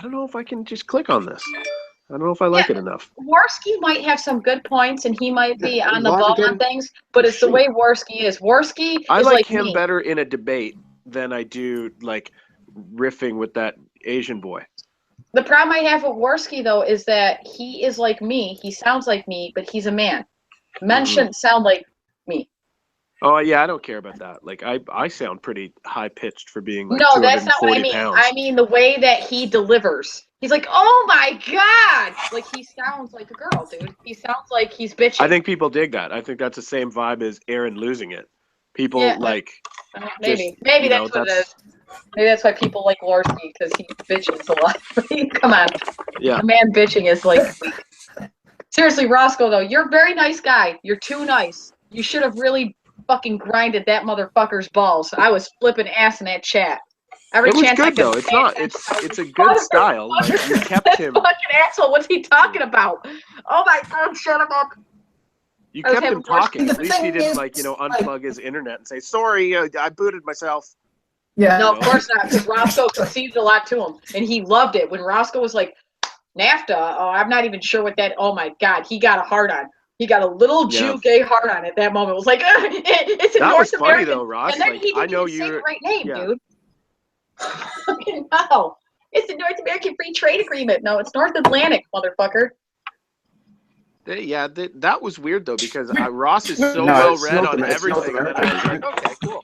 I don't know if I can just click on this. I don't know if I like it enough. Worski might have some good points, and he might be on the Live ball again? on things, but it's the way Worski is. Worski I is like like him me. better in a debate than I do like riffing with that Asian boy. The problem I have with Worski, though, is that he is like me. He sounds like me, but he's a man. Men shouldn't sound like me. Oh, yeah, I don't care about that. Like, I sound pretty high-pitched for being, like, No, that's not what I 240 mean. pounds. I mean the way that he delivers. He's like, oh my God! Like, he sounds like a girl, dude. He sounds like he's bitching. I think people dig that. I think that's the same vibe as Aaron losing it. People, like... Maybe. Maybe that's what it is. Maybe that's why people like Worski, because he bitches a lot. Come on. Yeah. A man bitching is, like... Seriously, Roscoe, though, you're a very nice guy. You're too nice. You should have really fucking grinded that motherfucker's balls. I was flipping ass in that chat. Every it was chance good, I could though. It's not. It's a good style. Like, you kept him... fucking asshole. What's he talking about? Oh, my God, shut him up. You kept him talking. At least he didn't, like, you know, unplug his internet and say, sorry, I booted myself. Yeah. No, of course not, because Roscoe conceded a lot to him, and he loved it. When Roscoe was like, NAFTA, oh, I'm not even sure what that, oh my God, he got a hard on. He got a little Jew gay hard on at that moment. It was like, it's a that North was funny, American. though, Ross. And then like, he didn't I know even say you're... the right name, dude. No. It's the North American Free Trade Agreement. No, it's North Atlantic, motherfucker. Yeah, that was weird, though, because Ross is so well read on everything. And then I was like, okay, cool.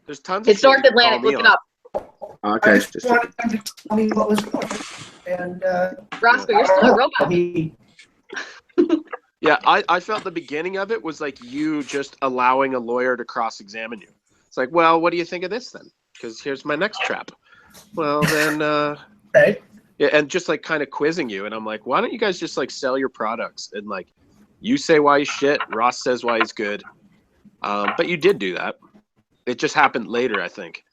There's tons of It's North Atlantic. Look it up. Okay. I just wanted him to tell me what was going on. And Roscoe, you're still a robot. Yeah, I felt the beginning of it was like you just allowing a lawyer to cross-examine you. It's like, well, what do you think of this then? Because here's my next trap. Well, then, right. Yeah, and just like kind of quizzing you. And I'm like, why don't you guys just like sell your products? And like, you say why he's shit, Ross says why he's good. But you did do that. It just happened later, I think.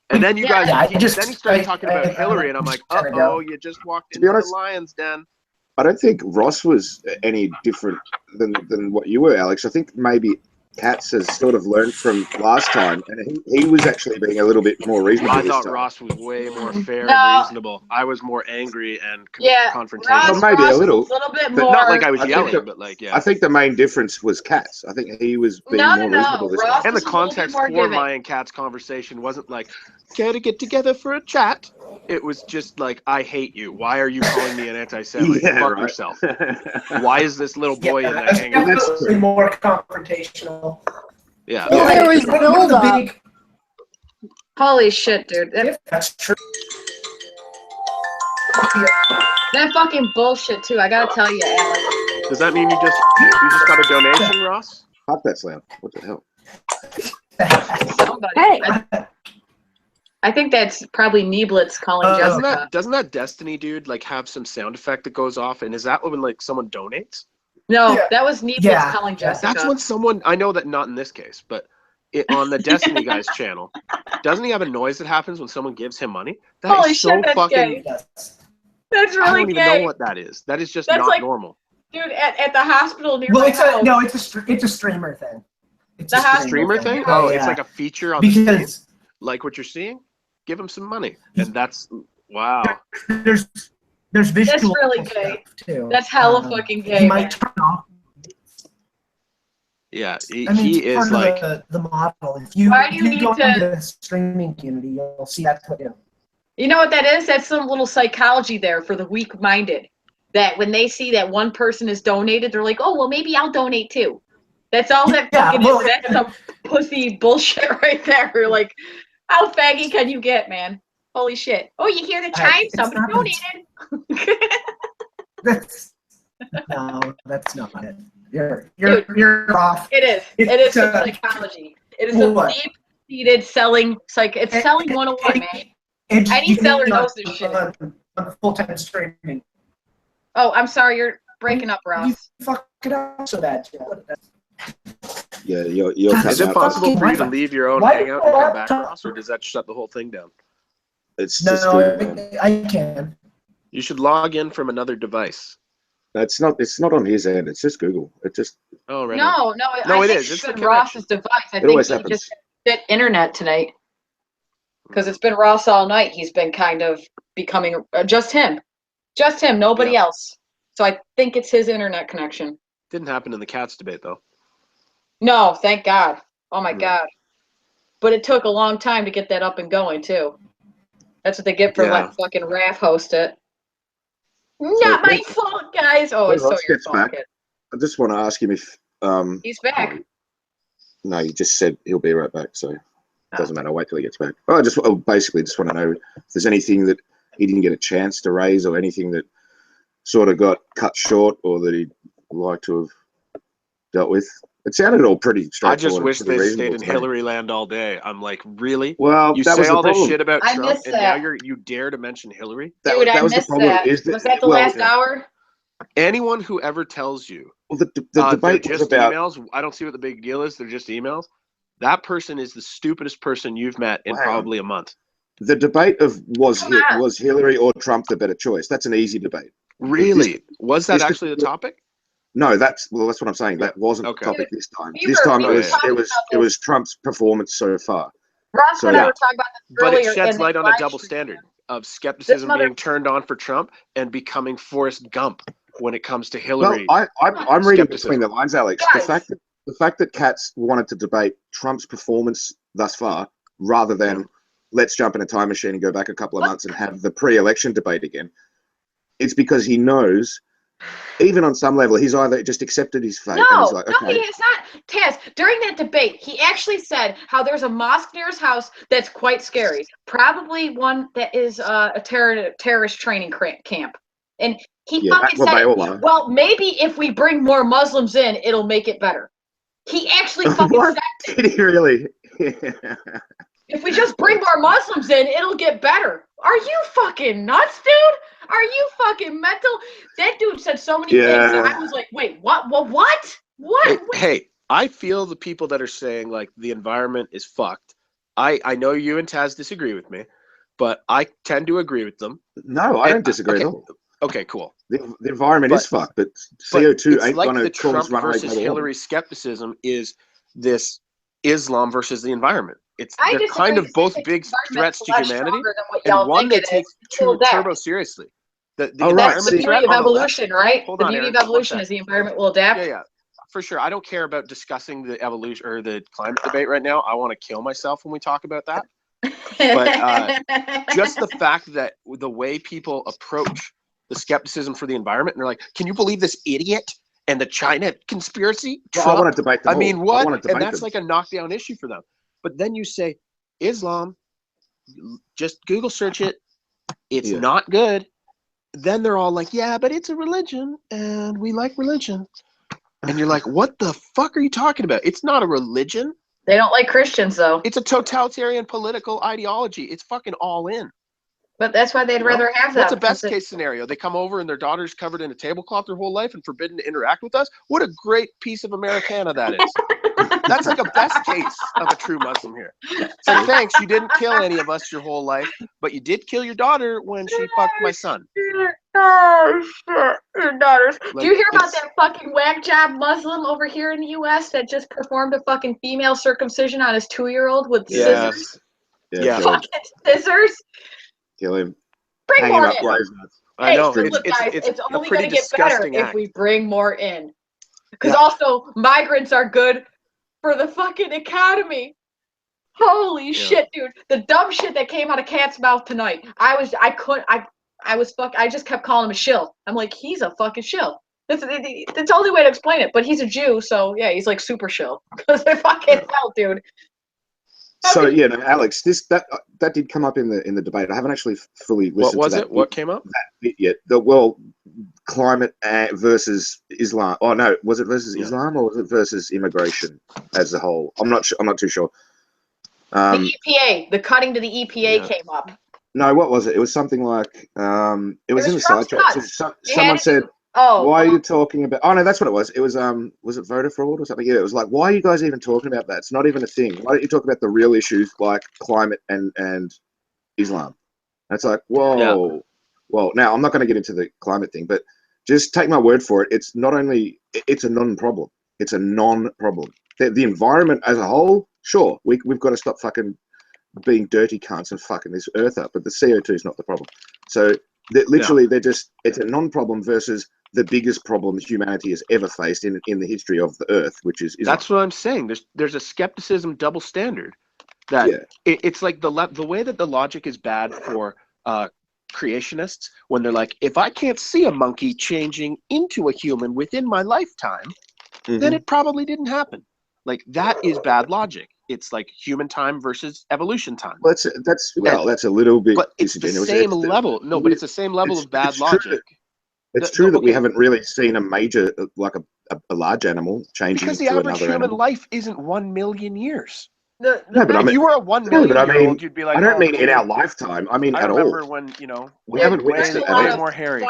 And then you guys, then he started talking about Hillary, and I'm like, uh-oh, you just walked into the lion's den. I don't think Ross was any different than what you were, Alex. I think maybe Katz has sort of learned from last time, and he was actually being a little bit more reasonable. I thought Ross was way more fair and reasonable. I was more angry and confrontational. Well, maybe a little bit but more. Not like I was yelling, but like, yeah. I think the main difference was Katz. I think he was being more reasonable this time. And the context for my and Kat's conversation wasn't like, care to get together for a chat. It was just like, I hate you. Why are you calling me an anti-Semite? Fuck yourself. Why is this little boy in there hanging out? That's more confrontational. Yeah. There was build up. Holy shit, dude. That's true. That fucking bullshit too. I gotta tell you, Alex. Does that mean you just got a donation, Ross? Fuck that slam. What the hell? Somebody. Hey. I think that's probably Neeblitz calling Jessica. Doesn't that Destiny dude like have some sound effect that goes off? And is that when like someone donates? No, that was Neeblitz calling Jessica. That's when someone, I know that not in this case, but on the Destiny guy's channel, doesn't he have a noise that happens when someone gives him money? That Holy is so shit, that's fucking. gay. That's really I don't even gay. know what that is. That is just That's not like, normal. Dude, at the hospital near Well, my house. it's a streamer thing. It's a streamer thing? Oh, it's like a feature on the stream? Like what you're seeing? Give him some money. And that's, wow. There's visual. That's really gay. Too. That's hella fucking gay. He might turn off. Yeah, he part is like of the model. If you, Why do you need go to into the streaming community, you'll see that's what you. You know what that is? That's some little psychology there for the weak-minded. That when they see that one person is donated, they're like, oh, well, maybe I'll donate too. That's all that fucking is. That's some pussy bullshit right there. You're like, how faggy can you get, man? Holy shit. Oh, you hear the chime? Somebody donated. That's not it. You're off. It is. It is some psychology. It is some deep-seated selling it's selling 101, man. Any seller knows this shit. On full-time streaming. Oh, I'm sorry, you're breaking up, Ross. You fuck it up so bad. Yeah, you're Is it possible for you to leave your own hangout and come back, Ross, or does that shut the whole thing down? It's no, just I can. You should log in from another device. It's not on his end. It's just Google. It just. Oh right. No, it think is. It's Ross's device. I think he just hit internet tonight. because it's been Ross all night. He's been kind of becoming just him, nobody else. So I think it's his internet connection. Didn't happen in the Cats debate though. No, thank God. Oh my God. But it took a long time to get that up and going too. That's what they get for letting fucking Raph host it. Not my fault, guys. Oh, it's so your fault, back, kid. I just want to ask him if he's back. No, you just said he'll be right back, so it doesn't matter. I'll wait till he gets back. I basically just want to know if there's anything that he didn't get a chance to raise, or anything that sort of got cut short, or that he'd like to have dealt with. It sounded all pretty straightforward. I just wish they stayed in Hillary land all day. I'm like, really? Well, you say all this shit about Trump, and now you dare to mention Hillary? Dude, I missed that. Was that the last hour? Anyone who ever tells you the debate just was about emails, I don't see what the big deal is. They're just emails. That person is the stupidest person you've met in probably a month. The debate of was Hillary or Trump the better choice? That's an easy debate. Really? Was that actually the topic? No, that's what I'm saying. That wasn't the topic this time. This time it was Trump's performance so far. Ross and I were talking about this earlier. But it sheds light on a double standard of skepticism being turned on for Trump and becoming Forrest Gump when it comes to Hillary. Well, I'm reading between the lines, Alex. Guys. The fact that Katz wanted to debate Trump's performance thus far, rather than let's jump in a time machine and go back a couple of months and have the pre-election debate again, it's because he knows, even on some level, he's either just accepted his fate. And he's like, okay. No, he has not. Taz, during that debate, he actually said how there's a mosque near his house that's quite scary. Probably one that is a terrorist training camp. And he fucking said, well, maybe if we bring more Muslims in, it'll make it better. He actually fucking said it. Did he really? If we just bring more Muslims in, it'll get better. Are you fucking nuts, dude? Are you fucking mental? That dude said so many things that I was like, wait, what? What? Hey, I feel the people that are saying like the environment is fucked. I know you and Taz disagree with me, but I tend to agree with them. No, I don't disagree at all. Okay, cool. The environment is fucked, but CO2 ain't going to Trump versus Hillary skepticism is this Islam versus the environment. They're kind of both big threats to humanity, and one they take turbo seriously. The beauty of evolution, right? The beauty of evolution is the environment will adapt. Yeah, for sure. I don't care about discussing the evolution or the climate debate right now. I want to kill myself when we talk about that. But just the fact that the way people approach the skepticism for the environment, and they're like, "Can you believe this idiot and the China conspiracy?" Well, I want to debate them. I mean, what? And that's like a knockdown issue for them. But then you say Islam, just Google search it. It's not good. Then they're all like, "Yeah, but it's a religion, and we like religion." And you're like, "What the fuck are you talking about? It's not a religion." They don't like Christians, though. It's a totalitarian political ideology. It's fucking all in. But that's why they'd rather have that. What's a best case scenario? They come over and their daughter's covered in a tablecloth their whole life and forbidden to interact with us? What a great piece of Americana that is. That's like a best case of a true Muslim here. So thanks, you didn't kill any of us your whole life, but you did kill your daughter when she fucked my son. Oh, shit. Your daughters. Like, do you hear about that fucking whack job Muslim over here in the U.S. that just performed a fucking female circumcision on his 2-year-old with scissors? Yeah. Fucking scissors? Kill him. Bring more in. I know. Look, guys, it's only going to get better if we bring more in. Because also, migrants are good for the fucking economy. Holy shit, dude. The dumb shit that came out of Cat's mouth tonight. I just kept calling him a shill. I'm like, he's a fucking shill. That's the only way to explain it. But he's a Jew, so yeah, he's like super shill. Because they're fucking hell, dude. So Alex, that did come up in the debate. I haven't actually fully listened. What was to it? What came up? That bit yet? Climate versus Islam. Oh no, was it versus Islam or was it versus immigration as a whole? I'm not too sure. The EPA, the cutting to the EPA came up. No, what was it? It was something like it was in the sidetrack. Someone said, why are you talking about? Oh no, that's what it was. It was it voter fraud or something? Yeah, it was like, why are you guys even talking about that? It's not even a thing. Why don't you talk about the real issues like climate and Islam? That's like, whoa. Yeah. Well, now I'm not going to get into the climate thing, but just take my word for it. It's not only it's a non-problem. It's a non-problem. The environment as a whole, sure, we've got to stop fucking being dirty cunts and fucking this earth up, but the CO2 is not the problem. So literally, it's a non-problem versus the biggest problem humanity has ever faced in the history of the earth, which is Islam. That's what I'm saying. There's a skepticism double standard that it's like the way that the logic is bad for creationists when they're like, if I can't see a monkey changing into a human within my lifetime, then it probably didn't happen. Like, that is bad logic. It's like human time versus evolution time. Well, that's a little bit. But it's the same level. No, but it's the same level of bad logic. It's true that we haven't really seen a major, like a large animal changing because the into average another human animal. life isn't 1 million years. No, but if you were a 1 million year old, you'd be like, I don't mean in our lifetime. I mean at all. I remember when, you know, we haven't witnessed it at all. More hairy.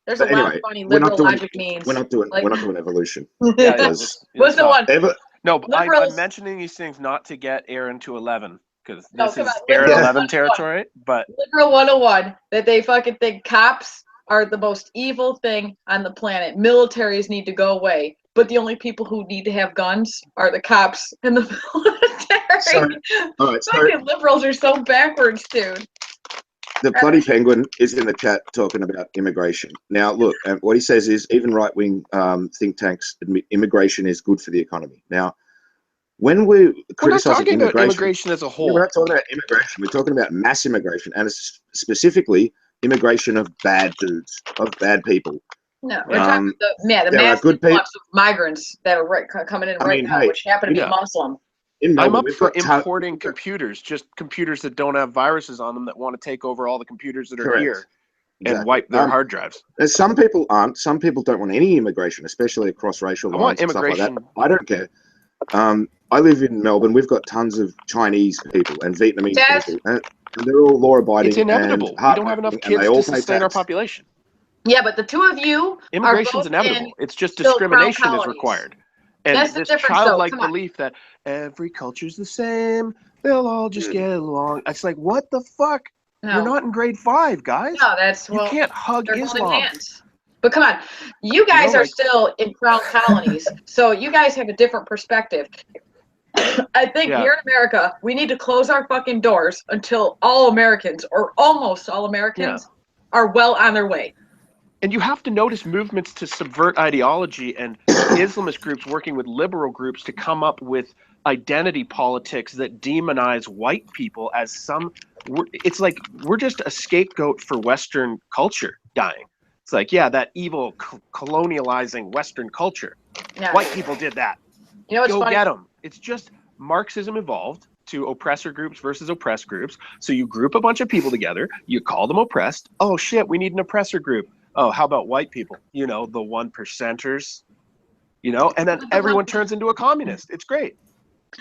There's a lot of funny liberal logic memes. We're not doing evolution. What's the one? No, but I'm mentioning these things not to get Aaron to 11, because this is Aaron 11 territory. But Liberal 101, that they fucking think cops are the most evil thing on the planet. Militaries need to go away. But the only people who need to have guns are the cops and the military. Fucking liberals are so backwards, dude. The bloody penguin is in the chat talking about immigration. Now, look, what he says is even right-wing think tanks admit immigration is good for the economy. Now, when we're criticizing immigration as a whole, we're not talking about immigration. We're talking about mass immigration, and specifically immigration of bad dudes, of bad people. No, we're talking about the massive influx of migrants that are coming in now, which happen to be Muslim. I'm up for importing computers, just computers that don't have viruses on them that want to take over all the computers that are here and wipe their hard drives. And some people aren't. Some people don't want any immigration, especially across racial lines and stuff like that. I don't care. I live in Melbourne. We've got tons of Chinese people and Vietnamese people, and they're all law-abiding. It's inevitable. We don't have enough kids to sustain our population. Yeah, but the two of you immigration's inevitable. It's just discrimination is required. And that's this childlike belief that every culture's the same, they'll all just get along. It's like, what the fuck? No. You're not in grade 5, guys. No, you can't hug Islam. But come on, you guys are still in crown colonies, so you guys have a different perspective. I think here in America, we need to close our fucking doors until all Americans, or almost all Americans, are well on their way. And you have to notice movements to subvert ideology and Islamist groups working with liberal groups to come up with identity politics that demonize white people as it's like we're just a scapegoat for Western culture dying. It's like, that evil colonializing Western culture. White people did that. You know what's funny? Go get them. It's just Marxism evolved to oppressor groups versus oppressed groups. So you group a bunch of people together, you call them oppressed. Oh shit, we need an oppressor group. Oh, how about white people? You know, the 1%ers, and then everyone turns into a communist. It's great.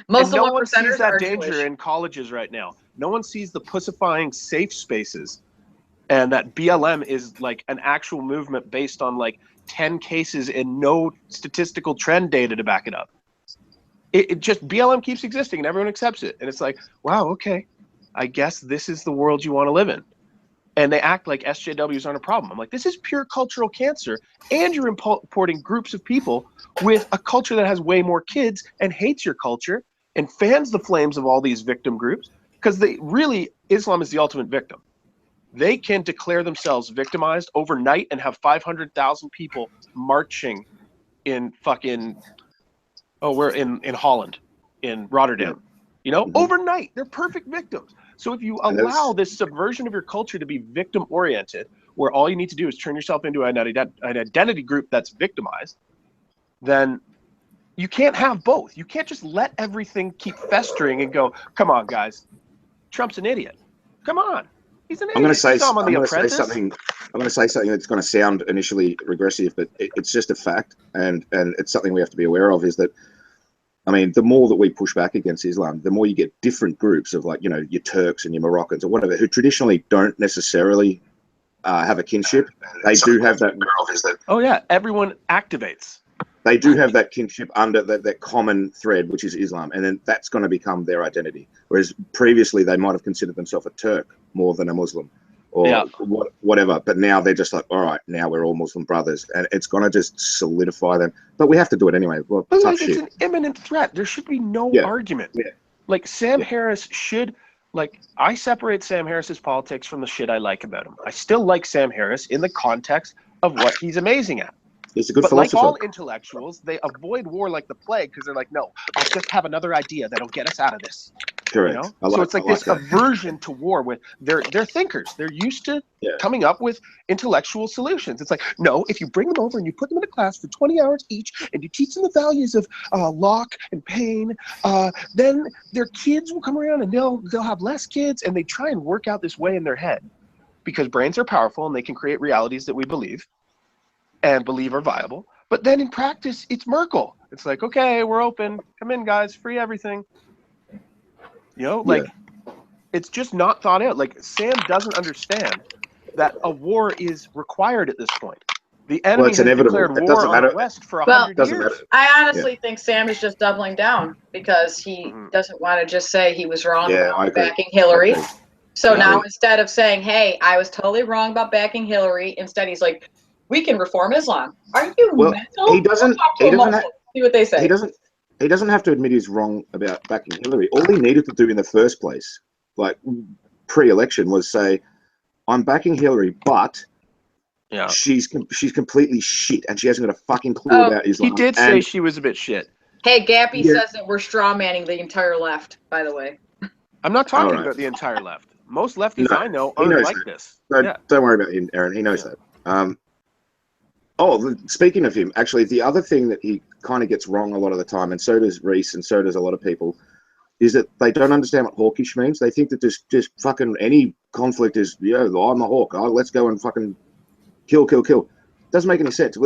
Most no one sees that danger in colleges right now. No one sees the pussifying safe spaces. And that BLM is like an actual movement based on like 10 cases and no statistical trend data to back it up. It just, BLM keeps existing and everyone accepts it. And it's like, wow, okay, I guess this is the world you want to live in. And they act like SJWs aren't a problem. I'm like, this is pure cultural cancer. And you're importing groups of people with a culture that has way more kids and hates your culture and fans the flames of all these victim groups. Because Islam is the ultimate victim. They can declare themselves victimized overnight and have 500,000 people marching in fucking, we're in Holland, in Rotterdam. Overnight. They're perfect victims. So if you allow this subversion of your culture to be victim-oriented, where all you need to do is turn yourself into an identity group that's victimized, then you can't have both. You can't just let everything keep festering and go, come on, guys, Trump's an idiot. Come on. He's an idiot. I'm going to say something that's going to sound initially regressive, but it's just a fact, and it's something we have to be aware of, is that the more that we push back against Islam, the more you get different groups of your Turks and your Moroccans or whatever, who traditionally don't necessarily have a kinship. They do have that. Oh yeah, everyone activates. They do have that kinship under that common thread, which is Islam, and then that's going to become their identity. Whereas previously they might have considered themselves a Turk more than a Muslim, or whatever. But now they're just like, all right, now we're all Muslim brothers, and it's going to just solidify them. But we have to do it anyway. Well, it's an imminent threat. There should be no argument. Yeah. Like Sam Harris should Like, I separate Sam Harris's politics from the shit I like about him. I still like Sam Harris in the context of what he's amazing at. He's a good But philosopher. like all intellectuals, they avoid war like the plague because they're like, no, I'll just have another idea that'll get us out of this. Correct. You know? So it's like this aversion to war with they're thinkers. They're used to coming up with intellectual solutions. It's like, no, if you bring them over and you put them in a class for 20 hours each and you teach them the values of Locke and Paine, then their kids will come around and they'll have less kids, and they try and work out this way in their head because brains are powerful and they can create realities that we believe and believe are viable. But then in practice, it's Merkel. It's like, okay, we're open. Come in, guys. Free everything. You know, like, it's just not thought out. Like, Sam doesn't understand that a war is required at this point. The enemy has declared war on the West for 100 years. I honestly think Sam is just doubling down because he doesn't want to just say he was wrong about backing Hillary. So now instead of saying, hey, I was totally wrong about backing Hillary, instead he's like, we can reform Islam. Are you mental? He doesn't see what they say. He doesn't have to admit he's wrong about backing Hillary. All he needed to do in the first place, like pre-election, was say, I'm backing Hillary, but she's completely shit and she hasn't got a fucking clue about Islam. He did say she was a bit shit. Hey, Gappy says that we're straw manning the entire left, by the way. I'm not talking about the entire left. Most lefties I know aren't like this. Don't worry about him, Aaron. He knows that. Speaking of him, actually, the other thing that he kind of gets wrong a lot of the time, and so does Reese, and so does a lot of people, is that they don't understand what hawkish means. They think that just fucking any conflict is, I'm the hawk. Oh, let's go and fucking kill. Doesn't make any sense.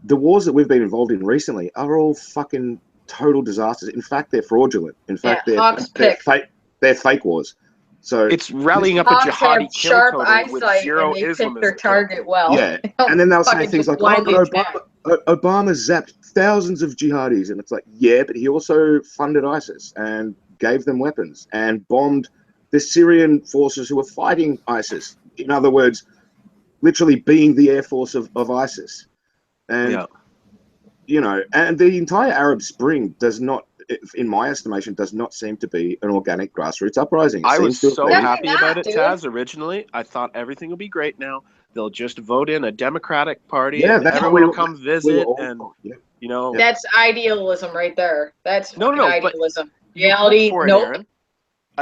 The wars that we've been involved in recently are all fucking total disasters. In fact, they're fraudulent. In fact, they're fake wars. So it's rallying up a jihadi kill total with zero Islamism. Pick their target well. Yeah, and then they'll say things like, Obama zapped thousands of jihadis, and it's like, yeah, but he also funded ISIS and gave them weapons and bombed the Syrian forces who were fighting ISIS. In other words, literally being the air force of ISIS. And, and the entire Arab Spring does not, in my estimation, does not seem to be an organic grassroots uprising. I was so happy about it, Taz, originally. I thought everything will be great now. They'll just vote in a Democratic Party and everyone will come visit. That's idealism right there. That's idealism. Reality, nope.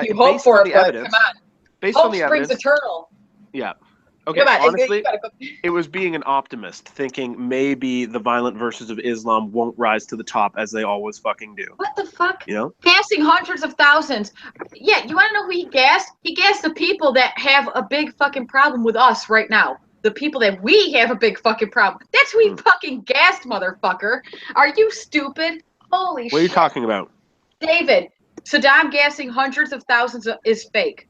You hope for it, but come on. Hope springs eternal. Yeah. Okay, honestly, it was being an optimist, thinking maybe the violent verses of Islam won't rise to the top as they always fucking do. What the fuck? Gassing hundreds of thousands. Yeah, you want to know who he gassed? He gassed the people that have a big fucking problem with us right now. The people that we have a big fucking problem. That's who he fucking gassed, motherfucker. Are you stupid? Holy shit. What are you talking about? David, Saddam gassing hundreds of thousands is fake.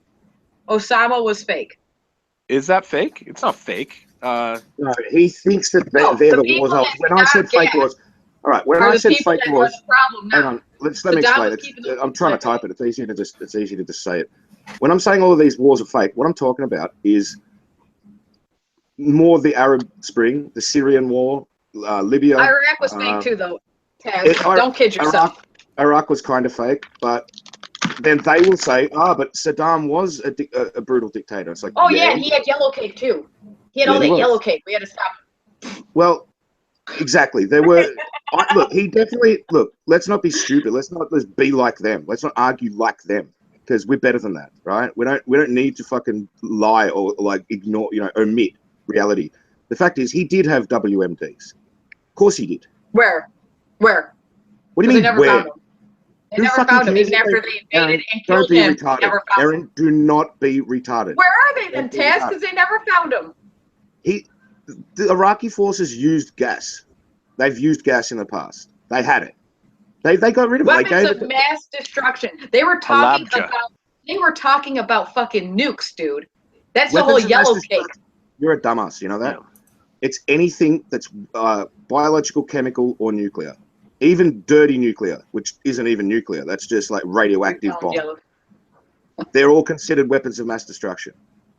Osama was fake. Is that fake? It's not fake. No, he thinks that they're the wars. When I said fake wars, all right. When I said fake wars, hang on. Let me explain it. I'm trying to type it. It's easy to just say it. When I'm saying all of these wars are fake, what I'm talking about is more the Arab Spring, the Syrian war, Libya. Iraq was fake too, though. Taz, don't kid yourself. Iraq was kind of fake, but then they will say, but Saddam was a brutal dictator. It's like, he had yellow cake too. He had all that yellow cake. We had to stop him. Well, exactly. There were, he definitely, let's not be stupid. Let's not be like them. Let's not argue like them because we're better than that, right? We don't need to fucking lie or like ignore, omit reality. The fact is he did have WMDs. Of course he did. Where? What do you mean where? They never found him even after they invaded and killed him. Retarded. Aaron, do not be retarded. Where are they then, Taz? Because they never found him. The Iraqi forces used gas. They've used gas in the past. They had it. They got rid of it. Weapons of mass destruction. They were talking about fucking nukes, dude. That's the whole yellow cake. You're a dumbass. You know that? Yeah. It's anything that's biological, chemical, or nuclear. Even dirty nuclear, which isn't even nuclear. That's just like radioactive bomb. They're all considered weapons of mass destruction.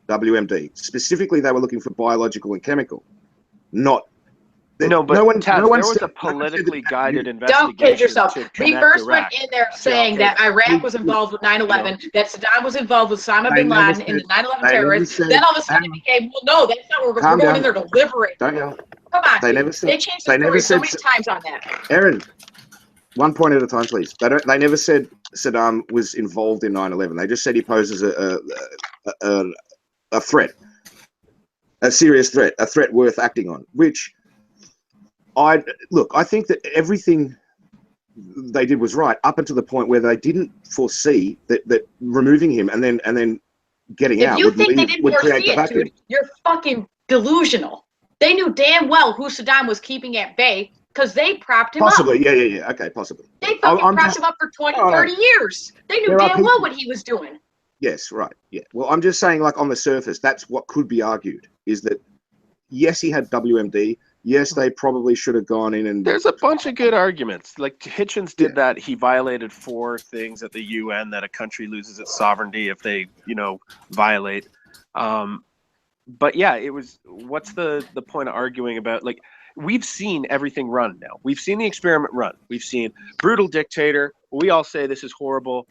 WMD. Specifically, they were looking for biological and chemical, not No, but no one, Taz, no one there was said, a politically no one said guided Don't kid investigation yourself. to We connect first Iraq. went in there saying that Iraq was involved with 9/11, that Saddam was involved with Osama bin Laden and the 9/11 terrorists. Then all of a sudden it became, well, no, that's not what we're going in there to liberate. Don't yell. Come on, They never said. they changed the story so many times on that. Aaron, one point at a time, please. They never said Saddam was involved in 9/11. They just said he poses a threat, a serious threat, a threat worth acting on. Which I think that everything they did was right up until the point where they didn't foresee that removing him and then getting out would create the vacuum. Dude, you're fucking delusional. They knew damn well who Saddam was keeping at bay because they propped him up. Possibly, yeah. Okay, possibly. They fucking propped him up for 20, 30 years. They knew damn well what he was doing. Yes, right. Yeah. Well, I'm just saying, like, on the surface, that's what could be argued, is that, yes, he had WMD. Yes, they probably should have gone in and... There's a bunch of good arguments. Like, Hitchens did that. He violated 4 things at the UN that a country loses its sovereignty if they, violate. But, yeah, it was... What's the point of arguing about... Like, we've seen everything run now. We've seen the experiment run. We've seen brutal dictator. We all say this is horrible.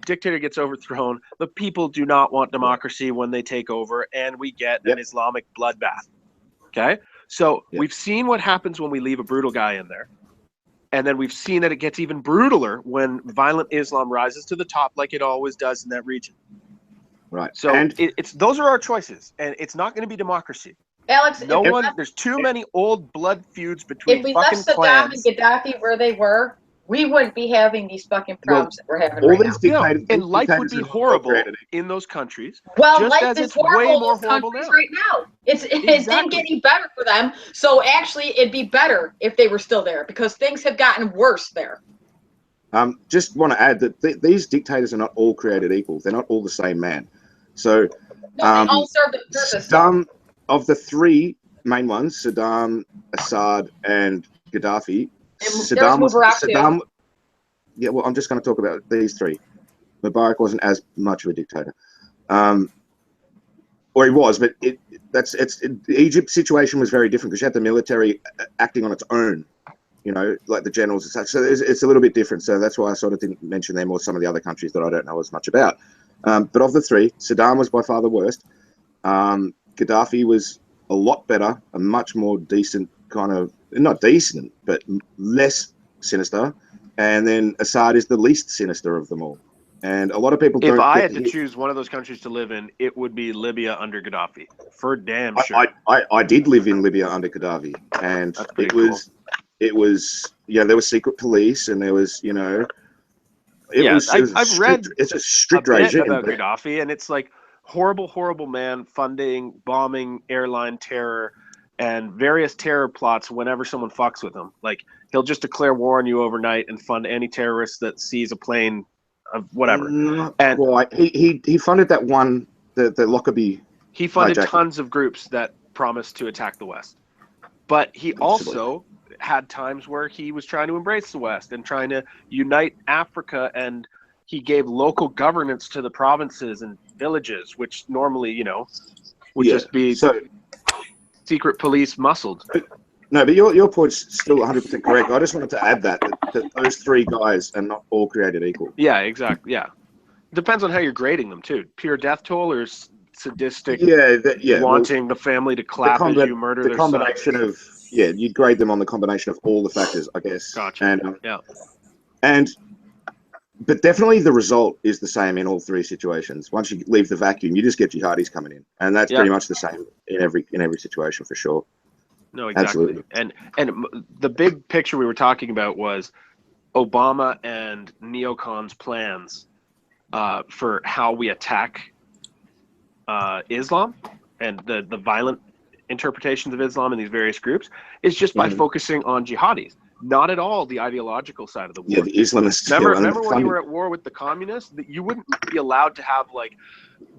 Dictator gets overthrown. The people do not want democracy when they take over, and we get an Islamic bloodbath. Okay? So we've seen what happens when we leave a brutal guy in there. And then we've seen that it gets even brutaler when violent Islam rises to the top like it always does in that region. Right. So those are our choices, and it's not going to be democracy. Alex, there's too many old blood feuds between if we fucking left Saddam clans. and Gaddafi where they were, we wouldn't be having these fucking problems that we're having right now. And life would be horrible in those countries. Well, just life as is it's horrible way more in those horrible countries now. right now. It didn't get any better for them. So actually, it'd be better if they were still there because things have gotten worse there. Just want to add that these dictators are not all created equal. They're not all the same man. So, they all serve the purpose. Some of the 3 main ones, Saddam, Assad, and Gaddafi. Saddam. Yeah, well, I'm just going to talk about these 3. Mubarak wasn't as much of a dictator, or he was, but the Egypt situation was very different because you had the military acting on its own, like the generals and such. So it's a little bit different. So that's why I sort of didn't mention them or some of the other countries that I don't know as much about. But of the 3, Saddam was by far the worst. Gaddafi was a lot better, a much more decent kind of, not decent, but less sinister. And then Assad is the least sinister of them all. And a lot of people don't... If I had to choose one of those countries to live in, it would be Libya under Gaddafi. For damn sure. I did live in Libya under Gaddafi. And it was, there was secret police and there was, I've read it's a strict regime about Gaddafi, and it's like horrible, horrible man funding, bombing, airline terror, and various terror plots whenever someone fucks with him. Like, he'll just declare war on you overnight and fund any terrorist that sees a plane of whatever. And he funded that one, the Lockerbie. He funded tons of groups that promised to attack the West. But he also had times where he was trying to embrace the West and trying to unite Africa, and he gave local governance to the provinces and villages, which normally, would just be secret police muscled. No, but your point's still 100% correct. I just wanted to add that those 3 guys are not all created equal. Yeah, exactly. Yeah. Depends on how you're grading them, too. Pure death toll or sadistic, wanting the family to clap as you murder their son. The combination of, you'd grade them on the combination of all the factors, I guess. Gotcha. But definitely the result is the same in all 3 situations. Once you leave the vacuum, you just get jihadis coming in. And that's pretty much the same in every situation for sure. No, exactly. Absolutely. And the big picture we were talking about was Obama and neocons' plans for how we attack Islam and the violent interpretations of Islam in these various groups is just by focusing on jihadis. Not at all the ideological side of the war. Yeah, the Islamists. Remember when you were at war with the communists? That you wouldn't be allowed to have like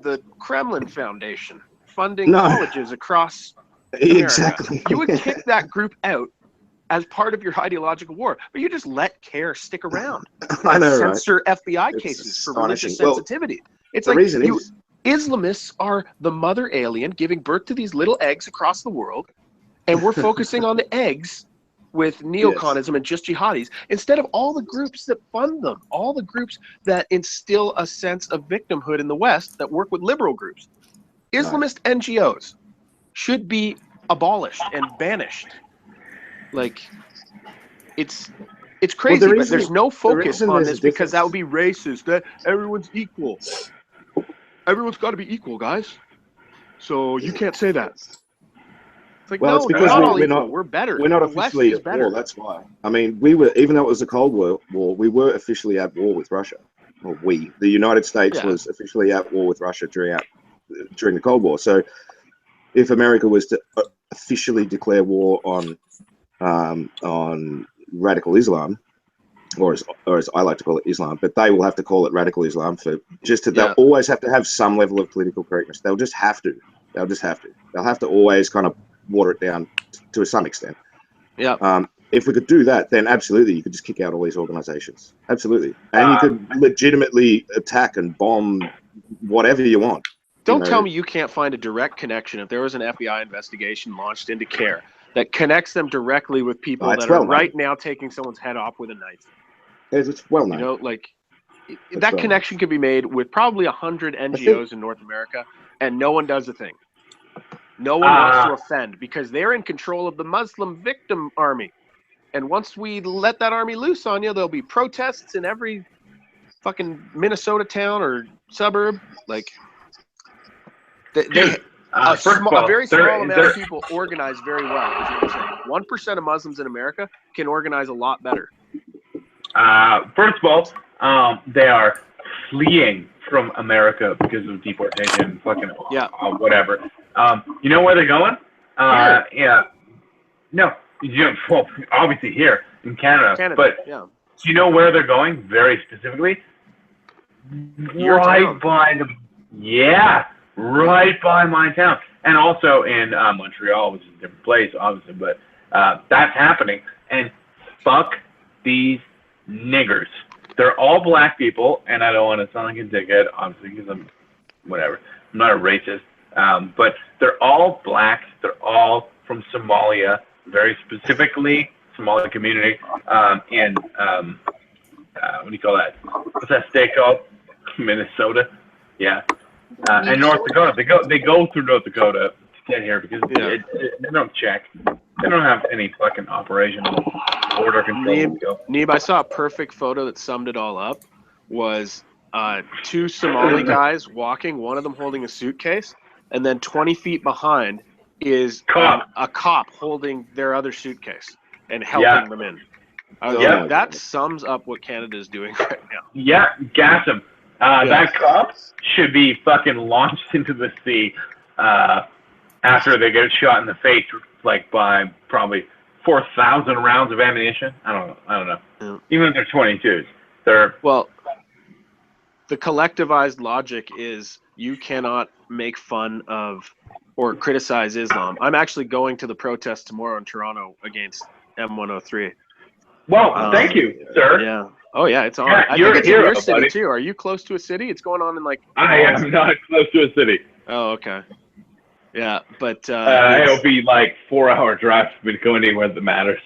the Kremlin Foundation funding colleges across America. Exactly. You would kick that group out as part of your ideological war, but you just let CARE stick around. I know, censor FBI cases for religious sensitivity. It's like Islamists are the mother alien giving birth to these little eggs across the world, And we're focusing on the eggs with neoconism and just jihadis, instead of all the groups that fund them, all the groups that instill a sense of victimhood in the West that work with liberal groups. Islamist NGOs should be abolished and banished. Like, it's crazy, but there's no focus on this because that would be racist. That everyone's equal. Everyone's got to be equal, guys. So you can't say that. It's like, well, no, it's because we're better. We're not officially at war. That's why. I mean, we were, even though it was a Cold War, we were officially at war with Russia. Well, the United States was officially at war with Russia during the Cold War. So, if America was to officially declare war on radical Islam, or as I like to call it, Islam, but they will have to call it radical Islam they'll always have to have some level of political correctness. They'll just have to. They'll have to always kind of water it down to some extent. Yeah. If we could do that, then absolutely you could just kick out all these organizations. Absolutely. And you could legitimately attack and bomb whatever you want. Don't tell me you can't find a direct connection if there was an FBI investigation launched into CARE that connects them directly with people that are right now taking someone's head off with a knife. It's well known. You know, like that connection could be made with probably 100 NGOs in North America, and no one does a thing. No one wants to offend because they're in control of the Muslim victim army. And once we let that army loose on you, there'll be protests in every fucking Minnesota town or suburb. Like, a very small amount of people organize very well. 1% of Muslims in America can organize a lot better. First of all, they are fleeing from America because of deportation, whatever. You know where they're going? Well, obviously here in Canada. But do you know where they're going very specifically? Right by my town. And also in Montreal, which is a different place, obviously, but that's happening. And fuck these niggers. They're all black people, and I don't want to sound like a dickhead, obviously, because I'm not a racist. But they're all black. They're all from Somalia, very specifically Somali community. What do you call that? What's that state called? Minnesota. Yeah. And North Dakota. They go through North Dakota to get here because they don't check. They don't have any fucking operational border control. Neeb, I saw a perfect photo that summed it all up. Was two Somali guys walking, one of them holding a suitcase, and then 20 feet behind is a cop holding their other suitcase and helping them in. That sums up what Canada is doing right now. Yeah, gas him. That cop should be fucking launched into the sea after they get shot in the face, like by probably 4,000 rounds of ammunition. I don't know. Yeah. Even if they're 22s, the collectivized logic is you cannot make fun of or criticize Islam. I'm actually going to the protest tomorrow in Toronto against M103. Well, thank you, sir. Yeah. Oh, yeah, it's on. Yeah, I think it's in your city, too. Are you close to a city? It's going on in, like... I am not close to a city. Oh, okay. Yeah, but... it'll be, like, 4-hour drive for me to go anywhere that matters.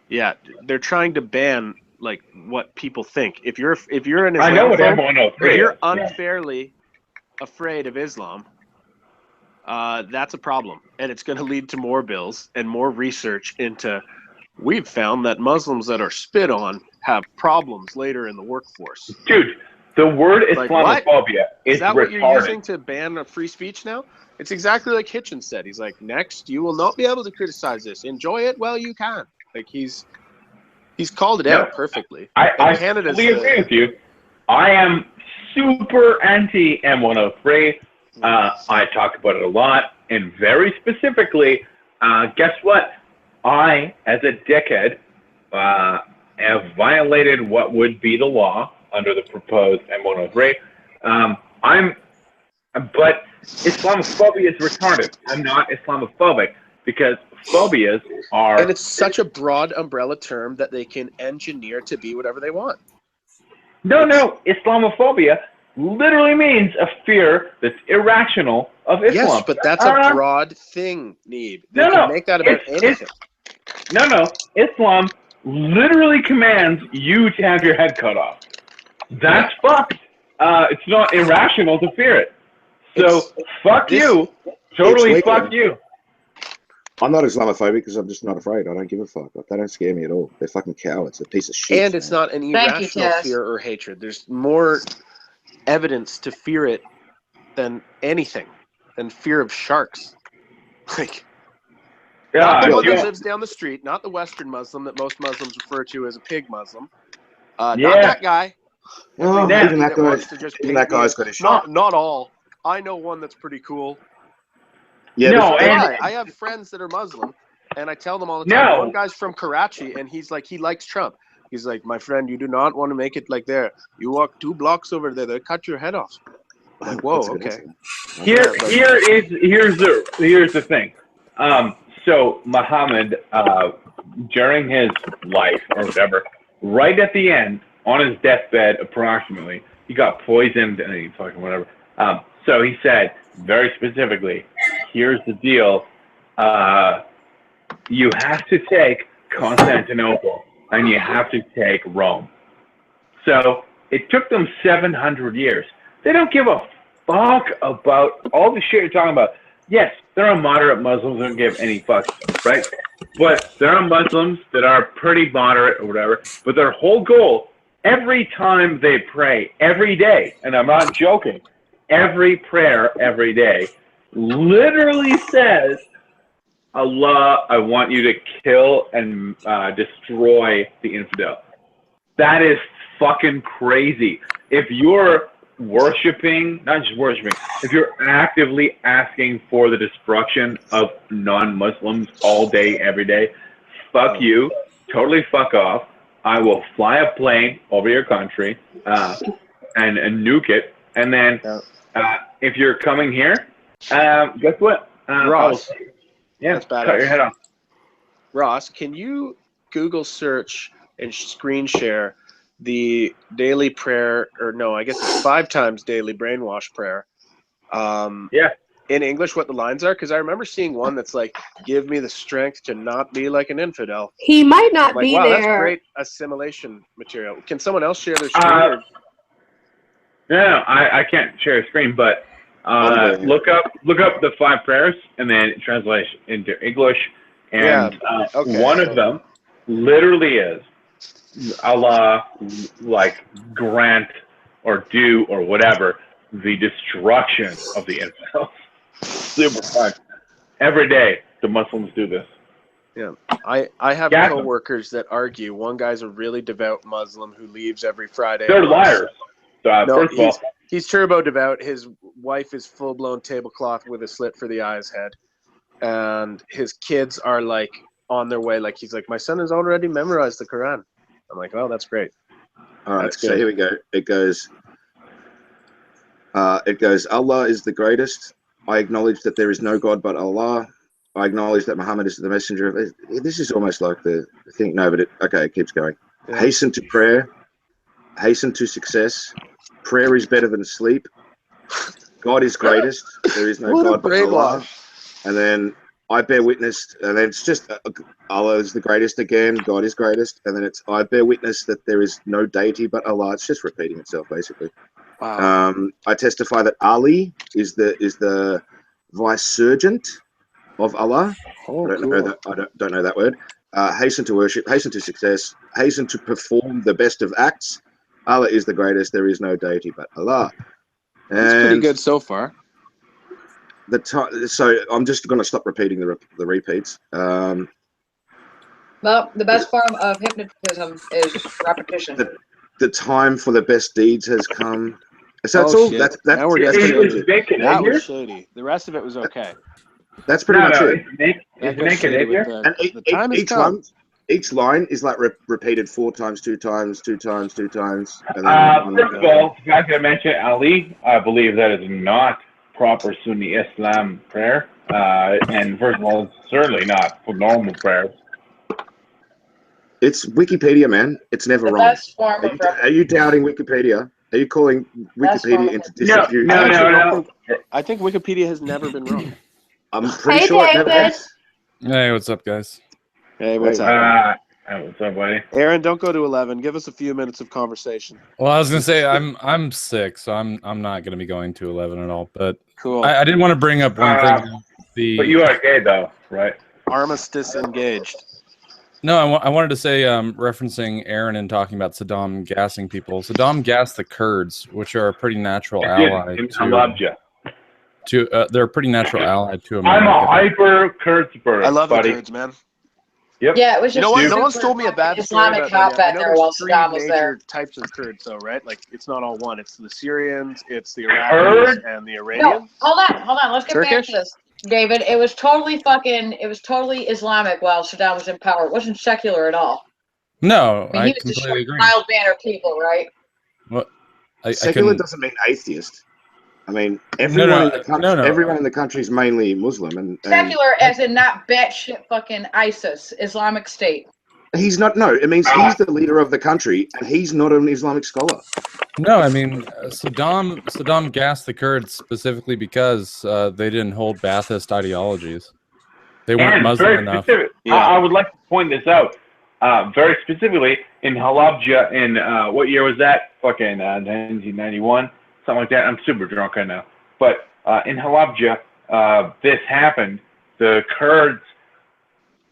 Yeah, they're trying to ban, like, what people think. If you're an Islamophobe, I know what M103 if you're unfairly afraid of Islam, that's a problem. And it's going to lead to more bills and more research into... We've found that Muslims that are spit on have problems later in the workforce. Dude, the word Islamophobia is that retarded. What you're using to ban free speech now? It's exactly like Hitchens said. He's like, next, you will not be able to criticize this. Enjoy it while you can. Like, he's called it out perfectly. I fully agree with you. I am super anti M103. I talk about it a lot, and very specifically, guess what? I, as a dickhead, have violated what would be the law under the proposed M103. But Islamophobia is retarded. I'm not Islamophobic because phobias are... And it's such a broad umbrella term that they can engineer to be whatever they want. No, Islamophobia literally means a fear that's irrational of Islam. Yes, but that's a broad thing, Neeb. They can make that about anything. No. Islam literally commands you to have your head cut off. That's fucked. It's not irrational to fear it. So fuck you. Totally fuck you. I'm not Islamophobic because I'm just not afraid. I don't give a fuck. They don't scare me at all. They're fucking cowards. They're a piece of shit. And it's not an irrational fear or hatred. There's more evidence to fear it than anything, than fear of sharks. Like, not the one that lives down the street, not the Western Muslim that most Muslims refer to as a pig Muslim. Not that guy. Oh, even that guy's got his shot. Not all. I know one that's pretty cool. Yeah, no, I have friends that are Muslim, and I tell them all the time. No. One guy's from Karachi, and he's like, he likes Trump. He's like, my friend, you do not want to make it like there. You walk 2 blocks over there, they'll cut your head off. I'm like, whoa, okay. Here's the thing. So Muhammad, during his life or whatever, right at the end, on his deathbed, approximately, he got poisoned and he fucking whatever. So he said very specifically, here's the deal. You have to take Constantinople and you have to take Rome. So it took them 700 years. They don't give a fuck about all the shit you're talking about. Yes, there are moderate Muslims who don't give any fucks, right? But there are Muslims that are pretty moderate or whatever, but their whole goal, every time they pray, every day, and I'm not joking, every prayer every day literally says, Allah, I want you to kill and destroy the infidel. That is fucking crazy. If you're worshiping, not just worshiping, if you're actively asking for the destruction of non-Muslims all day, every day, fuck you, totally fuck off. I will fly a plane over your country and nuke it. And then if you're coming here, guess what? Ross. That's badass. Cut your head off. Ross, can you Google search and screen share the daily prayer, or no, I guess it's 5 times daily brainwash prayer. In English, what the lines are, because I remember seeing one that's like, "Give me the strength to not be like an infidel." He might not be wow, there. That's great assimilation material. Can someone else share their screen? No, I can't share a screen, but look up the 5 prayers and then translate into English. And one of them literally is, Allah, like, grant or do or whatever the destruction of the infidels. Super fun. Every day the Muslims do this. Yeah, I have coworkers that argue. One guy's a really devout Muslim who leaves every Friday. They're liars. No, first of all, he's turbo devout. His wife is full-blown tablecloth with a slit for the eye's head, and his kids are like on their way. Like, he's like, my son has already memorized the Quran. I'm like, well, that's great. All right, so here we go. It goes, Allah is the greatest. I acknowledge that there is no God but Allah. I acknowledge that Muhammad is the messenger of... This is almost like the thing. No, but it keeps going. Yeah. Hasten to prayer. Hasten to success. Prayer is better than sleep. God is greatest. There is no God but Allah. And then I bear witness, and then it's just Allah is the greatest again. God is greatest, and then it's I bear witness that there is no deity but Allah. It's just repeating itself basically. Wow. I testify that Ali is the vicegerent of Allah. Oh, I don't know that word. Hasten to worship, hasten to success, hasten to perform the best of acts. Allah is the greatest. There is no deity but Allah. That's pretty good so far. So I'm just going to stop repeating the repeats. Well, the best form of hypnotism is repetition. The time for the best deeds has come. So that's all. Shit. That was shady. The rest of it was okay. That's pretty much it. Each line is like repeated 4 times, 2 times, 2 times, 2 times. And then first of all, the fact that I mentioned Ali, I believe that is not proper Sunni Islam prayer. And first of all, it's certainly not for normal prayers. It's Wikipedia, man. It's never wrong. Best form are you doubting Wikipedia? Are you calling Wikipedia into disrepute? No. I think Wikipedia has never been wrong. I'm pretty sure it never has. Hey, what's up, guys? Hey, what's up? What's up, buddy? Aaron, don't go to 11. Give us a few minutes of conversation. Well, I was gonna say I'm sick, so I'm not gonna be going to 11 at all. But cool. I did want to bring up one thing. But you are gay, though, right? Armistice engaged. No, I wanted to say, referencing Aaron and talking about Saddam gassing people. Saddam gassed the Kurds, which are a pretty natural ally. They're a pretty natural ally to America. I'm a hyper Kurd supporter. I love buddy. the Kurds, man. Yep. Yeah, it was just. You know what? No one's told me a bad story Islamic about that. hotbed there while Saddam was there. Types of Kurds, though, right? Like it's not all one. It's the Syrians, it's the Iraqis, and the Iranians. No, hold on. Let's get back to this, David. It was totally Islamic while Saddam was in power. It wasn't secular at all. No, I mean, he was completely agree. Mild mannered people, right? Well, secular doesn't mean atheist. I mean, everyone in the country is mainly Muslim, and secular as in not batshit fucking ISIS, Islamic State. He's not. No, it means he's the leader of the country, and he's not an Islamic scholar. No, I mean Saddam gassed the Kurds specifically because they didn't hold Ba'athist ideologies. They weren't Muslim enough. Yeah. I would like to point this out very specifically in Halabja. In what year was that? Fucking 1991. Something like that. I'm super drunk right now. But in Halabja, this happened. The Kurds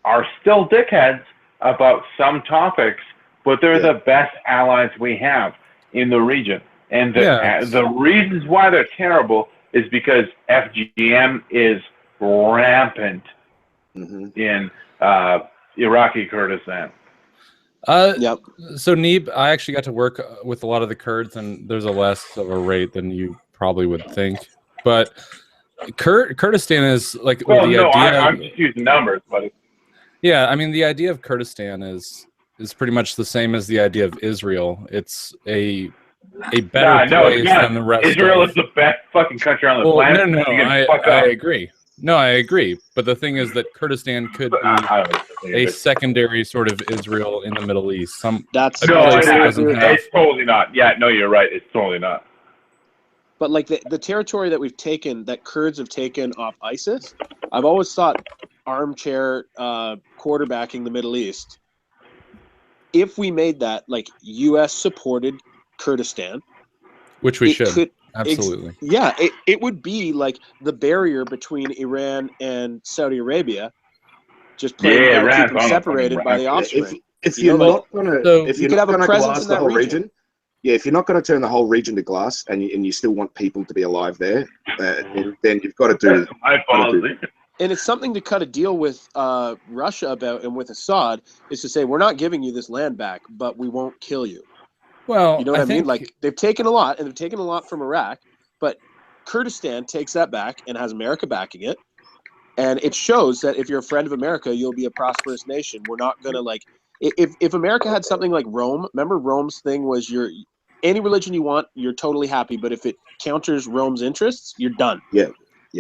are still dickheads about some topics, but they're the best allies we have in the region. And the reasons why they're terrible is because FGM is rampant in Iraqi Kurdistan. So Neeb, I actually got to work with a lot of the Kurds, and there's a less of a rate than you probably would think. But Kurdistan is like I'm just using numbers, buddy. Yeah, I mean the idea of Kurdistan is pretty much the same as the idea of Israel. It's a better place than the rest. Israel is the best fucking country on the planet. No, I agree. No, I agree. But the thing is that Kurdistan could be a secondary sort of Israel in the Middle East. It's totally not. Yeah, no, you're right. It's totally not. But like the territory that we've taken, that Kurds have taken off ISIS, I've always thought armchair quarterbacking the Middle East. If we made that like U.S. supported Kurdistan, which we should. Absolutely. It would be like the barrier between Iran and Saudi Arabia, just playing keep them separated by the offspring. If you're not going to glass the whole region, if you're not going to turn the whole region to glass, and you still want people to be alive there, then you've got to do. And it's something to cut a deal with Russia about, and with Assad, is to say we're not giving you this land back, but we won't kill you. Well, you know what I mean? Like they've taken a lot, and they've taken a lot from Iraq, but Kurdistan takes that back and has America backing it, and it shows that if you're a friend of America, you'll be a prosperous nation. We're not gonna like if America had something like Rome. Remember Rome's thing was any religion you want, you're totally happy, but if it counters Rome's interests, you're done. Yeah.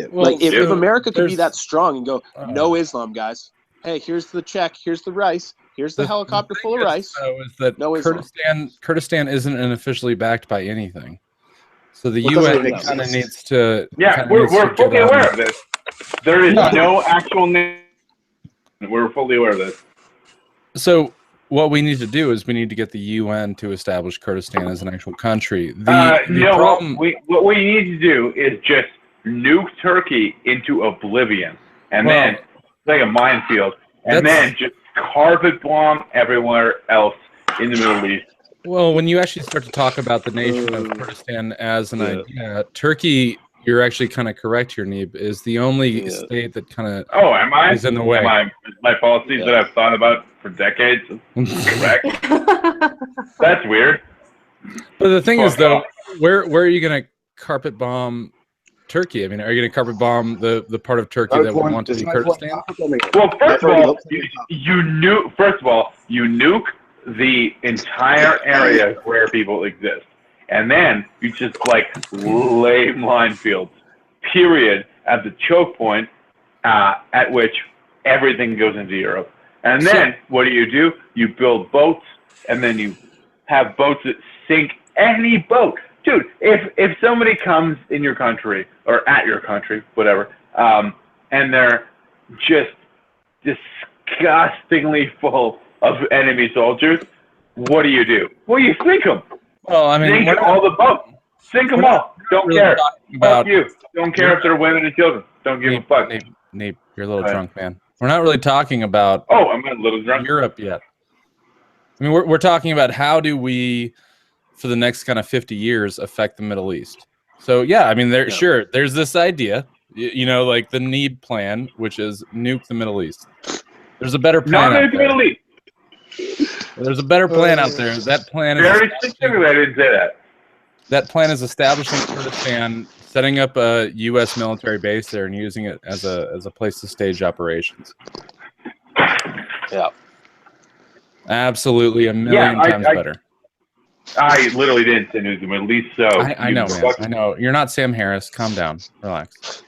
Well, like if America could be that strong and go, no Islam, guys. Hey, here's the check. Here's the rice. Here's the helicopter full of rice. Is that Kurdistan isn't officially backed by anything, so the UN kind of needs to. Yeah, we're fully aware of this. There is no actual name. We're fully aware of this. So what we need to do is we need to get the UN to establish Kurdistan as an actual country. What we need to do is just nuke Turkey into oblivion, and then like a minefield, and then just carpet bomb everywhere else in the Middle East. Well, when you actually start to talk about the nation of Kurdistan as an idea, Turkey, you're actually kind of correct here, Neeb, is the only state that kind of is in the way. My policies that I've thought about for decades correct? That's weird. But the thing is, though, where are you going to carpet bomb Turkey? I mean, are you going to carpet bomb the part of Turkey that would want to be Kurdistan? Well, first of all, you nuke the entire area where people exist, and then you just like lay minefields, period, at the choke point at which everything goes into Europe. And then what do? You build boats, and then you have boats that sink any boat dude, if somebody comes in your country or at your country, whatever, and they're just disgustingly full of enemy soldiers, what do? Well, you sink them. Well, I mean, sink all the boats. Sink them all. Don't really care. Fuck you. Don't care if they're women and children. Don't give a fuck. Nate, you're a little drunk, man. We're not really talking about I'm a little drunk. Europe yet. I mean, we're talking about how do we, for the next kind of 50 years, affect the Middle East. So, yeah, I mean, there's this idea, like the NEEB plan, which is nuke the Middle East. There's a better plan out there. Not nuke the Middle East. There's a better plan out there. That plan is... Very specifically, I didn't say that. That plan is establishing Kurdistan, setting up a U.S. military base there, and using it as a place to stage operations. Yeah. Absolutely, a million times better. I literally didn't say nuke the Middle East, so... I know, man. I know. You're not Sam Harris. Calm down. Relax.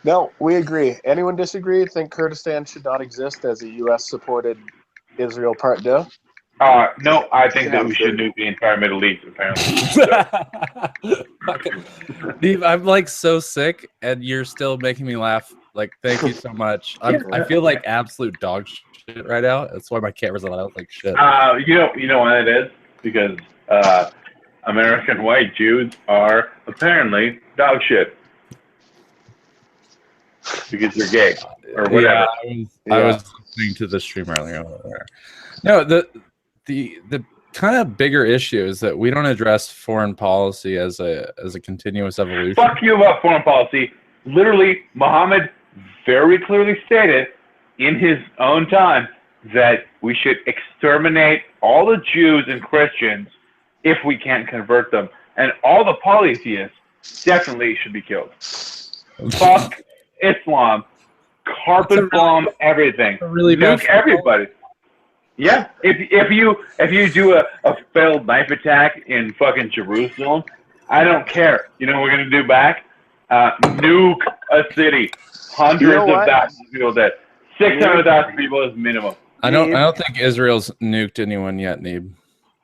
No, we agree. Anyone disagree? Think Kurdistan should not exist as a U.S.-supported Israel part deux? No, I think that we should nuke the entire Middle East, apparently. Steve, I'm like so sick, and you're still making me laugh. Like, thank you so much. I feel like absolute dog shit right now. That's why my camera's on. I was like, shit. You know why that is? Because American white Jews are apparently dog shit. Because they're gay or whatever. I was listening to the stream earlier. No, the kind of bigger issue is that we don't address foreign policy as a continuous evolution. Fuck you about foreign policy. Literally, Muhammad very clearly stated in his own time that we should exterminate all the Jews and Christians if we can't convert them. And all the polytheists definitely should be killed. Fuck Islam. Carpet bomb everything. Really nuke everybody. Yeah, if you do a failed knife attack in fucking Jerusalem, I don't care. You know what we're gonna do back? Nuke a city. Hundreds of thousands of people dead. 600,000 people is minimum. I don't think Israel's nuked anyone yet, Neeb.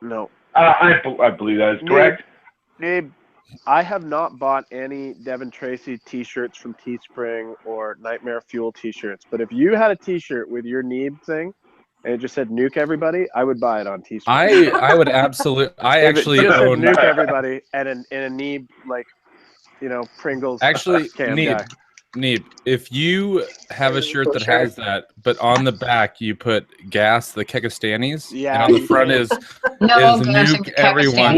No. I believe that is correct. Neeb, I have not bought any Devin Tracy t-shirts from Teespring or Nightmare Fuel t-shirts, but if you had a t-shirt with your Neeb thing and it just said nuke everybody, I would buy it on Teespring. I would absolutely. I actually own nuke everybody and in a Neeb, like, Pringles. Actually, Neeb, if you have a shirt that has that, but on the back you put gas the Kekastanis, and on the front is nuke everyone.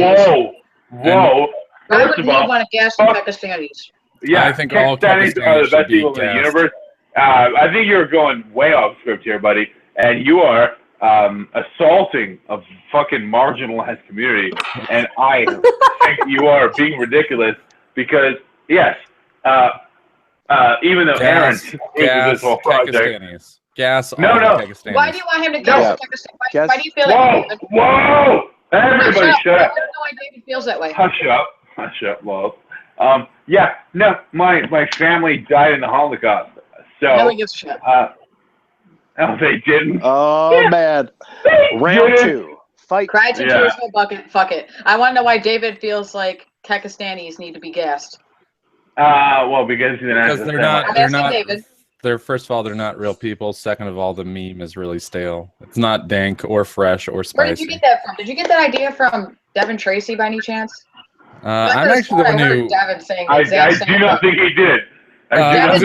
Whoa. I would not want to gas the Kekastanis. Yeah, I think all Kekastanis are the best people in the universe. I think you're going way off script here, buddy, and you are assaulting a fucking marginalized community, and I think you are being ridiculous because, yes, even though Aaron this whole project, gas. No. Kekastanis. Why do you want him to gas the Kekastanis? Why do you feel like? Whoa! Everybody, shut up! I don't know why David feels that way. Hush up, love. My family died in the Holocaust, so. No one gives a shit. No, they didn't. Oh man! Round 2. Fight. Cried to tears, no bucket. Fuck it. I want to know why David feels like Kekastanis need to be gassed. Well, because they're not. First of all, they're not real people. Second of all, the meme is really stale. It's not dank or fresh or spicy. Where did you get that from? Did you get that idea from Devin Tracy by any chance? I'm actually the one who. Devin saying I do not think he did. I've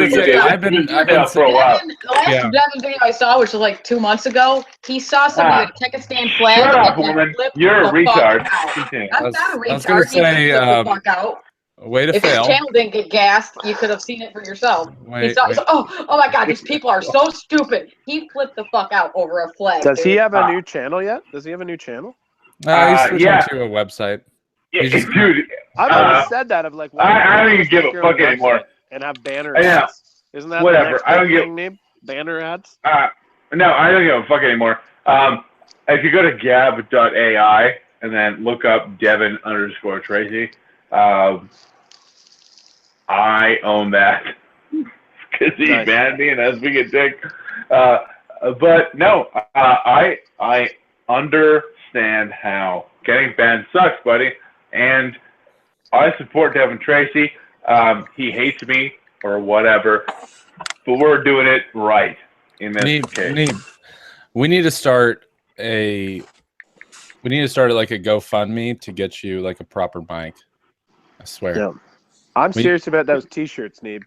been saying for a while. The last Devin video I saw, which was like 2 months ago, he saw somebody with a Kekistan flag. Shut up, woman. You're a retard. I'm not a retard. I was going to say, way to if fail. his channel didn't get gassed, you could have seen it for yourself. Oh my God, these people are so stupid. He flipped the fuck out over a flag. Does he have a new channel yet? Does he have a new channel? He's switching to a website. Yeah, dude. I've always said that. Of like, I don't even give a fuck anymore. And have banner ads. Isn't that whatever? I don't give name? Banner ads. No, I don't give a fuck anymore. If you go to gab.ai and then look up Devin_Tracy, I own that because he banned me and that's being a dick. But no, I understand how getting banned sucks, buddy. And I support Devin Tracy. He hates me or whatever, but we're doing it right in this case. We need to start like a GoFundMe to get you like a proper mic. I swear. Yeah. I'm serious about those T-shirts, Neeb.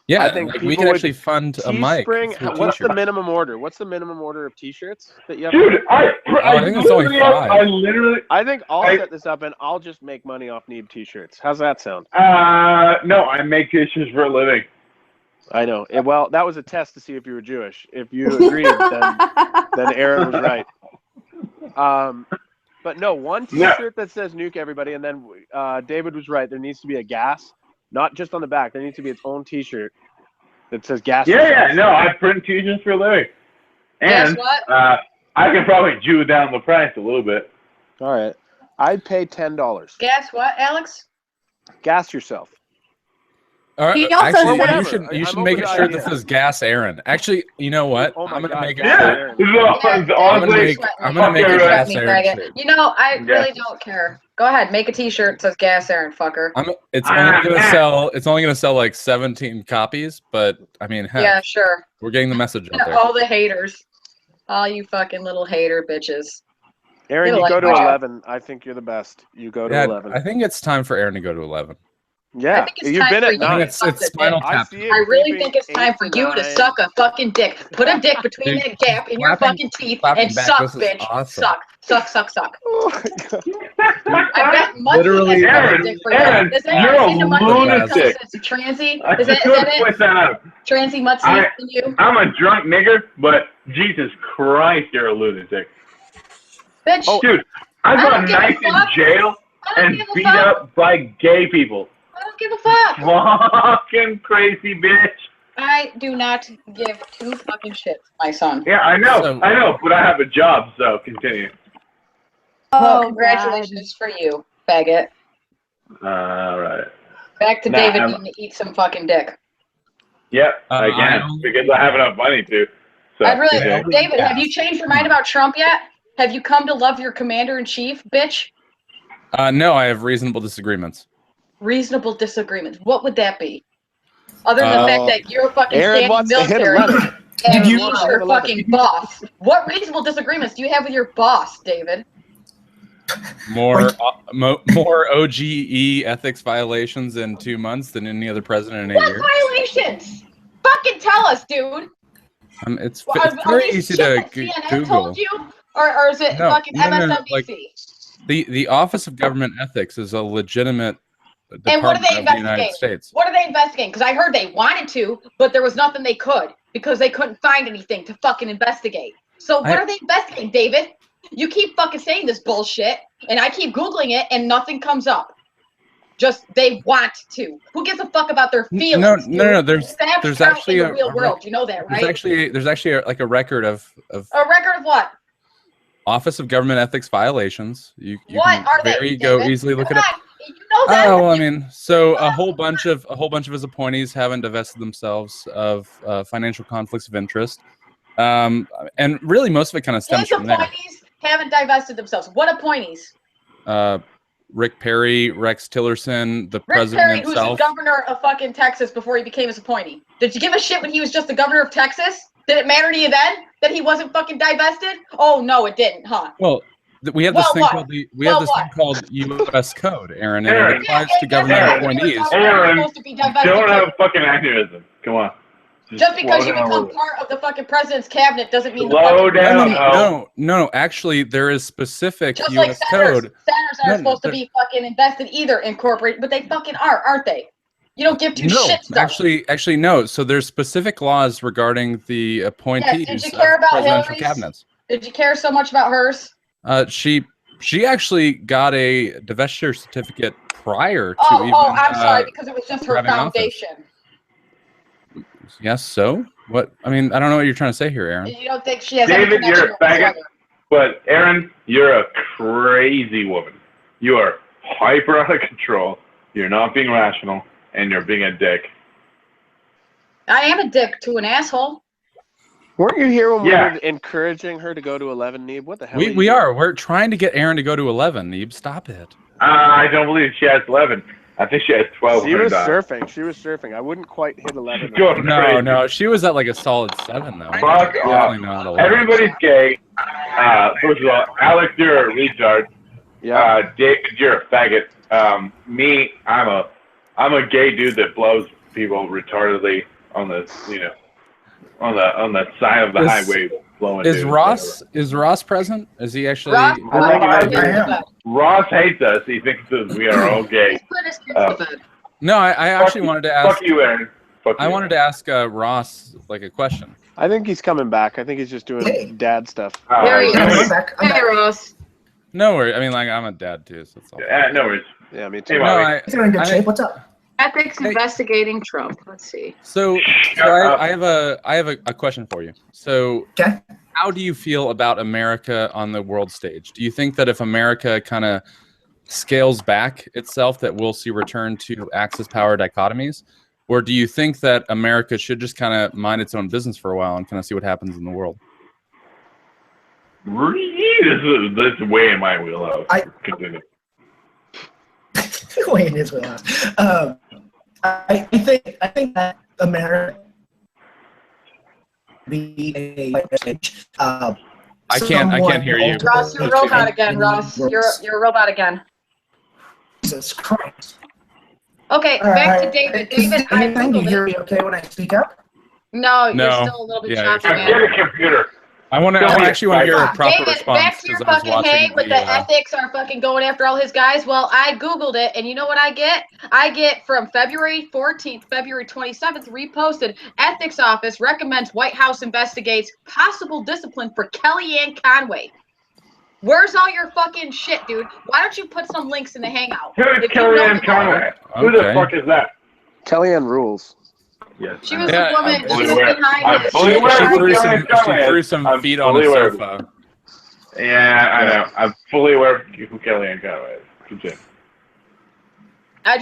Yeah, I think we can actually fund a mic. What's the minimum order? What's the minimum order of T-shirts that you have? Dude, I think it's only 5. I think I'll set this up and I'll just make money off Neeb T-shirts. How's that sound? No, I make T-shirts for a living. I know. Well, that was a test to see if you were Jewish. If you agreed, then Aaron was right. But no, one T-shirt that says "Nuke Everybody," and then David was right. There needs to be a gas. Not just on the back. There needs to be its own T-shirt that says gas. Yeah. No, I print T-shirts for a living. And I can probably Jew down the price a little bit. All right. I'd pay $10. Guess what, Alex? Gas yourself. All right. He also Actually, you should make a shirt that says "Gas Aaron." Actually, you know what? I'm gonna make it. I'm gonna make a "Gas Aaron" shirt. You know, I really don't care. Go ahead, make a T-shirt that says "Gas Aaron," fucker. It's only gonna sell like 17 copies, but I mean, heck, yeah, sure. We're getting the message out there. All the haters, all you fucking little hater bitches. Aaron, you go to 11. I think you're the best. You go to 11. I think it's time for Aaron to go to 11. Yeah, I think it's you've time been for at 9. It's Spinal Tap. I really think it's time for you to suck a fucking dick. Put a dick between that gap in your fucking teeth and suck, bitch. Awesome. Suck. Oh my God. I bet Mutzy Literally, has a dick for Aaron, you. Is that you're a lunatic. Transy? I Is that couldn't it? point that out. Transy Mutzy and you? I'm a drunk nigger, but Jesus Christ, you're a lunatic. Bitch. Dude, I got knifed in jail and beat up by gay people. I don't give a fuck. Fucking crazy bitch. I do not give 2 fucking shits, my son. Yeah, I know, but I have a job, so continue. Well, congratulations for you, faggot. All right. Back to David needing to eat some fucking dick. Yep, I can, because I have enough money to. So, David, have you changed your mind about Trump yet? Have you come to love your commander-in-chief, bitch? No, I have reasonable disagreements. Reasonable disagreements. What would that be? Other than the fact that you're a fucking standing military and he's your fucking boss. What reasonable disagreements do you have with your boss, David? More OGE ethics violations in 2 months than any other president in 8 years. What violations? Fucking tell us, dude. It's very easy to Google. Told you? Or is it fucking MSNBC? Like, the Office of Government Ethics is a legitimate and what are they investigating? The United States. What are they investigating? Because I heard they wanted to, but there was nothing they could because they couldn't find anything to fucking investigate. So what are they investigating, David? You keep fucking saying this bullshit, and I keep Googling it, and nothing comes up. Just they want to. Who gives a fuck about their feelings? No. There's actually in the real world. You know that, right? There's actually like a record of a record of what? Office of Government Ethics violations. You what can are they? Go easily look it up. You know that. Oh, I mean, so a whole bunch of his appointees haven't divested themselves of financial conflicts of interest, and really most of it kind of stems from there. Appointees haven't divested themselves. What appointees? Rick Perry, Rex Tillerson, the president Perry, himself. Who's the governor of fucking Texas before he became his appointee? Did you give a shit when he was just the governor of Texas? Did it matter to you then that he wasn't fucking divested? Oh no, it didn't, huh? Well, we have this thing called thing called U.S. Code, Aaron, and it applies to government appointees. Aaron, don't have a fucking aneurysm. Come on. Just because you become part of the fucking president's cabinet doesn't mean slow down. No. Actually, there is specific just U.S. like code. Senators aren't supposed to be fucking invested either in corporate, but they fucking are, aren't they? You don't give two shits. Actually, no. So there's specific laws regarding the appointees did you care about presidential Hillary's? cabinets. Did you care so much about hers? She actually got a divestiture certificate prior to I'm sorry, because it was just her foundation. Yes, so? What? I mean, I don't know what you're trying to say here, Aaron. You don't think she has David, you're a faggot, but Aaron, you're a crazy woman. You are hyper out of control. You're not being rational, and you're being a dick. I am a dick to an asshole. Weren't you here when we were encouraging her to go to 11, Neeb? What the hell? We are. We're trying to get Aaron to go to 11, Neeb. Stop it. I don't believe she has 11. I think she has 12. She was surfing. She was surfing. I wouldn't quite hit 11. No. She was at like a solid 7, though. Fuck off. Not 11. Everybody's gay. First of all, Alex, you're a retard. Yeah. David, you're a faggot. Me, I'm a gay dude that blows people retardedly on the, on the side of the highway blowing. Is Ross present? Is he actually? Ross hates us. He thinks that we are all gay. No, I actually wanted to ask. Fuck you, Aaron. I wanted to ask Ross like a question. I think he's coming back. I think he's just doing dad stuff. There he is. Hey, Ross. No worries. I mean, like, I'm a dad too, so it's all. No worries. Yeah, me too. No, You're in good shape. What's up? Ethics investigating Trump. Let's see. So I have a question for you. So, Okay. how do you feel about America on the world stage? Do you think that if America kind of scales back itself, that we'll see return to Axis power dichotomies, or do you think that America should just kind of mind its own business for a while and kind of see what happens in the world? This is way in my wheelhouse. Continue. Way in his wheelhouse. I think that America be a I can't hear you. Ross, you're a robot again. Ross, you're a robot again. Jesus Christ. Okay, back to David. David, can you hear me okay when I speak up? No, you're still a little bit choppy, man. Get a computer. I actually want to hear a proper David, response. back to your fucking hang with the ethics are fucking going after all his guys. Well, I Googled it, and you know what I get? I get from February 14th, February 27th, reposted, ethics office recommends White House investigates possible discipline for Kellyanne Conway. Where's all your fucking shit, dude? Why don't you put some links in the hangout? Who is Kellyanne Conway? Who the fuck is that? Kellyanne rules. Yes. She was the woman. She was behind it. She threw some feet on the sofa. Yeah, I know. I'm fully aware of who Kellyanne Conway is. Continue. I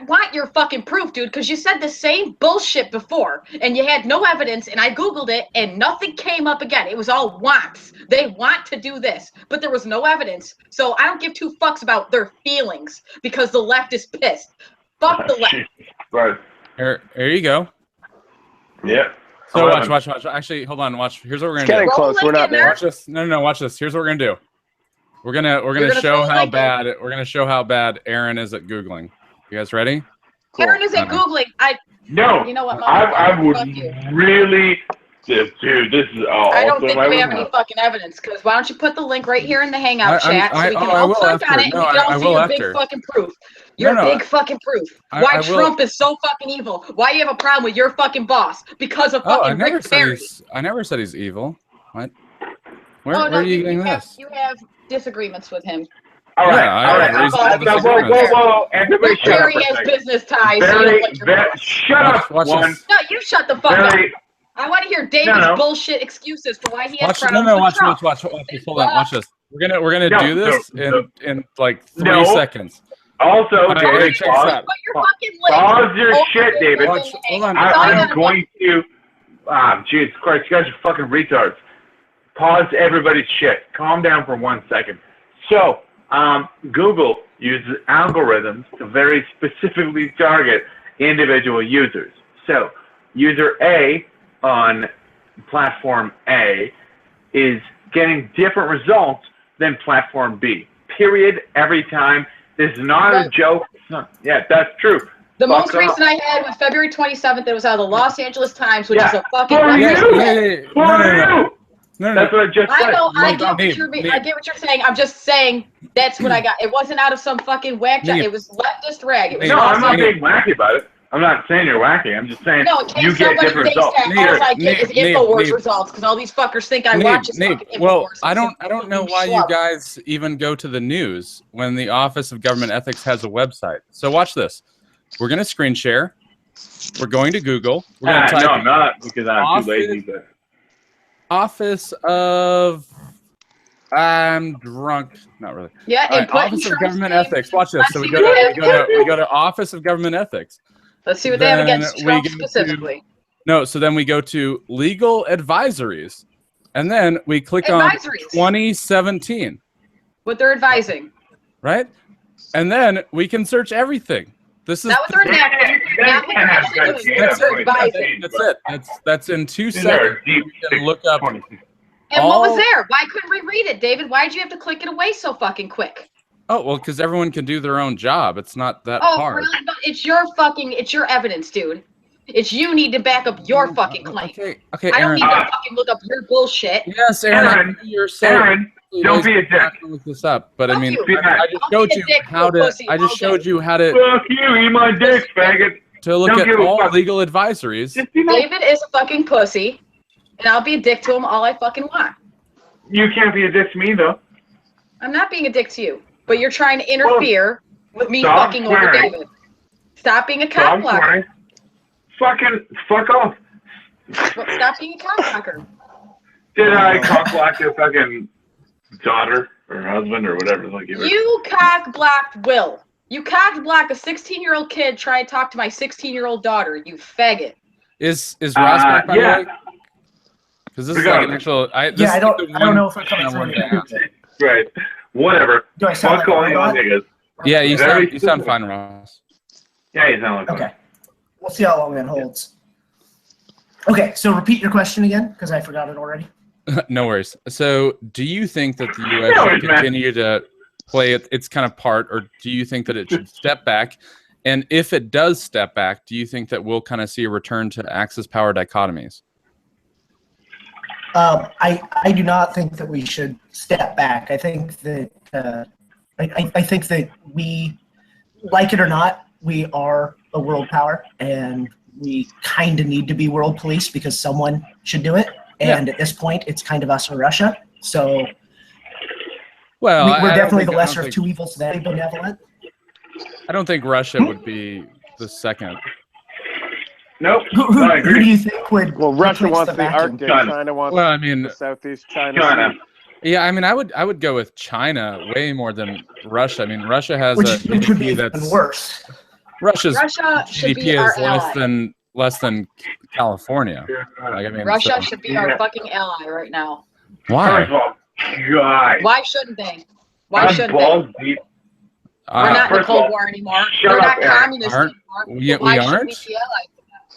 want your fucking proof, dude, because you said the same bullshit before, and you had no evidence, and I Googled it, and nothing came up again. It was all wants. They want to do this, but there was no evidence. So I don't give two fucks about their feelings, because the left is pissed. Fuck the left. Right. Here you go. Yeah. So watch. Actually, hold on. Watch. Here's what we're gonna do. Getting close. We're not there. Watch this. No. Watch this. Here's what we're gonna do. We're gonna show how bad. We're gonna show how bad Aaron is at Googling. You guys ready? Cool. Aaron is at Googling. No. You know what? I would really. Dude, this is all. I don't think we have any fucking evidence. Because why don't you put the link right here in the Hangout chat so we can all click on it and we can all see your big fucking proof. Your big fucking proof. Why Trump is so fucking evil. Why you have a problem with your fucking boss because of fucking Rick Perry. I never said he's evil. What? Where are you getting this? You have disagreements with him. All right. Whoa. Everybody shut up. Perry has business ties. Shut up. No, you shut the fuck up. I want to hear David's bullshit excuses for why he has problems with Trump. Watch. Hold on. Watch this. We're gonna do this in like 3 seconds. Also, David, pause your shit, David. Hold on. I'm going to. Jesus Christ, you guys are fucking retards. Pause everybody's shit. Calm down for 1 second. So, Google uses algorithms to very specifically target individual users. So, user A on platform A is getting different results than platform B. Period. Every time. This is not a joke. Yeah, that's true. The most recent I had was February 27th. It was out of the Los Angeles Times, which is a fucking. No. That's what I just said. I get what you're saying. I'm just saying that's what I got. It wasn't out of some fucking whack job. It was leftist rag. It was I'm not being wacky about it. I'm not saying you're wacky. I'm just saying you get different results. All I get is InfoWars results because all these fuckers think I watch this fucking InfoWars. Well, I don't know why you guys even go to the news when the Office of Government Ethics has a website. So watch this. We're gonna screen share. We're going to Google. We're gonna type. No, I'm not because I'm too lazy. But Office of. I'm drunk. Not really. Yeah. Right, Office of Government Ethics. Watch this. So we go to Office of Government Ethics. Let's see what they have against Trump specifically. No, so then we go to legal advisories, and then we click on 2017. What they're advising. Right? And then we can search everything. This is not what they're enacting. That's it. That's in 2 seconds. You can look up. And what was there? Why couldn't we read it, David? Why did you have to click it away so fucking quick? Oh, well, because everyone can do their own job. It's not that hard. Really? But it's your evidence, dude. It's you need to back up your fucking claim. Okay, I don't need to fucking look up your bullshit. Yes, Aaron. Aaron, don't be a dick. Look this up, but I mean, I just showed you how to. I just showed you how to. Fuck you, eat my dick, faggot. To look at all legal advisories. David is a fucking pussy, and I'll be a dick to him all I fucking want. You can't be a dick to me, though. I'm not being a dick to you, but you're trying to interfere with me fucking over David. Stop being a cockblocker. Fucking fuck off. Stop being a cockblocker. Did I cockblock your fucking daughter or husband or whatever? Like you cockblocked Will. You cockblock a 16-year-old kid trying to talk to my 16-year-old daughter. You faggot. Is Ross back by the way? Because this is like an actual. I don't know if I'm coming through. Right. Whatever. Do I sound like on niggas? Yeah, you sound fine, Ross. Yeah, you sound like okay. We'll see how long that holds. Okay, so repeat your question again, because I forgot it already. No worries. So, do you think that the U.S. should continue to play its kind of part, or do you think that it should step back? And if it does step back, do you think that we'll kind of see a return to Axis power dichotomies? I do not think that we should step back. I think that I think that we, like it or not, we are a world power, and we kind of need to be world police because someone should do it. And at this point, it's kind of us or Russia. So, well, we're definitely the lesser of two evils. Very benevolent. I don't think Russia would be the second. Nope. Who do you think would? Well, Russia wants the Arctic. China wants the Southeast China. Yeah, I mean, I would go with China way more than Russia. I mean, Russia has a GDP that's worse. Russia's GDP is less than California. Like, I mean, Russia should be our fucking ally right now. Why? Why shouldn't they? Why shouldn't they? We're not in the Cold War anymore. We're not communists anymore.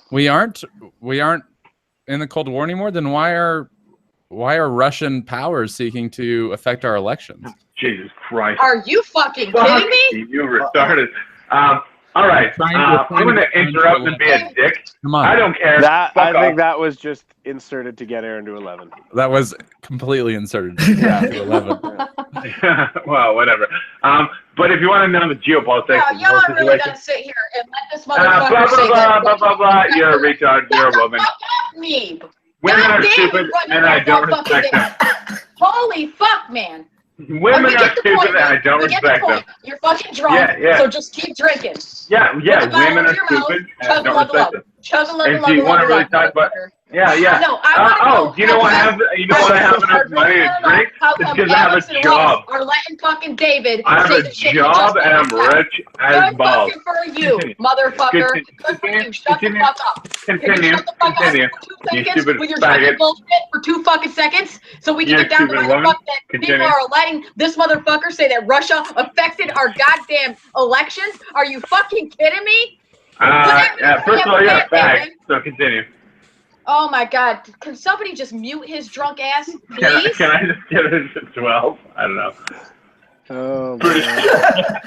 We aren't. We aren't in the Cold War anymore. Then why are Russian powers seeking to affect our elections? Jesus Christ! Are you fucking kidding me? You retarded. All right, I'm going to interrupt and be a dick. Come on. I don't care. I think that was just inserted to get Aaron to 11. That was completely inserted to 11. Well, whatever. But if you want to know the geopolitics, y'all are really going to sit here and let this motherfucker say that. Blah, blah, blah. You're a retard. You're a woman. Me. Women are stupid, and I don't respect them. Holy fuck, man. Women are stupid, and I don't respect them. You're fucking drunk, so just keep drinking. Yeah, women are stupid, and I don't respect them. And do you want to really talk about? Yeah. No, you know what I have? You know what I have enough money to drink? It's because I have a job. Are letting fucking David I have a job, and I'm rich as balls. Good for you, motherfucker. Good for you. Shut the fuck up. Continue. You stupid with your faggot. Bullshit for 2 fucking seconds, so we can get down to why the fuck that people are letting this motherfucker say that Russia affected our goddamn elections. Are you fucking kidding me? First of all, you're a fag, so continue. Oh my God! Can somebody just mute his drunk ass, please? Can I just get it to 12? I don't know. Oh man.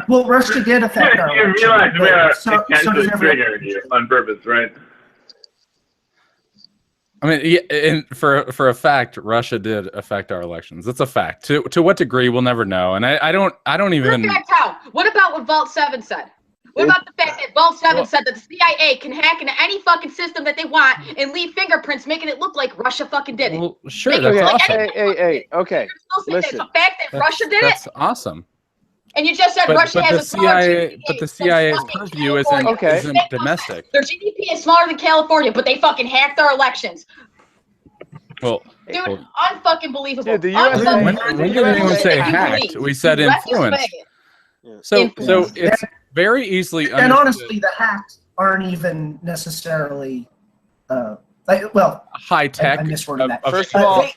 Well, Russia did affect our election. You realize we are intentionally triggering you on purpose, right? I mean, and for a fact, Russia did affect our elections. That's a fact. To what degree, we'll never know. And I don't even. What about what Vault 7 said? What about the fact that Vault 7 said that the CIA can hack into any fucking system that they want and leave fingerprints, making it look like Russia fucking did it? Well, sure, that's awesome. Hey, okay. Listen. The fact that Russia did it? That's awesome. And you just said Russia has a smaller GDP. But the CIA's purview isn't domestic. Their GDP is smaller than California, but they fucking hacked our elections. Well, dude, unfucking believable. Dude, the USA, when did anyone say hacked? We said influenced. So it's very easily and honestly, the hacks aren't even necessarily high tech. I misworded that. First of all,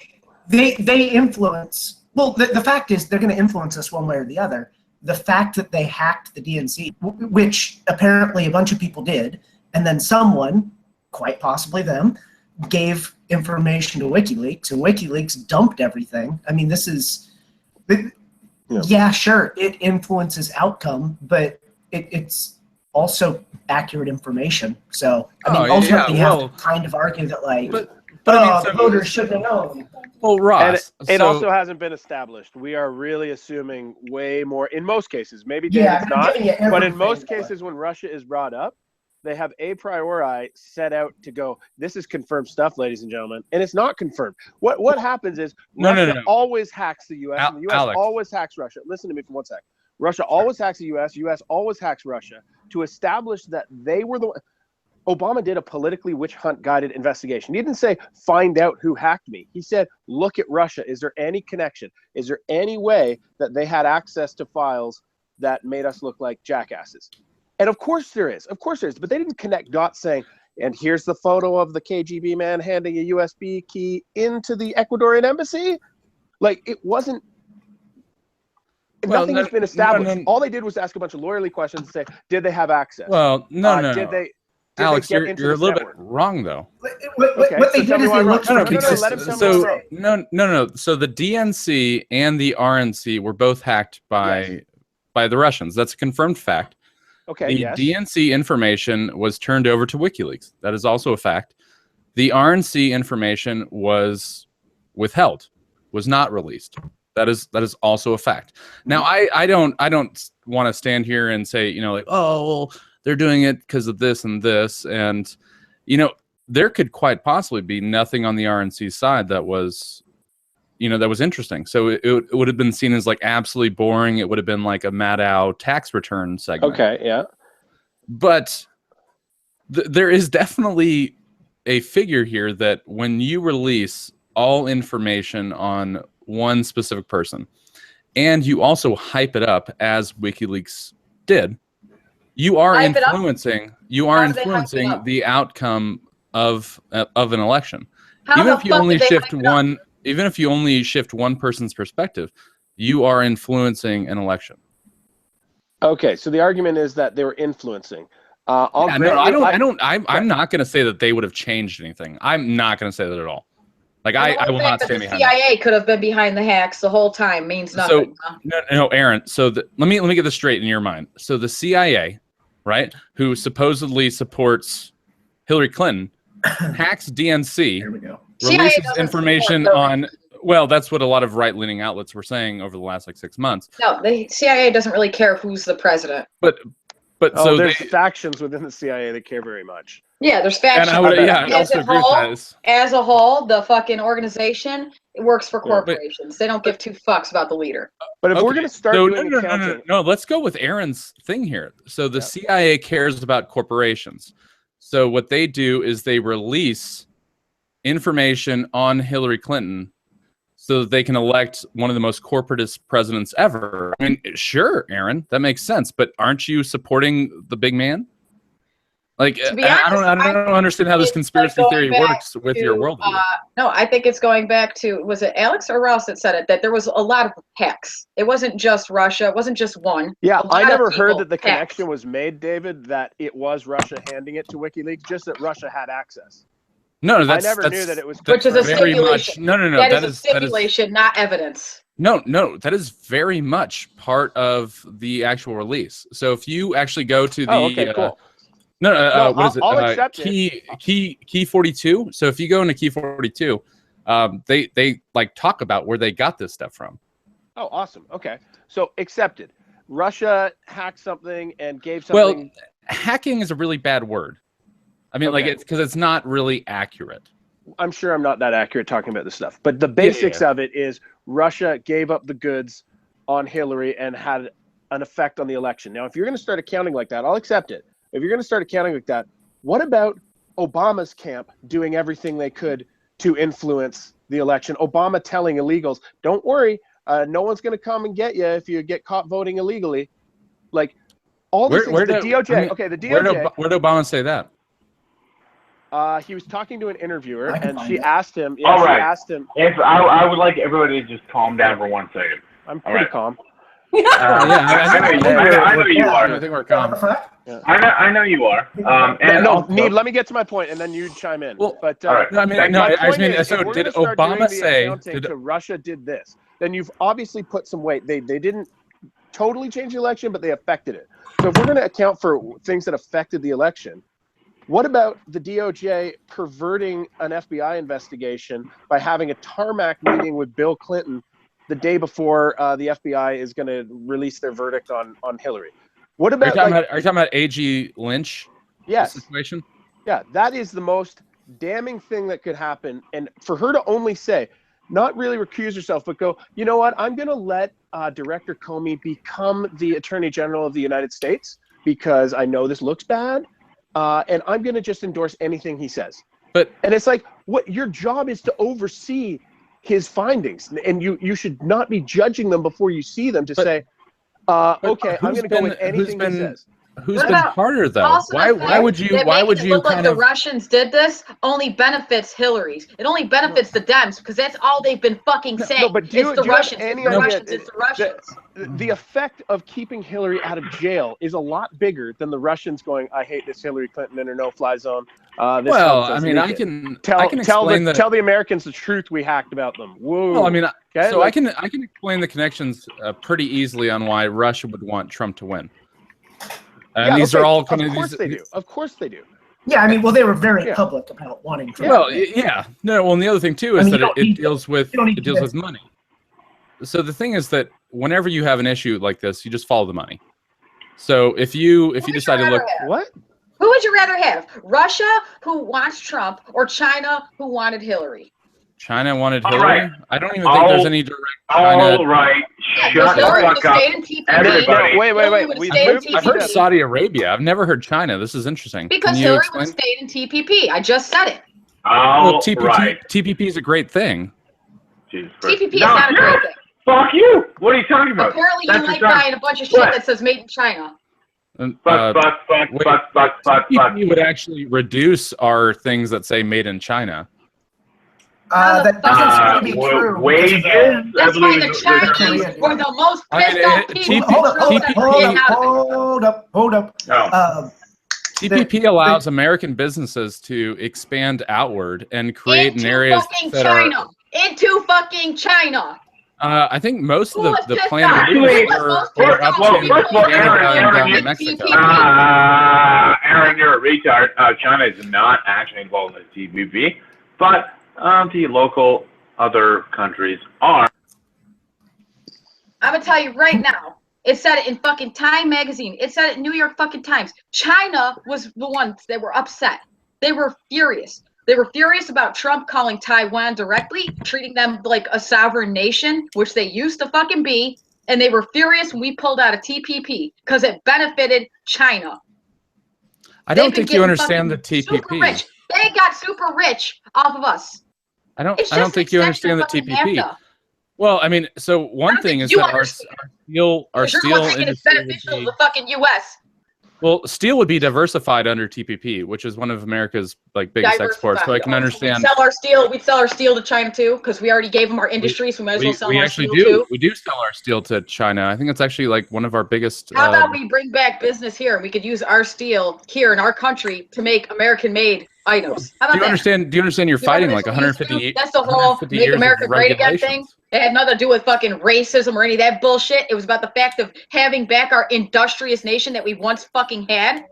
they influence. Well, the fact is they're going to influence us one way or the other. The fact that they hacked the DNC, which apparently a bunch of people did, and then someone, quite possibly them, gave information to WikiLeaks, and WikiLeaks dumped everything. I mean, this is, yeah, sure, it influences outcome, but it's also accurate information. So, I mean, ultimately, you have to kind of argue that, like, voters should have known. Well, Ross, and it also hasn't been established. We are really assuming way more in most cases. Maybe David's not, but in most cases, when Russia is brought up, they have a priori set out to go, this is confirmed stuff, ladies and gentlemen, and it's not confirmed. What happens is Russia always hacks the U.S. and the U.S. always hacks Russia. Listen to me for 1 sec. Russia always hacks the U.S. U.S. always hacks Russia to establish that they were the. Obama did a politically witch hunt guided investigation. He didn't say, find out who hacked me. He said, look at Russia. Is there any connection? Is there any way that they had access to files that made us look like jackasses? And of course there is. Of course there is. But they didn't connect dots saying, and here's the photo of the KGB man handing a USB key into the Ecuadorian embassy. Like, it wasn't. Nothing has been established. All they did was ask a bunch of lawyerly questions and say, did they have access? Well, Did they? Alex, you're a little bit wrong, though. What they did is they looked for consistency. So the DNC and the RNC were both hacked by the Russians. That's a confirmed fact. Okay. The DNC information was turned over to WikiLeaks. That is also a fact. The RNC information was withheld, was not released. That is also a fact. Now, I don't want to stand here and say, like, oh, well, they're doing it because of this and this. And, there could quite possibly be nothing on the RNC side that was, that was interesting. So it would have been seen as like absolutely boring. It would have been like a Maddow tax return segment. Okay, yeah. But there is definitely a figure here that when you release all information on one specific person and you also hype it up as WikiLeaks did, you are influencing the outcome of an election. Even if you only shift one person's perspective, you are influencing an election. Okay, so the argument is that they were influencing. I'm not going to say that they would have changed anything. I'm not going to say that at all. Like, I will not stand behind that. The CIA could have been behind the hacks the whole time. Means nothing. So, no, Aaron. So let me get this straight in your mind. So the CIA, right, who supposedly supports Hillary Clinton, hacks DNC. There we go. Releases information on. Well, that's what a lot of right-leaning outlets were saying over the last 6 months. No, the CIA doesn't really care who's the president. But so there's factions within the CIA that care very much. Yeah, there's factions. And I also agree with that. As a whole, the fucking organization, it works for corporations. They don't give two fucks about the leader. But if we're going to start doing accounting... No, let's go with Aaron's thing here. So the CIA cares about corporations. So what they do is they release information on Hillary Clinton so that they can elect one of the most corporatist presidents ever. I mean, sure, Aaron, that makes sense. But aren't you supporting the big man? Like, I don't understand how this conspiracy theory works with your worldview. No, I think it's going back to, was it Alex or Ross that said it, that there was a lot of hacks. It wasn't just Russia. It wasn't just one. Yeah, I never heard that the connection was made, David, that it was Russia handing it to WikiLeaks, just that Russia had access. No, I never knew that it was. Which is a stipulation. No. That is a stipulation, not evidence. No, that is very much part of the actual release. So if you actually go to the... okay, cool. What is it? I'll accept Key 42. So if you go into Key 42, they like talk about where they got this stuff from. Oh, awesome. Okay, so accepted. Russia hacked something and gave something. Well, hacking is a really bad word. I mean, like, it's because it's not really accurate. I'm sure I'm not that accurate talking about this stuff, but the basics of it is Russia gave up the goods on Hillary and had an effect on the election. Now, if you're going to start accounting like that, I'll accept it. If you're going to start accounting like that, what about Obama's camp doing everything they could to influence the election? Obama telling illegals, don't worry, no one's going to come and get you if you get caught voting illegally. Like, All these things, the DOJ. I mean, okay, the DOJ. Where did Obama say that? He was talking to an interviewer, and she asked him. Yeah, all right. She asked him. If I would like everybody to just calm down for 1 second. I'm pretty calm. I know you are. I think we're calm. I know you are. Let me get to my point, and then you chime in. Well, but right. so did Obama say Russia did this? Then you've obviously put some weight. They didn't totally change the election, but they affected it. So if we're going to account for things that affected the election, what about the DOJ perverting an FBI investigation by having a tarmac meeting with Bill Clinton the day before the FBI is going to release their verdict on Hillary? What about? Are you talking about A.G. Lynch? Yes. Situation? Yeah, that is the most damning thing that could happen. And for her to only say, not really recuse herself, but go, you know what? I'm going to let Director Comey become the Attorney General of the United States because I know this looks bad. And I'm going to just endorse anything he says. And it's like, what your job is to oversee his findings, and you should not be judging them before you see them to say, okay, I'm going to go with anything he says. Who's been harder though? Why would you look like the Russians did this? Only benefits Hillary's. It only benefits the Dems because that's all they've been fucking saying. No, but it's the Russians. It's the Russians. The effect of keeping Hillary out of jail is a lot bigger than the Russians going, I hate this Hillary Clinton in her no-fly zone. Well, I mean, I can tell the Americans the truth we hacked about them. Whoa. Well, I mean, so I can explain the connections pretty easily on why Russia would want Trump to win. And these are all kind of. Of course they do. Of course they do. Yeah, I mean, well, they were very public about wanting Trump. Well, yeah, no. Well, and the other thing too is that it deals with money. So the thing is that whenever you have an issue like this, you just follow the money. So if you decide to look, who would you rather have? Russia, who wants Trump, or China, who wanted Hillary? China wanted Hillary. Right. I don't even think there's any direct China. All right, shut the fuck up, everybody. Wait. I've heard Saudi Arabia. I've never heard China. This is interesting. Because Hillary would have stayed in TPP. I just said it. TPP is a great thing. TPP is not a great thing. Fuck you! What are you talking about? Apparently, you like buying a bunch of shit that says "Made in China." TPP would actually reduce our things that say "Made in China." That doesn't seem to be true. Wages. That's why the Chinese were the most pissed off people. Hold up. TPP allows American businesses to expand outward and create in areas that are into fucking China. I think most of the planned were up to Mexico. Aaron, you're a retard. China is not actually involved in the TPP, but the local other countries are. I'm gonna tell you right now. It said it in fucking Time magazine. It said it in New York fucking Times. China was the ones that were upset. They were furious. They were furious about Trump calling Taiwan directly, treating them like a sovereign nation, which they used to fucking be. And they were furious when we pulled out of TPP because it benefited China. I don't think you understand the TPP. Super rich. They got super rich off of us. I don't think you understand the TPP. NAFTA. Well, I mean, so one thing is that our steel industry is beneficial to the fucking U.S. Well, steel would be diversified under TPP, which is one of America's biggest exports. So I can understand. We'd sell our steel to China too, because we already gave them our industry, so we might as well sell our steel too. We do sell our steel to China. I think it's actually one of our biggest. How about we bring back business here? We could use our steel here in our country to make American-made items. How about do you understand? You're fighting 158. That's the whole "Make America Great Again" thing. It had nothing to do with fucking racism or any of that bullshit. It was about the fact of having back our industrious nation that we once fucking had.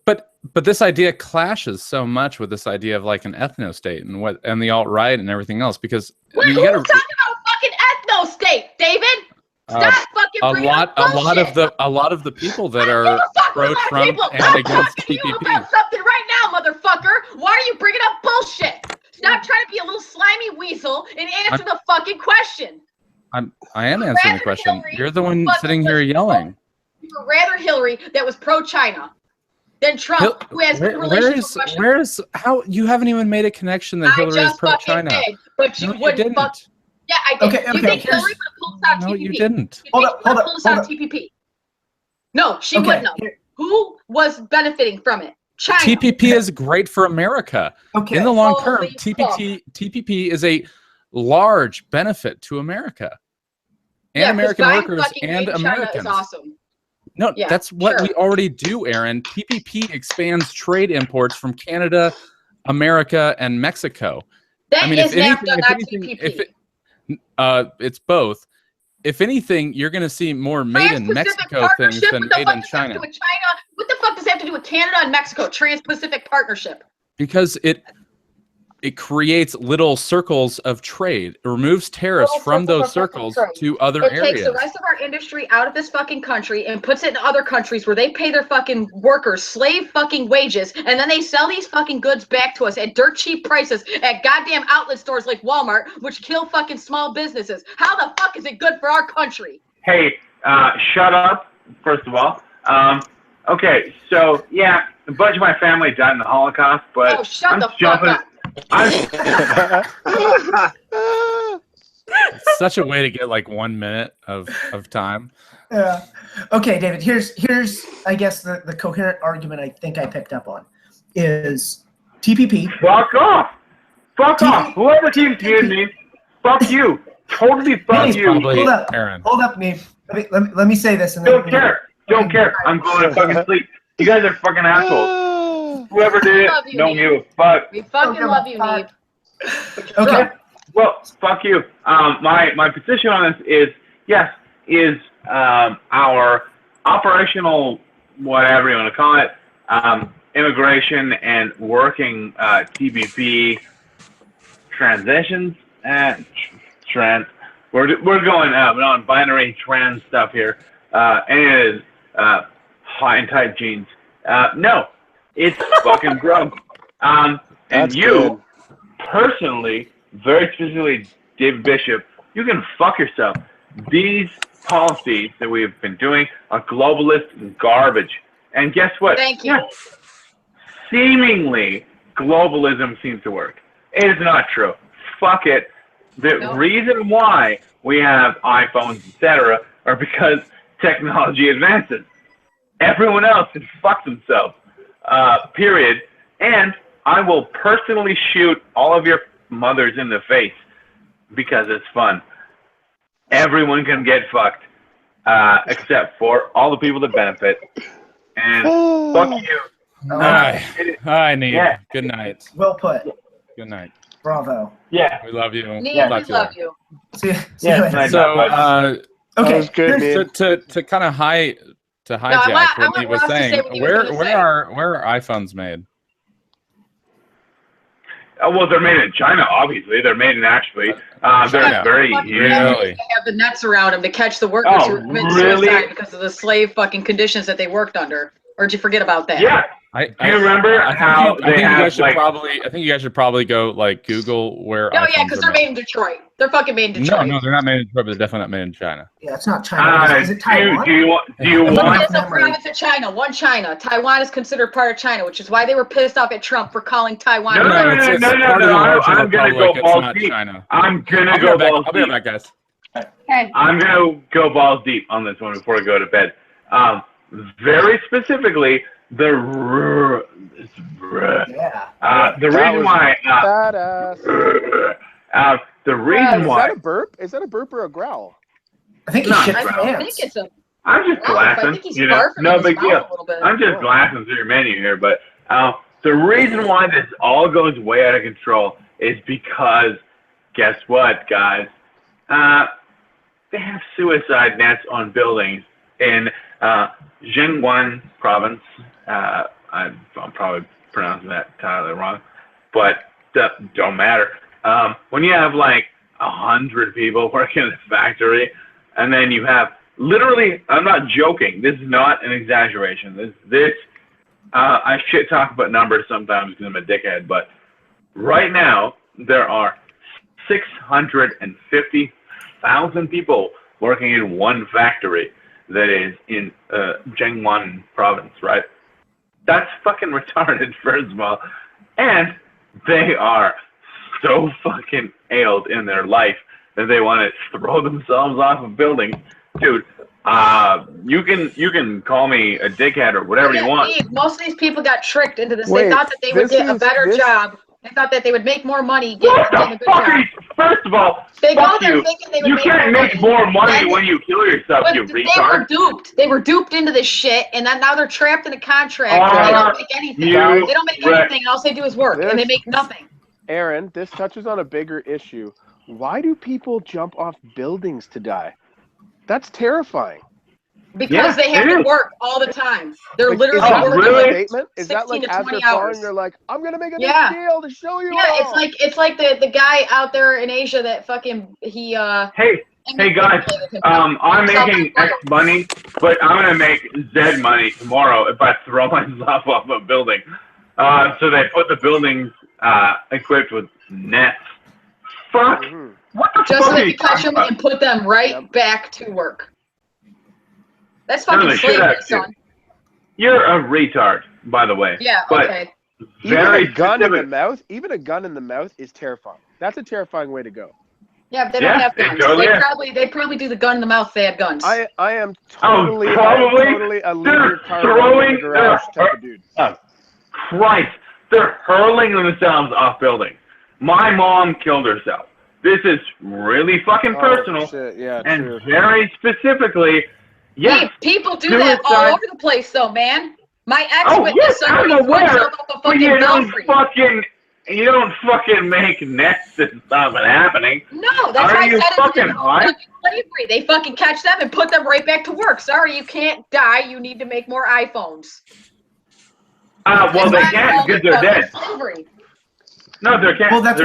But this idea clashes so much with this idea of an ethno state and the alt-right and everything else because who's talking about a fucking ethno state, David? Stop fucking bringing up bullshit. a lot of the people that are pro-Trump and against TPP. You about something right now, motherfucker. Why are you bringing up bullshit? Stop trying to be a little slimy weasel and answer the fucking question. I am answering the question. Hillary, you're the one sitting here yelling. You would rather Hillary that was pro-China than Trump, who has good relations with Russia. Where is how you haven't even made a connection that Hillary is pro-China? But you wouldn't. Yeah, I did. Okay, you think Hillary would have pulled us out of TPP? No, you didn't. Hold up. TPP. No, she wouldn't have. Who was benefiting from it? China. TPP is great for America. Okay. In the long term, TPP is a large benefit to America and American workers and Americans. China is awesome. No, that's what we already do, Aaron. TPP expands trade imports from Canada, America, and Mexico. If it's both. If anything, you're going to see more made in Mexico things than made in China. What the fuck does that have to do with Canada and Mexico? Trans-Pacific Partnership. Because it creates little circles of trade. It removes tariffs from those circles to other areas. It takes the rest of our industry out of this fucking country and puts it in other countries where they pay their fucking workers slave fucking wages, and then they sell these fucking goods back to us at dirt cheap prices at goddamn outlet stores like Walmart, which kill fucking small businesses. How the fuck is it good for our country? Hey, shut up, first of all. Okay, so, yeah, a bunch of my family died in the Holocaust, but oh, shut the fuck up. It's such a way to get like 1 minute of time. Yeah. Okay, David. Here's I guess the coherent argument I think I picked up on is TPP. Fuck off. Fuck off. Whoever keeps hearing me, fuck you. Totally fuck you. Probably, hold up, Nate. Let me say this. And Don't care. I'm going to fucking sleep. You guys are fucking assholes. Whoever did it, don't give a fuck. We fucking love you, Neve. Okay. Well, fuck you. My position on this is our operational, whatever you want to call it, immigration and working TPP transitions and we're going on binary trans stuff here, and it is high and tight jeans. No. It's fucking gross. And you, personally, very specifically, David Bishop, you can fuck yourself. These policies that we've been doing are globalist garbage. And guess what? Thank you. Seemingly, globalism seems to work. It is not true. Fuck it. The reason why we have iPhones, etc., are because technology advances. Everyone else can fuck themselves. Period. And I will personally shoot all of your mothers in the face because it's fun. Everyone can get fucked, except for all the people that benefit. And fuck you. Hi, Nate. Yeah. Good night. Well put. Good night. Bravo. Yeah. We love you. Nate, we love you. See you later. So, okay. Good, to kind of hijack what Nate was saying, where are iPhones made? Well, they're made in China, obviously. They're made in Really? They have the nets around them to catch the workers who commit suicide because of the slave fucking conditions that they worked under. Or did you forget about that? Yeah. Do you remember how I think you guys should probably go like Google where. Oh yeah, because they're made in Detroit. They're fucking made in Detroit. No, they're not made in Detroit, but they're definitely not made in China. Yeah, it's not China. Is it Taiwan? Do you want? It's a province of China. One China. Taiwan is considered part of China, which is why they were pissed off at Trump for calling Taiwan. No. I'm gonna go balls deep. I'm gonna go balls deep. I'll be right back, guys. Okay. I'm gonna go balls deep on this one before I go to bed. Very specifically, the reason why. The reason why. Is that a burp? Is that a burp or a growl? I think he's shit I think it's a. I'm just glassing. No big deal. I'm just glassing through your menu here, but the reason why this all goes way out of control is because, guess what, guys? They have suicide nets on buildings in Jingwan province. I'm probably pronouncing that entirely wrong, but don't matter. When you have like 100 people working in a factory, and then you have literally, I'm not joking, this is not an exaggeration. I shit talk about numbers sometimes because I'm a dickhead, but right now there are 650,000 people working in one factory that is in Jingwan province, right? That's fucking retarded, first of all. And they are so fucking ailed in their life that they want to throw themselves off of buildings. Dude, You can call me a dickhead or whatever you want. Most of these people got tricked into this. They thought that they would get a better job. They thought that they would make more money getting a good job. First of all, they go there thinking they would can't make more money when you kill yourself, you retard. They were duped. They were duped into this shit, and now they're trapped in a contract. And they don't make anything. They don't make anything. And all they do is work, and they make nothing. Aaron, this touches on a bigger issue. Why do people jump off buildings to die? That's terrifying. Because they have to work all the time. They're literally working. Is that like as they're falling, they're like, I'm gonna make a big deal to show you. Yeah, it's like the guy out there in Asia that fucking he. Hey guys, I'm making X money, but I'm gonna make Z money tomorrow if I throw myself off a building. So they put the buildings equipped with nets. Fuck. Mm-hmm. What the just fuck so they can catch them and put them right back to work. That's fucking slavery, son. You're a retard, by the way. Yeah, okay. Even a gun in the mouth is terrifying. That's a terrifying way to go. Yeah, but they don't have guns. They probably do the gun in the mouth if they had guns. I am totally a leave your car in the garage type of dude. Christ, they're hurling themselves off buildings. My mom killed herself. This is really fucking personal. Shit. Yeah, and true. very specifically, yes. People do that all over the place, though, man. My ex-witness, somebody threw himself off a fucking belfry. You don't fucking make nets and stop it happening. No, that's why I said it's slavery. They fucking catch them and put them right back to work. Sorry, you can't die. You need to make more iPhones. Well, they can't because they're dead. Slavery. No, they can't. Well, that's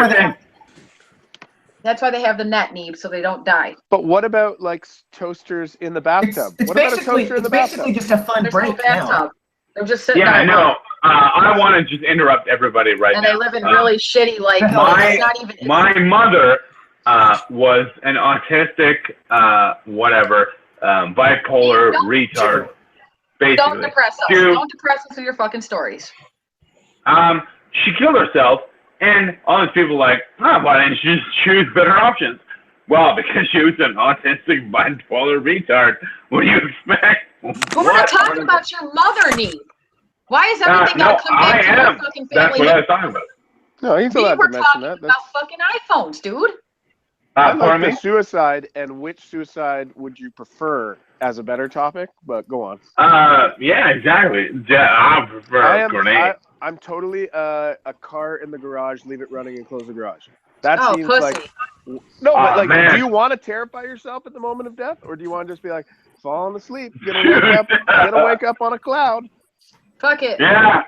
why they have the net need, so they don't die. But what about like toasters in the bathtub? It's what about a toaster in the bathtub? Basically just a fun break now. They're just sitting there. I know. I want to just interrupt everybody right now. And they live in really shitty, like, my mother was an autistic, bipolar retard. Basically. Don't depress us. Don't depress us with your fucking stories. She killed herself, and all these people why didn't you just choose better options? Well, because she was an autistic bipolar retard. What do you expect? But we're not talking about your mother, Neve. Why is everything got to come back to your fucking family? That's what I was talking about. No, he's allowed to mention that. We're talking about fucking iPhones, dude. I'd like the suicide, and which suicide would you prefer as a better topic? But go on. Yeah, exactly. I prefer a grenade. I'm totally a car in the garage, leave it running, and close the garage. That seems pussy. like but like, do you want to terrify yourself at the moment of death, or do you want to just be like falling asleep, gonna wake up on a cloud? Fuck it. Yeah.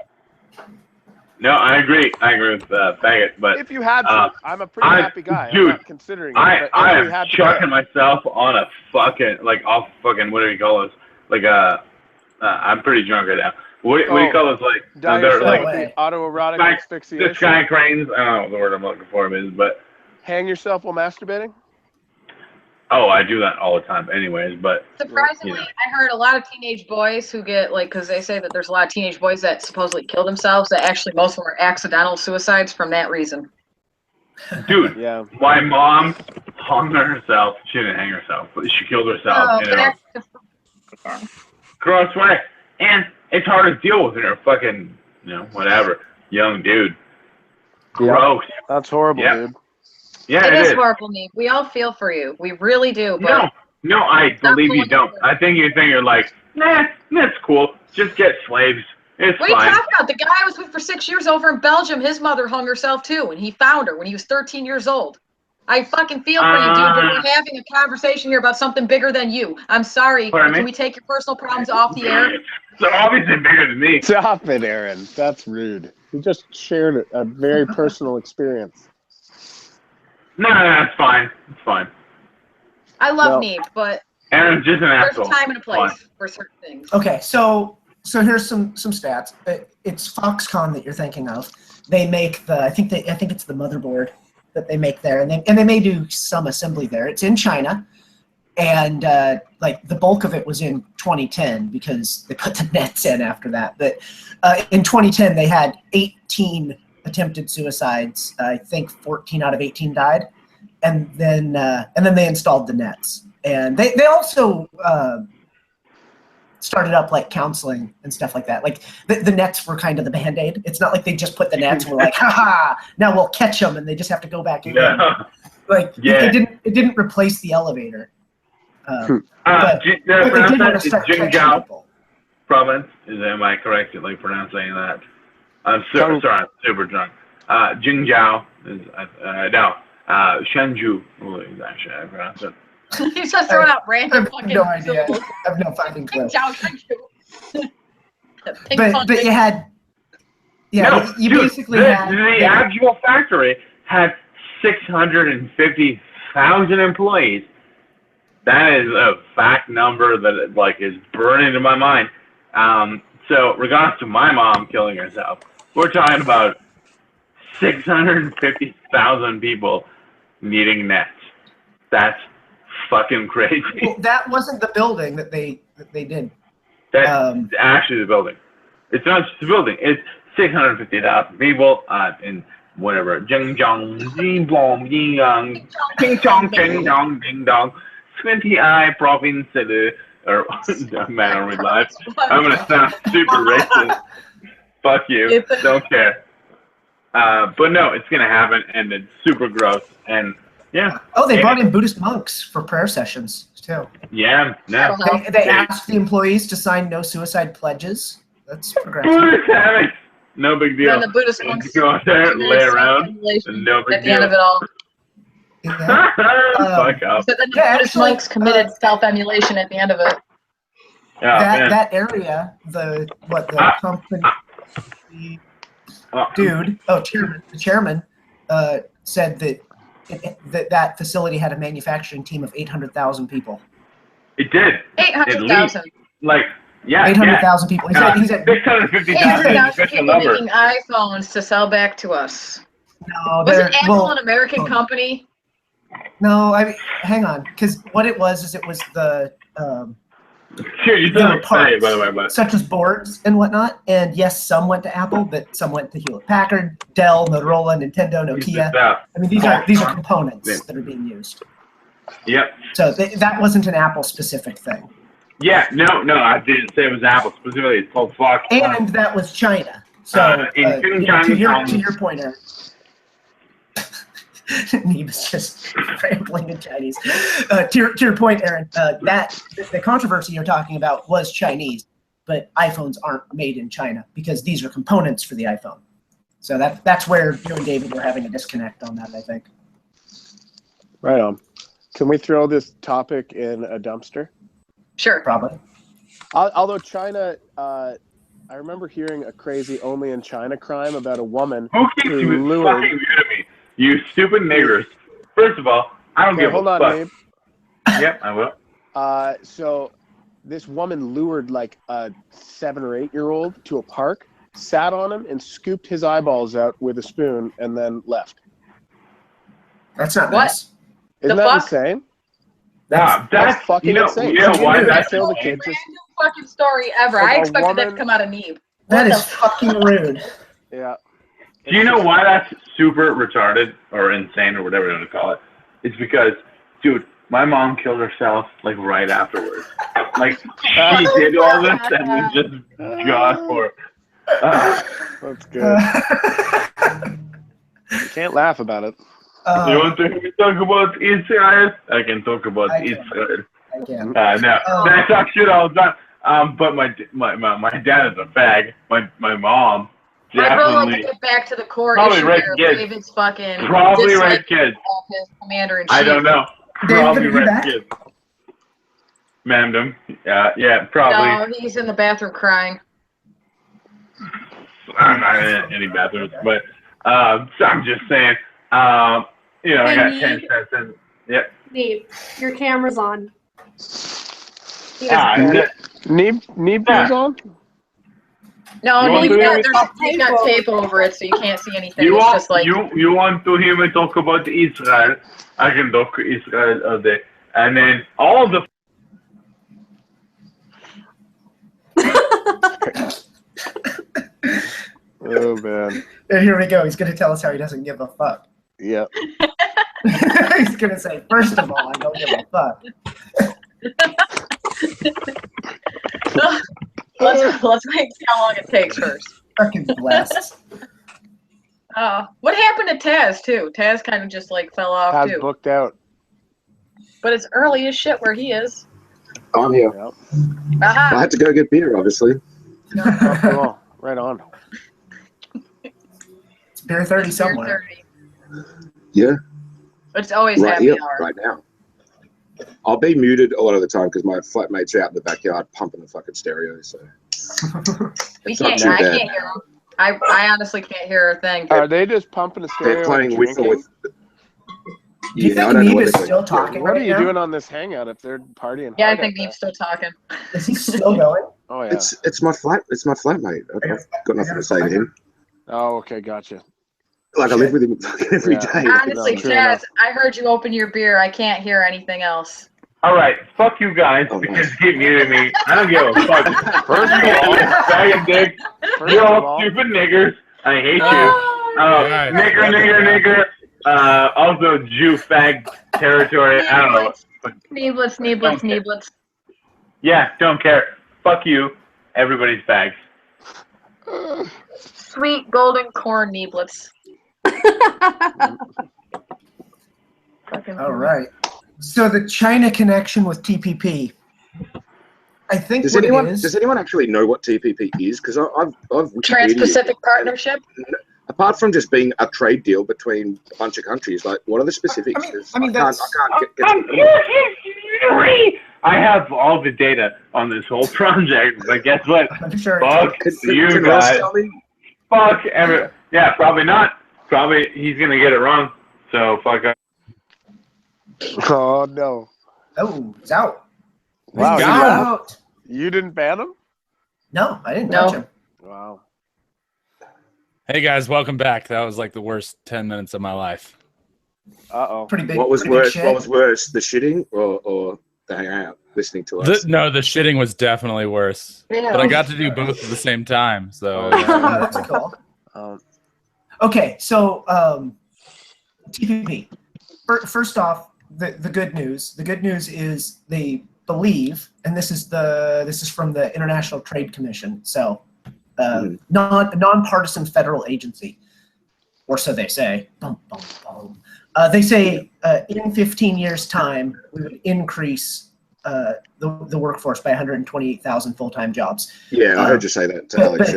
No, I agree. I agree with faggot. But if you had to, I'm a pretty happy guy. Dude, I'm not considering it. I am chucking myself on a fucking off fucking what do you call this? I'm pretty drunk right now. What do you call this? They're autoerotic asphyxiation. The sky cranes. I don't know what the word I'm looking for is, but hang yourself while masturbating. Oh, I do that all the time anyways, but... Surprisingly, I heard a lot of teenage boys who get, because they say that there's a lot of teenage boys that supposedly kill themselves, that actually most of them are accidental suicides from that reason. Dude, my mom hung herself. She didn't hang herself, but she killed herself in a gross way. And it's hard to deal with in her fucking, whatever, young dude. Gross. That's horrible, dude. Yeah, it is horrible, Neve. We all feel for you. We really do. But no, I believe you don't. I think you're like, nah, that's cool. Just get slaves. It's fine. What are you talking about? The guy I was with for 6 years over in Belgium, his mother hung herself too, and he found her when he was 13 years old. I fucking feel for you, dude, but we're having a conversation here about something bigger than you. I'm sorry. Can we take your personal problems off the air? They're obviously bigger than me. Stop it, Aaron. That's rude. You just shared a very personal experience. No, it's fine. It's fine. I love Neve, but Aaron's just an asshole. There's a time and a place for certain things. Okay, so here's some stats. It's Foxconn that you're thinking of. They make I think it's the motherboard that they make there, and they may do some assembly there. It's in China, and the bulk of it was in 2010 because they put the nets in after that. But in 2010 they had 18 attempted suicides. I think 14 out of 18 died, and then they installed the nets. And they also started up like counseling and stuff like that. Like the nets were kind of the Band-Aid. It's not like they just put the nets and were like, haha, now we'll catch them and they just have to go back in. Yeah. Like it didn't replace the elevator. But they did want to start catching people. Province, am I correct in like pronouncing that? I'm sorry, I'm super drunk. Jingjiao is Shanju. Actually, I pronounced it. He's just throwing out random fucking. No idea. I have no fucking clue. But you had. Yeah, no, you dude, basically had the actual factory had 650,000 employees. That is a fact number that like is burning into my mind. So regards to my mom killing herself, we're talking about 650,000 people needing nets. That's fucking crazy. Well, that wasn't the building that they did. That's actually the building. It's not just the building. It's 650,000 people in whatever. Zhengzhong, Jingbong, Yingyang, Ding Chong, Ding Dong, Ding Dong, Squinty Eye Province, or man, I don't read live. I'm gonna sound super racist. Fuck you. Don't care. But no, it's gonna happen, and it's super gross. And yeah. Oh, they brought in Buddhist monks for prayer sessions too. Yeah. No. They asked the employees to sign no suicide pledges. That's progressive. Buddhist habits. No big deal. And the Buddhist monks go out there, lay around, and no big at the end of it all. Yeah. Fuck up. So then the Buddhist monks committed self-emulation at the end of it. That area, the company the chairman said that facility had a manufacturing team of 800,000 people. It did. 800,000. Like, yeah. 800,000 people. He said 650,000 people making iPhones to sell back to us. No, was it Apple an American company? No, hang on, because what it was is it was the you didn't say it, by the way, but such as boards and whatnot. And yes, some went to Apple, but some went to Hewlett Packard, Dell, Motorola, Nintendo, Nokia. I mean, these are components that are being used. Yep. So that wasn't an Apple specific thing. Yeah, no, I didn't say it was Apple specifically. It's called Fox. And that was China. So to your point, Eric. Neeb's just rambling in Chinese. To your point, Aaron, that the controversy you're talking about was Chinese, but iPhones aren't made in China because these are components for the iPhone. So that's where you and David were having a disconnect on that, I think. Right on. Can we throw this topic in a dumpster? Sure. Probably. Although China, I remember hearing a crazy only in China crime about a woman who lured... fucking mute me. You stupid niggers. First of all, I don't give a fuck. Hold on, Abe. Yep, I will. So this woman lured like a 7 or 8 year old to a park, sat on him, and scooped his eyeballs out with a spoon, and then left. That's not nice. Isn't that insane? That's fucking insane. You know why that's the fucking story ever. I expected that to come out of Neeb. That is fucking rude. Yeah. Do you know why that's super retarded or insane or whatever you want to call it? It's because, dude, my mom killed herself like right afterwards. Like she did all this and then just got for it. That's good. You can't laugh about it. You want to talk about Israel? I can talk about Israel. I can. No, I talk shit all the time. But my dad is a fag. My mom. I'd really like to get back to the core issue here of David's fucking probably rape kids. His commander-in-chief. I don't know. Probably rape kids. Mammed him. Yeah, probably. No, he's in the bathroom crying. I'm not in any bathrooms, but so I'm just saying. I got 10 cents in. Yep. Neeb, your camera's on. Neeb is on? No, he's got tape over it, so you can't see anything. You want to hear me talk about Israel? I can talk Israel all day. And then all the... Oh, man. And here we go. He's going to tell us how he doesn't give a fuck. Yep. He's going to say, first of all, I don't give a fuck. let's wait and see how long it takes first. Fucking blessed. What happened to Taz too? Taz kind of just like fell off Taz too. booked out. But it's early as shit where he is. I'm here. Yep. I had to go get beer, obviously. Oh, cool. Right on. It's beer 30 somewhere. 30. Yeah. But it's always Right happy here, hour. right now. I'll be muted a lot of the time because my flatmates are out in the backyard pumping the fucking stereo. So I It's not can't too hear bad. them. I honestly can't hear a thing. Are they just pumping a stereo they're playing and with drinking? Do you I think don't know Neeb what is they're still doing. talking What are right you now? doing on this hangout if they're partying? Yeah, I hard think out there? Neeb's still talking. Is he still going? Oh yeah. It's my flatmate. I've got nothing to say to him. Oh okay, gotcha. Like I live with him fucking every Yeah. day. Honestly, true Taz, enough. I heard you open your beer. I can't hear anything else. All right, fuck you guys Oh, because nice. you keep muting me. I don't give a fuck. First of all, Faggot dick. first You're of all all, stupid niggers. I hate you. Right. Nigger. Also Jew fag territory. I don't know. Neeblets. Yeah, don't care. Fuck you. Everybody's fags. Sweet golden corn Neeblets. All right. So the China connection with TPP. I think Does what anyone it is. does anyone actually know what TPP is? Because I've Trans-Pacific Partnership. Apart from just being a trade deal between a bunch of countries, like what are the specifics? I mean, I can't get I have all the data on this whole project, but guess what? I'm sure. Fuck you can Ross guys. tell me? Fuck every. Yeah, probably not. Probably he's gonna get it wrong. So fuck up. oh no, Oh, he's out. Wow, He's he's out. you didn't ban him? No, I didn't No. touch him. Wow. Hey guys, welcome back. That was like the worst 10 minutes of my life. Uh-oh. Pretty big. What was pretty big worse? shit. What was worse, the shitting or the hangout, listening to us? No, the shitting was definitely worse. Yeah. But I got to do both at the same time. So Oh, that's cool. Okay, so TPP. First off, the good news. The good news is they believe, and this is from the International Trade Commission. So nonpartisan federal agency, or so they say. Bum, bum, bum. They say in 15 years' time we would increase the workforce by 128,000 full-time jobs. Yeah, I heard you say that to Alex.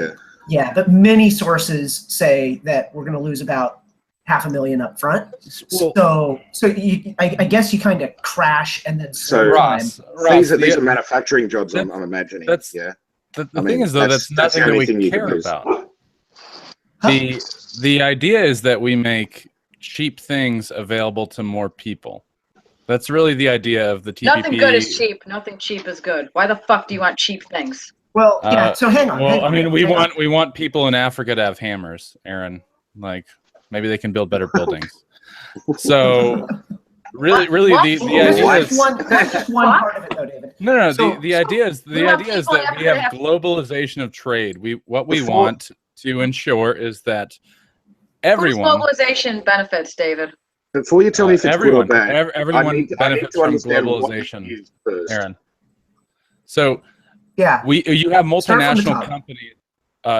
Yeah, but many sources say that we're going to lose about 500,000 up front. So I guess you kind of crash and then Ross, these are manufacturing jobs. I'm imagining. The thing is though that's nothing that we care about. The idea is that we make cheap things available to more people. That's really the idea of the TPP. Nothing good is cheap. Nothing cheap is good. Why the fuck do you want cheap things? Well, yeah. So hang on. Well, I mean, we want people in Africa to have hammers, Aaron. Like maybe they can build better buildings. So really, the idea is that's just one part of it, though, David. No. The idea is that we have globalization of trade. What we want to ensure is that everyone. Globalization benefits, David. Before you tell me if it's good or bad, everyone benefits from globalization, Aaron. So yeah, you have multinational companies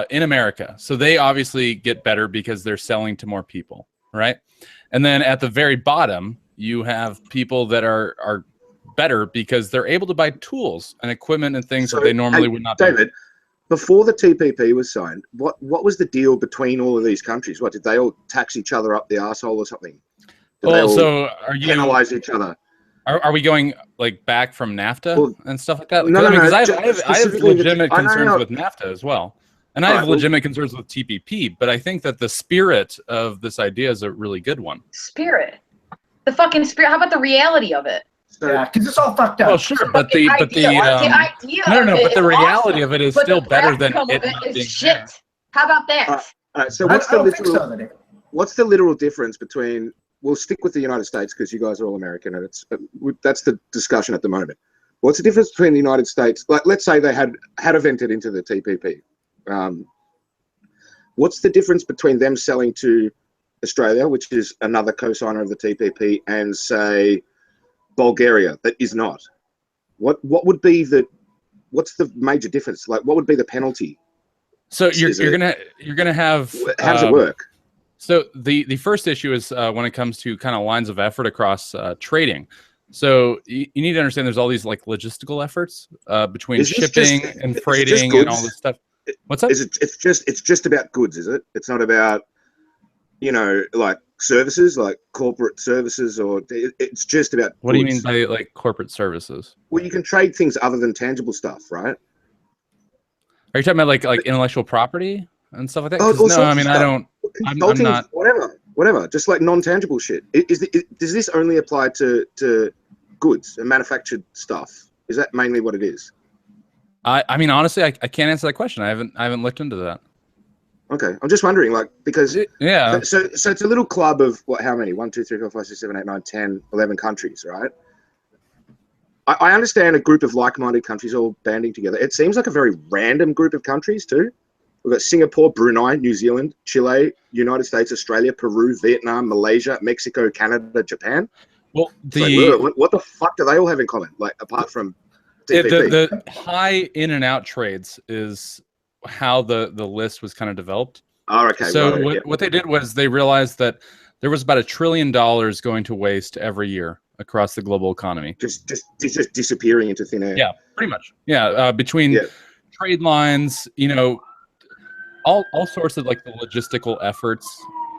in America, so they obviously get better because they're selling to more people, right? And then at the very bottom, you have people that are better because they're able to buy tools and equipment and things that they normally would not. David, before the TPP was signed, what was the deal between all of these countries? What did they all tax each other up the arsehole or something? So are you penalize each other? Are we going like back from NAFTA and stuff like that? No, because I have legitimate concerns with NAFTA as well, and I have legitimate concerns with TPP. But I think that the spirit of this idea is a really good one. Spirit, the fucking spirit. How about the reality of it? Yeah, because it's all fucked up. Well, sure, but the reality of it is still better than it not being shit. There. How about that? All right. So what's the literal difference between? We'll stick with the United States because you guys are all American, and that's the discussion at the moment. What's the difference between the United States? Like, let's say they had entered into the TPP. What's the difference between them selling to Australia, which is another co-signer of the TPP, and say Bulgaria that is not? What would be what's the major difference? Like, what would be the penalty? So you're gonna have. How does it work? So the first issue is when it comes to kind of lines of effort across trading. So you need to understand there's all these like logistical efforts between shipping and freighting and all this stuff. What's that? It's just about goods, is it? It's not about, like services, like corporate services, or it's just about What goods. do you mean by like corporate services? Well, you can trade things other than tangible stuff, right? Are you talking about like intellectual property and stuff like that? Oh, No, I mean, I don't. I'm not. Whatever. Just like non-tangible shit. Does this only apply to goods and manufactured stuff? Is that mainly what it is? I mean, honestly, I can't answer that question. I haven't looked into that. Okay, I'm just wondering, like, because yeah. So it's a little club of what? How many? 1, 2, 3, 4, 5, 6, 7, 8, 9, 10, 11 countries, right? I understand a group of like-minded countries all banding together. It seems like a very random group of countries too. We've got Singapore, Brunei, New Zealand, Chile, United States, Australia, Peru, Vietnam, Malaysia, Mexico, Canada, Japan. Well, what the fuck do they all have in common? Like, apart from the high in and out trades is how the list was kind of developed. Oh, okay. So what they did was they realized that there was about $1 trillion going to waste every year across the global economy. Just disappearing into thin air. Yeah, pretty much. Yeah, between trade lines, all sorts of like the logistical efforts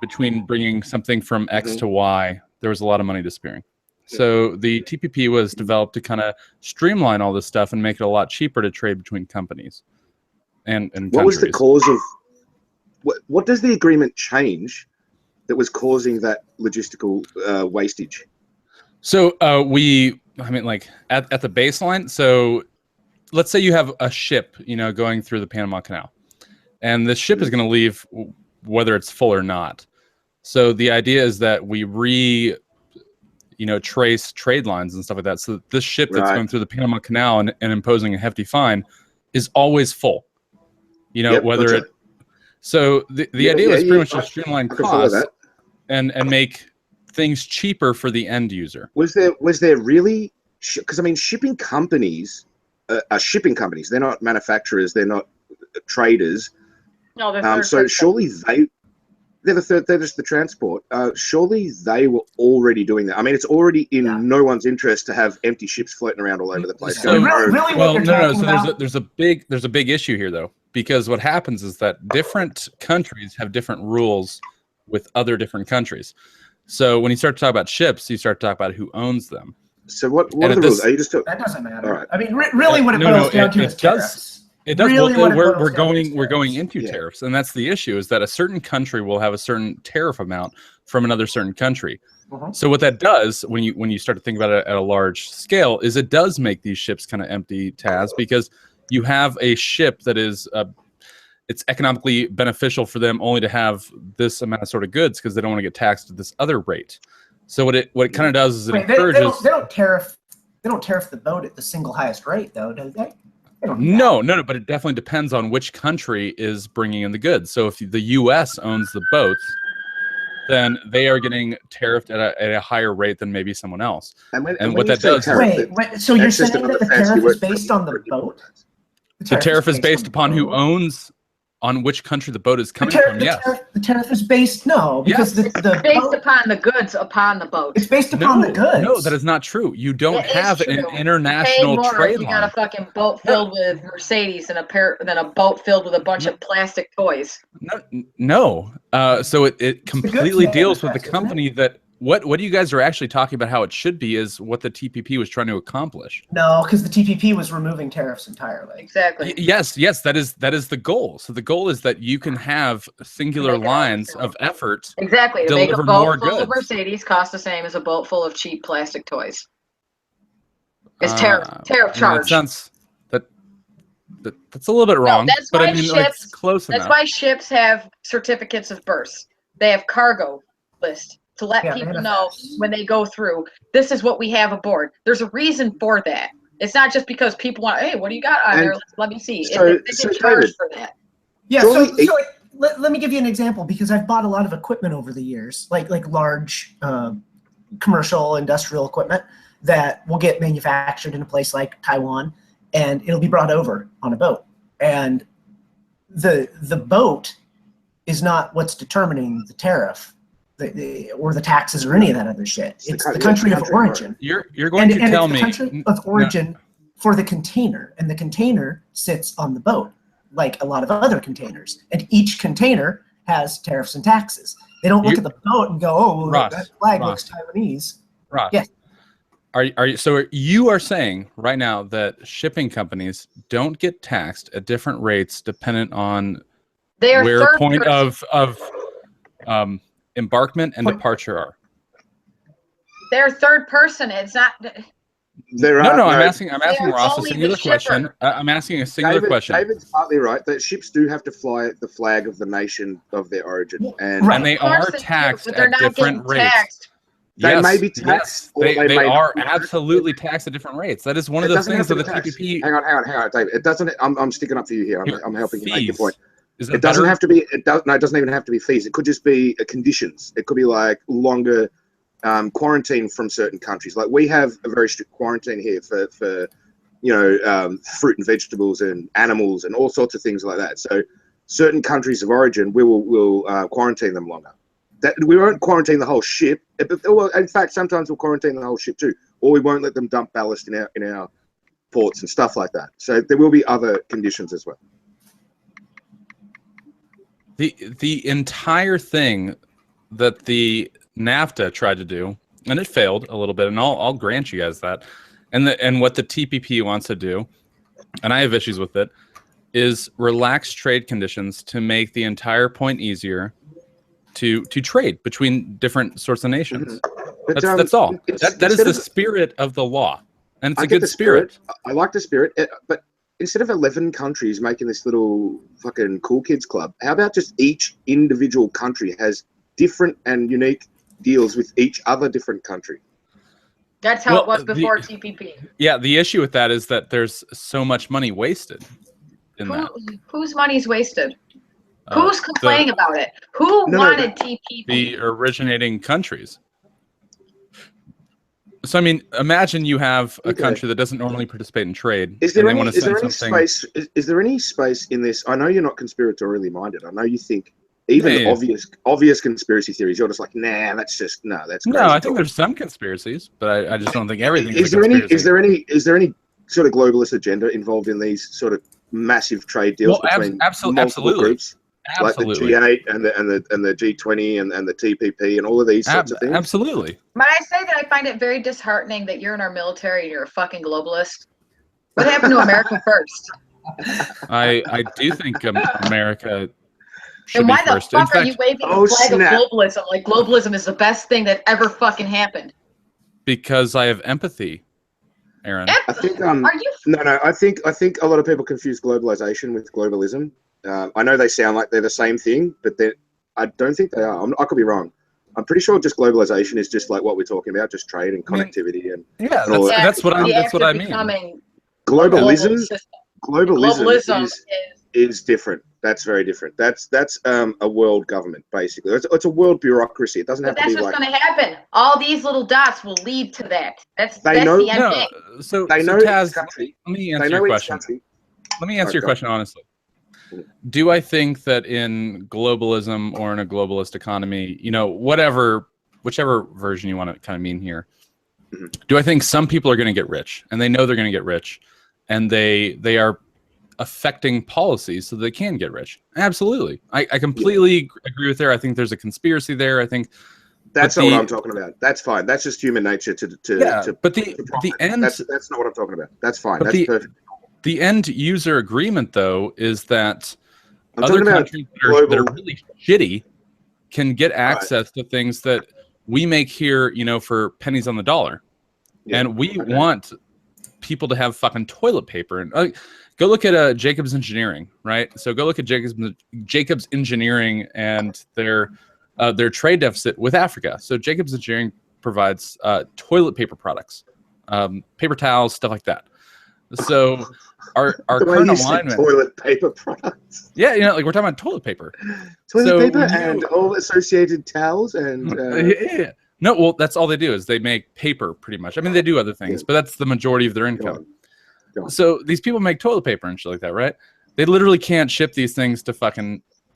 between bringing something from X to Y, there was a lot of money disappearing. So the TPP was developed to kind of streamline all this stuff and make it a lot cheaper to trade between companies and what countries. Was the cause of what does the agreement change that was causing that logistical wastage? So like at the baseline, so let's say you have a ship, going through the Panama Canal, and the ship is going to leave whether it's full or not. So the idea is that we trace trade lines and stuff like that. So that this ship that's going through the Panama Canal and imposing a hefty fine is always full. Whether it. So the idea was pretty much to streamline costs and make things cheaper for the end user. Was there really? Because I mean, shipping companies are shipping companies. They're not manufacturers. They're not traders. No, they're so surely they're just the transport. Surely they were already doing that. I mean, it's already in no one's interest to have empty ships floating around all over the place. So, there's a big issue here though, because what happens is that different countries have different rules with other different countries. So when you start to talk about ships, you start to talk about who owns them. So what are the rules? Are you just that doesn't matter. All right. I mean, really, what it boils down to is tariffs. It does. Really we're going into tariffs, and that's the issue. Is that a certain country will have a certain tariff amount from another certain country. So what that does, when you start to think about it at a large scale, is it does make these ships kind of empty, Taz, because you have a ship that is it's economically beneficial for them only to have this amount of sort of goods because they don't want to get taxed at this other rate. So what it kind of does is it encourages. They don't tariff the boat at the single highest rate, though, do they? No, but it definitely depends on which country is bringing in the goods. So if the U.S. owns the boats, then they are getting tariffed at a higher rate than maybe someone else. And what that does. So you're saying that the tariff is based on the boat? The tariff is based upon who owns, on which country the boat is coming from. Yes. The tariff is based because it's based upon the goods upon the boat. It's based upon the goods. No, that is not true. You don't have an international trade line. You got a fucking boat filled with Mercedes than a boat filled with a bunch of plastic toys. No. So it completely deals with the company that. What you guys are actually talking about how it should be is what the TPP was trying to accomplish. No, because the TPP was removing tariffs entirely. Exactly. Yes, that is the goal. So the goal is that you can have singular lines of effort. Exactly. To make a boat full of Mercedes cost the same as a boat full of cheap plastic toys. It's tariff charge. That's a little bit wrong. No, that's why it's close enough. That's why ships have certificates of birth. They have cargo list. To let people know when they go through, this is what we have aboard. There's a reason for that. It's not just because people want, hey, what do you got on there? Let me see. They get charged for that. Yeah, let me give you an example, because I've bought a lot of equipment over the years, like large commercial industrial equipment. that will get manufactured in a place like Taiwan, and it'll be brought over on a boat. And the boat is not what's determining the tariff or the taxes or any of that other shit. It's the country of origin. You're going to tell me the country of origin for the container, and the container sits on the boat like a lot of other containers, and each container has tariffs and taxes. They don't look at the boat and go, "Oh, well, that flag looks Taiwanese." Ross, yes. Are you? So you are saying right now that shipping companies don't get taxed at different rates dependent on where point of embarkment and departure are? They're third person. It's not. No, I'm asking Ross a singular question. I'm asking a singular question. David's partly right that ships do have to fly the flag of the nation of their origin, and they are taxed at different rates. They may be taxed. Yes, they are absolutely taxed at different rates. That is one of the things of the TPP. Hang on, David. It doesn't. I'm sticking up for you here. I'm helping you make your point. It doesn't have to be. It doesn't even have to be fees. It could just be conditions. It could be like longer quarantine from certain countries. Like we have a very strict quarantine here for fruit and vegetables and animals and all sorts of things like that. So certain countries of origin, we will quarantine them longer. That we won't quarantine the whole ship. Well, in fact, sometimes we'll quarantine the whole ship too, or we won't let them dump ballast in our ports and stuff like that. So there will be other conditions as well. The entire thing that the NAFTA tried to do, and it failed a little bit, and I'll grant you guys that, and what the TPP wants to do, and I have issues with it, is relax trade conditions to make the entire point easier to trade between different sorts of nations. But, that's all. That is the spirit of the law, and it's a good spirit. I like the spirit, but instead of 11 countries making this little fucking cool kids club, how about just each individual country has different and unique deals with each other different country? That's how it was before TPP. Yeah, the issue with that is that there's so much money wasted in that. Whose money's wasted? Who's complaining about it? Who wanted TPP? The originating countries. So, I mean, imagine you have a country that doesn't normally participate in trade. Is there any space in this? I know you're not conspiratorially minded. I know you think even obvious conspiracy theories, you're just like, nah, that's crazy. No, I think there's some conspiracies, but I just don't think everything is there any sort of globalist agenda involved in these sort of massive trade deals between multiple groups? Absolutely. Like the G8 and the G20 and the TPP and all of these sorts of things? Absolutely. Might I say that I find it very disheartening that you're in our military and you're a fucking globalist? What happened to America first? I do think America should and why be first. The fuck are you waving the flag of globalism? Like globalism is the best thing that ever fucking happened. Because I have empathy, Aaron. I think I think a lot of people confuse globalization with globalism. I know they sound like they're the same thing, but I don't think they are. I could be wrong. I'm pretty sure just globalization is just like what we're talking about, just trade and connectivity and that's what I mean. Globalism is different. That's very different. That's a world government basically. It's a world bureaucracy. It doesn't have to be like. That's what's going to happen. All these little dots will lead to that. That's the end game. So Taz, let me answer your question. Let me answer your question honestly. Do I think that in globalism or in a globalist economy, whichever version you want to kind of mean here, do I think some people are going to get rich and they know they're going to get rich and they are affecting policies so they can get rich? Absolutely. I completely agree with there. I think there's a conspiracy there. I think that's not what I'm talking about. That's fine. That's just human nature to but the end that's not what I'm talking about. That's fine. That's perfect. The end user agreement, though, is that other countries that are really shitty can get access to things that we make here, for pennies on the dollar. Yeah, and we want people to have fucking toilet paper. And go look at Jacobs Engineering, right? So go look at Jacobs Engineering and their trade deficit with Africa. So Jacobs Engineering provides toilet paper products, paper towels, stuff like that. So our current alignment, toilet paper products. Yeah, we're talking about toilet paper. Toilet paper and all associated towels and No, well, that's all they do is they make paper pretty much. I mean, they do other things, but that's the majority of their income. Go on. So these people make toilet paper and shit like that, right? They literally can't ship these things to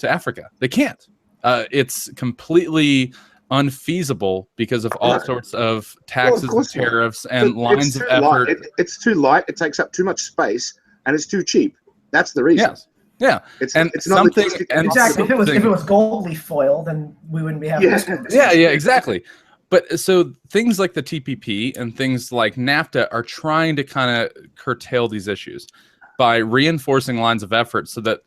Africa. They can't. It's completely unfeasible because of all sorts of taxes and tariffs and lines of effort. It's too light. It takes up too much space, and it's too cheap. That's the reason. Yes. Yeah, it's not something. And exactly. If it was gold leaf foil, then we wouldn't be having this conversation. Yeah, exactly. But so things like the TPP and things like NAFTA are trying to kind of curtail these issues by reinforcing lines of effort so that,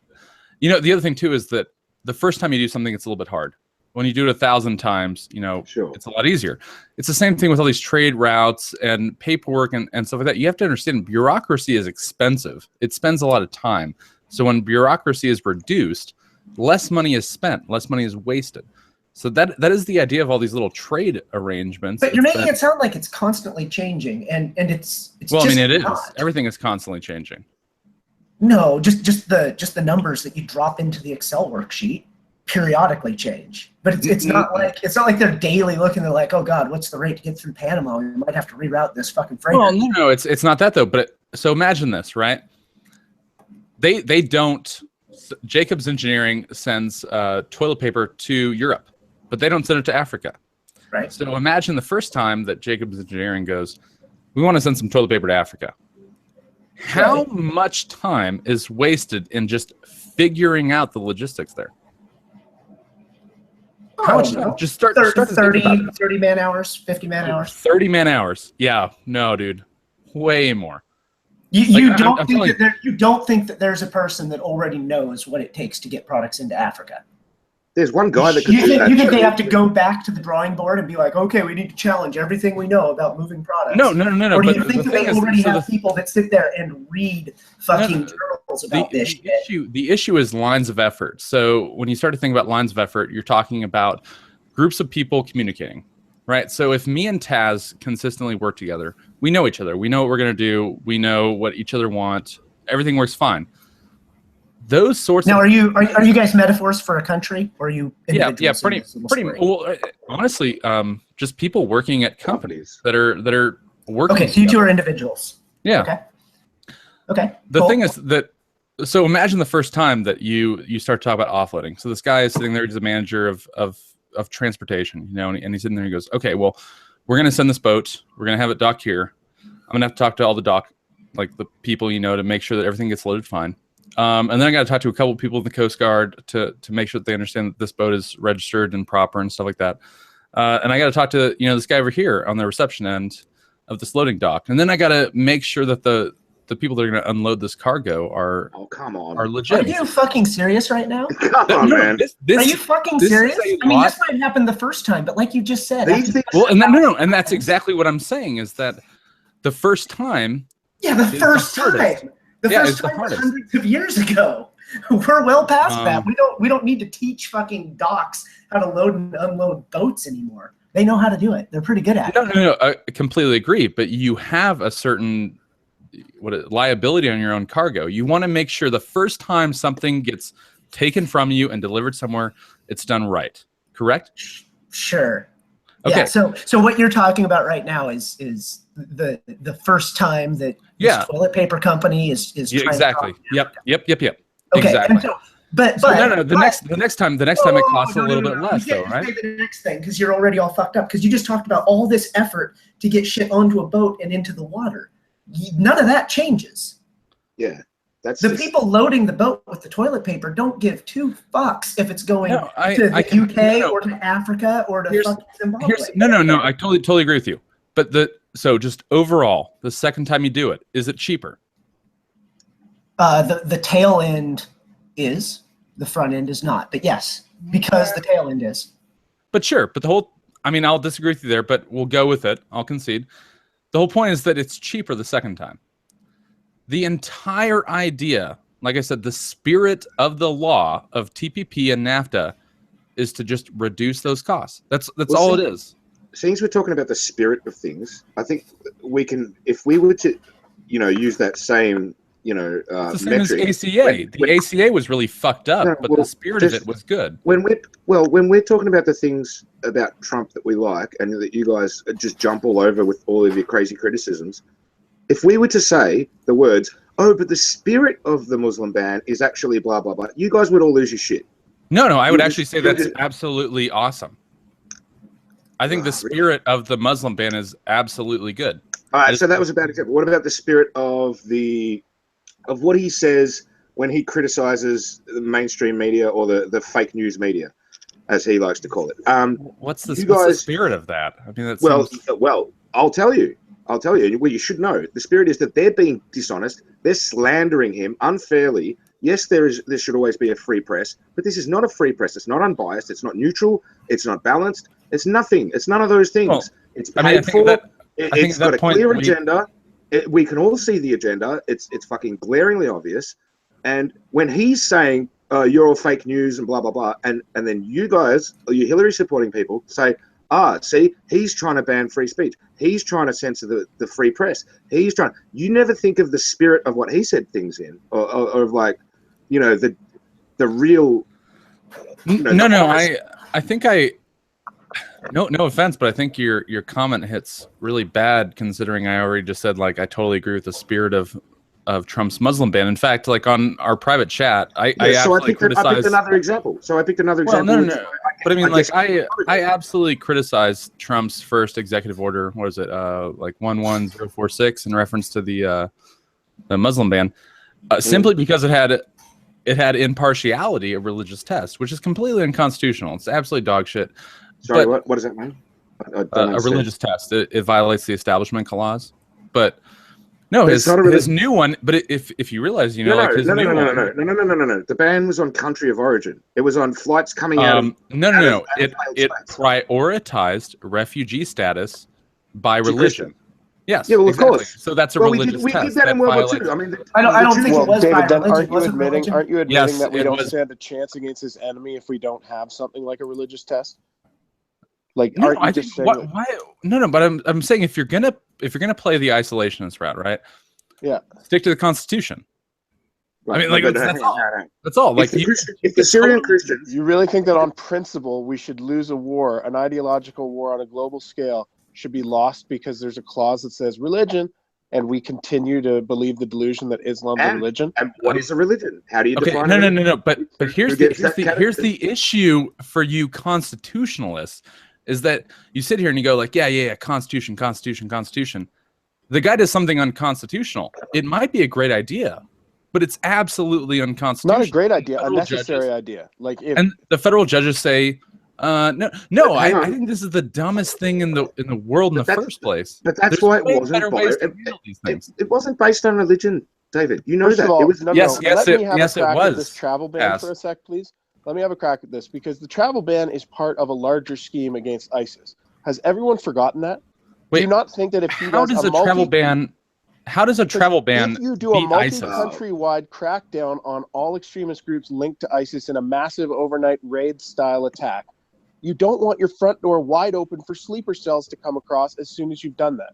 the other thing too is that the first time you do something, it's a little bit hard. When you do it 1,000 times, it's a lot easier. It's the same thing with all these trade routes and paperwork and stuff like that. You have to understand bureaucracy is expensive. It spends a lot of time. So when bureaucracy is reduced, less money is spent, less money is wasted. So that is the idea of all these little trade arrangements. But you're making it sound like it's constantly changing, and it's well, just it not. is. Everything is constantly changing. No, just the numbers that you drop into the Excel worksheet periodically change. But it's not like they're daily looking. They're like, oh God, what's the rate to get through Panama? We might have to reroute this fucking freight. Well, no, it's not that though. But so imagine this, right? They don't. Jacobs Engineering sends toilet paper to Europe, but they don't send it to Africa. Right. So imagine the first time that Jacobs Engineering goes, we want to send some toilet paper to Africa. How much time is wasted in just figuring out the logistics there? How much time? Just start 30 man hours, 50 man hours. 30 man hours. Yeah. No, dude. Way more. You don't think that there's a person that already knows what it takes to get products into Africa? There's one guy that could do that. You think they have to go back to the drawing board and be like, okay, we need to challenge everything we know about moving products? No. Or do you think that they already have people that sit there and read fucking journals about this shit? The issue is lines of effort. So when you start to think about lines of effort, you're talking about groups of people communicating, right? So if me and Taz consistently work together, we know each other. We know what we're going to do. We know what each other want. Everything works fine. Those sorts now, are you guys metaphors for a country, or are you individuals? pretty well, honestly, just people working at companies that are working. Okay, so you two are individuals. Yeah. Okay. The thing is that, so imagine the first time that you start to talk about offloading. So this guy is sitting there, he's a manager of transportation, and he's sitting there, he goes, okay, well, we're going to send this boat. We're going to have it dock here. I'm going to have to talk to all the the people, to make sure that everything gets loaded fine. And then I got to talk to a couple of people in the Coast Guard to make sure that they understand that this boat is registered and proper and stuff like that. And I got to talk to, this guy over here on the reception end of this loading dock. And then I got to make sure that the people that are going to unload this cargo are legit. Are you fucking serious right now? Come on, man. Are you fucking serious? I mean, this might happen the first time, but like you just said. And that's exactly what I'm saying is that the first time. Yeah, the first time. The first time was hundreds of years ago. We're well past that. We don't need to teach fucking docks how to load and unload boats anymore. They know how to do it. They're pretty good at it. No, I completely agree. But you have a certain liability on your own cargo. You want to make sure the first time something gets taken from you and delivered somewhere, it's done right. Correct? Sure. Okay. Yeah, so what you're talking about right now is the first time that this toilet paper company is trying exactly. To Yep. Okay. Exactly. And so, but the next time it costs a little bit less, though, right? The next thing, because you're already all fucked up, because you just talked about all this effort to get shit onto a boat and into the water. None of that changes. Yeah. The people loading the boat with the toilet paper don't give two fucks if it's going to the UK or to Africa or to fucking Zimbabwe. No. I totally agree with you. But so just overall, the second time you do it, is it cheaper? The tail end is. The front end is not. But yes, because the tail end is. But sure. But I'll disagree with you there, but we'll go with it. I'll concede. The whole point is that it's cheaper the second time. The entire idea, like I said, the spirit of the law of TPP and NAFTA is to just reduce those costs. That's all it is. Since we're talking about the spirit of things, I think we can, if we were to, use that same, It's the same metric. as ACA. The ACA was really fucked up, but the spirit of it was good. When we're talking about the things about Trump that we like, and that you guys just jump all over with all of your crazy criticisms, if we were to say the words, "Oh, but the spirit of the Muslim ban is actually blah blah blah," you guys would all lose your shit. No, I would actually say that's absolutely awesome. I think the spirit of the Muslim ban is absolutely good. All right, so that was a bad example. What about the spirit of what he says when he criticizes the mainstream media or the fake news media, as he likes to call it? What's the spirit of that? I mean, that's well, I'll tell you. Well, you should know. The spirit is that they're being dishonest. They're slandering him unfairly. Yes, there should always be a free press, but this is not a free press. It's not unbiased. It's not neutral. It's not balanced. It's nothing. It's none of those things. Well, it's paid for. It's got a clear agenda. We can all see the agenda. It's fucking glaringly obvious. And when he's saying you're all fake news and blah blah blah, and then you guys, you Hillary supporting people, say, see, he's trying to ban free speech. He's trying to censor the free press. You never think of the spirit of what he said things in, or of like, the real. I think no offense, but I think your comment hits really bad, considering I already just said, like, I totally agree with the spirit of Trump's Muslim ban. In fact, like on our private chat, I picked another example. No. But I mean, I absolutely criticize Trump's first executive order. What is it? Like 11046 in reference to the Muslim ban, simply because it had impartiality, a religious test, which is completely unconstitutional. It's absolutely dog shit. Sorry, what does that mean? A religious test. It violates the Establishment Clause. But no, his new one. But if you realize, No. The ban was on country of origin. It was on flights coming out. No. It prioritized refugee status by religion. Yes. Yeah, well, exactly. of course. So that's a religious test. We did that in World War II. I mean, I don't think it was David, by aren't religion. you admitting that we don't was. stand a chance against his enemy if we don't have something like a religious test? Like, No, aren't you just saying? Why? No. But I'm saying if you're gonna play the isolationist route, right? Yeah. Stick to the Constitution. Right. I mean, like that's all. That's all. Like if the Syrian Christians, you really think that on principle we should lose a war, an ideological war on a global scale, should be lost because there's a clause that says religion, and we continue to believe the delusion that Islam's a religion? And what is a religion? How do you define it? No. But here's the issue for you constitutionalists, is that you sit here and you go like, yeah, Constitution. The guy does something unconstitutional. It might be a great idea, but it's absolutely unconstitutional. Not a great idea, a necessary idea. Like, and the federal judges say, no. I think this is the dumbest thing in the world in the first place. But that's why it wasn't based. It wasn't based on religion, David. You know that. All, it was. Yes, it was. This travel ban for a sec, please. Let me have a crack at this, because the travel ban is part of a larger scheme against ISIS. Has everyone forgotten that? Wait, do you not think that if how does a travel ban if you do a ISIS? multi-countrywide crackdown on all extremist groups linked to ISIS in a massive overnight raid-style attack, you don't want your front door wide open for sleeper cells to come across as soon as you've done that.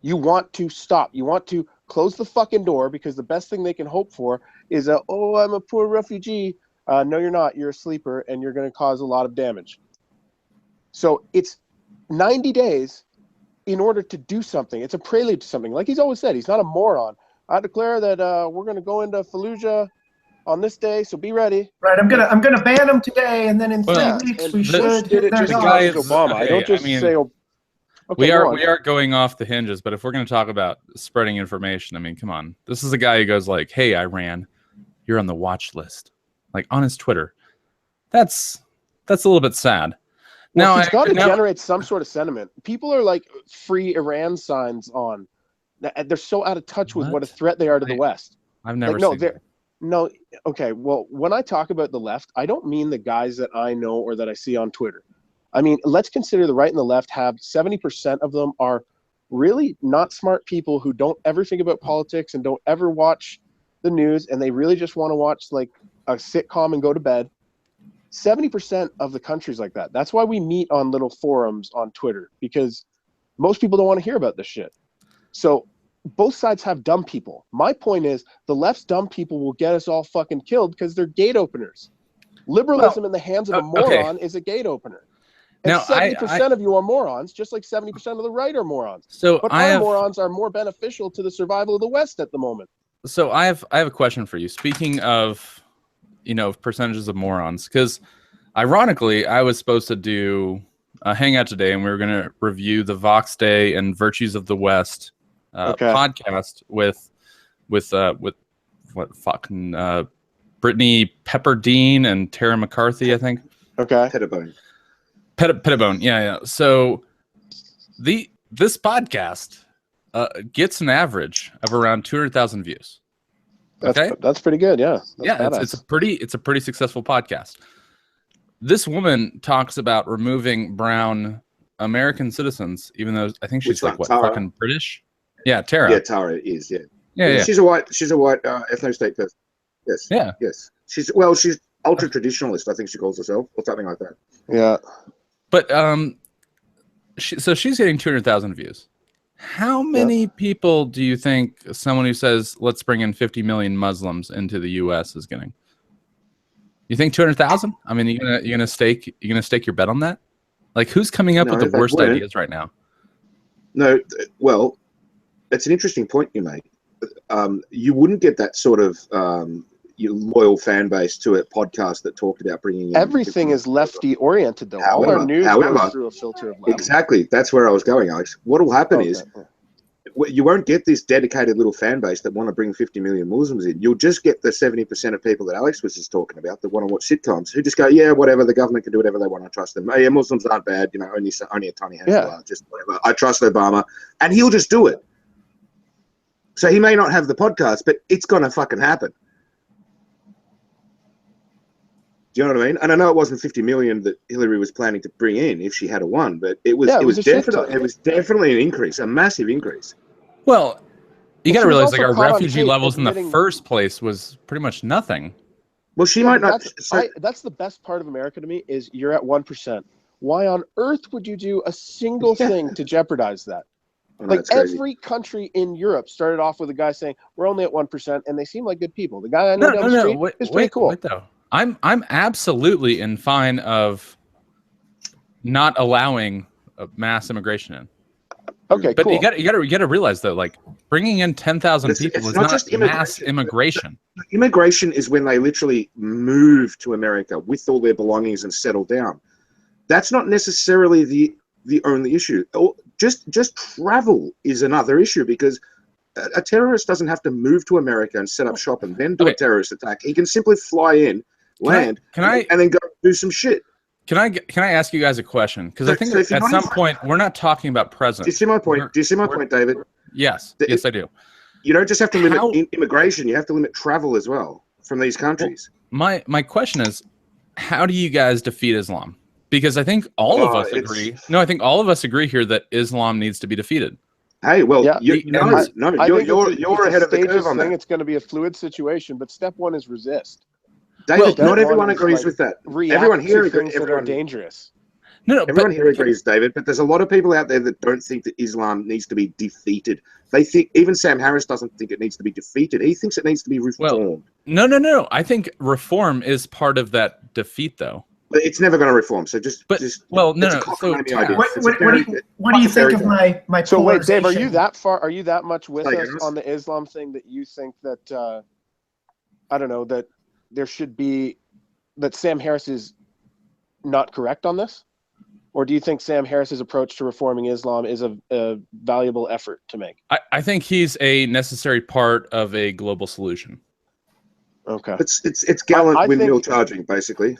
You want to stop. You want to close the fucking door, because the best thing they can hope for is I'm a poor refugee. No, you're not. You're a sleeper, and you're going to cause a lot of damage. So it's 90 days in order to do something. It's a prelude to something. Like he's always said, he's not a moron. I declare that we're going to go into Fallujah on this day, so be ready. Right, I'm gonna ban them today, and then in 3 weeks we should hit their guys. Obama. I don't just say. Okay, we are going off the hinges, but if we're going to talk about spreading information, I mean, come on. This is a guy who goes like, "Hey, Iran, you're on the watch list," like on his Twitter. That's a little bit sad. Well, he's got to generate some sort of sentiment. People are like free Iran signs on. They're so out of touch with what a threat they are to the West. I've never seen that. No, okay. Well, when I talk about the left, I don't mean the guys that I know or that I see on Twitter. I mean, let's consider the right and the left have 70% of them are really not smart people who don't ever think about politics and don't ever watch the news, and they really just want to watch like a sitcom and go to bed. 70% of the country's like that. That's why we meet on little forums on Twitter, because most people don't want to hear about this shit. So both sides have dumb people. My point is the left's dumb people will get us all fucking killed because they're gate openers. Liberalism in the hands of a moron is a gate opener. And now, 70% of you are morons, just like 70% of the right are morons. But morons are more beneficial to the survival of the West at the moment. So I have a question for you. Speaking of, percentages of morons, because ironically, I was supposed to do a hangout today, and we were going to review the Vox Day and Virtues of the West podcast with what fucking Brittany Pepperdine and Tara McCarthy, I think. Okay. Pettibone, yeah. So this podcast gets an average of around 200,000 views. Okay, that's pretty good. Yeah, it's a pretty successful podcast. This woman talks about removing brown American citizens, even though I think she's fucking British. Yeah, Tara. Yeah, Tara is. Yeah. She's a white ethno-state person. Yes. Yeah. Yes. She's ultra traditionalist. I think she calls herself, or something like that. Yeah. But so she's getting 200,000 views. How many people do you think someone who says let's bring in 50 million Muslims into the U.S. is getting? You think 200,000? I mean, you're gonna stake your bet on that? Like, who's coming up with the worst ideas right now? No, well, it's an interesting point you make. You wouldn't get that sort of loyal fan base to a podcast that talked about bringing in everything is lefty oriented though. All our news goes through a filter of left. Exactly, that's where I was going, Alex. What will happen is you won't get this dedicated little fan base that want to bring 50 million Muslims in. You'll just get the 70% of people that Alex was just talking about that want to watch sitcoms who just go, yeah, whatever, the government can do whatever they want. I trust them. Oh, yeah, Muslims aren't bad. Only a tiny handful are. Just whatever. I trust Obama, and he'll just do it. So he may not have the podcast, but it's gonna fucking happen. Do you know what I mean? And I know it wasn't 50 million that Hillary was planning to bring in if she had won, but it was definitely an increase, a massive increase. Well, you got to realize our refugee levels in the first place was pretty much nothing. Well, she might not. That's the best part of America to me is you're at 1%. Why on earth would you do a single thing to jeopardize that? Like every country in Europe started off with a guy saying we're only at 1%, and they seem like good people. The guy I know down the street is pretty cool. Wait, though. I'm absolutely in fine of not allowing mass immigration in. Okay, but cool. you got to realize though, like bringing in 10,000 people is not just mass immigration. Immigration is when they literally move to America with all their belongings and settle down. That's not necessarily the only issue. Just travel is another issue because a terrorist doesn't have to move to America and set up shop and then do a terrorist attack. He can simply fly in, land, and then go do some shit. Can I ask you guys a question? Because I think at some point we're not talking about present. Do you see my point? David? Yes. Yes, I do. You don't just have to limit immigration. You have to limit travel as well from these countries. Well, my question is, how do you guys defeat Islam? Because I think all of us agree. No, I think all of us agree here that Islam needs to be defeated. Hey, well, you're ahead of the curve on that. It's going to be a fluid situation, but step one is resist. David, not everyone agrees with that. Everyone here agrees that are dangerous. No, everyone here agrees, David. But there's a lot of people out there that don't think that Islam needs to be defeated. They think even Sam Harris doesn't think it needs to be defeated. He thinks it needs to be reformed. Well, no. I think reform is part of that defeat, though. But it's never going to reform. So what do you think of my? So wait, Dave, are you that far? Are you that much with us on the Islam thing that you think that I don't know that there should be that Sam Harris is not correct on this, or do you think Sam Harris's approach to reforming Islam is a valuable effort to make? I think he's a necessary part of a global solution. Okay, it's gallant windmill charging, basically.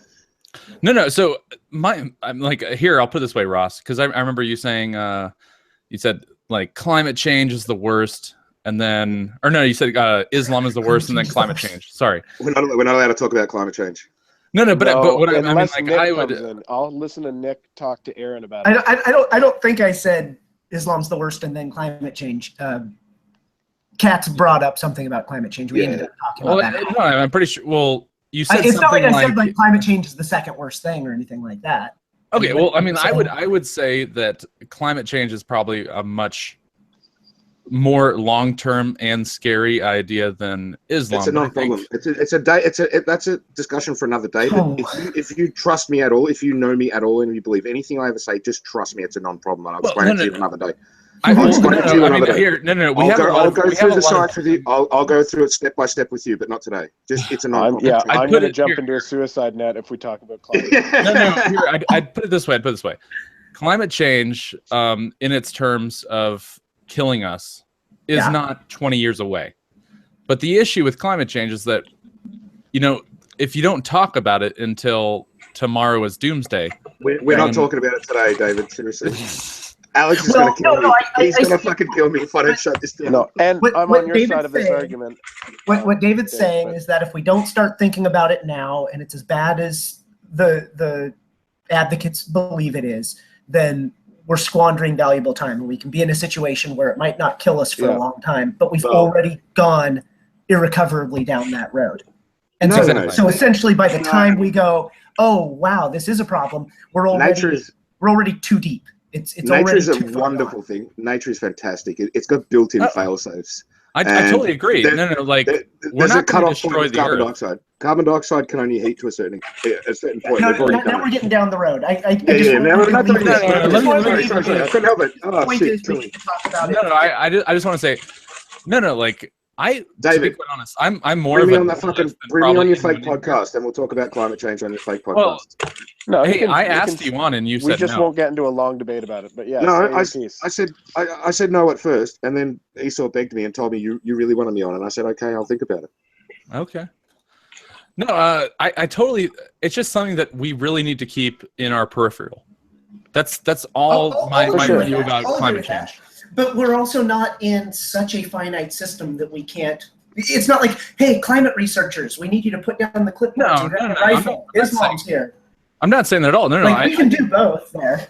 No. So I'm like here. I'll put it this way, Ross, because I remember you saying you said like climate change is the worst, and then you said Islam is the worst, and then climate change. Sorry, we're not allowed to talk about climate change. No, but what I mean, like Nick I would. I'll listen to Nick talk to Aaron about it. I don't think I said Islam's the worst, and then climate change. Katz brought up something about climate change. We ended up talking about that. No, I'm pretty sure. Well. You said it's not like I said like climate change is the second worst thing or anything like that. Okay, well, I mean, I would say that climate change is probably a much more long-term and scary idea than Islam. It's a non-problem. That's a discussion for another day. But if you trust me at all, if you know me at all, and you believe anything I ever say, just trust me. It's a non-problem, and I'll explain it to you another day. I'll explain it to you another day. I'll go through the science with you. I'll go through it step by step with you, but not today. It's a non-problem. I'm going to jump into a suicide net if we talk about climate. I'd put it this way. Climate change, in its terms of killing us, is not 20 years away. But the issue with climate change is that, if you don't talk about it until tomorrow is doomsday. We're not talking about it today, David. Seriously. Alex is going to kill me. He's going to fucking kill me if I don't shut this down. No, and I'm on your side of this argument. What David's saying is that if we don't start thinking about it now, and it's as bad as the advocates believe it is, then we're squandering valuable time, and we can be in a situation where it might not kill us for a long time, but we've already gone irrecoverably down that road. And so essentially, by the time we go, oh wow, this is a problem, we're already too deep. Nature is a wonderful thing. Nature is fantastic. It's got built-in fail-safes. I totally agree. We're not going to destroy the carbon earth. dioxide. Carbon dioxide can only heat to a certain point. Now we're getting down the road. I couldn't help it. Oh, shit. I just want to say, David, to be quite honest, I'm more bring of me on your fake podcast, and we'll talk about climate change on your fake podcast. Well, I asked you on, and you said no. We just won't get into a long debate about it. But yeah, no, I said no at first, and then Esau begged me and told me you really wanted me on, and I said okay, I'll think about it. Okay. No, I totally. It's just something that we really need to keep in our peripheral. That's all my view about climate change. But we're also not in such a finite system that we can't. It's not like, hey, climate researchers, we need you to put down the clipboard. No, Islam's here. I'm not saying that at all. No, we can do both there.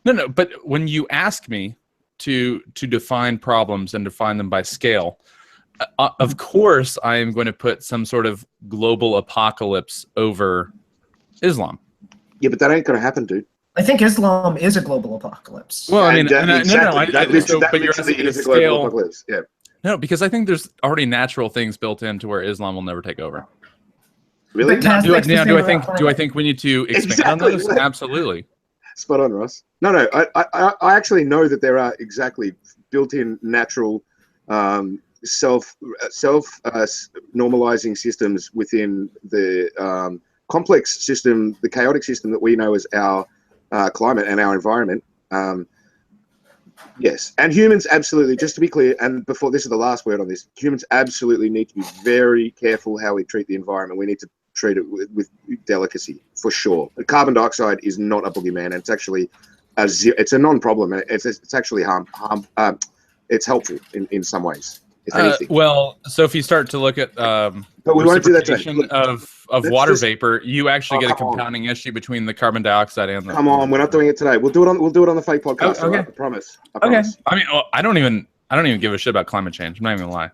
No, but when you ask me to define problems and define them by scale, of course I am going to put some sort of global apocalypse over Islam. Yeah, but that ain't going to happen, dude. I think Islam is a global apocalypse. Well, I mean, but you're asking a global apocalypse. Yeah. No, because I think there's already natural things built into where Islam will never take over. Really? Do I think we need to expand on those? Absolutely. Spot on, Ross. No. I actually know that there are exactly built-in natural self normalizing systems within the complex system, the chaotic system that we know as our climate and our environment. Yes, and humans absolutely, just to be clear, and before this is the last word on this, humans absolutely need to be very careful how we treat the environment. We need to treat it with delicacy, for sure. But carbon dioxide is not a boogeyman, and it's actually it's a non-problem, and it's actually it's helpful in some ways. If anything. Well, so if you start to look at but we won't do that today. of water vapor, you actually get a compounding issue between the carbon dioxide and the. Come on, we're not doing it today. We'll do it on the fake podcast. Okay, right? I promise. I mean, I don't even give a shit about climate change. I'm not even gonna lie.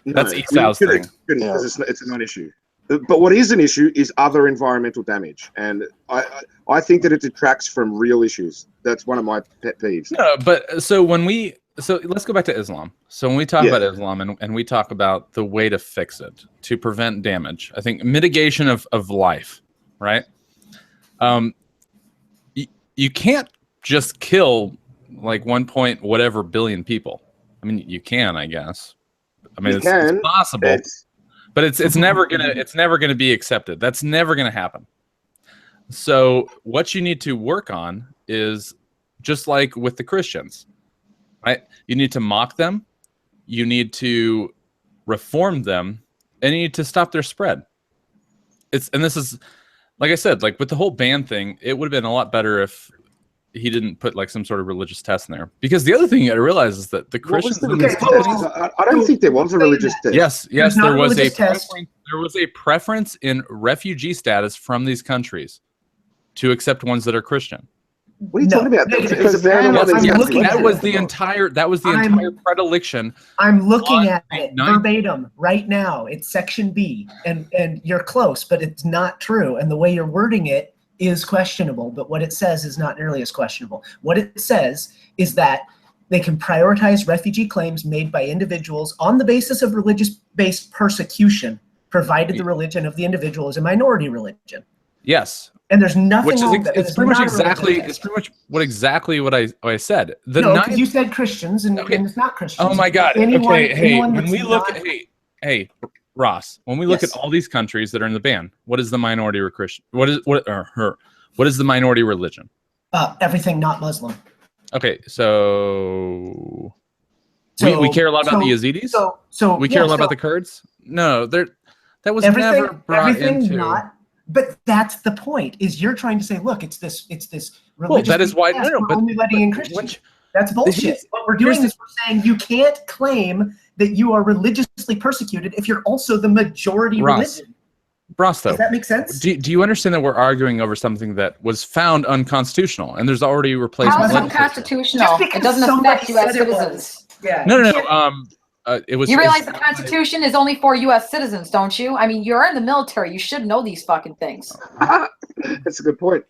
That's Esau's thing. It's a non-issue. But what is an issue is other environmental damage, and I think that it detracts from real issues. That's one of my pet peeves. No, but so let's go back to Islam. So when we talk about Islam and we talk about the way to fix it, to prevent damage, I think mitigation of life, right? You can't just kill 1 point whatever billion people. I mean, you can, I guess. I mean, it's possible, but it's never gonna be accepted. That's never gonna happen. So what you need to work on is just like with the Christians. Right? You need to mock them, you need to reform them, and you need to stop their spread. And this is, like I said, with the whole ban thing, it would have been a lot better if he didn't put some sort of religious test in there. Because the other thing you got to realize is that the Christians. I don't think there was a religious test. Yes, there was a preference. There was a preference in refugee status from these countries to accept ones that are Christian. What are you talking about? That was the entire predilection. I'm looking at it verbatim right now. It's section B, and you're close, but it's not true. And the way you're wording it is questionable, but what it says is not nearly as questionable. What it says is that They can prioritize refugee claims made by individuals on the basis of religious-based persecution, provided the religion of the individual is a minority religion. Yes. And there's nothing wrong with that. It's pretty much exactly what I said. No, because you said Christians, and it's not Christians. Oh my God. When we look at hey, Ross, when we look at all these countries that are in the ban, what is the minority what is the minority religion? Everything not Muslim. Okay, so we care a lot about the Yazidis. So we care a lot about the Kurds. No, that was never brought into. But that's the point. Is you're trying to say, look, it's this religious. Well, that is why but only letting in Christians. That's bullshit. What we're doing is we're saying you can't claim that you are religiously persecuted if you're also the majority religion. Ross, though, does that make sense? Do you understand that we're arguing over something that was found unconstitutional, and there's already replacement? How is it unconstitutional? It doesn't affect U.S. citizens. Yeah. No. It was. You realize the Constitution is only for U.S. citizens, don't you? I mean, you're in the military. You should know these fucking things. That's a good point.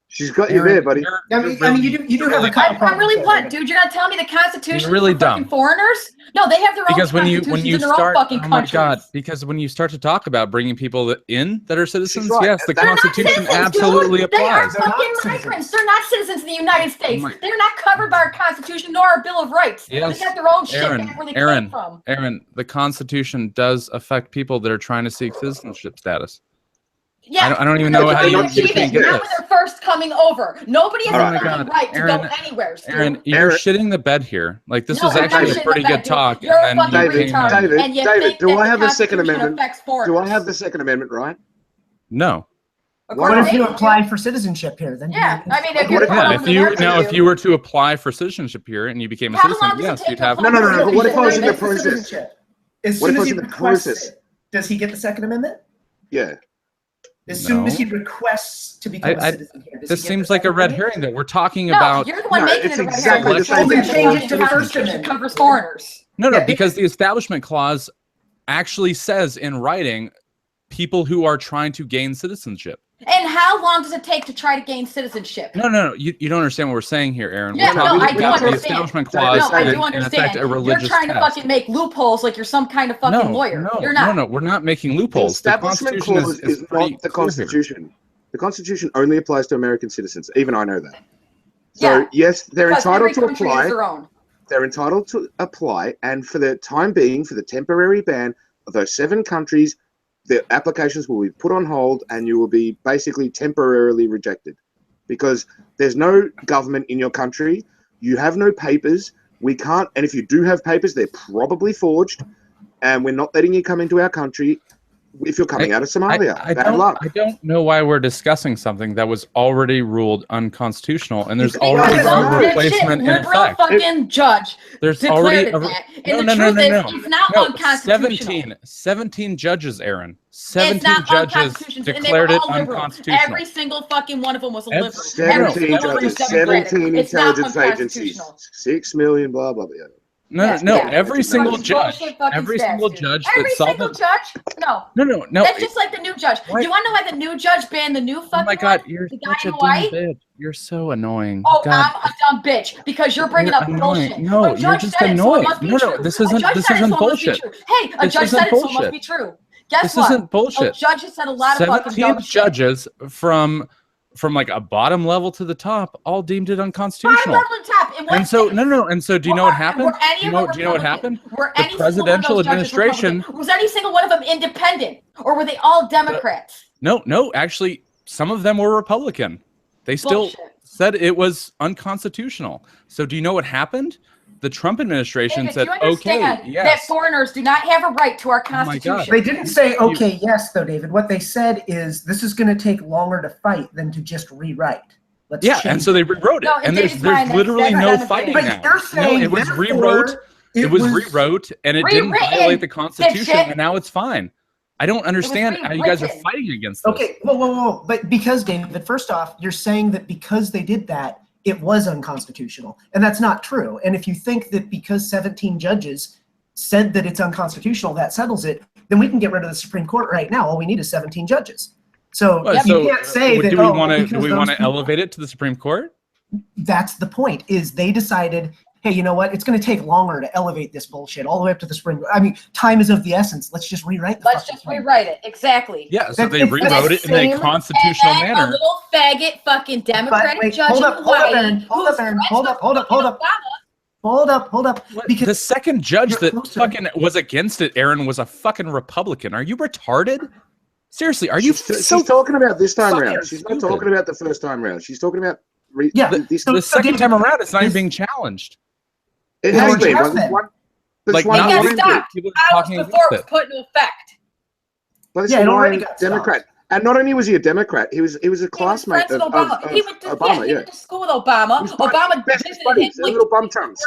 She's got you there, buddy. I mean, you do have a kind of problem. I'm really blunt, dude. You're not telling me the Constitution really is for fucking foreigners? No, they have their own constitutions in their own fucking countries. Oh my God! Because when you start to talk about bringing people in that are citizens, right. yes, the Constitution absolutely applies. They are fucking migrants. They're not citizens of the United States. They're not covered by our Constitution nor our Bill of Rights. Yes. They got their own shit back where they came from. Aaron, the Constitution does affect people that are trying to seek citizenship status. Yeah, I don't even know how you can't get this. Not when they're first coming over. Nobody has a fucking right to go anywhere. Aaron, you're shitting the bed here. Like, this was actually a pretty good talk. You're a fucking retard. David, do I have the Second Amendment? Do I have the Second Amendment right? No. What if you apply for citizenship here? Then I mean, if you were to apply for citizenship here and you became a citizen, yes, you'd have. No. But what if I was in the process? As soon as he requests it, does he get the Second Amendment? Yeah. As soon as he requests to become a citizen here, this seems like a red herring that we're talking about. You're the one making it a red exactly herring. the same thing. Change it to the First Amendment. Covers foreigners. No, because the Establishment Clause actually says in writing people who are trying to gain citizenship. And how long does it take to try to gain citizenship? No. You don't understand what we're saying here, Aaron. Yeah, we're I do understand. The Establishment Clause. No, I do understand. You're trying to fucking make loopholes like you're some kind of fucking lawyer. You're not. No, we're not making loopholes. The Establishment Clause is not the Constitution. The Constitution only applies to American citizens. Even I know that. So, yes, they're entitled to apply. They're entitled to apply, and for the time being, for the temporary ban of those 7 countries, the applications will be put on hold and you will be basically temporarily rejected because there's no government in your country. You have no papers. We can't, and if you do have papers, they're probably forged, and we're not letting you come into our country if you're coming out of Somalia. Bad luck. I don't know why we're discussing something that was already ruled unconstitutional, and there's already a replacement in effect. Fucking judge. There's already no. It's not unconstitutional. 17 judges, Aaron. 17 judges declared it unconstitutional. Every single fucking one of them was a liberal. 17 judges, 17 intelligence agencies, 6 million, blah, blah, blah. No. Every single judge. Every single judge. Every single judge? No. That's just like the new judge. Do you want to know why the new judge banned the new fucking Oh my God, one? you're the guy such a in Hawaii? dumb bitch. You're so annoying. Oh, God. I'm a dumb bitch because you're bringing up bullshit. No, you're just annoying. No, this isn't bullshit. Hey, a judge said it, so it must be true. Guess what? This isn't bullshit. A judge has said a lot of fucking dumb shit. 17 judges from like a bottom level to the top all deemed it unconstitutional. Bottom level to top. And so and so do you know what happened? Do you know what happened? The presidential administration. Was any single one of them independent, or were they all Democrats? No. Actually, some of them were Republican. They still said it was unconstitutional. So do you know what happened? The Trump administration said, okay, yes. That foreigners do not have a right to our Constitution. They didn't say, okay, yes, though, David. What they said is this is going to take longer to fight than to just rewrite. And so they rewrote it. And there's literally no fighting now. No, it was rewrote. It was rewrote, and it didn't violate the Constitution, and now it's fine. I don't understand how you guys are fighting against this. Okay, whoa. But because, David, first off, you're saying that because they did that, it was unconstitutional. And that's not true. And if you think that because 17 judges said that it's unconstitutional, that settles it, then we can get rid of the Supreme Court right now. All we need is 17 judges. So you can't say that. Do we want to elevate it to the Supreme Court? that's the point. Is they decided, hey, you know what? It's going to take longer to elevate this bullshit all the way up to the spring. I mean, time is of the essence. Let's just rewrite the Let's just rewrite it. Exactly. Yeah, so they rewrote it in a constitutional and then manner. A little faggot fucking Democratic judge in Hawaii. Hold up. Because the second judge that fucking was against it, Aaron, was a fucking Republican. Are you retarded? Seriously, are you she's talking about this time around. She's not talking about the first time around. She's talking about the second time around. It's not even being challenged. It has been. Like, not got stopped hours before it was put into effect. But it already got Democrat. Stopped. And not only was he a Democrat, he was a classmate of Obama. He went to school with Obama. Obama visited him little bum chums.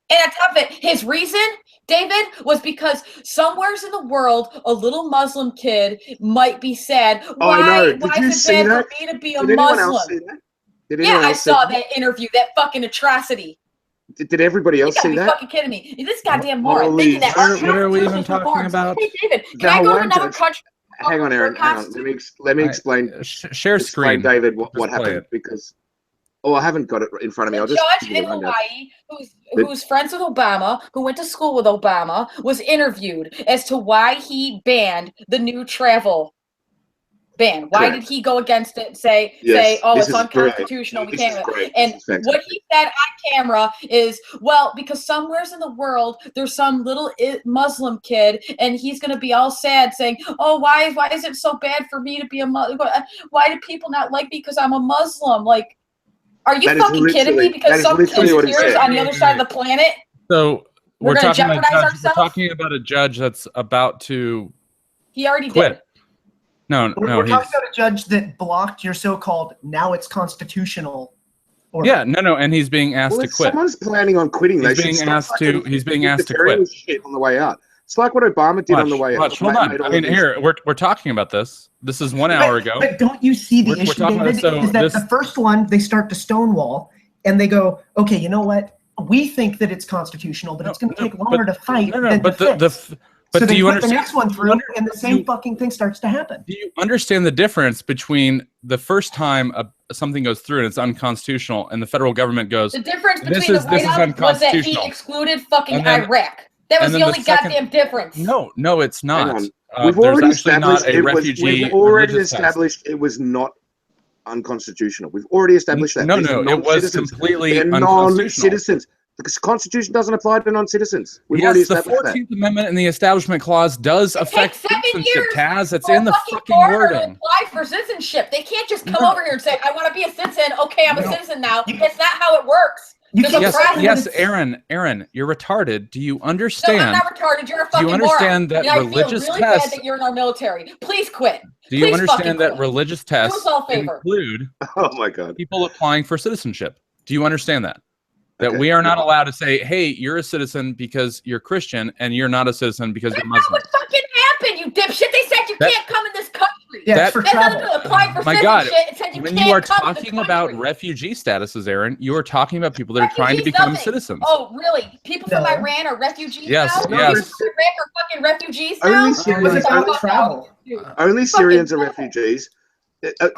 And on top of it, his reason, David, was because somewheres in the world, a little Muslim kid might be sad. Why is it bad for me to be a Muslim? Yeah, I saw that interview, that fucking atrocity. Did everybody else see that? You gotta be fucking kidding me. This goddamn moron thinking that. What are we even talking about? Hey, David, can I go to another country? Hang on, Aaron. Hang on. Let me explain. Share screen, David. What happened? Because I haven't got it in front of me. I'll just judge in Hawaii, who's friends with Obama, who went to school with Obama, was interviewed as to why he banned the new travel ban. Why did he go against it? Say, it's unconstitutional. We can't. And what he said on camera is, well, because somewheres in the world there's some little Muslim kid, and he's gonna be all sad, saying, "Oh, why is it so bad for me to be a Muslim? Why do people not like me because I'm a Muslim?" Like, are you fucking kidding me? Because some kid's here on the other side of the planet. So we're talking about a judge that's about to. He already quit. did. No, we're talking about a judge that blocked your so-called "now it's constitutional." Order. Yeah, no, and he's being asked to quit. Someone's planning on quitting. He's being asked to quit. Shit on the way out. It's like what Obama did on the way out. Hold on. I mean, here we're talking about this. This is 1 hour ago. But don't you see the issue, David? Is that the first one they start to stonewall, and they go, "Okay, you know what? We think that it's constitutional, but it's going to take longer to fight than to fix." But so do you understand the next one through, and the same fucking thing starts to happen? Do you understand the difference between the first time something goes through and it's unconstitutional, and the federal government goes, the difference between the White House was that he excluded fucking Iraq. That was the only goddamn difference. No, it's not. We've already established it was not unconstitutional. We've already established that. No, it was completely unconstitutional. Non-citizens. Because the Constitution doesn't apply to non-citizens. Yes, the 14th Amendment and the Establishment Clause does affect citizenship, Taz. It's in the fucking wording. Apply for citizenship. They can't just come over here and say, "I want to be a citizen." Okay, I'm a citizen now. That's not how it works. Yes, Aaron, you're retarded. Do you understand? No, I'm not retarded. You're a fucking moron. Do you understand that religious I feel really tests? bad that you're in our military. Please quit. Do you understand that religious tests include people applying for citizenship? Do you understand that? That we are not allowed to say, "Hey, you're a citizen because you're Christian, and you're not a citizen because you're Muslim." That's not what fucking happened, you dipshit. They said you can't come in this country. Yeah, that's for travel. My God, when you are talking about refugee statuses, Aaron, you are talking about people that are trying to become citizens. Oh, really? People from Iran are refugees now? Yes. People from Iraq are fucking refugees now? Only Syrians are refugees.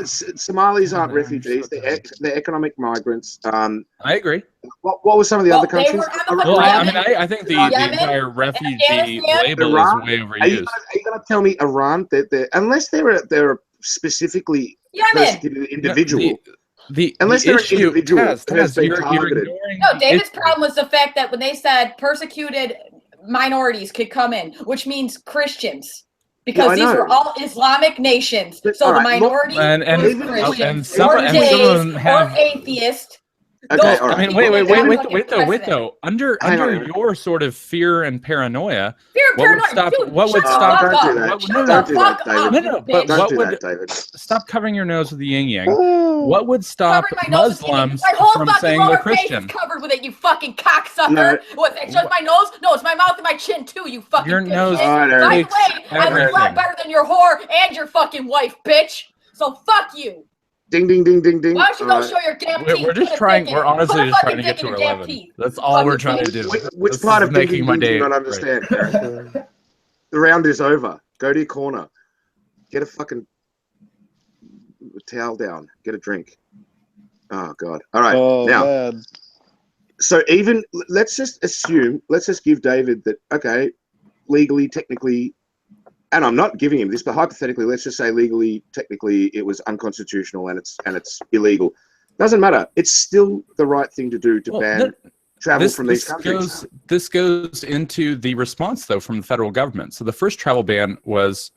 Somalis aren't refugees; they're economic migrants. I agree. What were some of the other countries? I think the entire refugee label is way overused. Are you going to tell me Iran? Unless they're specifically persecuted individual. Unless they're an individual has been targeted. No, David's problem was the fact that when they said persecuted minorities could come in, which means Christians. Because these were all Islamic nations. So the minority was Christian, or gays, or atheist. Okay, all right. I mean, wait though. Under your sort of fear and paranoia, what would stop? Stop covering your nose with the yin yang. What would stop Muslims from saying they're Christian? Covered with it, you fucking cocksucker. What? It's just my nose? No, it's my mouth and my chin too. You fucking. Your nose. By the way, I look a lot better than your whore and your fucking wife, bitch. So fuck you. Ding, ding, ding, ding, ding. Why don't you go show your damn teeth? We're honestly just trying to get to 11. That's all we're trying to do. Which part of making my day? I don't understand. The round is over. Go to your corner. Get a fucking towel down. Get a drink. Oh God! All right, now. Man. So even let's just give David that, okay, legally, technically, and I'm not giving him this, but hypothetically, let's just say legally, technically, it was unconstitutional and it's illegal. Doesn't matter. It's still the right thing to do to ban travel from these countries. This goes into the response though from the federal government. So the first travel ban was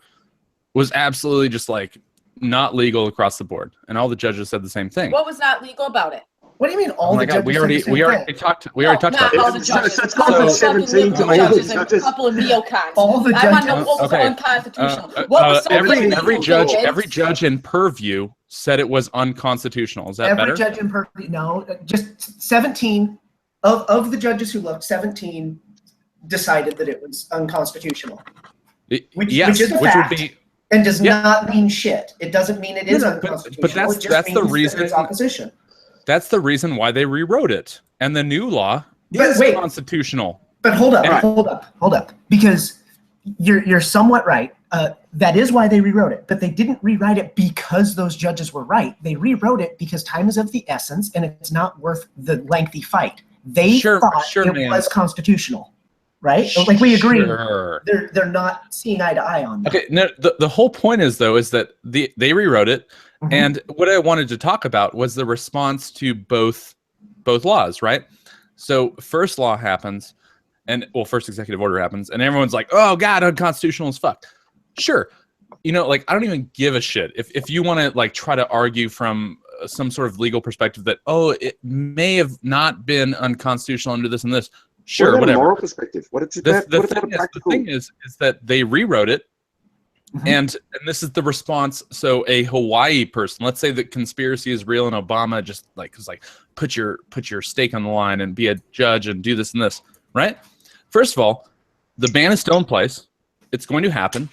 absolutely just like not legal across the board, and all the judges said the same thing. What was not legal about it? What do you mean all the judges? We already talked about all this. the judges. So it's called 17 to all the judges. A couple of neocons. All the I want to know judges. what was unconstitutional. What was so every judge in purview said it was unconstitutional. Is that better? Every judge in purview, no, just 17 of the judges who looked, 17 decided that it was unconstitutional. Which is a fact. Would be, and does not mean shit. It doesn't mean it is unconstitutional. But that's the reason. There's opposition. That's the reason why they rewrote it, and the new law is constitutional. But hold up, because you're somewhat right. That is why they rewrote it, but they didn't rewrite it because those judges were right. They rewrote it because time is of the essence, and it's not worth the lengthy fight. They thought it was constitutional, right? Like we agree. They're not seeing eye to eye on that. Okay, no, the whole point is though is that they rewrote it. Mm-hmm. And what I wanted to talk about was the response to both laws, right? So first law happens, first executive order happens, and everyone's like, "Oh God, unconstitutional as fuck." Sure, like I don't even give a shit if you want to like try to argue from some sort of legal perspective that it may have not been unconstitutional under this and this. Sure, whatever. Moral perspective. The thing is that they rewrote it. Mm-hmm. And this is the response. So a Hawaii person, let's say that conspiracy is real and Obama just put your stake on the line and be a judge and do this and this, right? First of all, the ban is still in place. It's going to happen.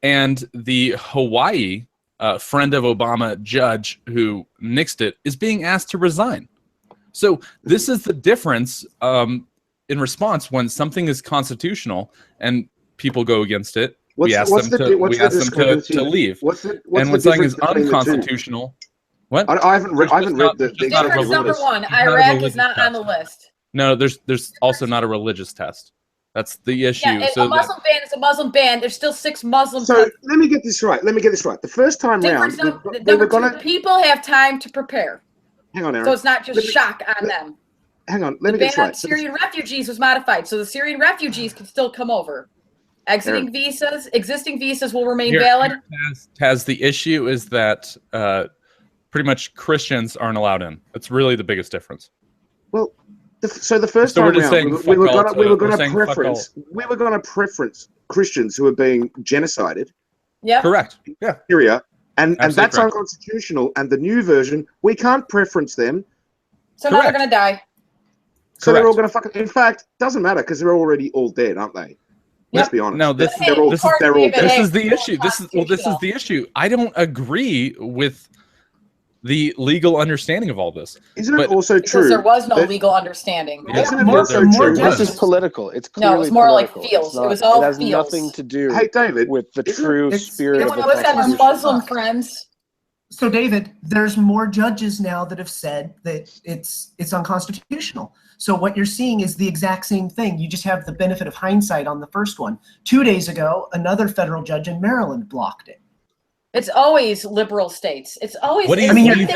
And the Hawaii friend of Obama judge who nixed it is being asked to resign. So this is the difference in response when something is constitutional and people go against it. We ask them to leave. When something is unconstitutional, what? I haven't read the difference. Number one, Iraq is not on the list. No, there's also not a religious test. That's the issue. Yeah, a Muslim ban is a Muslim ban. There's still 6 Muslims. So let me get this right. The first time round, people have time to prepare. Hang on, Aaron. So it's not just shock on them. Hang on, let me get this right. The ban on Syrian refugees was modified, so the Syrian refugees can still come over. Existing visas will remain valid. Taz, the issue is that pretty much Christians aren't allowed in. That's really the biggest difference. Well, so the first time around, we were going to preference Christians who are being genocided. Yeah. Correct. Yeah. Syria, and that's unconstitutional. And the new version, we can't preference them. So now they're going to die. So they're all going to fucking. In fact, it doesn't matter because they're already all dead, aren't they? Let's be honest. No, this is the issue. This is the issue. I don't agree with the legal understanding of all this. Isn't it also true? Because there was no legal understanding. Isn't it also true? This is political. It's clearly it's more political. like feels. It was all it has feels. nothing to do with the true spirit of the Constitution. Muslim friends. So, David, there's more judges now that have said that it's unconstitutional. So what you're seeing is the exact same thing. You just have the benefit of hindsight on the first one. 2 days ago, another federal judge in Maryland blocked it. It's always liberal states. It's always. What do you think?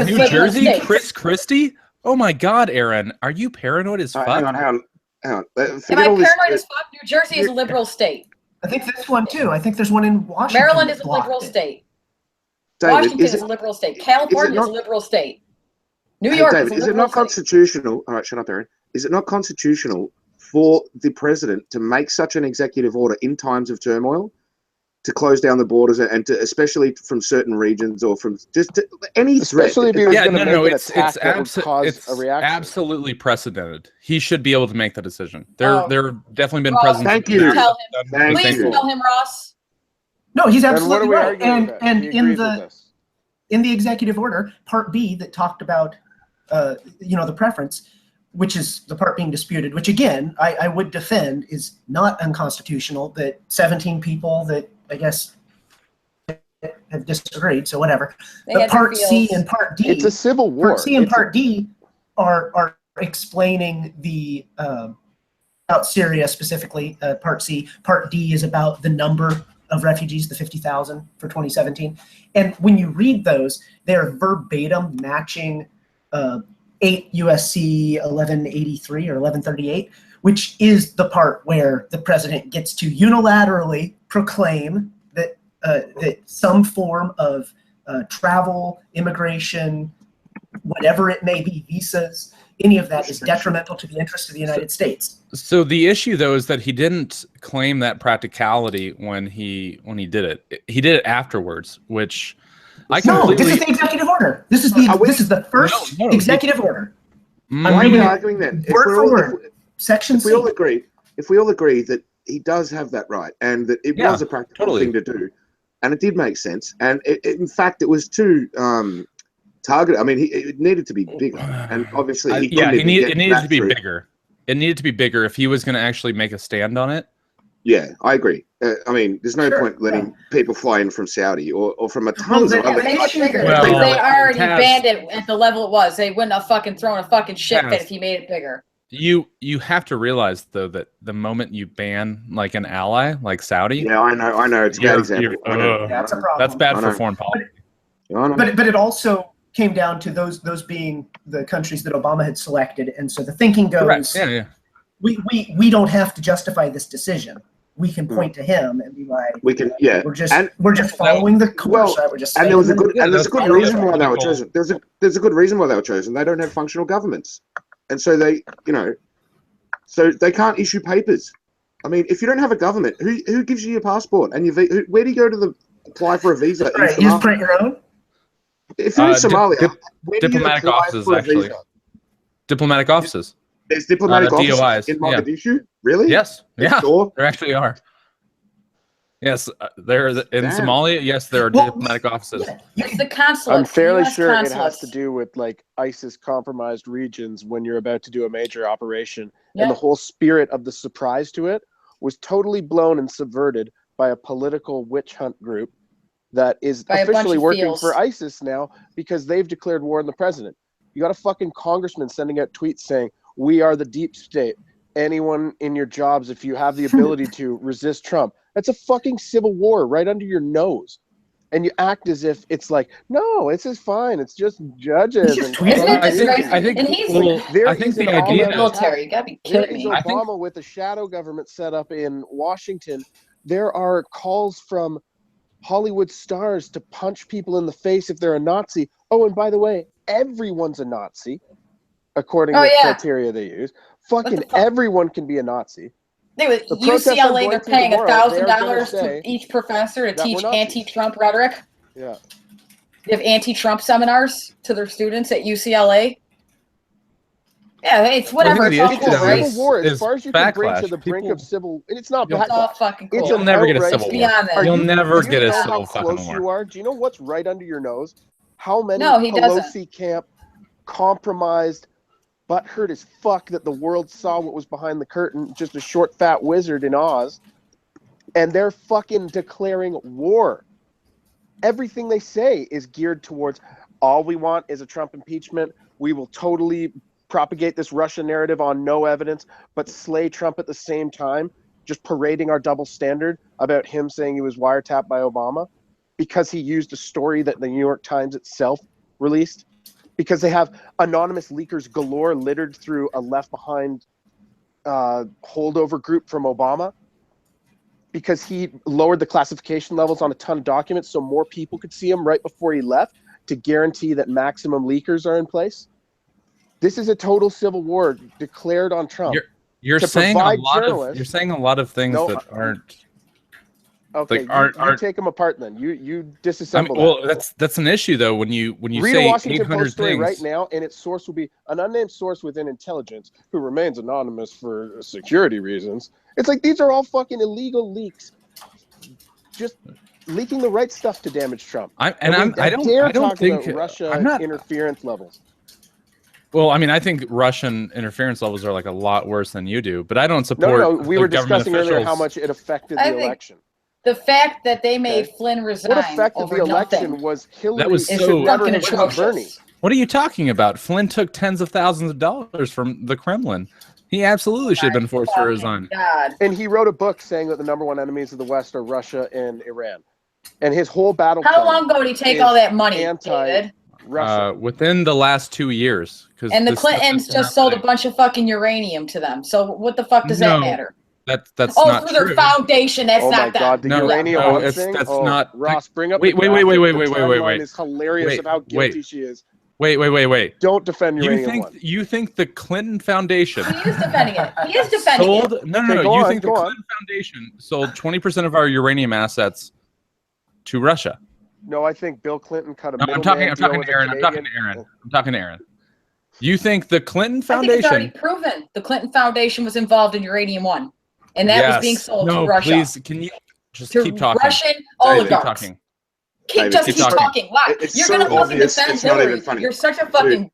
New Jersey, Chris Christie? Oh my God, Aaron, are you paranoid as fuck? Hang on. Am I paranoid as fuck? New Jersey is a liberal state. I think this one too. I think there's one in Washington. Maryland is a liberal state. Washington is a liberal state. California is a liberal state. New York is it not constitutional? All right, shut up, Aaron. Is it not constitutional for the president to make such an executive order in times of turmoil to close down the borders and to, especially from certain regions or from just any threat? Especially if he was going to make an attack that would cause a reaction. Absolutely precedented. He should be able to make that decision. There have definitely been presidents. Thank you. Please tell him, Ross. No, he's absolutely right. And in the executive order, Part B that talked about the preference, which is the part being disputed, which again, I would defend is not unconstitutional, that 17 people that I guess have disagreed, so whatever. They But had their Part C feels. and Part D, It's a civil war. Part C and Part D are explaining the about Syria specifically. Part C, Part D is about the number of refugees, the 50,000 for 2017. And when you read those, they're verbatim matching 8 USC 1183 or 1138, which is the part where the president gets to unilaterally proclaim that that some form of travel, immigration, whatever it may be, visas, any of that is detrimental to the interest of the United States. So the issue, though, is that he didn't claim that practicality when he did it. He did it afterwards, which I completely... No, this is the executive order. This is the first executive order. Why are we arguing then? Word for word. Section C. If we all agree that he does have that right and that it was a practical thing to do, and it did make sense, and in fact it was too targeted. I mean, it needed to be bigger, and obviously it needed to be bigger. It needed to be bigger if he was going to actually make a stand on it. Yeah, I agree. I mean, there's no point letting people fly in from Saudi or from a tons of other countries. Well, they already banned it at the level it was. They wouldn't have fucking thrown a fucking shit fit if he made it bigger. You have to realize, though, that the moment you ban like an ally like Saudi, yeah, I know, it's a bad example. That's a problem. That's bad for foreign policy. But it also came down to those being the countries that Obama had selected, and so the thinking goes, we don't have to justify this decision. We can point to him and be like, we're just following the course. We're just saying, there's a good reason why they were chosen. There's a good reason why they were chosen. They don't have functional governments, and so they can't issue papers. I mean, if you don't have a government, who gives you your passport and where do you go to apply for a visa? Right, you just print your own. If you're in Somalia, diplomatic offices actually. Diplomatic offices. There's diplomatic offices DOIs. in Mogadishu? Really? Yes. Yeah. Sure? There actually are. Yes, there in Somalia. Yes, there are diplomatic offices. It's the consulate. I'm fairly sure it has to do with like ISIS compromised regions when you're about to do a major operation, and the whole spirit of the surprise to it was totally blown and subverted by a political witch hunt group that is officially working for ISIS now because they've declared war on the president. You got a fucking congressman sending out tweets saying, "We are the deep state. Anyone in your jobs, if you have the ability to resist Trump." That's a fucking civil war right under your nose. And you act as if it's like, no, it's just fine. It's just judges. I think the idea military. You gotta be kidding me. Obama with a shadow government set up in Washington. There are calls from Hollywood stars to punch people in the face if they're a Nazi. Oh, and by the way, everyone's a Nazi, according to the criteria they use. Fucking everyone can be a Nazi. UCLA, they're paying $1,000 to each professor to teach anti-Trump rhetoric. Yeah. They have anti-Trump seminars to their students at UCLA. Yeah, it's whatever. It's all cool, right? Civil war, as far as you can bring to the brink of civil, it's not It's all fucking cool. You'll never get a civil war. You'll never get a civil fucking war. You are? Do you know what's right under your nose? How many Pelosi camp compromised, butthurt as fuck that the world saw what was behind the curtain, just a short fat wizard in Oz, and they're fucking declaring war. Everything they say is geared towards, all we want is a Trump impeachment. We will totally propagate this Russia narrative on no evidence, but slay Trump at the same time, just parading our double standard about him saying he was wiretapped by Obama because he used a story that the New York Times itself released, because they have anonymous leakers galore littered through a Left Behind holdover group from Obama, because he lowered the classification levels on a ton of documents so more people could see them right before he left to guarantee that maximum leakers are in place. This is a total civil war declared on Trump. You're saying a lot of things that aren't. Okay, you take them apart then. You disassemble. Well, that's an issue though. When you read say a Washington 800 Post story things right now, and its source will be an unnamed source within intelligence who remains anonymous for security reasons. It's like these are all fucking illegal leaks, just leaking the right stuff to damage Trump. I don't think Russia interference levels. Well, I mean, I think Russian interference levels are like a lot worse than you do, but I don't support. No, we were discussing earlier how much it affected the election. The fact that they made Flynn resign what affected over the election nothing. was Hillary. That was should so never fucking have beaten Bernie. atrocious. What are you talking about? Flynn took tens of thousands of dollars from the Kremlin. He absolutely should have been forced to resign. God. And he wrote a book saying that the #1 enemies of the West are Russia and Iran. And his whole battle How plan long ago did he take is all that money, David? anti-Russia. Within the last 2 years. And the Clintons just sold a bunch of fucking uranium to them. So what the fuck does that matter? That's oh, not through true. their foundation. That's oh my not that. God, the uranium no, one thing? that's oh, not. Ross, bring up wait, the wait, graphic. wait, The wait, timeline wait. is hilarious of how guilty she is. Wait. Don't defend uranium one. You think the Clinton Foundation He is defending it. He is defending sold? it. No. Okay, You think the Clinton Foundation sold 20% of our uranium assets to Russia? No, I think Bill Clinton cut a I'm talking to Aaron. I'm talking to Aaron. You think the Clinton Foundation? I think it's already proven the Clinton Foundation was involved in uranium one, and that was being sold to Russia. Please, can you just keep talking? Russian oligarchs. Keep talking. Keep talking. Why? You're gonna fucking defend Hillary. You're such a fucking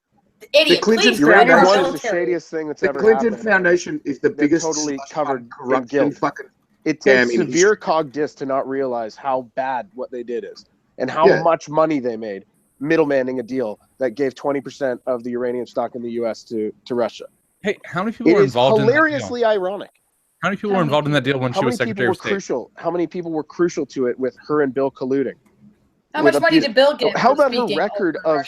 idiot. The Clinton Foundation is the shadiest thing that's ever happened. The Clinton Foundation is the biggest totally covered corrupt guilt. Fucking it takes severe cog dis to not realize how bad what they did is, and how much money they made middlemaning a deal that gave 20% of the uranium stock in the U.S. to Russia. Hey, how many people were involved in that deal? Hilariously ironic. How many people were involved in that deal when she was Secretary of State? How many people were crucial to it with her and Bill colluding? How much money did Bill get? How about her record of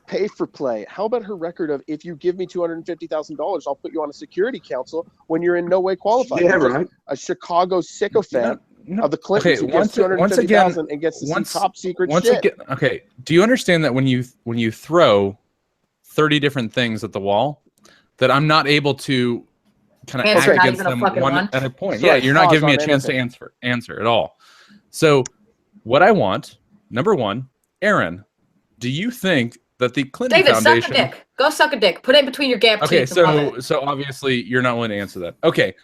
pay for play? How about her record of, if you give me $250,000, I'll put you on a security council when you're in no way qualified? Yeah, right. A Chicago sycophant of the Clintons who gets $250,000 and gets to see top secret shit. Okay, do you understand that when you throw 30 different things at the wall, that I'm not able to kind of act against them one at a point? Sorry, you're not giving me a chance to answer at all. So what I want, number one, Aaron, do you think that the Clinton Foundation... suck a dick. Go suck a dick. Put it in between your gap teeth. Okay, so obviously you're not willing to answer that. Okay,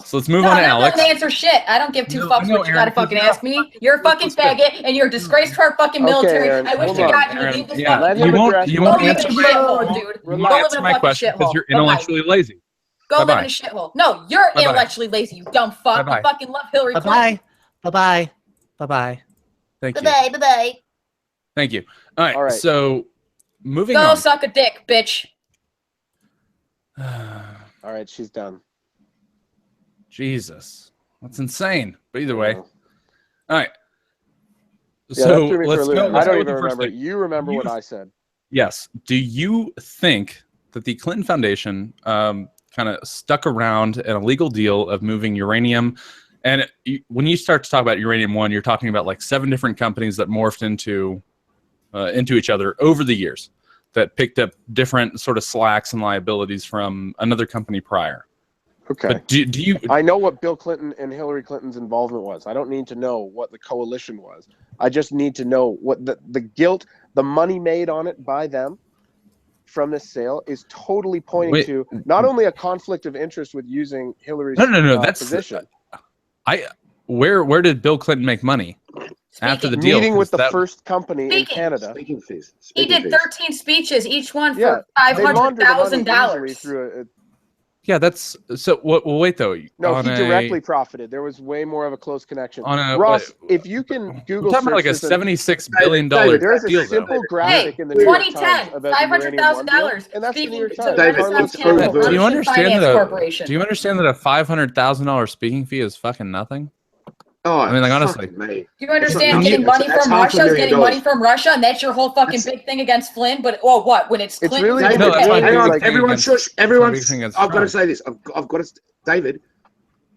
so let's move on to Alex. I'm not willing to answer shit. I don't give two fucks what you gotta fucking ask me. You're a fucking faggot, and you're a disgrace to our fucking military. Aaron, I wish to God you would leave this fucking... You won't answer my question because you're intellectually lazy. Go live in a shithole. No, you're intellectually lazy, you dumb fuck. You fucking love Hillary Clinton. Bye-bye. Bye-bye. Thank you. Bye-bye. Thank you. All right. So moving on. Go suck a dick, bitch. All right, she's done. Jesus, that's insane. But either way, all right. Yeah, so let's go. I don't even remember. You remember what I said? Yes. Do you think that the Clinton Foundation kind of stuck around an illegal deal of moving uranium? And when you start to talk about uranium one, you're talking about like 7 different companies that morphed into each other over the years, that picked up different sort of slacks and liabilities from another company prior. Okay. But do you? I know what Bill Clinton and Hillary Clinton's involvement was. I don't need to know what the coalition was. I just need to know what the guilt, the money made on it by them from this sale is totally pointing to not only a conflict of interest with using Hillary's that's position. Where did Bill Clinton make money after the deal? Meeting with the first company in Canada. He did 13 speeches, each one for $500,000. Yeah, that's so. Well, wait though. No, he directly profited. There was way more of a close connection. Ross, if you can Google, talking about like a $76 billion deal. There's a simple graphic in the 2010, $500,000, and that's the New York Times. Do you understand that? Do you understand that a $500,000 speaking fee is fucking nothing? Oh, I mean, like honestly. Do you understand getting money from Russia is getting money from Russia, and that's your whole fucking big thing against Flynn? But what? When it's Clinton, really hang on, everyone shush. Everyone, I've got to say this. I've got to, David.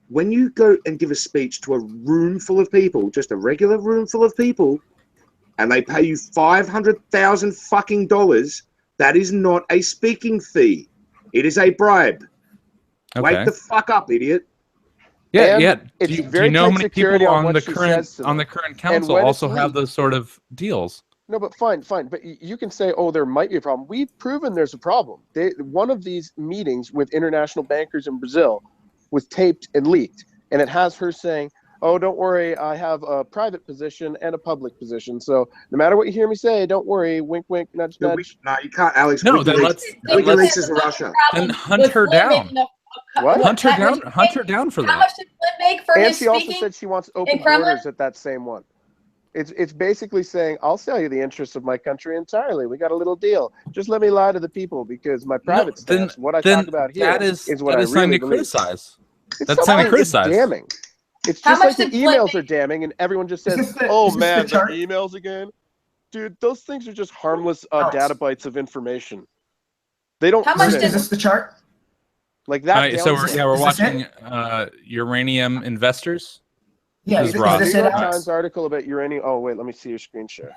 When you go and give a speech to a room full of people, just a regular room full of people, and they pay you $500,000 fucking dollars, that is not a speaking fee. It is a bribe. Okay. Wake the fuck up, idiot. Yeah. Do you know how many people on the current council also have those sort of deals? No, but fine. But you can say, oh, there might be a problem. We've proven there's a problem. One of these meetings with international bankers in Brazil was taped and leaked, and it has her saying, oh, don't worry, I have a private position and a public position. So no matter what you hear me say, don't worry, wink, wink, nudge, nudge. No, you can't, Alex. No, then let's Russia. Then hunt her down. What? Hunt her down for that. How much did Flynn make for and his she also speaking said she wants open in Kremlin? borders at that same one. It's basically saying, I'll sell you the interests of my country entirely. We got a little deal. Just let me lie to the people because my private stance, what I talk about here, is what I really believe. Criticize. That's something to criticize. It's damning. It's just like the emails are damning, and everyone just says, "Oh man, the emails again." Dude, those things are just harmless data bytes of information. They don't. How much is this the chart? Like that. So we're watching Uranium Investors. Yeah, is this New York Times article about uranium? Oh wait, let me see your screen share.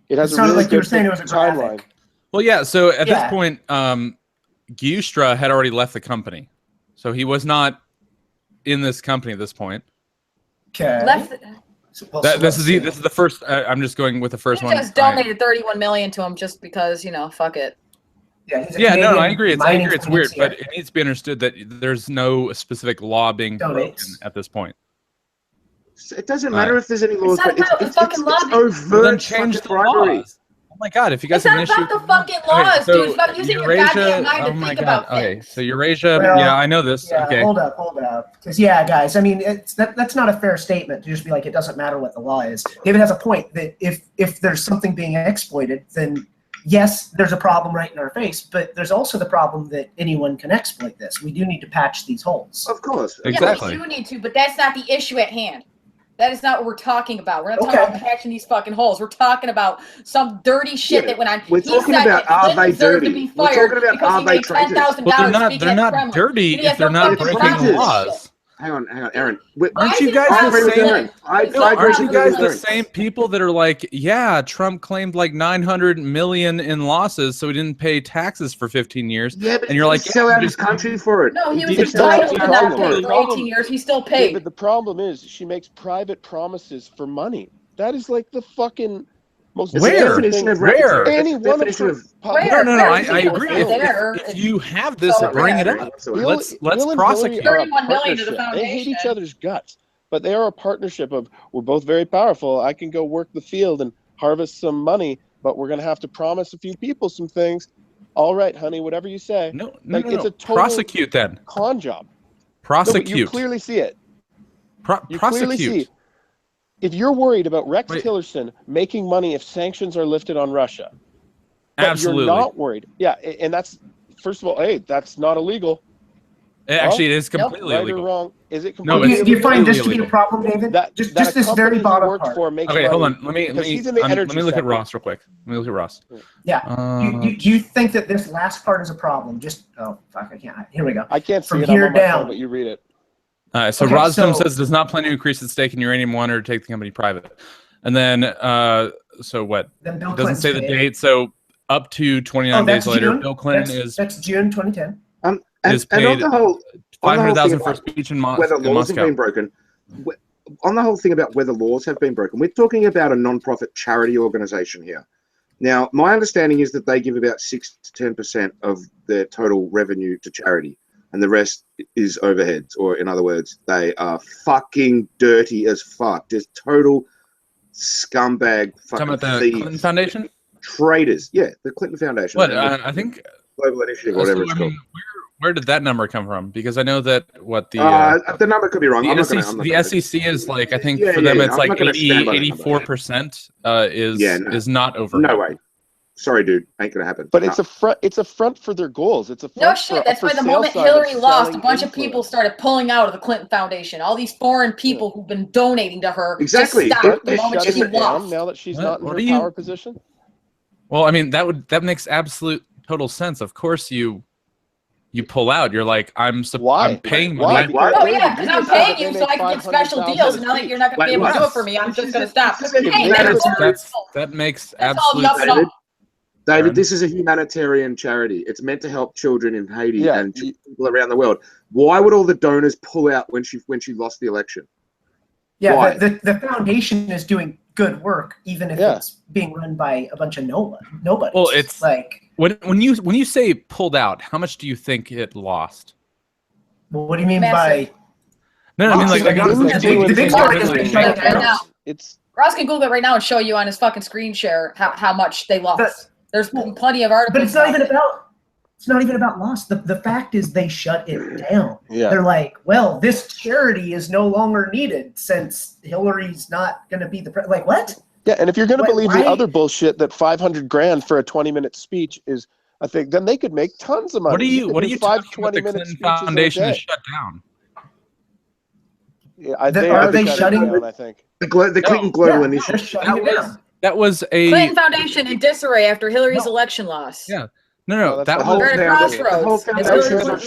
It has a really good timeline. Well, yeah. So at this point, Giustra had already left the company, so he was not in this company at this point. Okay. This is the first. I'm just going with the first one. Just donated $31 million to him just because fuck it. Yeah, no, I agree. It's weird, but it needs to be understood that there's no specific law being broken at this point. It doesn't matter if there's any laws, but it's overt. Then change the laws. Oh my god, if you guys have an issue. It's not about the fucking laws, dude. It's about using your goddamn mind to think about things. Okay, so Eurasia, yeah, I know this. Yeah, okay. Hold up. Because guys, I mean, that's not a fair statement to just be like it doesn't matter what the law is. David has a point that if there's something being exploited, then yes, there's a problem right in our face, but there's also the problem that anyone can exploit this. We do need to patch these holes. Of course. Exactly. Yeah, we do need to, but that's not the issue at hand. That is not what we're talking about. We're not talking about patching these fucking holes. We're talking about some dirty shit that went on. We're talking about are they dirty? We're talking about are they traitors? Well, they're not dirty if they're not breaking the laws. Hang on, Aaron. Aren't you guys the same people that are like, yeah, Trump claimed like 900 million in losses, so he didn't pay taxes for 15 years. Yeah, but and you're like, sell out his country for it. No, he was entitled to not pay for 18 years. He still paid. But the problem is, she makes private promises for money. That is like the fucking most definition of rare. Any one of her. No. I agree. If you have this, bring it up. Let's prosecute. 31 million to the foundation. They hate each other's guts, but they are a partnership of we're both very powerful. I can go work the field and harvest some money, but we're going to have to promise a few people some things. All right, honey, whatever you say. No. It's a total prosecute then. Con job. Prosecute. No, you clearly see it. Prosecute. Clearly see. If you're worried about Rex Tillerson making money if sanctions are lifted on Russia, but absolutely, you're not worried. Yeah, and that's first of all, hey, that's not illegal. Actually, it is completely illegal. Right or wrong? Is it completely illegal? Do you find this to be a problem, David? Just this very bottom part. Okay, hold on. Let me look at Ross real quick. Let me look at Ross. Yeah. Do you think that this last part is a problem? I can't. Here we go. I can't see from it here on my down. phone, but you read it. So Rostom says does not plan to increase its stake in Uranium One or take the company private. And then, so what? Then it doesn't say the date. So up to 29 days later, Bill Clinton that's June 2010. Is paid $500,000 for speech in Moscow. Whether laws have been broken. On the whole thing about whether laws have been broken, we're talking about a non-profit charity organization here. Now, my understanding is that they give about 6 to 10% of their total revenue to charity. And the rest is overheads, or in other words, they are fucking dirty as fuck. Just total scumbag fucking thieves. Talking about the Clinton Foundation? Traitors. Yeah, the Clinton Foundation. What, I think... Global Initiative, whatever it's called. Where did that number come from? Because I know that the number could be wrong. The SEC is like, I think for them it's like 84% is not over. No way. Sorry, dude, ain't gonna happen. But it's a front for their goals. It's a front. No shit. That's why the moment Hillary lost, a bunch of people started pulling out of the Clinton Foundation. All these foreign people who've been donating to her just stopped the moment she lost. Now that she's not in her power position. Well, I mean that makes absolute total sense. Of course, you pull out. You're like, I'm paying money. Why? Oh yeah, because I'm paying you so I can get special deals. And now that you're not gonna be able to do it for me, I'm just gonna stop. That makes absolute sense. David, this is a humanitarian charity. It's meant to help children in Haiti and people around the world. Why would all the donors pull out when she lost the election? Yeah, the foundation is doing good work, even if it's being run by a bunch of nobody. Well, it's like when you say pulled out, how much do you think it lost? Well, what do you mean by? No, I mean like the big story is right now. Ross can Google it right now and show you on his fucking screen share how much they lost. There's plenty of articles. But it's not even about. It's not even about loss. The fact is they shut it down. Yeah. They're like, well, this charity is no longer needed since Hillary's not going to be the president. Like, what? Yeah, and if you're going to believe why? the other bullshit that $500,000 for a 20-minute speech is a thing, then they could make tons of money. What are you talking about? The 20-minute Clinton speeches Foundation in a is day. shut down. Yeah, Are they shutting down, I think. The Clinton Global Initiative. That was a Clinton Foundation in disarray after Hillary's election loss. Yeah. No, that whole was We're at a crossroads.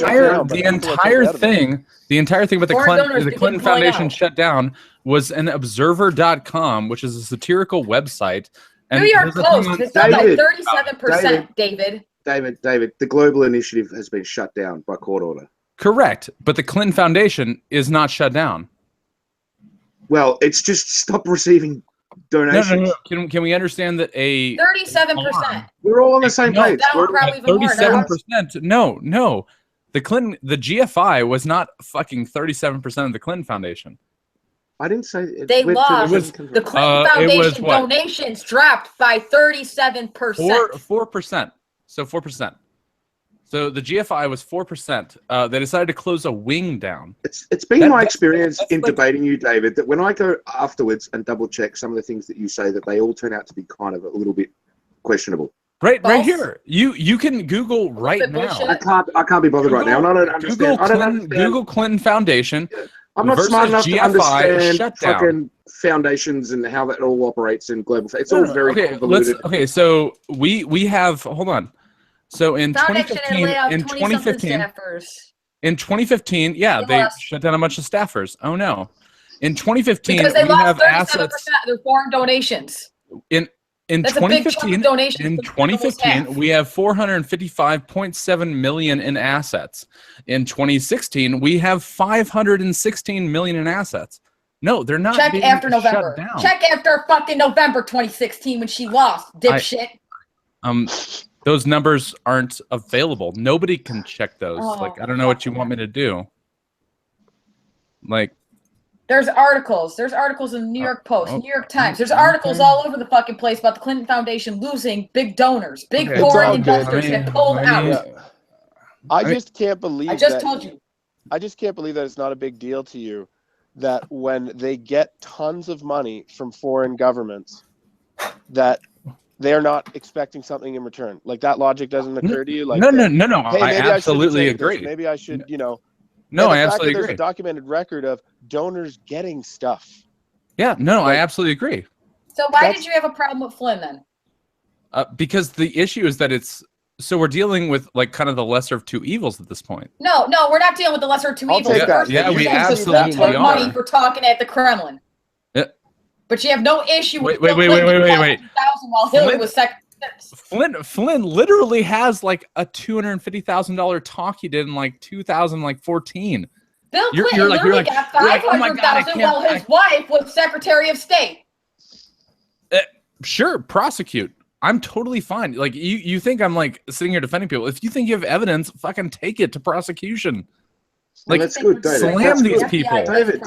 the entire thing. The entire thing about the Clinton Foundation shut down was an Observer.com, which is a satirical website. And New York Post. It's up by 37%, David. David, the Global Initiative has been shut down by court order. Correct, but the Clinton Foundation is not shut down. Well, it's just stop receiving donations. No. Can we understand that 37%? We're all on the same page. 37%. No. The GFI was not fucking 37% of the Clinton Foundation. I didn't say they lost. The Clinton Foundation donations dropped by 37%. 4%. So 4%. So the GFI was 4%. They decided to close a wing down. It's been my experience in debating you, David, that when I go afterwards and double check some of the things that you say, that they all turn out to be kind of a little bit questionable. Right here. You can Google right now. I can't be bothered right now. And I don't understand. Google Clinton Foundation. I'm not smart enough to understand shutdown. fucking foundations and how that all operates in global. It's all very convoluted. So we have. Hold on. So in 2015, they shut down a bunch of staffers. Oh no! In 2015, because they lost 37% assets. of their foreign donations. In 2015, we have 455.7 million in assets. In 2016, we have 516 million in assets. No, they're not. Check being after shut November. down. Check after fucking November 2016 when she lost, dipshit. Those numbers aren't available. Nobody can check those. I don't know what you want me to do. There's articles. There's articles in the New York Post, New York Times. There's articles all over the fucking place about the Clinton Foundation losing big donors, big foreign investors that pulled out. I just can't believe. I just told you. I just can't believe that it's not a big deal to you that when they get tons of money from foreign governments, that they're not expecting something in return. Like that logic doesn't occur to you? Like no. Hey, I absolutely agree. Maybe I should, No, I absolutely agree. There's a documented record of donors getting stuff. Yeah, no, I absolutely agree. So why did you have a problem with Flynn then? Because the issue is that we're dealing with kind of the lesser of two evils at this point. No, we're not dealing with the lesser of two evils. Yeah, we absolutely took money for talking at the Kremlin. Yeah. But you have no issue with wait. while Hillary was second. Flynn literally has a $250,000 talk he did in 2014. Bill Clinton literally got $500,000 while his wife was Secretary of State. Sure, prosecute. I'm totally fine. You think I'm sitting here defending people. If you think you have evidence, fucking take it to prosecution. That's good, David. Slam these people. David,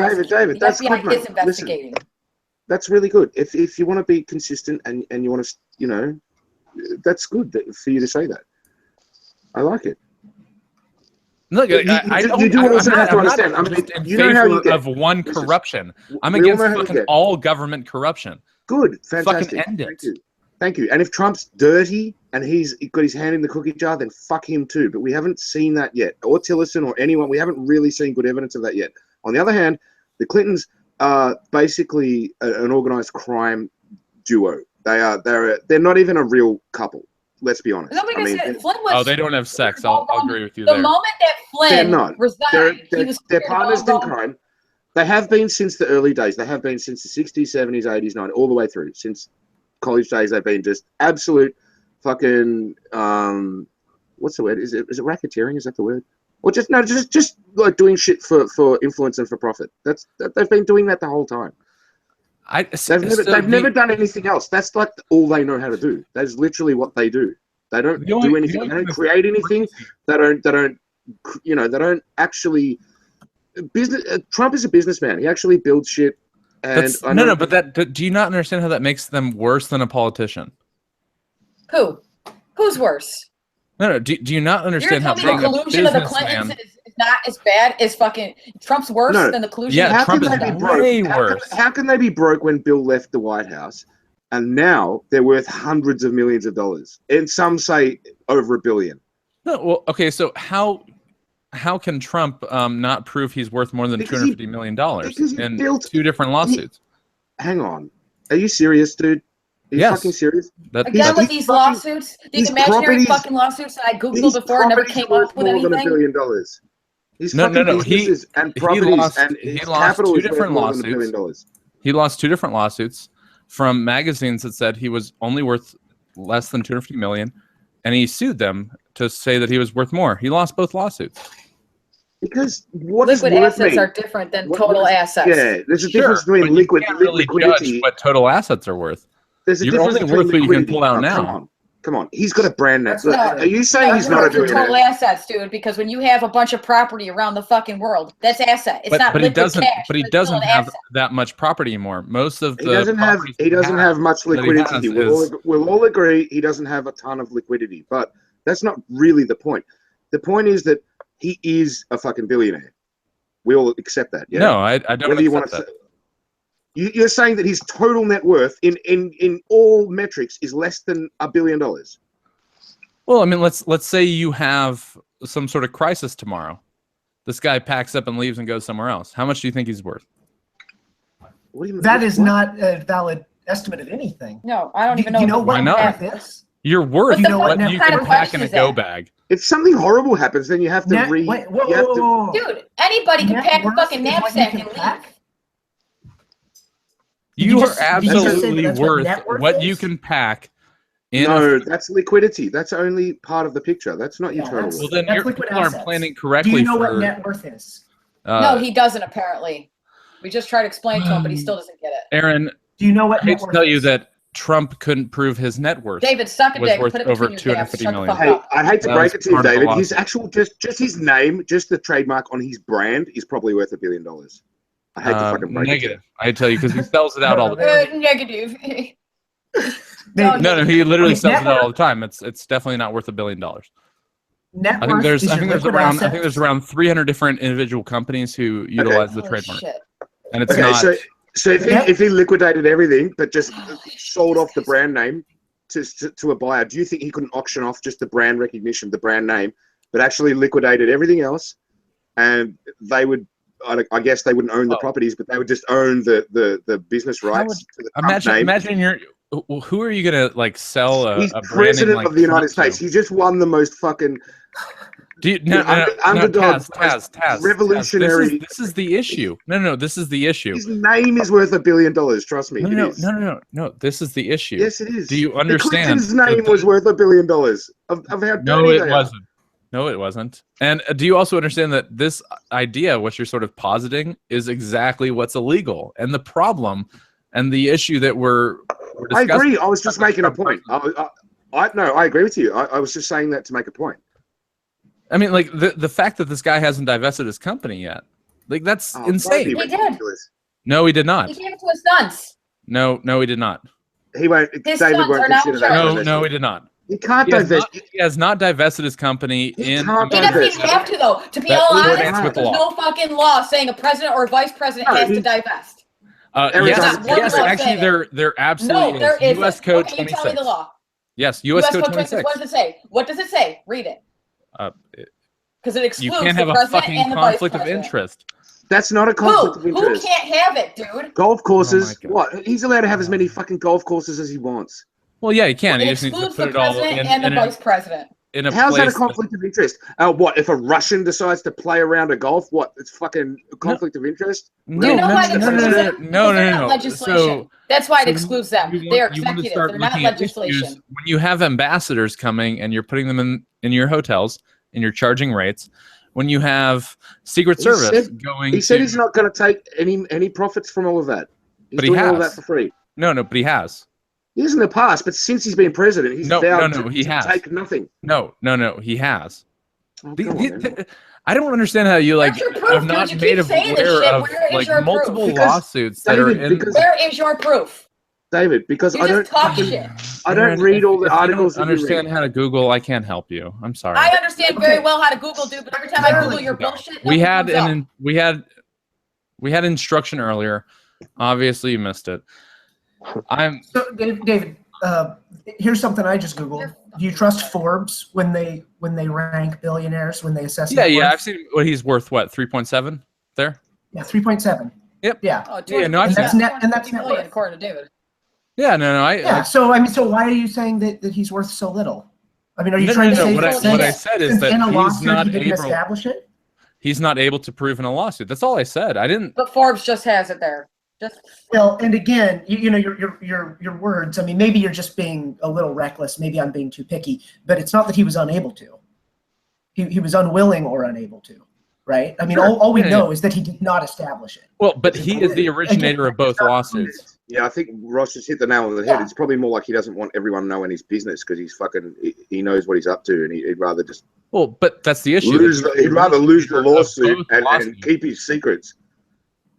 that's good, mate. Listen, that's really good. If you want to be consistent and you want to, that's good for you to say that. I like it. Look, I don't. You do also have to understand. You know how you get of one corruption. I'm against fucking all government corruption. Good, fantastic. Fucking end it. Thank you. And if Trump's dirty and he's got his hand in the cookie jar, then fuck him too. But we haven't seen that yet, or Tillerson, or anyone. We haven't really seen good evidence of that yet. On the other hand, the Clintons are basically an organized crime duo. They're not even a real couple. Let's be honest. They don't have sex. I'll agree with you there. The moment that Flynn resigned, they're partners in crime. They have been since the early days. They have been since the 60s, 70s, 80s, 90s, all the way through. Since college days, they've been just absolute fucking what's the word? Is it racketeering? Is that the word? Or just doing shit for influence and for profit. They've been doing that the whole time. They've never done anything else. That's all they know how to do. That's literally what they do. They don't do anything. They don't create anything. They don't actually. Trump is a businessman. He actually builds shit. And but do you not understand how that makes them worse than a politician? Who's worse? No. Do you not understand how being being the a collusion of the businessman? Clintons is not as bad as fucking Trump's worse than the collusion. Yeah, how Trump can is they be way broke? worse. How can they be broke when Bill left the White House, and now they're worth hundreds of millions of dollars, and some say over $1 billion? No, well, okay, so how can Trump not prove he's worth more than $250 million in two different lawsuits? Hang on, are you serious, dude? Are you fucking serious? Again, with these lawsuits, these imaginary fucking lawsuits that I googled before and never came up with anything. More than $1 billion. His No. businesses and properties and he his lost capital two is worth different more than $1 lawsuits. billion. He lost 2 different lawsuits from magazines that said he was only worth less than $250 million, and he sued them to say that he was worth more. He lost both lawsuits. Because what liquid assets are different than total assets. Yeah, there's a difference between liquid you can't really liquidity. Judge what total assets are worth. There's a You're difference only between worth what you can liquidity. pull out Oh, now. Come on. He's got a brand name. Are you saying he's not a billionaire? Total assets, dude. Because when you have a bunch of property around the fucking world, that's asset. It's not liquid cash. But he doesn't have that much property anymore. Most of he doesn't have much liquidity. We'll all agree he doesn't have a ton of liquidity. But that's not really the point. The point is that he is a fucking billionaire. We all accept that. Yeah? No, I don't Whether accept that. You're saying that his total net worth in all metrics is less than $1 billion. Well, I mean, let's say you have some sort of crisis tomorrow. This guy packs up and leaves and goes somewhere else. How much do you think he's worth? What do you mean? That is not a valid estimate of anything. No, I don't even know. You know what not? net is? You're worth what you can pack in a go bag. If something horrible happens, then you have to Dude, anybody can pack a fucking knapsack and leave. You are absolutely worth what you can pack. No, that's liquidity. That's only part of the picture. That's not your total worth. Well, then your people aren't planning correctly. Do you know what net worth is? No, he doesn't, apparently. We just tried to explain to him, but he still doesn't get it. Aaron, do you know what I hate to tell you that Trump couldn't prove his net worth. David, suck a dick. Worth put it over between your $250 million. Hey, I hate to break it to you, David. His actual, just his name, just the trademark on his brand is probably worth $1 billion. I hate to fucking break negative. I tell you, because he sells it out all the time. Negative. No, he literally sells it out all the time. It's definitely not worth $1 billion. I think there's around 300 different individual companies who utilize the trademark, and it's not. So if he liquidated everything but just sold off the brand name to a buyer, do you think he couldn't auction off just the brand recognition, the brand name, but actually liquidated everything else, and they would? I guess they wouldn't own the properties, but they would just own the business rights to the name. Imagine you're. Who are you gonna like sell? He's a president like of the United States. He just won the most fucking underdog, Taz, revolutionary. This is the issue. No, this is the issue. His name is worth $1 billion. Trust me. No. This is the issue. Yes, it is. Do you understand? His name was worth $1 billion. Of how no, it wasn't. No, it wasn't. And do you also understand that this idea, what you're sort of positing, is exactly what's illegal, and the problem, and the issue that we're discussing? I agree. I was just making a point. I agree with you. I was just saying that to make a point. I mean, like the fact that this guy hasn't divested his company yet, like that's insane. He did. No, he did not. He gave it to his sons. No, he did not. He won't. His David sons won't are now consider that. No, he did not. He can't divest. He has not divested his company He doesn't even have to, though. To be all honest, there's no fucking law saying a president or a vice president has to divest. Yes, actually, there absolutely there is. U.S. Code 26. You tell me the law. Yes, U.S. Code 26. What does it say? What does it say? Read it. Because it excludes you can't have the a president fucking and the conflict vice of president. interest. That's not a conflict of interest. Who can't have it, dude? Golf courses. What? He's allowed to have as many fucking golf courses as he wants. Well, yeah, he can. It he just needs to excludes put the it all president and the vice president. How's that a conflict of interest? What if a Russian decides to play around a golf? What? It's fucking a conflict of interest? No. Legislation. That's why it excludes them. They're executive. They're not legislation. When you have ambassadors coming and you're putting them in your hotels and you're charging rates, when you have Secret Service going, he said he's not going to take any profits from all of that. He's doing all that for free. No, but he has. He has in the past, but since he's been president, he's vowed to take nothing. No, he has. I don't understand how you have not made aware of multiple lawsuits that are in. Where is your proof? David, because I don't. I don't read all the articles. If you don't understand how to Google, I can't help you. I'm sorry. I understand very well how to Google, dude, but every time I Google your bullshit, we had instruction earlier. Obviously, you missed it. So, David, here's something I just Googled. Do you trust Forbes when they rank billionaires, when they assess? Yeah. I've seen what he's worth. What, 3.7 there? Yeah, 3.7. Yep. Yeah. Oh, No, and that's net worth, according to David. Yeah, no. So why are you saying that he's worth so little? I mean, are you trying to say what I said is that he's not able. Establish it? He's not able to prove in a lawsuit. That's all I said. I didn't. But Forbes just has it there. Well, and again, your words. I mean, maybe you're just being a little reckless. Maybe I'm being too picky. But it's not that he was unable to. He was unwilling or unable to. Right? I mean, all we know is that he did not establish it. Well, but he is the originator of both lawsuits. Yeah, I think Ross just hit the nail on the head. It's probably more like he doesn't want everyone knowing his business because he knows what he's up to, and he'd rather just. Well, but that's the issue. He'd rather lose the lawsuit and keep his secrets.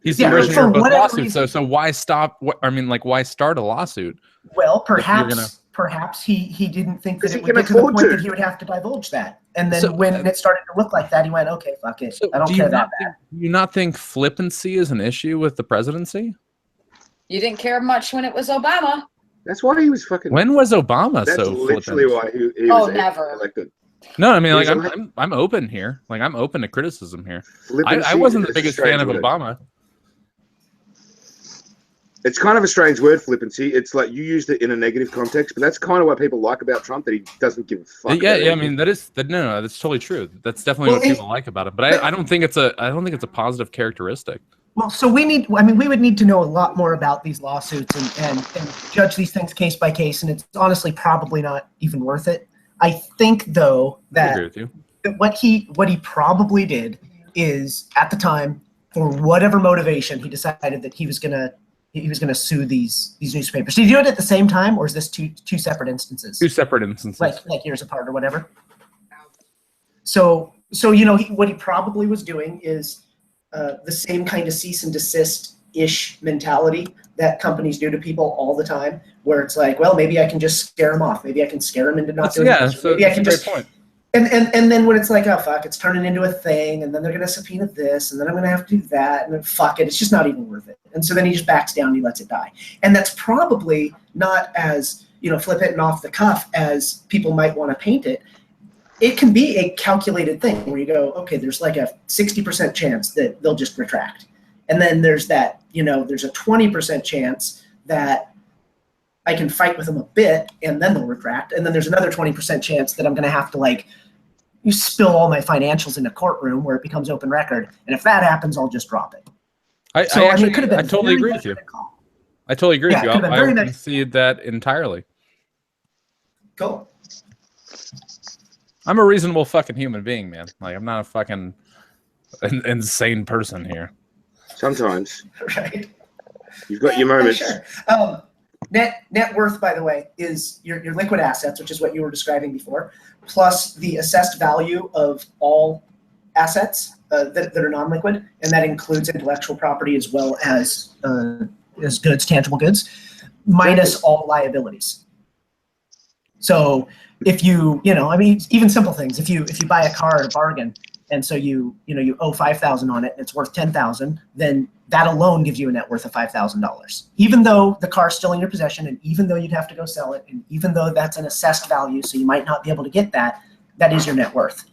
He's the originator of both lawsuits. So why stop? Why start a lawsuit? Well, perhaps he didn't think that it would get to the point that he would have to divulge that. And then when it started to look like that, he went, okay, fuck it. I don't care that bad. Do you not think flippancy is an issue with the presidency? You didn't care much when it was Obama. That's why he was fucking. When was Obama so flippant? That's literally why he was never elected. No, I mean, I'm open here. Like, I'm open to criticism here. I wasn't the biggest fan of Obama. It's kind of a strange word, flippancy. It's like you used it in a negative context, but that's kind of what people like about Trump, that he doesn't give a fuck. Yeah. I mean, that's totally true. That's definitely what people like about it. But I don't think it's a positive characteristic. Well, so we would need to know a lot more about these lawsuits and judge these things case by case, and it's honestly probably not even worth it. I think though that what he probably did is, at the time, for whatever motivation, he decided that he was gonna sue these newspapers. Did he do it at the same time, or is this two separate instances? Two separate instances, like years apart or whatever. So what he probably was doing is the same kind of cease and desist-ish mentality that companies do to people all the time, where it's like, well, maybe I can just scare them off. Maybe I can scare them into not doing this. Maybe I can just. Point. And then when it's like, oh fuck, it's turning into a thing, and then they're gonna subpoena this, and then I'm gonna have to do that, and then fuck it, it's just not even worth it. And so then he just backs down and he lets it die. And that's probably not as flippant and off the cuff as people might want to paint it. It can be a calculated thing where you go, okay, there's like a 60% chance that they'll just retract. And then there's that, there's a 20% chance that I can fight with them a bit and then they'll retract. And then there's another 20% chance that I'm going to have to you spill all my financials in a courtroom where it becomes open record. And if that happens, I'll just drop it. I totally agree with you. I totally agree with you. I would concede that entirely. Cool. I'm a reasonable fucking human being, man. I'm not a fucking insane person here. Sometimes. Right. You've got your moments. Sure. Net worth, by the way, is your liquid assets, which is what you were describing before, plus the assessed value of all assets that are non-liquid, and that includes intellectual property as well as goods, tangible goods, minus all liabilities. So if even simple things, if you buy a car at a bargain, and so you owe $5,000 on it, and it's worth $10,000, then that alone gives you a net worth of $5,000. Even though the car's still in your possession, and even though you'd have to go sell it, and even though that's an assessed value, so you might not be able to get that is your net worth.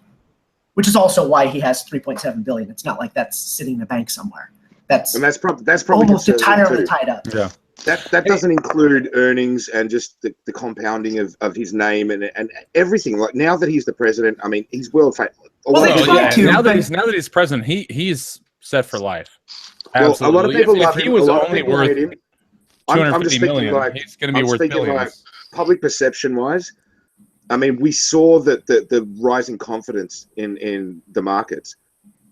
Which is also why he has $3.7 billion. It's not like that's sitting in a bank somewhere. That's probably almost entirely tied up. Yeah. That doesn't include earnings and just the compounding of his name and everything. Like, now that he's the president, I mean, he's world famous. Now that he's president, he's set for life. Well, a lot of people love him. He was only worth $250 million. He's going to be worth billions. Public perception wise, I mean, we saw that the rising confidence in the markets.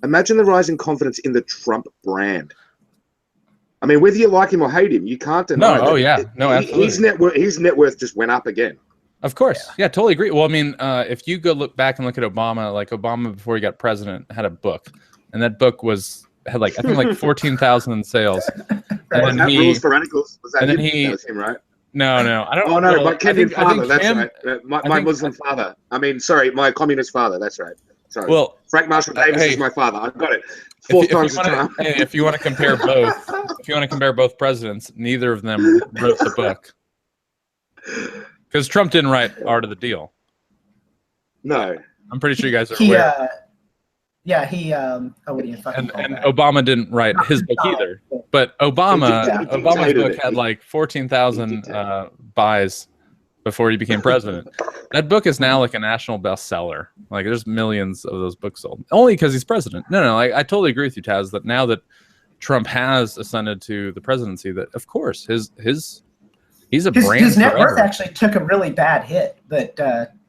Imagine the rising confidence in the Trump brand. I mean, whether you like him or hate him, you can't deny that. Oh, yeah. No, absolutely. His net worth just went up again. Of course. Yeah, totally agree. Well, I mean, if you go look back and look at Obama, Obama before he got president had a book, and that book had I think 14,000 in sales. And then Rules for Radicals. Was that him? That was him, right? No, I don't. Oh no, well, my Kenyan father. That's him, right. My Muslim father. I mean, sorry, my communist father. That's right. Sorry. Well, Frank Marshall Davis is my father. I've got it. Fourth time's the charm. If you want to compare both presidents, neither of them wrote the book. Because Trump didn't write Art of the Deal. No. I'm pretty sure you guys are aware. What do you fucking call and that? Obama didn't write his book either. But Obama's book had like 14,000 buys before he became president. That book is now like a national bestseller. Like there's millions of those books sold. Only because he's president. No, I totally agree with you, Taz, that now that Trump has ascended to the presidency, that of course he's a brand. His net worth actually took a really bad hit, but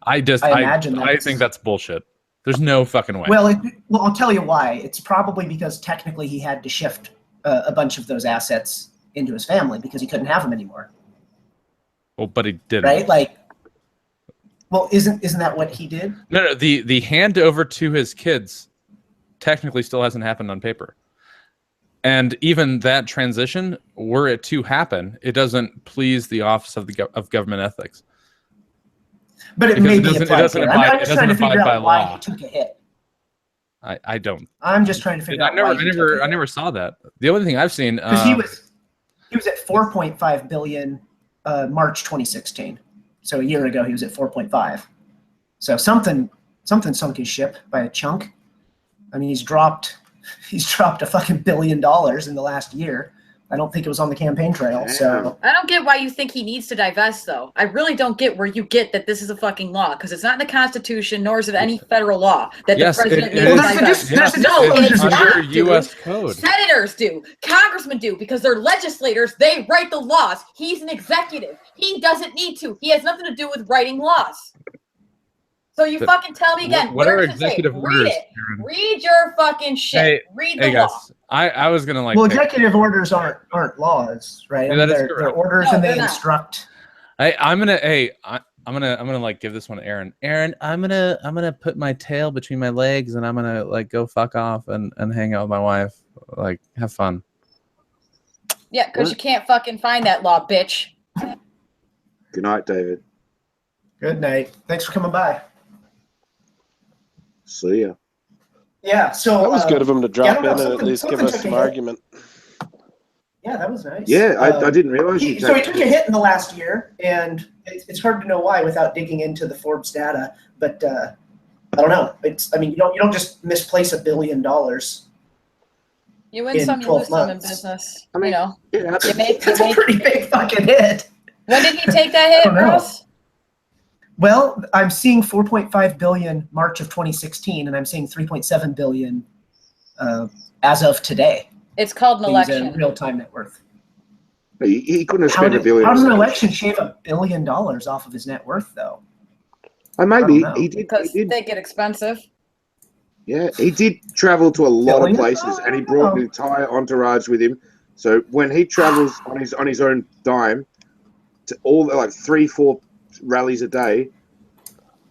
I think that's bullshit. There's no fucking way. Well, I'll tell you why. It's probably because technically he had to shift a bunch of those assets into his family because he couldn't have them anymore. Well, but he didn't. Right? Like, well, isn't that what he did? No. The handover to his kids technically still hasn't happened on paper. And even that transition, were it to happen, it doesn't please the Office of Government Ethics. But it may be applied there. I'm just trying to figure out why he took a hit. I don't. I'm just trying to figure out. I never saw that. The only thing I've seen because he was at 4.5 billion March 2016. So a year ago he was at 4.5. So something sunk his ship by a chunk. I mean he's dropped a fucking $1 billion in the last year. I don't think it was on the campaign trail. So I don't get why you think he needs to divest, though. I really don't get where you get that this is a fucking law, because it's not in the Constitution, nor is it any federal law that the president needs to divest. No, it's under U.S. Dude. code. Senators do, congressmen do, because they're legislators. They write the laws. He's an executive. He doesn't need to. He has nothing to do with writing laws. So you fucking tell me again. What are executive orders? Read it. Read your fucking shit. Read the law. Guys, I was gonna like. Well, executive orders aren't laws, right? Yeah, they're orders and they instruct. I'm gonna like give this one to Aaron. Aaron, I'm gonna put my tail between my legs and I'm gonna like go fuck off and hang out with my wife. Like have fun. Yeah, because you can't fucking find that law, bitch. Good night, David. Good night. Thanks for coming by. See ya. Yeah, so that was good of him to drop in and at least give us some argument. Yeah, that was nice. Yeah, I didn't realize. He took a hit in the last year, and it's hard to know why without digging into the Forbes data. But I don't know. You don't just misplace $1 billion. You win some, you lose some in business. I mean, that's a pretty big fucking hit. When did he take that hit, Ross? Well, I'm seeing 4.5 billion March of 2016, and I'm seeing 3.7 billion as of today. It's called an election. Real-time net worth. He couldn't have spent $1 billion. How does an election shave $1 billion off of his net worth, though? Maybe he did. Because they get expensive. Yeah, he did travel to a lot of places, and he brought an entire entourage with him. So when he travels on his own dime to all like 3-4 rallies a day,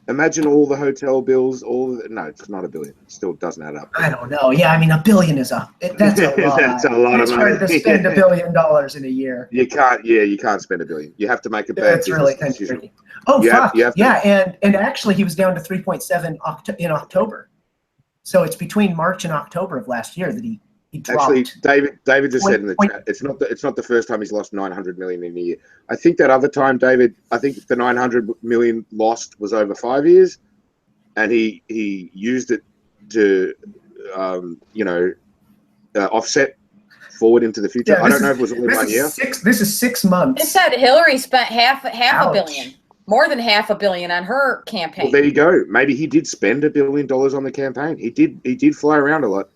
imagine all the hotel bills, no, it's not $1 billion. It still doesn't add up. I don't know. Yeah, I mean, $1 billion is that's a lot. That's a lot of money. It's hard to spend $1 billion in a year. You can't spend $1 billion. You have to make a bad That's really kind of tricky. Oh, fuck. And actually he was down to 3.7 in October. So it's between March and October of last year that he dropped. Actually, David just said in the chat, it's not the first time he's lost 900 million in a year. I think that other time, David, I think the 900 million lost was over 5 years, and he used it to offset forward into the future. I don't know if it was all in 1 year. This is 6 months. It said Hillary spent half $1 billion. More than $500 million on her campaign. Well, there you go. Maybe he did spend $1 billion on the campaign. He did fly around a lot.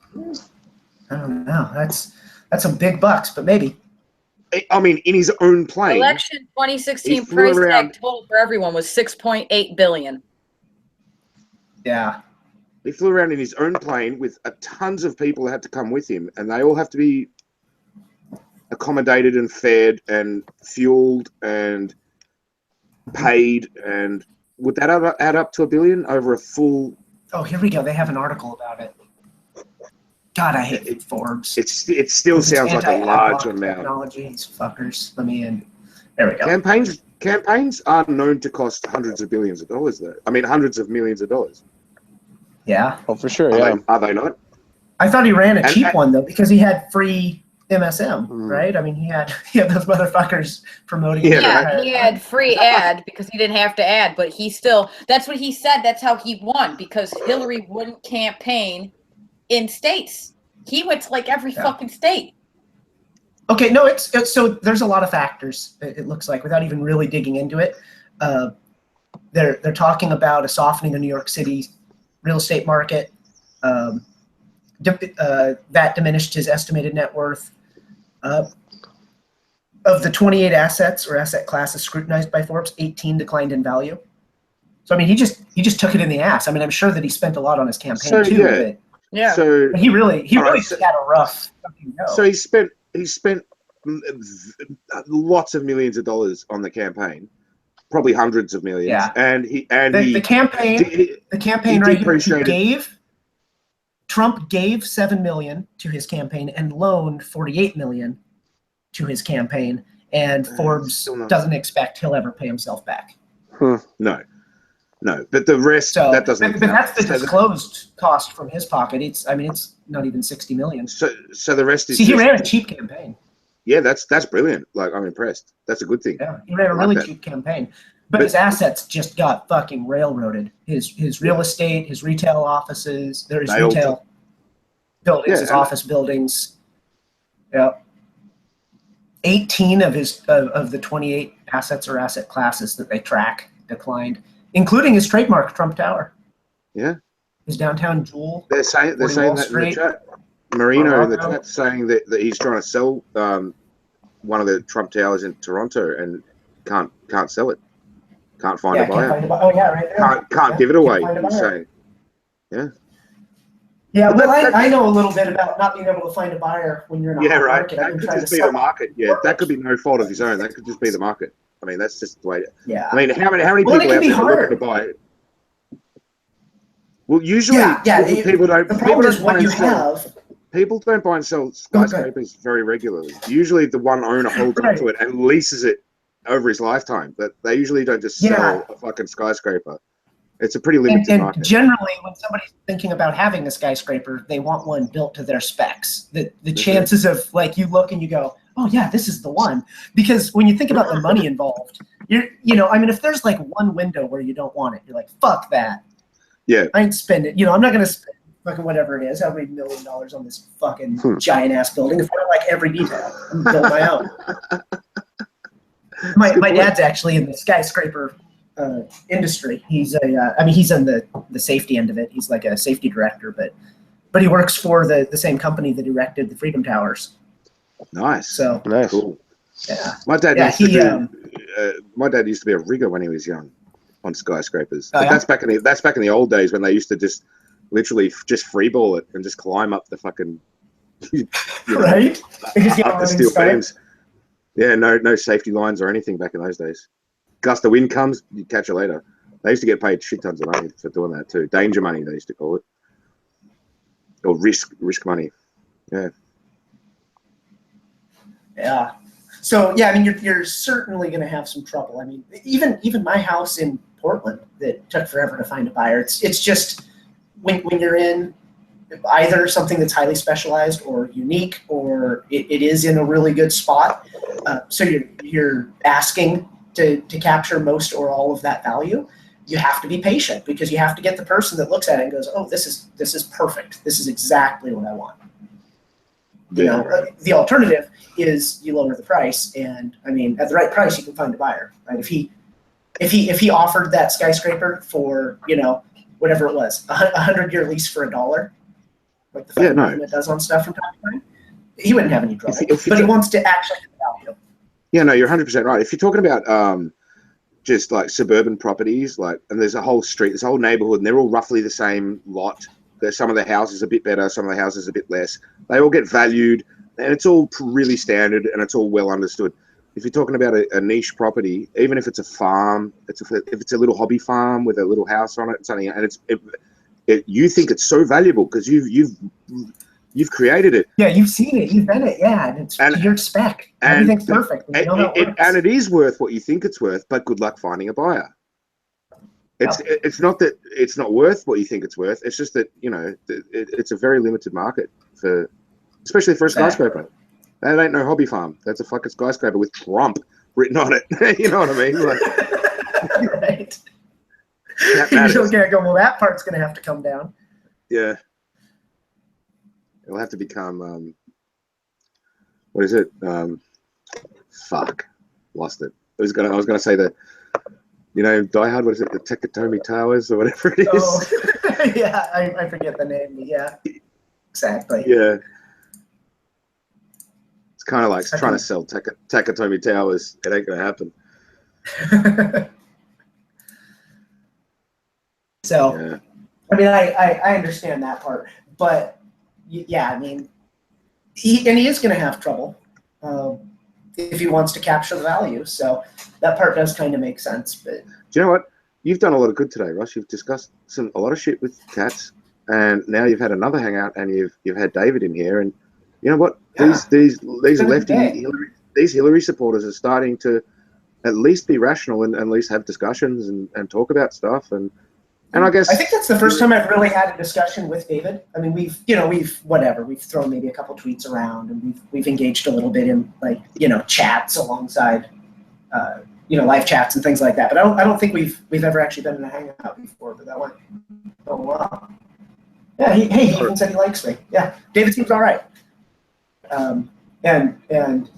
I don't know. That's some big bucks, but maybe. I mean, in his own plane. Election 2016 price tag total for everyone was $6.8 billion. Yeah. He flew around in his own plane with tons of people that had to come with him, and they all have to be accommodated and fed and fueled and paid. And would that add up to $1 billion over a full? Oh, here we go. They have an article about it. God, I hate Forbes. It still sounds like a large amount. Technology, these fuckers. Let me in. There we go. Campaigns are known to cost hundreds of billions of dollars, though. I mean, hundreds of millions of dollars. Yeah. Oh, for sure. Yeah. Are they not? I thought he ran a cheap one though, because he had free MSM, right? I mean, he had those motherfuckers promoting. Yeah, he had free ad because he didn't have to ad, but he still. That's what he said. That's how he won, because Hillary wouldn't campaign in states. He went to like every fucking state. Okay, no, it's so there's a lot of factors. It looks like, without even really digging into it. They're talking about a softening of New York City real estate market. That diminished his estimated net worth. Of the 28 assets or asset classes scrutinized by Forbes, 18 declined in value. So I mean, he just took it in the ass. I mean, I'm sure that he spent a lot on his campaign too. Yeah. So but he really had a rough fucking go. So he spent lots of millions of dollars on the campaign, probably hundreds of millions. Yeah. And the campaign right here, Trump gave $7 million to his campaign and loaned $48 million to his campaign, and Forbes doesn't expect he'll ever pay himself back. No, but the rest that doesn't. But that's the disclosed cost from his pocket. It's not even $60 million. So the rest is. See, he ran a cheap campaign. Yeah, that's brilliant. Like, I'm impressed. That's a good thing. Yeah, he ran a really cheap campaign. But his assets just got fucking railroaded. His real estate, his retail offices, his retail buildings, his office buildings. Yeah. 18 of the 28 assets or asset classes that they track declined, including his trademark Trump Tower. Yeah. His downtown jewel. They're saying that in the chat. Marino in the chat saying that he's trying to sell one of the Trump Towers in Toronto and can't sell it. Can't find a buyer. Oh yeah, right there. Can't give it away. He's saying. Yeah. Yeah, well, I know a little bit about not being able to find a buyer when you're in a market. That could just be the market. Yeah, that could be no fault of his own. That could just be the market. I mean, that's just the way. Yeah. I mean, how many people out there are looking to buy it? Well, usually people don't. People don't buy and sell skyscrapers very regularly. Usually, the one owner holds onto it and leases it over his lifetime. But they usually don't just sell a fucking skyscraper. It's a pretty limited market. Generally, when somebody's thinking about having a skyscraper, they want one built to their specs. The chances of, like, you look and you go, oh yeah, this is the one. Because when you think about the money involved, if there's like one window where you don't want it, you're like, fuck that. Yeah. I ain't spend it. I'm not gonna spend fucking whatever it is, how many $1 million on this fucking giant ass building if I don't like every detail. I'm gonna build my own. My dad's actually in the skyscraper industry. He's he's on the safety end of it. He's like a safety director, but he works for the same company that erected the Freedom Towers. Nice. So nice. Cool. Yeah. My dad used to be a rigger when he was young on skyscrapers. But that's back in the old days when they used to just literally just freeball it and just climb up the fucking right? Up the steel beams. Yeah, no safety lines or anything back in those days. Gust of wind comes, you catch it later. They used to get paid shit tons of money for doing that too. Danger money, they used to call it, or risk money. Yeah. Yeah. So yeah, I mean, you're certainly going to have some trouble. I mean, even my house in Portland that took forever to find a buyer. It's just when you're in either something that's highly specialized or unique, or it is in a really good spot. So you're asking to capture most or all of that value. You have to be patient because you have to get the person that looks at it and goes, "Oh, this is perfect. This is exactly what I want." The alternative is you lower the price, and I mean, at the right price, you can find a buyer. Right? If he offered that skyscraper for whatever it was, a 100-year lease for $1, like the federal government does on stuff from time to time, he wouldn't have any trouble. But he wants to actually get the value. Yeah, no, you're 100% right. If you're talking about just like suburban properties, and there's a whole street, this whole neighborhood, and they're all roughly the same lot. There's some of the houses a bit better, some of the houses a bit less. They all get valued, and it's all really standard, and it's all well understood. If you're talking about a niche property, even if it's a farm, if it's a little hobby farm with a little house on it, and something, and you think it's so valuable because you've You've created it. Yeah, you've seen it. You've been it. Yeah, and it's to your spec. Everything's perfect. And, and it is worth what you think it's worth, but good luck finding a buyer. It's not that it's not worth what you think it's worth. It's just that, you know, it's a very limited market for, especially for a skyscraper. That ain't no hobby farm. That's a fucking skyscraper with Trump written on it. You know what I mean? Like, right. You look at it, go, well, that part's going to have to come down. Yeah. It'll have to become, what is it? Fuck. Lost it. I was gonna say the, you know, Die Hard, what is it? The Takatomi Towers or whatever it is. Oh, yeah, I forget the name. Yeah, exactly. Yeah. It's kind of like trying to sell Takatomi Towers. It ain't gonna happen. So, yeah. I mean, I understand that part, but yeah, I mean, he is going to have trouble if he wants to capture the value. So that part does kind of make sense. But do you know what? You've done a lot of good today, Russ. You've discussed a lot of shit with cats, and now you've had another hangout, and you've had David in here, and you know what? Yeah. These lefty Hillary supporters are starting to at least be rational and at least have discussions and talk about stuff. And I guess I think that's the first time I've really had a discussion with David. I mean, we've thrown maybe a couple tweets around, and we've engaged a little bit in, like, you know, chats alongside, you know, live chats and things like that. But I don't think we've ever actually been in a hangout before. But that went well. Yeah, he even said he likes me. Yeah, David seems all right. And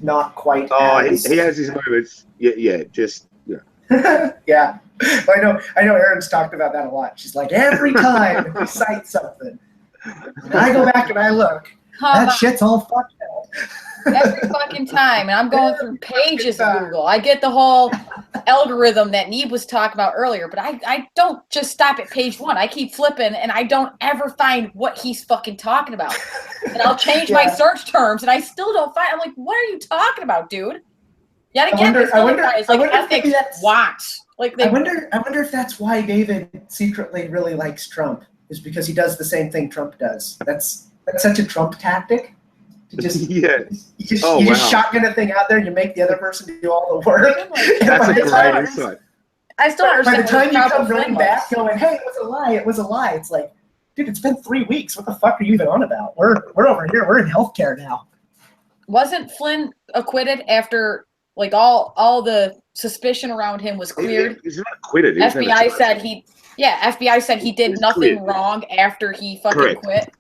not quite. Oh, he has his moments. Yeah, just yeah. Yeah. I know Erin's talked about that a lot. She's like, every time we cite something, and I go back and I look, that shit's all fucked up. Every fucking time. And I'm going through pages of Google. I get the whole algorithm that Neeb was talking about earlier, but I don't just stop at page 1. I keep flipping, and I don't ever find what he's fucking talking about. And I'll change my search terms, and I still don't find. I'm like, what are you talking about, dude? Yet again, I wonder ethics watch. Like I wonder if that's why David secretly really likes Trump, is because he does the same thing Trump does. That's such a Trump tactic. To just, yeah. You just shotgun a thing out there and you make the other person do all the work. That's a great insight. I still understand. By the time you come running back going, hey, it was a lie. It's like, dude, it's been 3 weeks. What the fuck are you even on about? We're over here. We're in healthcare now. Wasn't Flynn acquitted after, like, all the suspicion around him was cleared? He's not acquitted. FBI said he did nothing wrong after he fucking quit.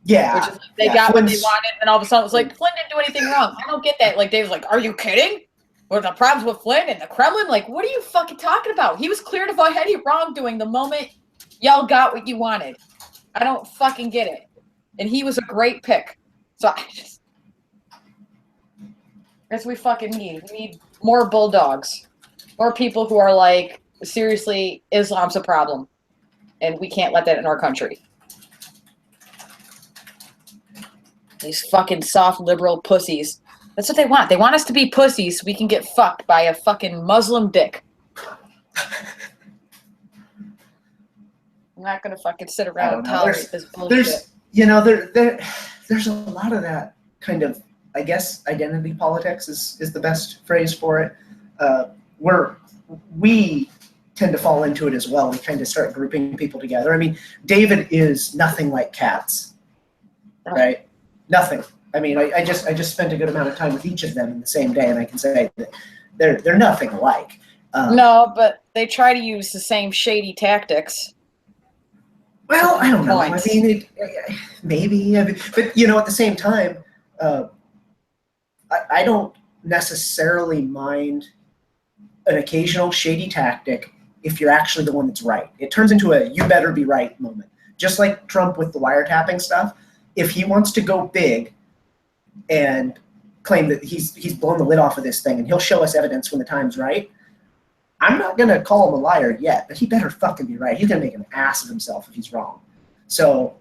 Yeah. Which is like they got what they wanted, and all of a sudden it was like, Flynn didn't do anything wrong. I don't get that. Like, Dave's like, are you kidding? What are the problems with Flynn and the Kremlin? Like, what are you fucking talking about? He was cleared of any wrongdoing the moment y'all got what you wanted. I don't fucking get it. And he was a great pick. So that's what we fucking need. We need more bulldogs. More people who are like, seriously, Islam's a problem. And we can't let that in our country. These fucking soft liberal pussies. That's what they want. They want us to be pussies so we can get fucked by a fucking Muslim dick. I'm not gonna fucking sit around and tolerate this bullshit. There's a lot of that kind of, I guess, identity politics is the best phrase for it. We tend to fall into it as well. We kind of start grouping people together. I mean, David is nothing like Katz, right? Nothing. I mean, I just spent a good amount of time with each of them in the same day, and I can say that they're nothing alike. No, but they try to use the same shady tactics. Well, I don't know. I mean, maybe. But, you know, at the same time, I don't necessarily mind an occasional shady tactic if you're actually the one that's right. It turns into a you better be right moment. Just like Trump with the wiretapping stuff. If he wants to go big and claim that he's blown the lid off of this thing and he'll show us evidence when the time's right, I'm not going to call him a liar yet, but he better fucking be right. He's going to make an ass of himself if he's wrong. So,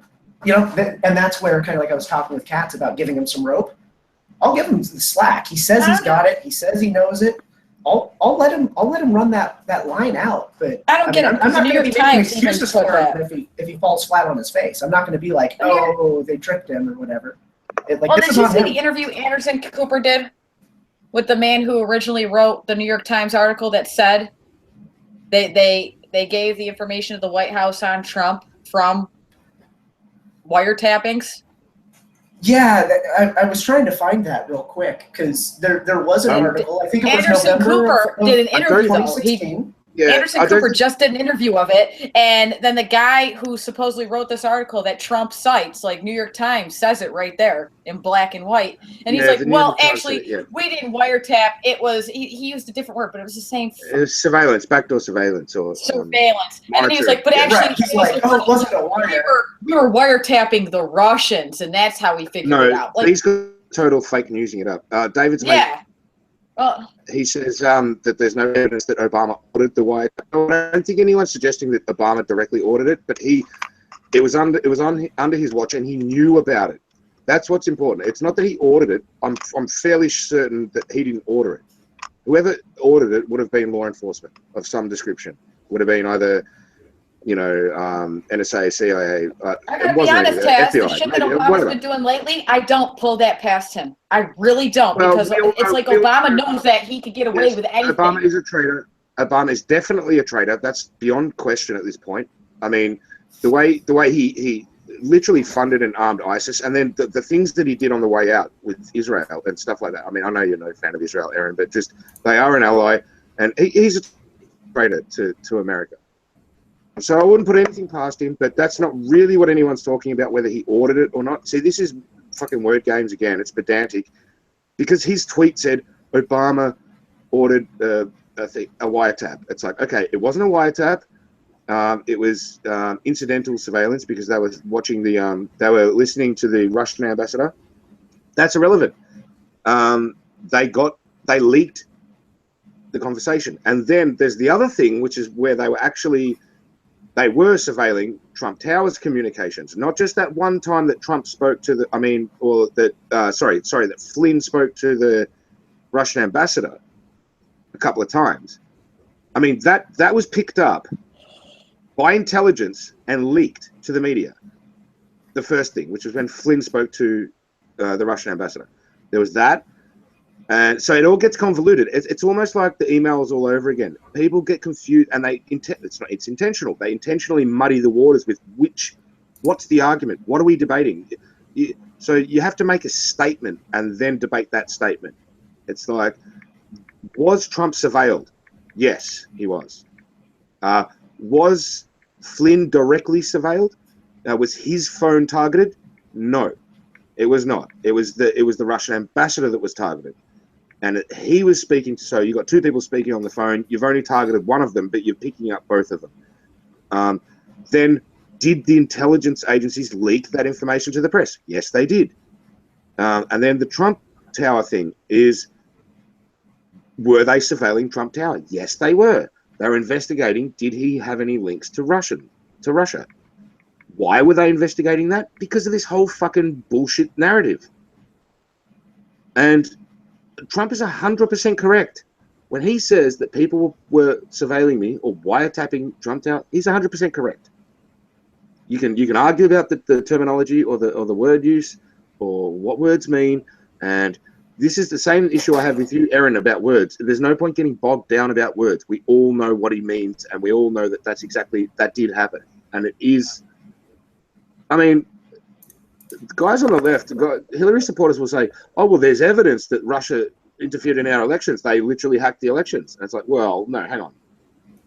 you know, and that's where kind of like I was talking with Katz about giving him some rope. I'll give him the slack. He says he's got it. He says he knows it. I'll let him run that line out. But I don't get it. I'm not New going to York be making Times even excuses put for him that. if he falls flat on his face. I'm not going to be like, oh, they tricked him or whatever. Did you see the interview Anderson Cooper did with the man who originally wrote the New York Times article that said they gave the information to the White House on Trump from wiretappings? Yeah, I was trying to find that real quick because there was an article. I think it was Anderson November Cooper did an interview. 2016. Anderson Cooper just did an interview of it, and then the guy who supposedly wrote this article that Trump cites, like New York Times, says it right there in black and white. And he's like, "Well, actually, we didn't wiretap. It was he used a different word, but it was the same. It was surveillance, backdoor surveillance, or surveillance." And then he was like, "But actually, he's like, oh, it wasn't a wire. We were wiretapping the Russians, and that's how we figured it out." Like, he's got total fake newsing it up. David's he says that there's no evidence that Obama ordered the wire. I don't think anyone's suggesting that Obama directly ordered it, but it was under his watch, and he knew about it. That's what's important. It's not that he ordered it. I'm fairly certain that he didn't order it. Whoever ordered it would have been law enforcement of some description. Would have been either, NSA, CIA. I gotta be honest, Taz, the shit that Obama's been doing lately, I don't pull that past him. I really don't, because it's like Obama knows that he could get away with anything. Obama is a traitor. Obama is definitely a traitor. That's beyond question at this point. I mean, the way he literally funded and armed ISIS, and then the things that he did on the way out with Israel and stuff like that. I mean, I know you're no fan of Israel, Aaron, but just they are an ally, and he's a traitor to America. So I wouldn't put anything past him, but that's not really what anyone's talking about, whether he ordered it or not. See, this is fucking word games again. It's pedantic, because his tweet said Obama ordered a wiretap. It's like, okay, it wasn't a wiretap. It was incidental surveillance because they were watching they were listening to the Russian ambassador. That's irrelevant. They leaked the conversation, and then there's the other thing, which is where they were surveilling Trump Tower's communications, not just that one time that Trump spoke to that Flynn spoke to the Russian ambassador a couple of times. I mean, that was picked up by intelligence and leaked to the media. The first thing, which was when Flynn spoke to the Russian ambassador. There was that. And so it all gets convoluted. It's almost like the emails all over again. People get confused, and it's intentional. They intentionally muddy the waters with what's the argument? What are we debating? So you have to make a statement and then debate that statement. It's like, was Trump surveilled? Yes, he was. Was Flynn directly surveilled? Was his phone targeted? No, it was not. It was the Russian ambassador that was targeted. And he was speaking. So you got two people speaking on the phone. You've only targeted one of them, but you're picking up both of them. Then, did the intelligence agencies leak that information to the press? Yes, they did. And then the Trump Tower thing is, were they surveilling Trump Tower? Yes, they were. They were investigating, did he have any links to Russia? Why were they investigating that? Because of this whole fucking bullshit narrative. And Trump is 100% correct. When he says that people were surveilling me or wiretapping Trump Tower, he's 100% correct. You can argue about the terminology or the word use or what words mean, and this is the same issue I have with you, Aaron, about words. There's no point getting bogged down about words. We all know what he means, and we all know that did happen. And it is, I mean, guys on the left, Hillary supporters will say, oh, well, there's evidence that Russia interfered in our elections. They literally hacked the elections. And it's like, well, no, hang on.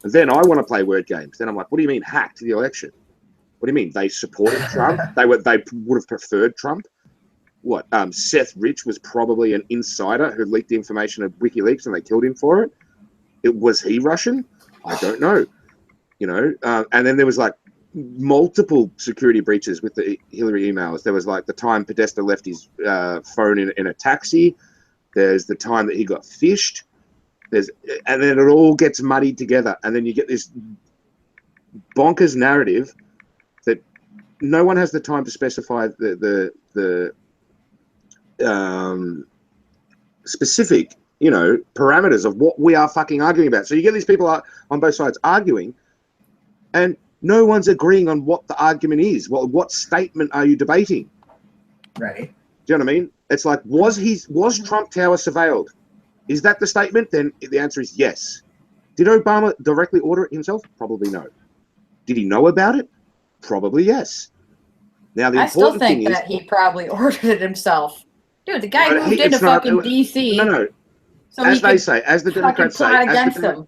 And then I want to play word games. Then I'm like, what do you mean hacked the election? What do you mean? They supported Trump? They would have preferred Trump? What? Seth Rich was probably an insider who leaked the information of WikiLeaks, and they killed him for it. Was he Russian? I don't know. And then there was like multiple security breaches with the Hillary emails. There was like the time Podesta left his phone in a taxi. There's the time that he got phished. And then it all gets muddied together, and then you get this bonkers narrative that no one has the time to specify the specific parameters of what we are fucking arguing about. So you get these people on both sides arguing, and no one's agreeing on what the argument is. Well, what statement are you debating? Right. Do you know what I mean? It's like, was Trump Tower surveilled? Is that the statement? Then the answer is yes. Did Obama directly order it himself? Probably no. Did he know about it? Probably yes. Now the I still important think thing that is, he probably ordered it himself. Dude, the guy moved into fucking DC. No. So as they say, as the Democrats say, against him.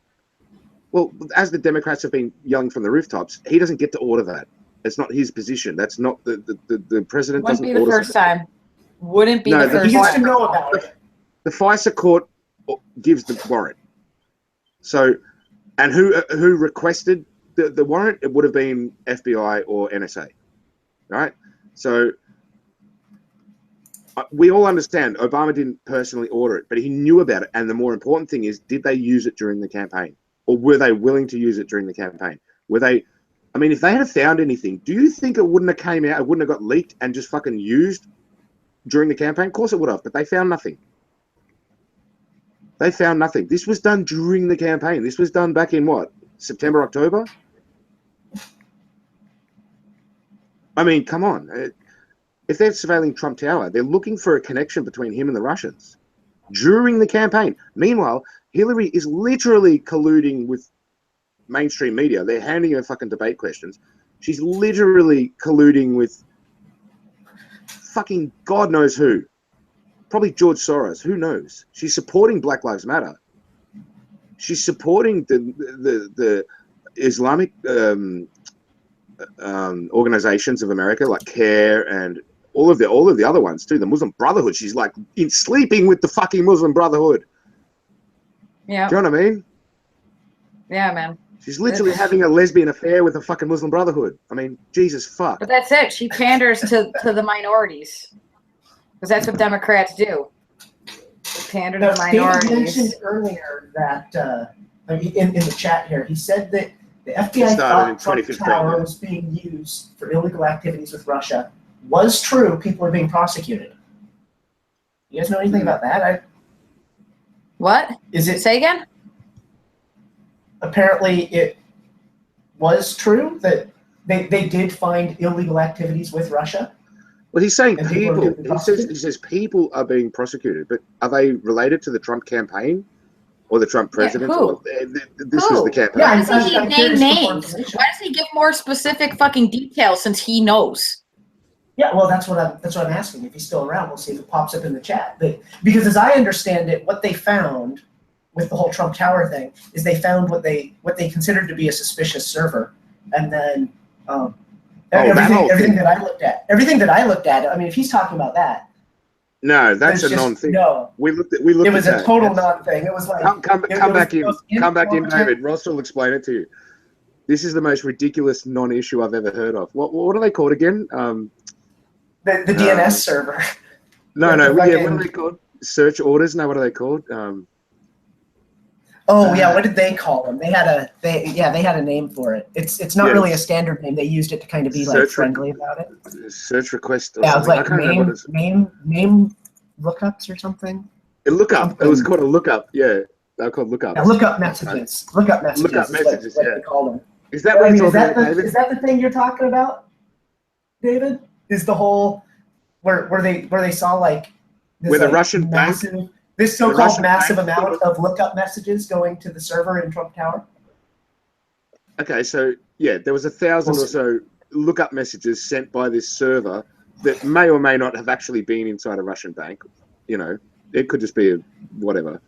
Well, as the Democrats have been yelling from the rooftops, he doesn't get to order that. It's not his position. That's not the president. Wouldn't be the first time. Wouldn't be the first time. He gets to know about it. The FISA court gives the warrant. So, and who requested the warrant? It would have been FBI or NSA, right? So we all understand Obama didn't personally order it, but he knew about it. And the more important thing is, did they use it during the campaign? Or were they willing to use it during the campaign? Were they, I mean, if they had found anything, do you think it wouldn't have came out, it wouldn't have got leaked and just fucking used during the campaign? Of course it would have, but they found nothing. They found nothing. This was done during the campaign. This was done back in what? September, October? I mean, come on. If they're surveilling Trump Tower, they're looking for a connection between him and the Russians during the campaign. Meanwhile, Hillary is literally colluding with mainstream media. They're handing her fucking debate questions. She's literally colluding with fucking God knows who. Probably George Soros. Who knows? She's supporting Black Lives Matter. She's supporting the Islamic organizations of America, like CARE and all of the other ones too. The Muslim Brotherhood. She's like sleeping with the fucking Muslim Brotherhood. Yeah. Do you know what I mean? Yeah, man. She's literally having a lesbian affair with the fucking Muslim Brotherhood. I mean, Jesus fuck. But that's it. She panders to the minorities. Because that's what Democrats do. They pander to the minorities. David mentioned earlier that, in the chat here, he said that the FBI thought Trump Tower was being used for illegal activities with Russia. Was true. People are being prosecuted. You guys know anything about that? What? Is it? Say again? Apparently it was true that they did find illegal activities with Russia. Well, he's saying people. He says people are being prosecuted, but are they related to the Trump campaign or the Trump president? Yeah, who? This was the campaign. Why does he name names? Why does he give more specific fucking details since he knows? Yeah, well, that's what I'm asking. If he's still around, we'll see if it pops up in the chat. But because as I understand it, what they found with the whole Trump Tower thing is they found what they considered to be a suspicious server, and then everything that I looked at. I mean, if he's talking about that. No, that's a non-thing. No, we looked at it was a total non-thing. It was like come back in, David. Ross will explain it to you. This is the most ridiculous non-issue I've ever heard of. What are they called again? The DNS server. No, what are they called? Search orders? No, what are they called? What did they call them? They had a name for it. It's not really a standard name. They used it to kind of be like friendly about it. Search request. Yeah, it was like name lookups or something. A lookup. It was called a lookup. Yeah, they're called lookups. Yeah, lookup messages. Lookup messages. Lookup messages. What they call them. Is that what you're talking about, David? Is that the thing you're talking about, David? Is the whole where they saw like this, where the Russian massive, this so-called massive amount of lookup messages going to the server in Trump Tower? Okay, so yeah, there was 1,000 or so lookup messages sent by this server that may or may not have actually been inside a Russian bank. You know, it could just be a whatever.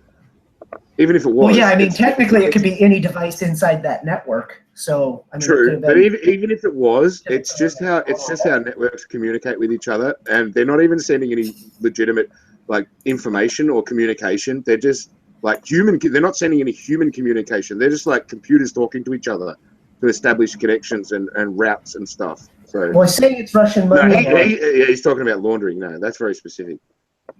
Even if it was. Well, yeah, I mean, technically it could be any device inside that network. So I mean, true, but even if it was, it's just how networks communicate with each other, and they're not even sending any legitimate like information or communication. They're just like human. They're not sending any human communication. They're just like computers talking to each other to establish connections and routes and stuff. So. Well, I say it's Russian money. No, he's talking about laundering. No, that's very specific.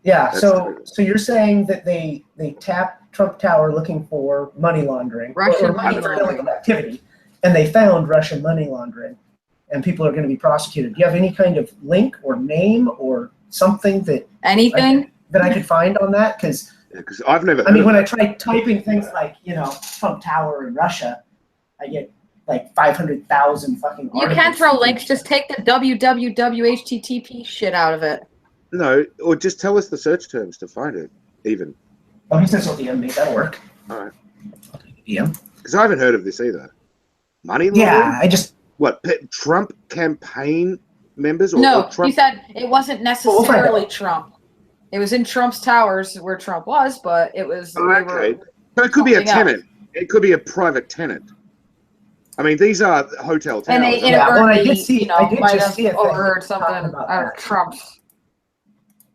Yeah, so you're saying that they tapped Trump Tower looking for money laundering, Russian money laundering activity, and they found Russian money laundering, and people are going to be prosecuted. Do you have any kind of link or name or something that I could find on that? Because Because I've never. I mean, when I try typing things like Trump Tower in Russia, I get like 500,000 fucking. You can throw links. Just take the www.http shit out of it. No, or just tell us the search terms to find it. Even. Oh, he says he'll DM me. That'll work. All right. DM. Because I haven't heard of this either. Money laundering? Yeah, I just. What, Trump campaign members? Or No, Trump? he said it wasn't necessarily Trump. It was in Trump's towers where Trump was, but it was. Oh, okay. So it could be a tenant. It could be a private tenant. I mean, these are hotel towers. And they I did see. I did might just see have overheard something out of Trump's.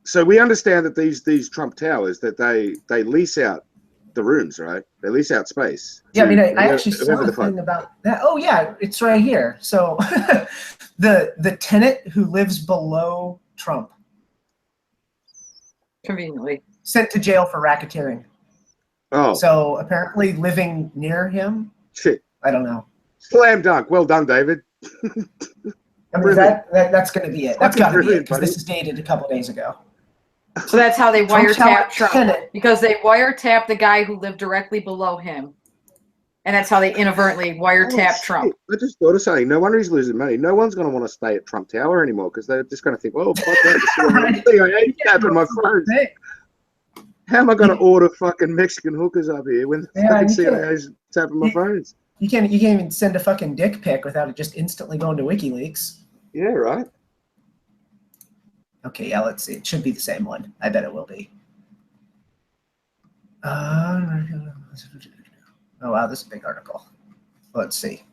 So we understand that these Trump towers, that they lease out the rooms, right? They lease out space. Yeah, I mean, I actually saw a thing about that. Oh yeah, it's right here. So the tenant who lives below Trump, conveniently sent to jail for racketeering. Oh. So apparently living near him. Shit. I don't know. Slam dunk. Well done, David. I mean, that's going to be it. That's got to be it, because this is dated a couple days ago. So that's how they wiretapped Trump. Tenant. Because they wiretapped the guy who lived directly below him. And that's how they inadvertently wiretapped Trump. I just thought of something. No wonder he's losing money. No one's going to want to stay at Trump Tower anymore because they're just going to think, oh, fuck that. CIA tapping my phone. How am I going to order fucking Mexican hookers up here when the fucking CIA's tapping my phones? You can't even send a fucking dick pic without it just instantly going to WikiLeaks. Yeah, right. Okay, yeah, let's see. It should be the same one. I bet it will be. Oh, wow, this is a big article. Let's see.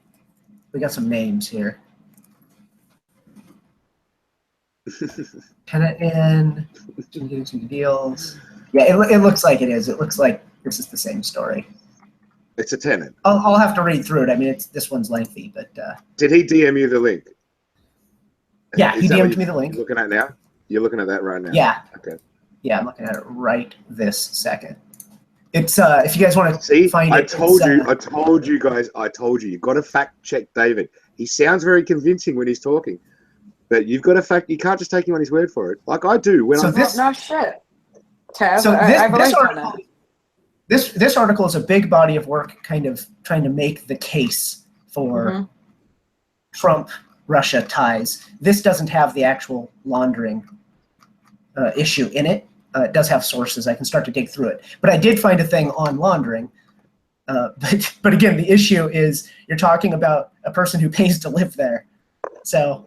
We got some names here. Tenant in, getting some deals. Yeah, it looks like it is. It looks like this is the same story. It's a tenant. I'll have to read through it. I mean, this one's lengthy, but. Did he DM you the link? Yeah, he DM'd me the link. Looking at now? You're looking at that right now? Yeah. Okay. Yeah, I'm looking at it right this second. It's if you guys want to find it. I told you guys. You've got to fact check David. He sounds very convincing when he's talking, but you've got to fact. You can't just take him on his word for it, like I do when I'm. No shit. Tab, so this article is a big body of work, kind of trying to make the case for Trump-Russia ties. This doesn't have the actual laundering issue in it. It does have sources. I can start to dig through it. But I did find a thing on laundering. But again, the issue is you're talking about a person who pays to live there. So,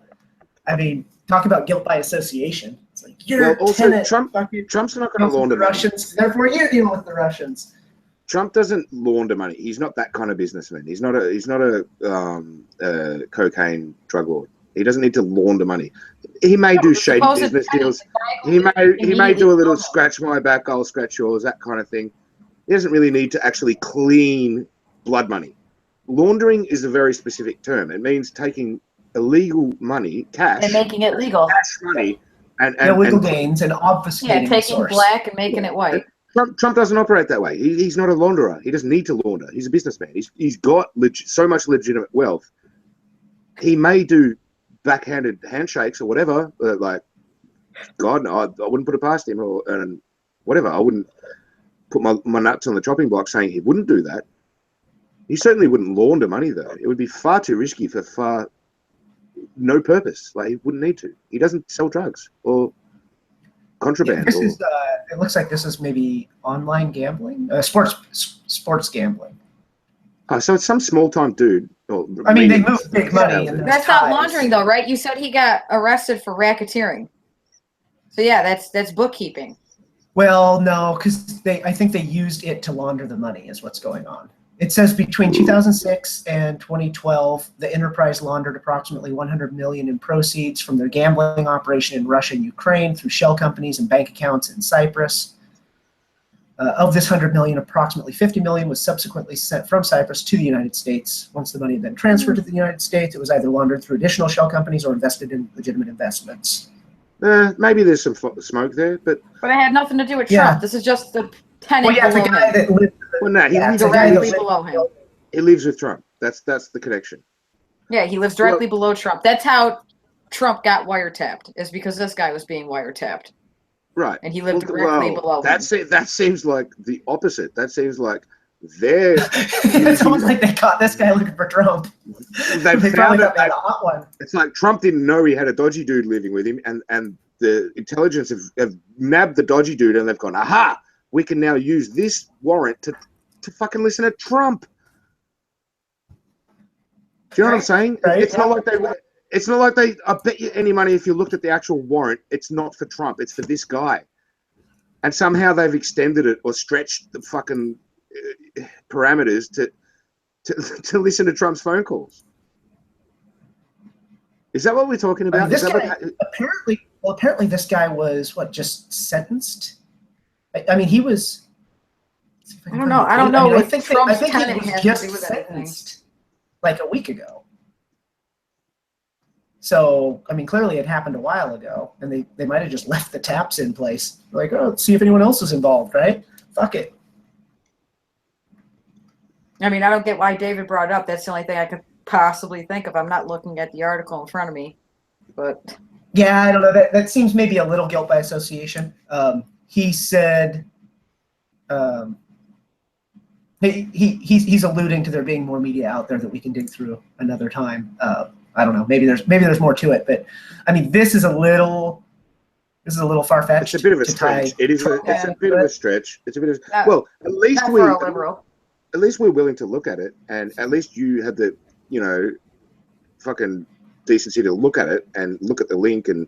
I mean, talk about guilt by association. It's like you're tenant. Trump's not going to launder the Russians. Therefore, you're dealing with the Russians. Trump doesn't launder money. He's not that kind of businessman. He's not a cocaine drug lord. He doesn't need to launder money. He may do shady business deals. He may do a little scratch my back, I'll scratch yours, that kind of thing. He doesn't really need to actually clean blood money. Laundering is a very specific term. It means taking illegal money, cash, and making it legal. Cash money, and illegal gains and obfuscating. Yeah, taking black and making it white. Trump doesn't operate that way. He's not a launderer. He doesn't need to launder. He's a businessman. He's got so much legitimate wealth. He may do backhanded handshakes or whatever. Like, God, no, I wouldn't put it past him and whatever. I wouldn't put my nuts on the chopping block saying he wouldn't do that. He certainly wouldn't launder money, though. It would be far too risky for no purpose. Like, he wouldn't need to. He doesn't sell drugs or contraband. It looks like this is maybe online gambling, sports gambling. Oh, so it's some small-time dude. I mean, they move big money. That's not laundering, though, right? You said he got arrested for racketeering. So yeah, that's bookkeeping. Well, no, because I think they used it to launder the money is what's going on. It says between 2006 and 2012, the enterprise laundered approximately $100 million in proceeds from their gambling operation in Russia and Ukraine through shell companies and bank accounts in Cyprus. Of this $100 million, approximately $50 million was subsequently sent from Cyprus to the United States. Once the money had been transferred to the United States, it was either laundered through additional shell companies or invested in legitimate investments. Maybe there's some smoke there, but it had nothing to do with Trump. This is just the tenant below the guy him. That lived. Well, no, he lives directly below him. He lives with Trump. That's the connection. Yeah, he lives directly below Trump. That's how Trump got wiretapped. Is because this guy was being wiretapped. Right. And he lived directly below him. That seems like the opposite. That seems like they're... It's almost like they caught this guy looking for Trump. They probably got a hot one. It's like Trump didn't know he had a dodgy dude living with him, and the intelligence have nabbed the dodgy dude, and they've gone, aha, we can now use this warrant to fucking listen to Trump. Do you know what I'm saying? Right. It's not like they. I bet you any money if you looked at the actual warrant, it's not for Trump. It's for this guy, and somehow they've extended it or stretched the fucking parameters to listen to Trump's phone calls. Is that what we're talking about? Apparently this guy was just sentenced. I mean, he was. I don't know. I don't know. I think he was just sentenced like a week ago. So, I mean, clearly it happened a while ago, and they might have just left the taps in place. Like, oh, let's see if anyone else is involved, right? Fuck it. I mean, I don't get why David brought it up. That's the only thing I could possibly think of. I'm not looking at the article in front of me, but yeah, I don't know. That seems maybe a little guilt by association. He said he's alluding to there being more media out there that we can dig through another time. I don't know. Maybe there's more to it, but I mean, this is a little far-fetched. It's a bit of a stretch. It's a bit of a stretch. It's a bit of well, at least we're willing to look at it, and at least you had the fucking decency to look at it and look at the link and.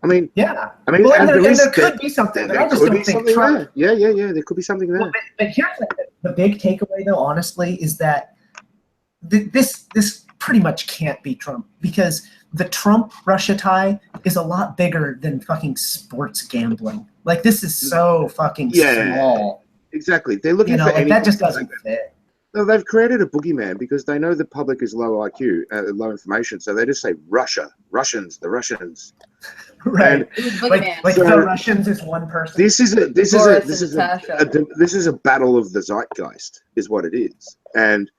I mean, yeah. I mean, well, there could be something. There could be something there. Yeah. There could be something there. Well, but here's the big takeaway, though. Honestly, is that this pretty much can't be Trump, because the Trump-Russia tie is a lot bigger than fucking sports gambling. Like, this is so fucking small. Exactly. They're looking for anything. That just doesn't fit. No, they've created a boogeyman because they know the public is low IQ, low information, so they just say Russia, Russians, the Russians. Right. Like the Russians is one person. This is a battle of the zeitgeist, is what it is. And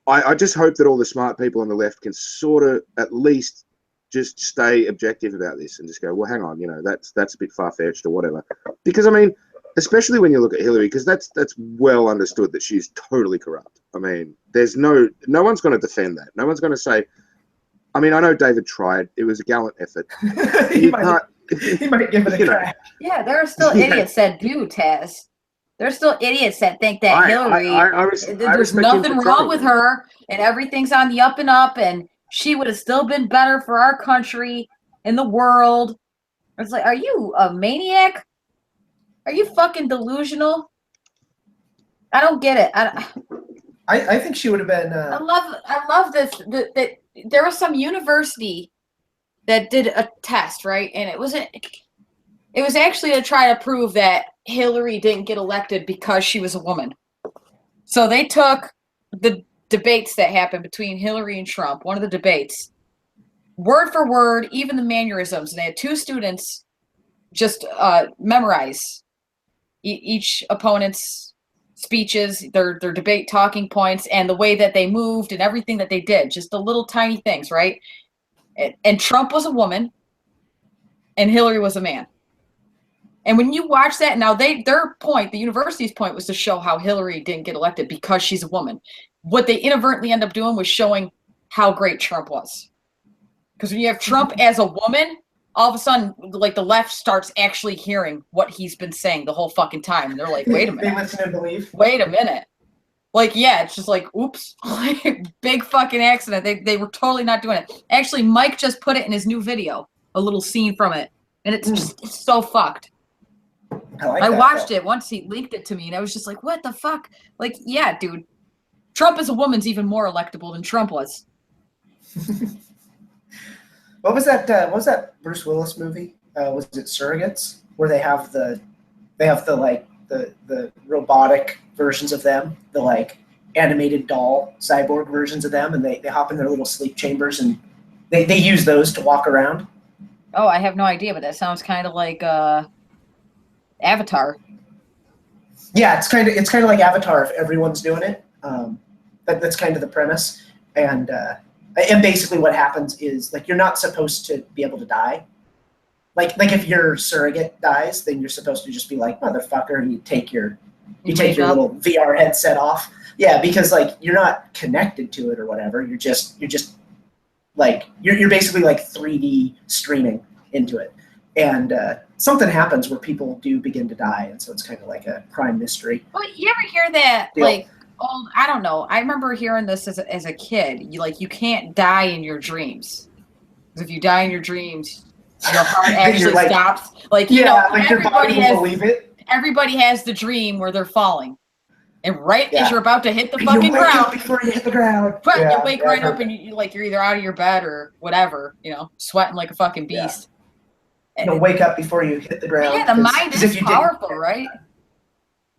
I just hope that all the smart people on the left can sort of at least just stay objective about this and just go, well, hang on, that's a bit far-fetched or whatever. Because I mean, especially when you look at Hillary, because that's well understood that she's totally corrupt. I mean, there's no one's going to defend that. No one's going to say. I mean, I know David tried. It was a gallant effort. he might give it a try. Yeah, there are still idiots that do, Taz. There's still idiots that think that Hillary, there's nothing wrong with her, and everything's on the up and up, and she would have still been better for our country and the world. It's like, are you a maniac? Are you fucking delusional? I don't get it. I think she would have been. I love this. That there was some university that did a test, right? And it was actually to try to prove that Hillary didn't get elected because she was a woman. So they took the debates that happened between Hillary and Trump, one of the debates, word for word, even the mannerisms. And they had two students just memorize each opponent's speeches, their debate talking points, and the way that they moved and everything that they did, just the little tiny things, right? And Trump was a woman and Hillary was a man. And when you watch that, now their point, the university's point, was to show how Hillary didn't get elected because she's a woman. What they inadvertently end up doing was showing how great Trump was. Because when you have Trump as a woman, all of a sudden, like, the left starts actually hearing what he's been saying the whole fucking time. And they're like, wait a minute. They listen and believe. Wait a minute. Like, yeah, it's just like, oops. Big fucking accident. They were totally not doing it. Actually, Mike just put it in his new video, a little scene from it. And it's so fucked. I watched it once. He linked it to me, and I was just like, what the fuck? Like, yeah, dude. Trump as a woman's even more electable than Trump was. What was that Bruce Willis movie? Was it Surrogates, where they have the robotic versions of them, the like animated doll cyborg versions of them, and they hop in their little sleep chambers and they use those to walk around? Oh, I have no idea, but that sounds kind of like Avatar. Yeah, it's kind of like Avatar if everyone's doing it. That's kind of the premise, and basically what happens is, like, you're not supposed to be able to die, like if your surrogate dies, then you're supposed to just be like, motherfucker, and you take your little VR headset off. Yeah, because like you're not connected to it or whatever. You're just like you're basically like 3D streaming into it, and something happens where people do begin to die, and so it's kind of like a crime mystery. Well, you ever hear that like old? I don't know. I remember hearing this as a kid. You can't die in your dreams. Because if you die in your dreams, your heart actually stops. Like like your body will believe it. Everybody has the dream where they're falling, and as you're about to hit the fucking ground, before you hit the ground, but you wake right up and you're either out of your bed or whatever, sweating like a fucking beast. You'll wake up before you hit the ground. Yeah, the mind is powerful, right?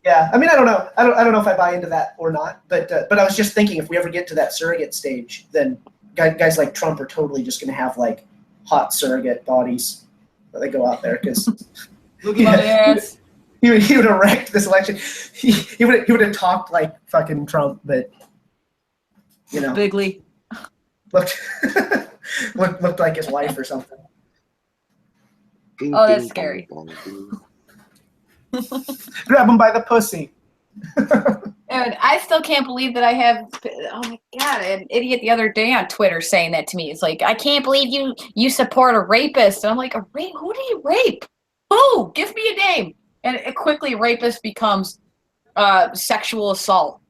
Yeah, I mean, I don't know. I don't know if I buy into that or not, but I was just thinking if we ever get to that surrogate stage, then guys like Trump are totally just going to have like hot surrogate bodies that they go out there because look at my ass. He would have wrecked this election. He would have talked like fucking Trump, but Bigly looked like his wife or something. Oh, that's scary. Grab him by the pussy. And I still can't believe that I have. Oh my god, an idiot the other day on Twitter saying that to me. It's like, I can't believe you support a rapist. And I'm like, a rape? Who do you rape? Who? Give me a name. And it quickly, rapist becomes sexual assault.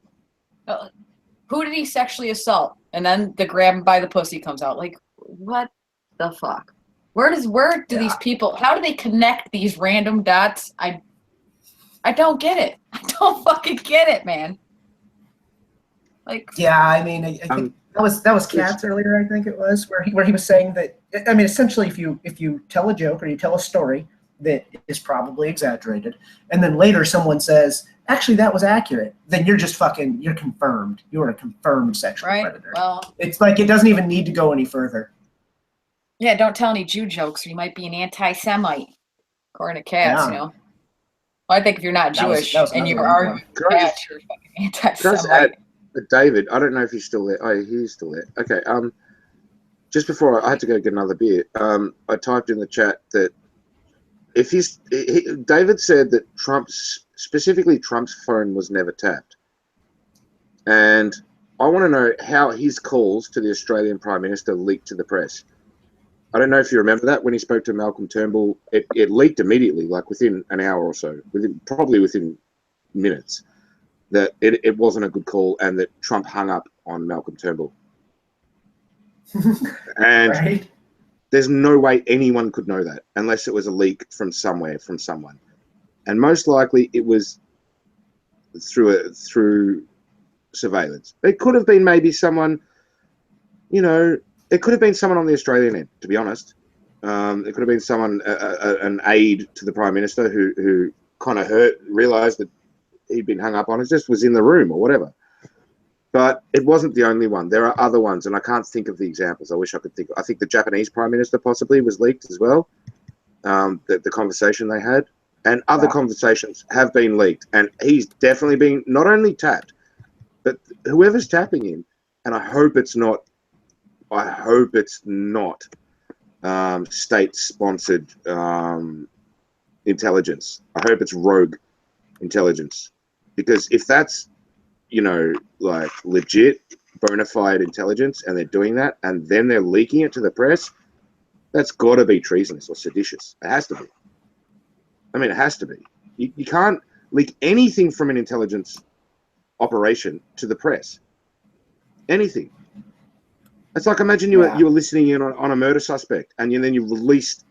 Who did he sexually assault? And then the grab him by the pussy comes out. Like, what the fuck? Where do these people? How do they connect these random dots? I don't get it. I don't fucking get it, man. Like, yeah, I mean, I think that was Katz earlier. I think it was where he was saying that. I mean, essentially, if you tell a joke or you tell a story that is probably exaggerated, and then later someone says, actually, that was accurate, then you're just you're confirmed. You're a confirmed sexual predator. Well, it's like it doesn't even need to go any further. Yeah, don't tell any Jew jokes or you might be an anti-Semite, according to Katz. Well, I think if you're not Jewish and you are Katz, you're fucking anti-Semite. David, I don't know if he's still there. Oh, he's still there. Okay. Just before I had to go get another beer, I typed in the chat that if David said that specifically Trump's phone was never tapped, and I want to know how his calls to the Australian Prime Minister leaked to the press. I don't know if you remember that when he spoke to Malcolm Turnbull, it leaked immediately, like within an hour or so, probably within minutes, that it wasn't a good call and that Trump hung up on Malcolm Turnbull. And there's no way anyone could know that unless it was a leak from somewhere, from someone. And most likely it was through surveillance. It could have been maybe someone, it could have been someone on the Australian end, to be honest. It could have been someone, an aide to the Prime Minister who kind of realised that he'd been hung up on. It just was in the room or whatever. But it wasn't the only one. There are other ones, and I can't think of the examples. I wish I could think. I think the Japanese Prime Minister possibly was leaked as well, the conversation they had. And other conversations have been leaked. And he's definitely been not only tapped, but whoever's tapping him, and I hope it's not state-sponsored intelligence. I hope it's rogue intelligence. Because if that's, like legit, bona fide intelligence, and they're doing that, and then they're leaking it to the press, that's got to be treasonous or seditious. It has to be. I mean, it has to be. You can't leak anything from an intelligence operation to the press. Anything. It's like, imagine you were listening in on a murder suspect, and then you released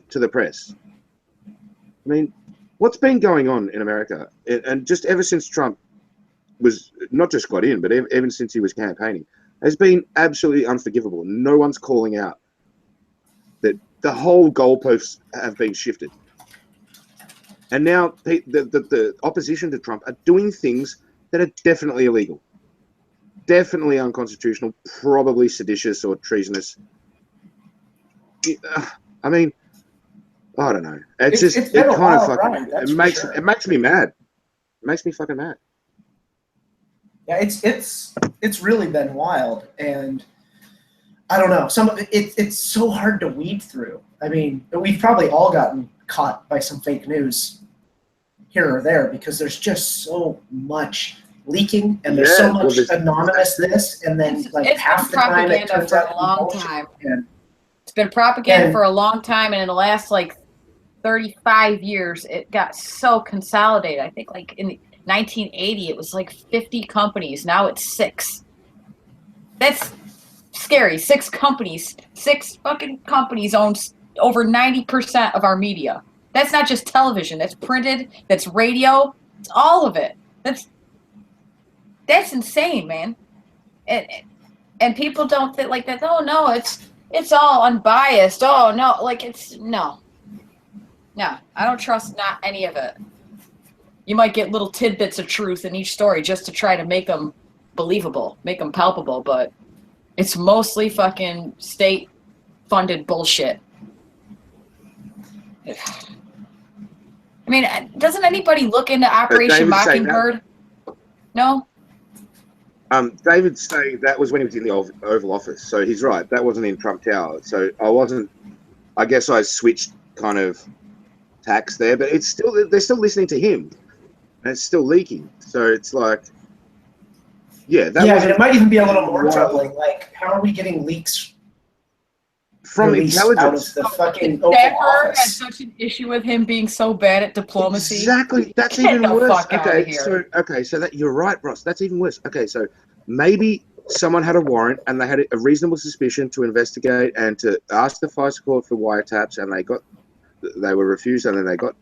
to the press. I mean, what's been going on in America, and just ever since Trump was not just got in, but even since he was campaigning, has been absolutely unforgivable. No one's calling out that the whole goalposts have been shifted. And now the opposition to Trump are doing things that are definitely illegal, definitely unconstitutional, probably seditious or treasonous. I mean, I don't know. It makes me mad. It makes me fucking mad. Yeah, it's really been wild, and I don't know. Some of it's so hard to weed through. I mean, we've probably all gotten caught by some fake news here or there because there's just so much leaking and there's so much anonymous this, and then it's half the time it turns out for a long time. And, it's been propaganda for a long time, and in the last 35 years, it got so consolidated. I think in 1980, it was 50 companies. Now it's 6. That's scary. 6 companies. 6 fucking companies own over 90% of our media. That's not just television. That's printed. That's radio. It's all of it. That's insane, man. And people don't think like that. Oh no, it's all unbiased. Oh no, no. I don't trust not any of it. You might get little tidbits of truth in each story just to try to make them believable, make them palpable, but it's mostly fucking state-funded bullshit. I mean, doesn't anybody look into Operation Mockingbird? No? David's saying that was when he was in the Oval Office, so he's right. That wasn't in Trump Tower. So I guess I switched kind of tacks there, but they're still listening to him, and it's still leaking. So it's it might even be a little more troubling. How are we getting leaks from intelligence out of the fucking Oval Never Office? had such an issue with him being so bad at diplomacy. Exactly, that's Get even the worse. fuck outta here. So that you're right, Ross. That's even worse. Okay, so maybe someone had a warrant and they had a reasonable suspicion to investigate and to ask the FISA court for wiretaps, and they were refused, and then they got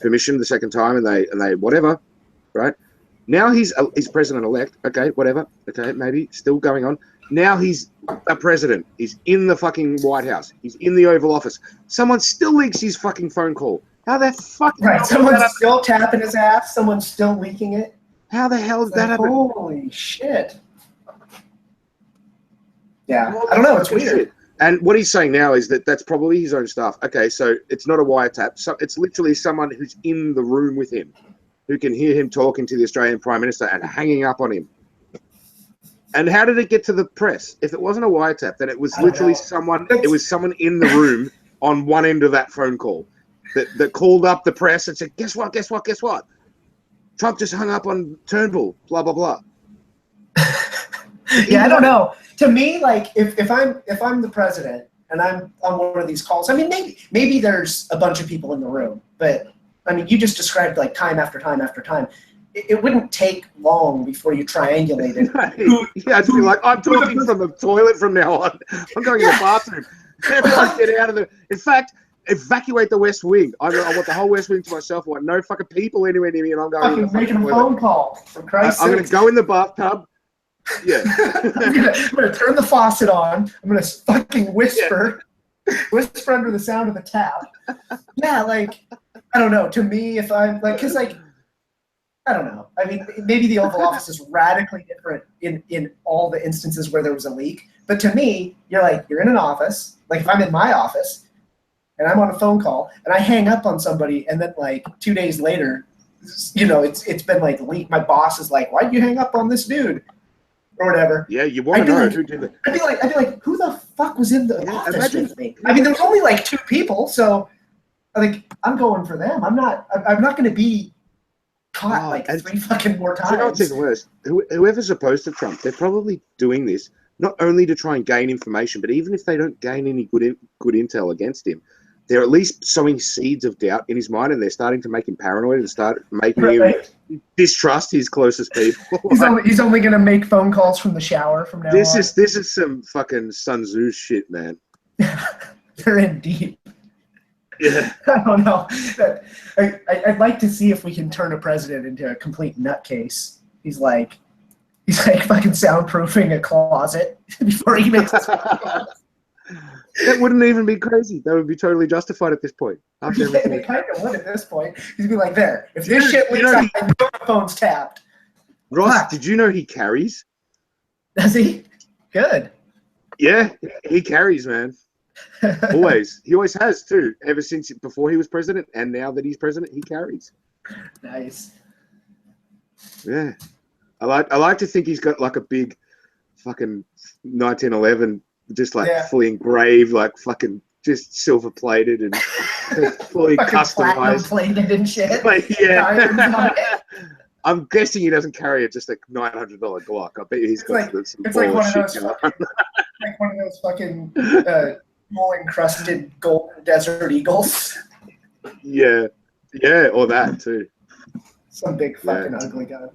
permission the second time, and they whatever, right? Now he's president-elect. Okay, whatever. Okay, maybe still going on. Now he's a president. He's in the fucking White House. He's in the Oval Office. Someone still leaks his fucking phone call. How the fuck? Right, someone's still tapping his ass. Someone's still leaking it. How the hell did that happen? Holy shit! Yeah, I don't know. It's weird. Shit. And what he's saying now is that that's probably his own stuff. Okay, so it's not a wiretap. So it's literally someone who's in the room with him, who can hear him talking to the Australian Prime Minister and hanging up on him. And how did it get to the press? If it wasn't a wiretap, then it was literally someone. It was someone in the room on one end of that phone call that called up the press and said, "Guess what? Guess what? Guess what? Trump just hung up on Turnbull. Blah blah blah." Yeah, I don't know. To me, if I'm the president and I'm on one of these calls, I mean, maybe there's a bunch of people in the room, but I mean, you just described time after time after time. It wouldn't take long before you triangulated. Yeah, I'd be like, I'm talking from the toilet from now on. I'm going to the bathroom. Everyone get out of the. In fact, evacuate the West Wing. I want the whole West Wing to myself. I want no fucking people anywhere near me, and I'm going. Fucking making a phone call. For Christ's I'm going to go in the bathtub. Yeah. I'm gonna turn the faucet on. I'm gonna fucking whisper under the sound of the tap. Yeah, I don't know. To me, if I'm because I don't know. I mean, maybe the Oval Office is radically different in all the instances where there was a leak. But to me, you're in an office. If I'm in my office and I'm on a phone call and I hang up on somebody, and then 2 days later, it's been leaked. My boss is like, "Why'd you hang up on this dude?" Or whatever. Yeah, you want to know who did it. I'd be like, who the fuck was in the office with me? I mean, there was only 2 people, so I'm going for them. I'm not going to be caught 3 fucking more times. You know what's even worse? Whoever's opposed to Trump, they're probably doing this not only to try and gain information, but even if they don't gain any good intel against him, they're at least sowing seeds of doubt in his mind, and they're starting to make him paranoid and start making him distrust his closest people. He's only going to make phone calls from the shower from now on. This is some fucking Sun Tzu shit, man. They're in deep. Yeah. I don't know. I'd like to see if we can turn a president into a complete nutcase. He's fucking soundproofing a closet before he makes his phone calls. That wouldn't even be crazy. That would be totally justified at this point. It kind of would at this point. He's be like, there. If this shit leaks out, I know the phone's tapped. Ross, did you know he carries? Does he? Good. Yeah, he carries, man. Always. He always has, too. Ever since before he was president, and now that he's president, he carries. Nice. Yeah. I like to think he's got a big fucking 1911 just fully engraved fucking just silver plated and fully customized. Plated and shit. Like, yeah. I'm guessing he doesn't carry just a $900 Glock. I bet he's got some like one of those fucking gold encrusted golden desert eagles. Yeah, or that too. Some big fucking ugly gun.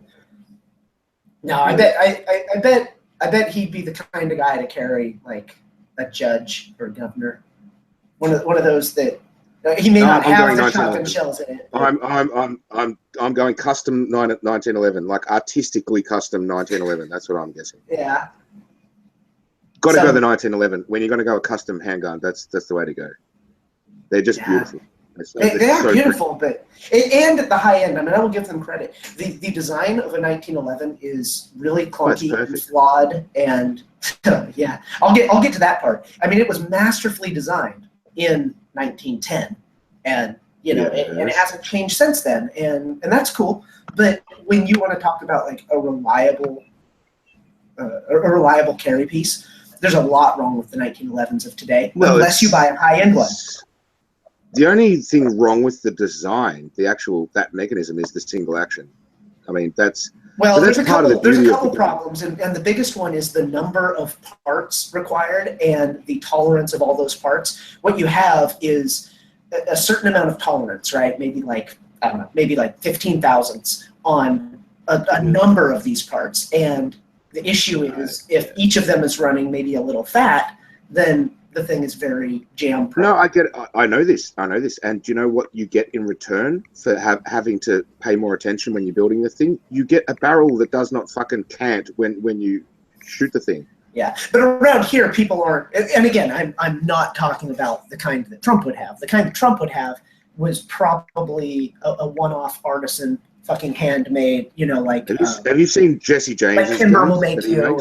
No, I bet he'd be the kind of guy to carry like a judge or governor. One of those that he may not have the shotgun shells in it. I'm going custom 1911, like artistically custom 1911. That's what I'm guessing. Yeah. Got to go the 1911. When you're going to go a custom handgun, that's the way to go. They're just beautiful. They are so beautiful, and at the high end, I mean, I will give them credit. The design of a 1911 is really clunky and flawed, and yeah, I'll get to that part. I mean, it was masterfully designed in 1910, and and it hasn't changed since then, and that's cool. But when you want to talk about like a reliable carry piece, there's a lot wrong with the 1911s of today, unless you buy a high end one. The only thing wrong with the design, that mechanism, is the single action. I mean, there's a couple problems, and the biggest one is the number of parts required and the tolerance of all those parts. What you have is a certain amount of tolerance, right? Maybe like 15 thousandths on a number of these parts. And the issue is if each of them is running maybe a little fat, then the thing is very jam-prone. No, I get it. I know this. And do you know what you get in return for having to pay more attention when you're building the thing? You get a barrel that does not fucking cant when you shoot the thing. Yeah, but around here, people aren't. And again, I'm not talking about the kind that Trump would have. The kind that Trump would have was probably a one-off artisan, fucking handmade. Have you seen Jesse James? Like Kimber will make you.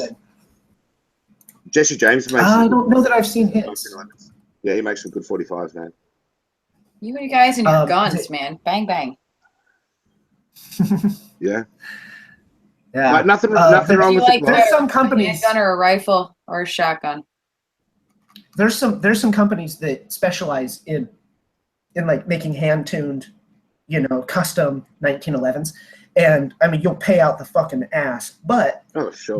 Jesse James makes. I don't know that I've seen his. Yeah, he makes some good 45s, man. You guys and your guns, man. Bang, bang. Yeah. Yeah. Like, nothing wrong with like there's some companies. A gun or a rifle or a shotgun. There's some companies that specialize in like making hand-tuned, custom 1911s. And I mean, you'll pay out the fucking ass, but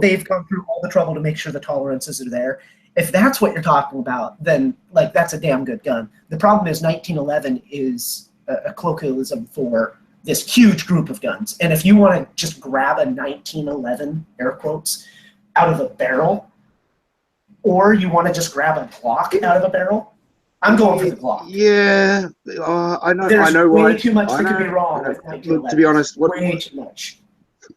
they've gone through all the trouble to make sure the tolerances are there. If that's what you're talking about, then like that's a damn good gun. The problem is 1911 is a colloquialism for this huge group of guns. And if you want to just grab a 1911, air quotes, out of a barrel, or you want to just grab a Glock out of a barrel, I'm going for the Glock. Yeah, I know. There's I know way why. too much that could be wrong with 1911. To be honest, way too much.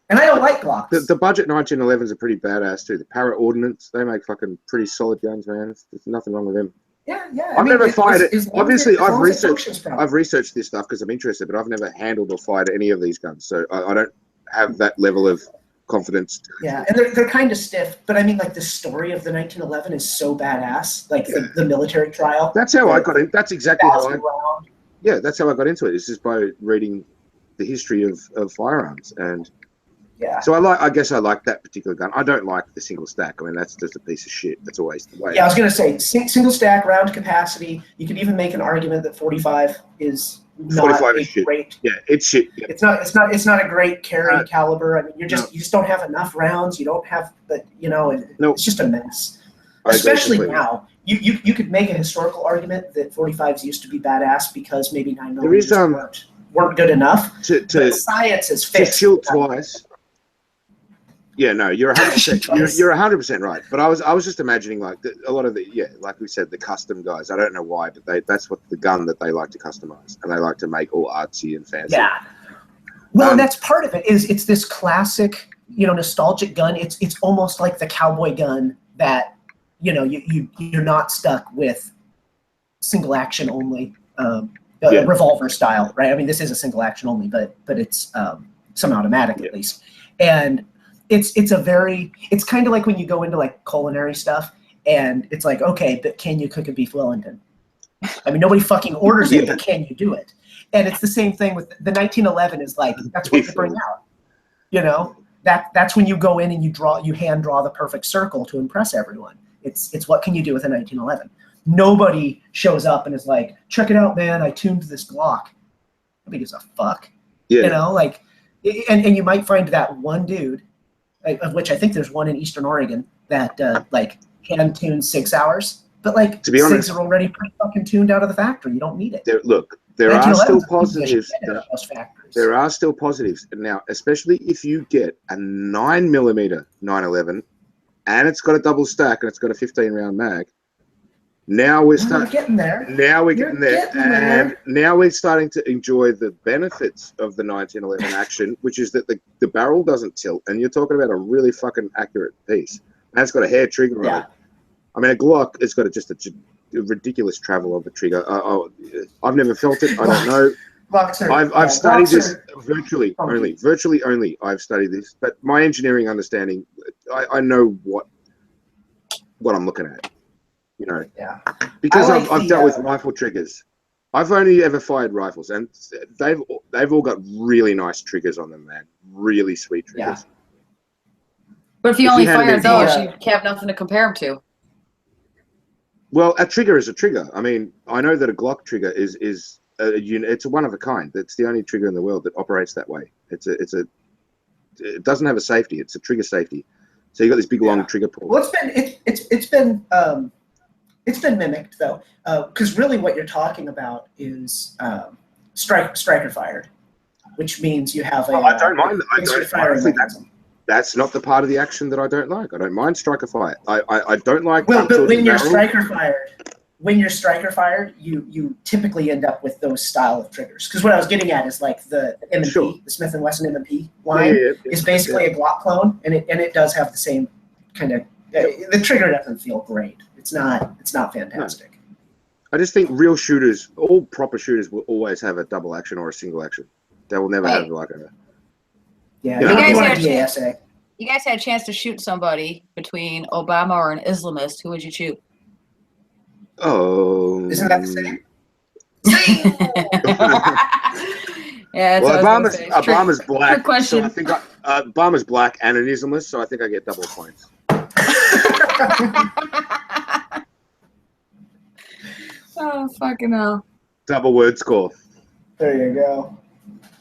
And I don't like Glocks. The budget 1911s are pretty badass too. The Parrot Ordnance, they make fucking pretty solid guns, man. There's nothing wrong with them. Yeah. I've never fired it. Obviously, I've researched this stuff because I'm interested, but I've never handled or fired any of these guns, so I don't have that level of confidence. Yeah, and they're kind of stiff, but I mean, like the story of the 1911 is so badass, like the military trial. That's how I got in. That's exactly how that's how I got into it. It's just by reading the history of firearms, and so I guess I like that particular gun. I don't like the single stack. I mean, that's just a piece of shit. That's always the way. Yeah, I was gonna say single stack, round capacity. You could even make an argument that 45 is not a great. Yeah, it's shit. Yeah. It's not a great carry caliber. I mean, you just don't have enough rounds. You don't have, but it's just a mess. Especially now, you could make a historical argument that 45s used to be badass because maybe 9mm weren't good enough. But science is fixed. To shoot twice. Yeah, no, you're 100%. You're 100% right. But I was just imagining like a lot of like we said, the custom guys. I don't know why, but that's what the gun that they like to customize, and they like to make all artsy and fancy. Yeah. Well, and that's part of it. It's this classic, nostalgic gun. It's almost like the cowboy gun that you're not stuck with single action only, revolver style, right? I mean, this is a single action only, but it's semi-automatic at least, and it's kind of like when you go into like culinary stuff and it's like, okay, but can you cook a beef Wellington? I mean, nobody fucking orders it, but can you do it? And it's the same thing with the 1911 is like, that's what you bring out, that's when you go in and you hand draw the perfect circle to impress everyone. It's what can you do with a 1911? nobody shows up and is like, check it out, man, I tuned this Glock. Nobody gives a fuck. Yeah. You know, like, and you might find that one dude, of which I think there's one in Eastern Oregon, that like hand tunes 6 hours. But like, to be honest, SIGs are already pretty fucking tuned out of the factory. You don't need it. There are still positives. There are still positives now, especially if you get a 9mm 911, and it's got a double stack and it's got a 15-round mag. Now we're getting there. Now we're getting there, and now we're starting to enjoy the benefits of the 1911 action, which is that the barrel doesn't tilt, and you're talking about a really fucking accurate piece. And it's got a hair trigger on it. I mean, a Glock, it's got just a ridiculous travel of the trigger. I've never felt it. I don't know. I've studied this virtually only. I've studied this, but my engineering understanding, I know what I'm looking at. You know, because I've dealt with rifle triggers. I've only ever fired rifles, and they've all got really nice triggers on them, man. Really sweet triggers. But if you only fire those, you have nothing to compare them to. Well, a trigger is a trigger. I mean, I know that a Glock trigger is it's a one of a kind. It's the only trigger in the world that operates that way. It doesn't have a safety. It's a trigger safety. So you got this big long trigger pull. Well, it's been mimicked though, because really what you're talking about is striker fired, which means you have a. I don't mind. That's not the part of the action that I don't like. I don't mind striker fire. I don't like. Well, but when you're striker fired, you typically end up with those style of triggers. Because what I was getting at is like the M&P, the Smith & Wesson M&P line is basically a Glock clone, and it does have the same kind of. The trigger doesn't feel great. It's not fantastic. No. I just think real shooters, all proper shooters, will always have a double action or a single action. They will never have like a. Yeah, you guys had a chance to shoot somebody between Obama or an Islamist. Who would you shoot? Oh, isn't that the same? Yeah. Well, Obama's black. So I think Obama's black and an Islamist, so I think I get double points. Oh fucking hell! Double word score. There you go.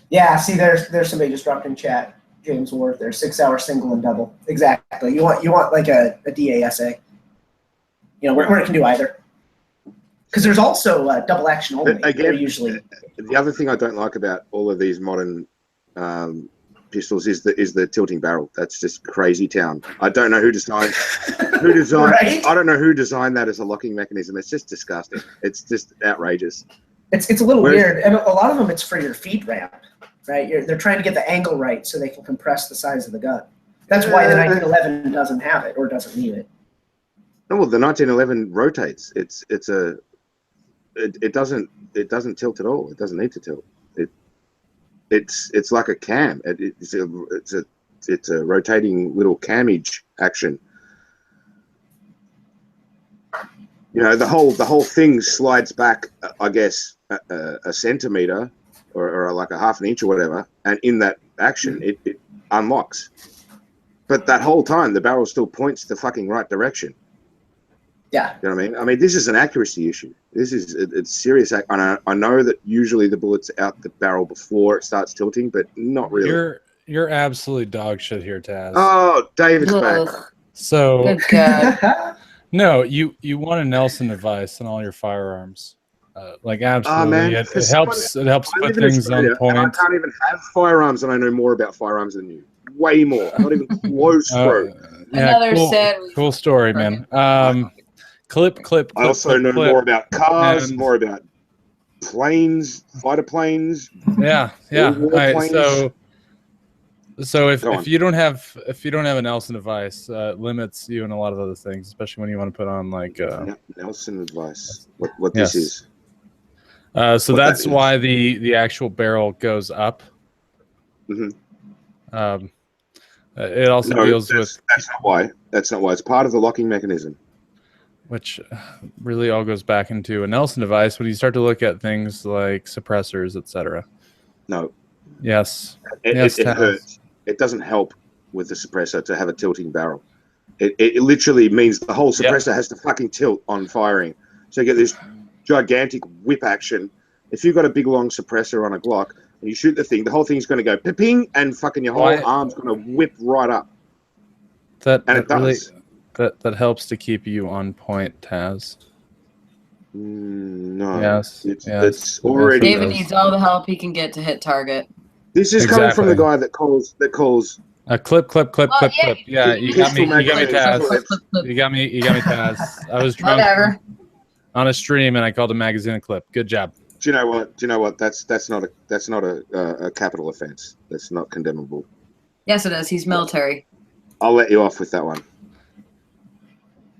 Yeah, see, there's somebody disrupting chat. James Worth, there's 6 hour single and double. Exactly. You want like a DASA. You know, where it can do either. Because there's also double action only. Again, usually. The other thing I don't like about all of these modern pistols is the tilting barrel. That's just crazy town. I don't know who designed. Right? I don't know who designed that as a locking mechanism. It's just disgusting. It's just outrageous. It's a little weird, and a lot of them it's for your feet ramp, right? They're trying to get the angle right so they can compress the size of the gun. That's why the 1911 doesn't have it or doesn't need it. No, well, the 1911 rotates. It doesn't tilt at all. It doesn't need to tilt. It's like a cam. It's a rotating little camage action. You know, the whole thing slides back, I guess, a centimeter or like a half an inch or whatever, and in that action, it unlocks. But that whole time, the barrel still points the fucking right direction. Yeah. You know what I mean? I mean, this is an accuracy issue. It's serious. I know that usually the bullet's out the barrel before it starts tilting, but not really. You're absolutely dog shit here, Taz. Oh, David's back. So, good God. No, you want a Nelson device on all your firearms. Like absolutely, man, it helps. It helps put things on point. I can't even have firearms, and I know more about firearms than you. Way more. Not even close, bro. Another cool story, man. Clip. I also know more about cars, more about planes, fighter planes. Yeah. Planes. So if you don't have a Nelson device, it limits you in a lot of other things, especially when you want to put on like Nelson device. What this is. So that's why the actual barrel goes up. Mm-hmm. It also deals with. That's not why. That's not why. It's part of the locking mechanism. Which really all goes back into a Nelson device when you start to look at things like suppressors, etc. No. Yes. It hurts. It doesn't help with the suppressor to have a tilting barrel. It literally means the whole suppressor has to fucking tilt on firing. So you get this gigantic whip action. If you've got a big long suppressor on a Glock and you shoot the thing, the whole thing's going to go ping, and fucking your whole arm's going to whip right up. That really that helps to keep you on point, Taz. No. Yes. It's already. David needs all the help he can get to hit target. This is coming from the guy that calls. A clip. Yeah, you got me, Taz. You got me, Taz. I was drunk on a stream and I called a magazine a clip. Good job. Do you know what? That's not a capital offense. That's not condemnable. Yes, it is. He's military. I'll let you off with that one.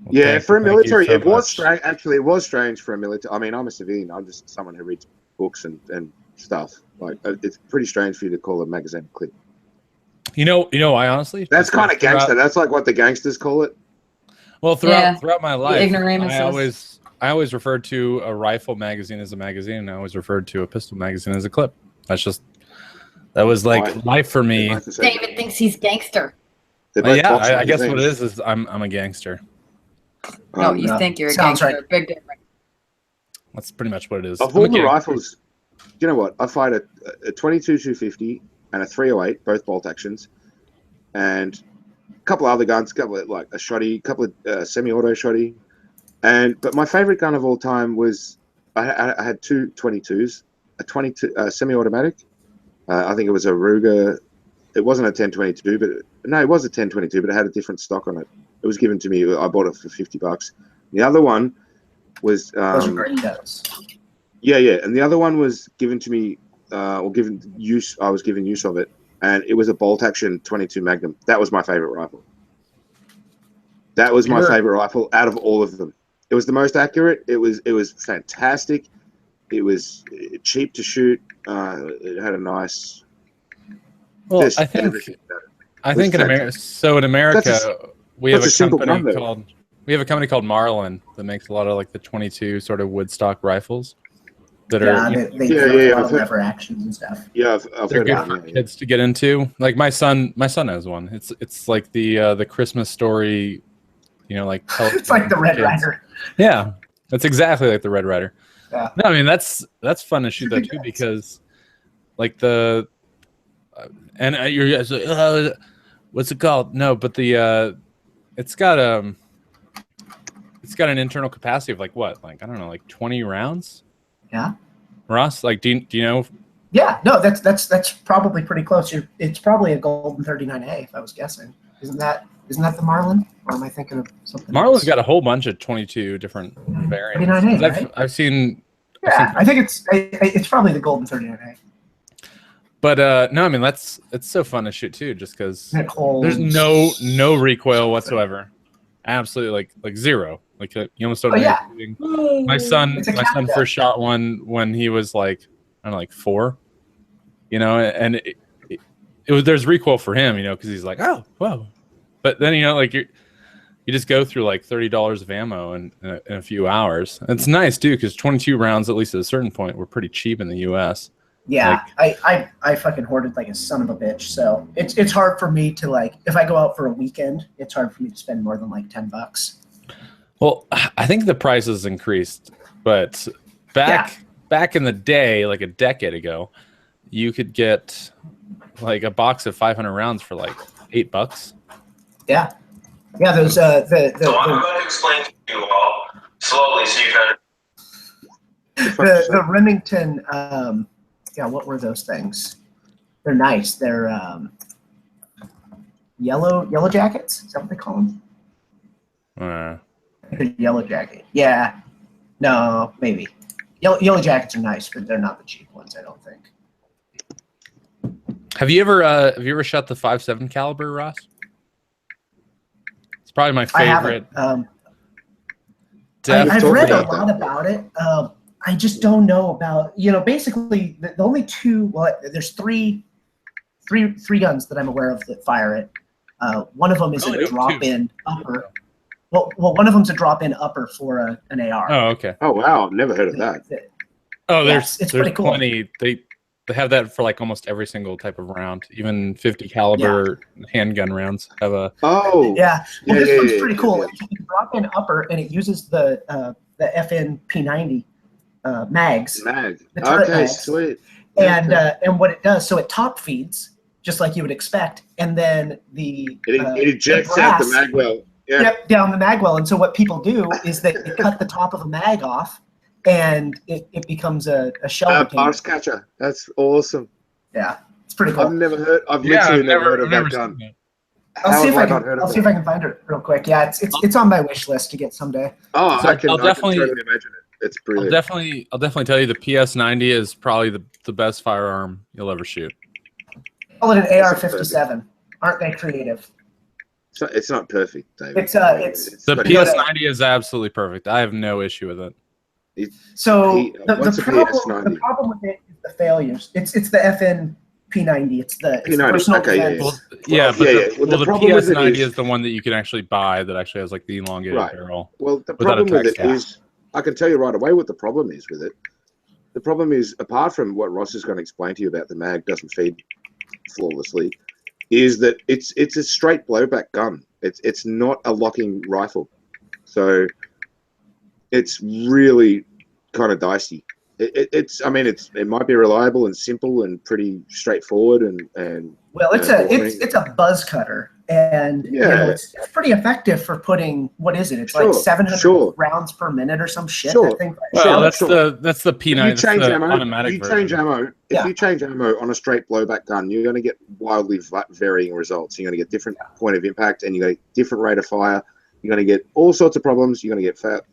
Well, yeah, for a military, it was strange. Actually, it was strange for a military. I mean, I'm a civilian. I'm just someone who reads books and stuff. Like, it's pretty strange for you to call a magazine a clip. You know, I honestly. That's kind of gangster. That's like what the gangsters call it. Well, throughout my life, I always referred to a rifle magazine as a magazine, and I always referred to a pistol magazine as a clip. That was like life for me. David thinks he's gangster. Yeah, I guess what it is I'm a gangster. No, you think you're a gangster. Right. Big difference. That's pretty much what it is. Of all the rifles, you know what? I fired a 22 250 and a 308, both bolt actions, and a couple of other guns, like a shotty, a couple of semi-auto shotty, but my favorite gun of all time was I had two 22s, a 22 semi-automatic. I think it was a Ruger. It wasn't a 1022, but it was a 1022, but it had a different stock on it. It was given to me. I bought it for $50. The other one was those are great guns. Yeah, and the other one was given to me, or given use. I was given use of it, and it was a bolt action 22 Magnum. That was my favorite rifle. That was my favorite rifle out of all of them. It was the most accurate. It was fantastic. It was cheap to shoot. It had a nice. Well, I think in America. So in America, we have a company called Marlin that makes a lot of like the 22 sort of Woodstock rifles. That are lever actions and stuff. Yeah, I've heard of them. Kids to get into. Like my son has one. It's like the Christmas story, like it's like the Red Rider. Yeah, that's exactly like the Red Rider. Yeah. No, I mean that's fun to shoot that too because, like you're guys like, what's it called? No, but it's got an internal capacity of like what? Like I don't know, like 20 rounds. Yeah. Ross, like do you know? Yeah, no, that's probably pretty close. It's probably a Golden 39A if I was guessing. Isn't that the Marlin? Or am I thinking of something Marlin's else? Got a whole bunch of 22 different variants. 39A, right? I've seen. Yeah, I think it's probably the Golden 39A. But no, I mean it's so fun to shoot too, just because there's no recoil whatsoever, absolutely like zero. Like you almost don't know. Yeah. My son first shot one when he was like I don't know, like 4, and it was there's recoil for him, because he's like oh whoa, but then like you just go through like $30 of ammo in a few hours. And it's nice too because 22 rounds at least at a certain point were pretty cheap in the U.S. Yeah, I fucking hoarded like a son of a bitch. So it's hard for me to like if I go out for a weekend, it's hard for me to spend more than like $10. Well, I think the prices increased, but back in the day, like a decade ago, you could get like a box of 500 rounds for like $8. Yeah, those So I'm going to explain to you all slowly so you can. The Remington. What were those things? They're nice. They're yellow jackets. Is that what they call them? Yellow jacket. Yeah. No, maybe. Yellow jackets are nice, but they're not the cheap ones, I don't think. Have you ever shot the 5.7 caliber, Ross? It's probably my favorite. I've read a lot about it. I just don't know about, basically the only two, there's three guns that I'm aware of that fire it. One of them is a drop-in upper. Well, one of them's a drop-in upper for an AR. Oh, okay. Oh, wow. Never heard of that. There's pretty cool. Plenty. They have that for like almost every single type of round. Even 50 caliber handgun rounds have a. Oh. Yeah. Well, this one's pretty cool. You can drop in upper, and it uses the the FN P90 mags. Mag. The turret Okay, mags. sweet. And what it does, so it top feeds just like you would expect, and then it ejects out the mag well. Yeah. Yep, down the mag well. And so what people do is they cut the top of a mag off, and it becomes a shell. Pass catcher. That's awesome. Yeah, it's pretty cool. I've literally never heard of that gun. I'll see if I can find it real quick. Yeah, it's on my wish list to get someday. Oh, so I can totally imagine it. It's brilliant. I'll definitely tell you the PS90 is probably the best firearm you'll ever shoot. Call it an AR-57. Aren't they creative? It's not perfect, David. It's the PS90 is absolutely perfect. I have no issue with it. The problem with it is the failures. It's the FN P90. It's the personal defense. The PS90 is the one that you can actually buy that actually has like the elongated barrel. Well, the problem with it is, I can tell you right away what the problem is with it. The problem is, apart from what Ross is going to explain to you about the mag doesn't feed flawlessly, is that it's a straight blowback gun. It's not a locking rifle, so it's really kind of dicey. It might be reliable and simple and pretty straightforward and well, it's a buzz cutter, and it's pretty effective for putting, what is it? It's like 700 rounds per minute or some shit. I think. Well, that's the P90. If you change ammo on a straight blowback gun, you're going to get wildly varying results. You're going to get different point of impact, and you're going to get different rate of fire. You're going to get all sorts of problems. You're going to get fat.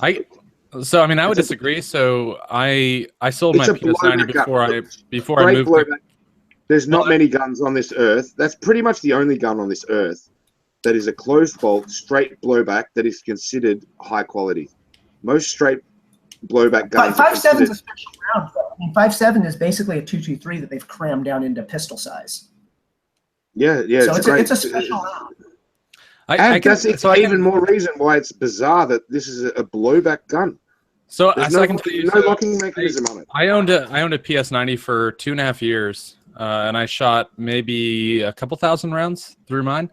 I would disagree. So I sold my PS90 before I moved. There's not many guns on this earth. That's pretty much the only gun on this earth that is a closed bolt, straight blowback that is considered high quality. Most straight blowback guns. 5.7 is a special round, though. 5.7 is basically a 223 that they've crammed down into pistol size. Yeah. So it's a special round. That's even more reason why it's bizarre that this is a blowback gun. So I can tell you, no locking mechanism on it. I owned a PS90 for 2.5 years, and I shot maybe a couple thousand rounds through mine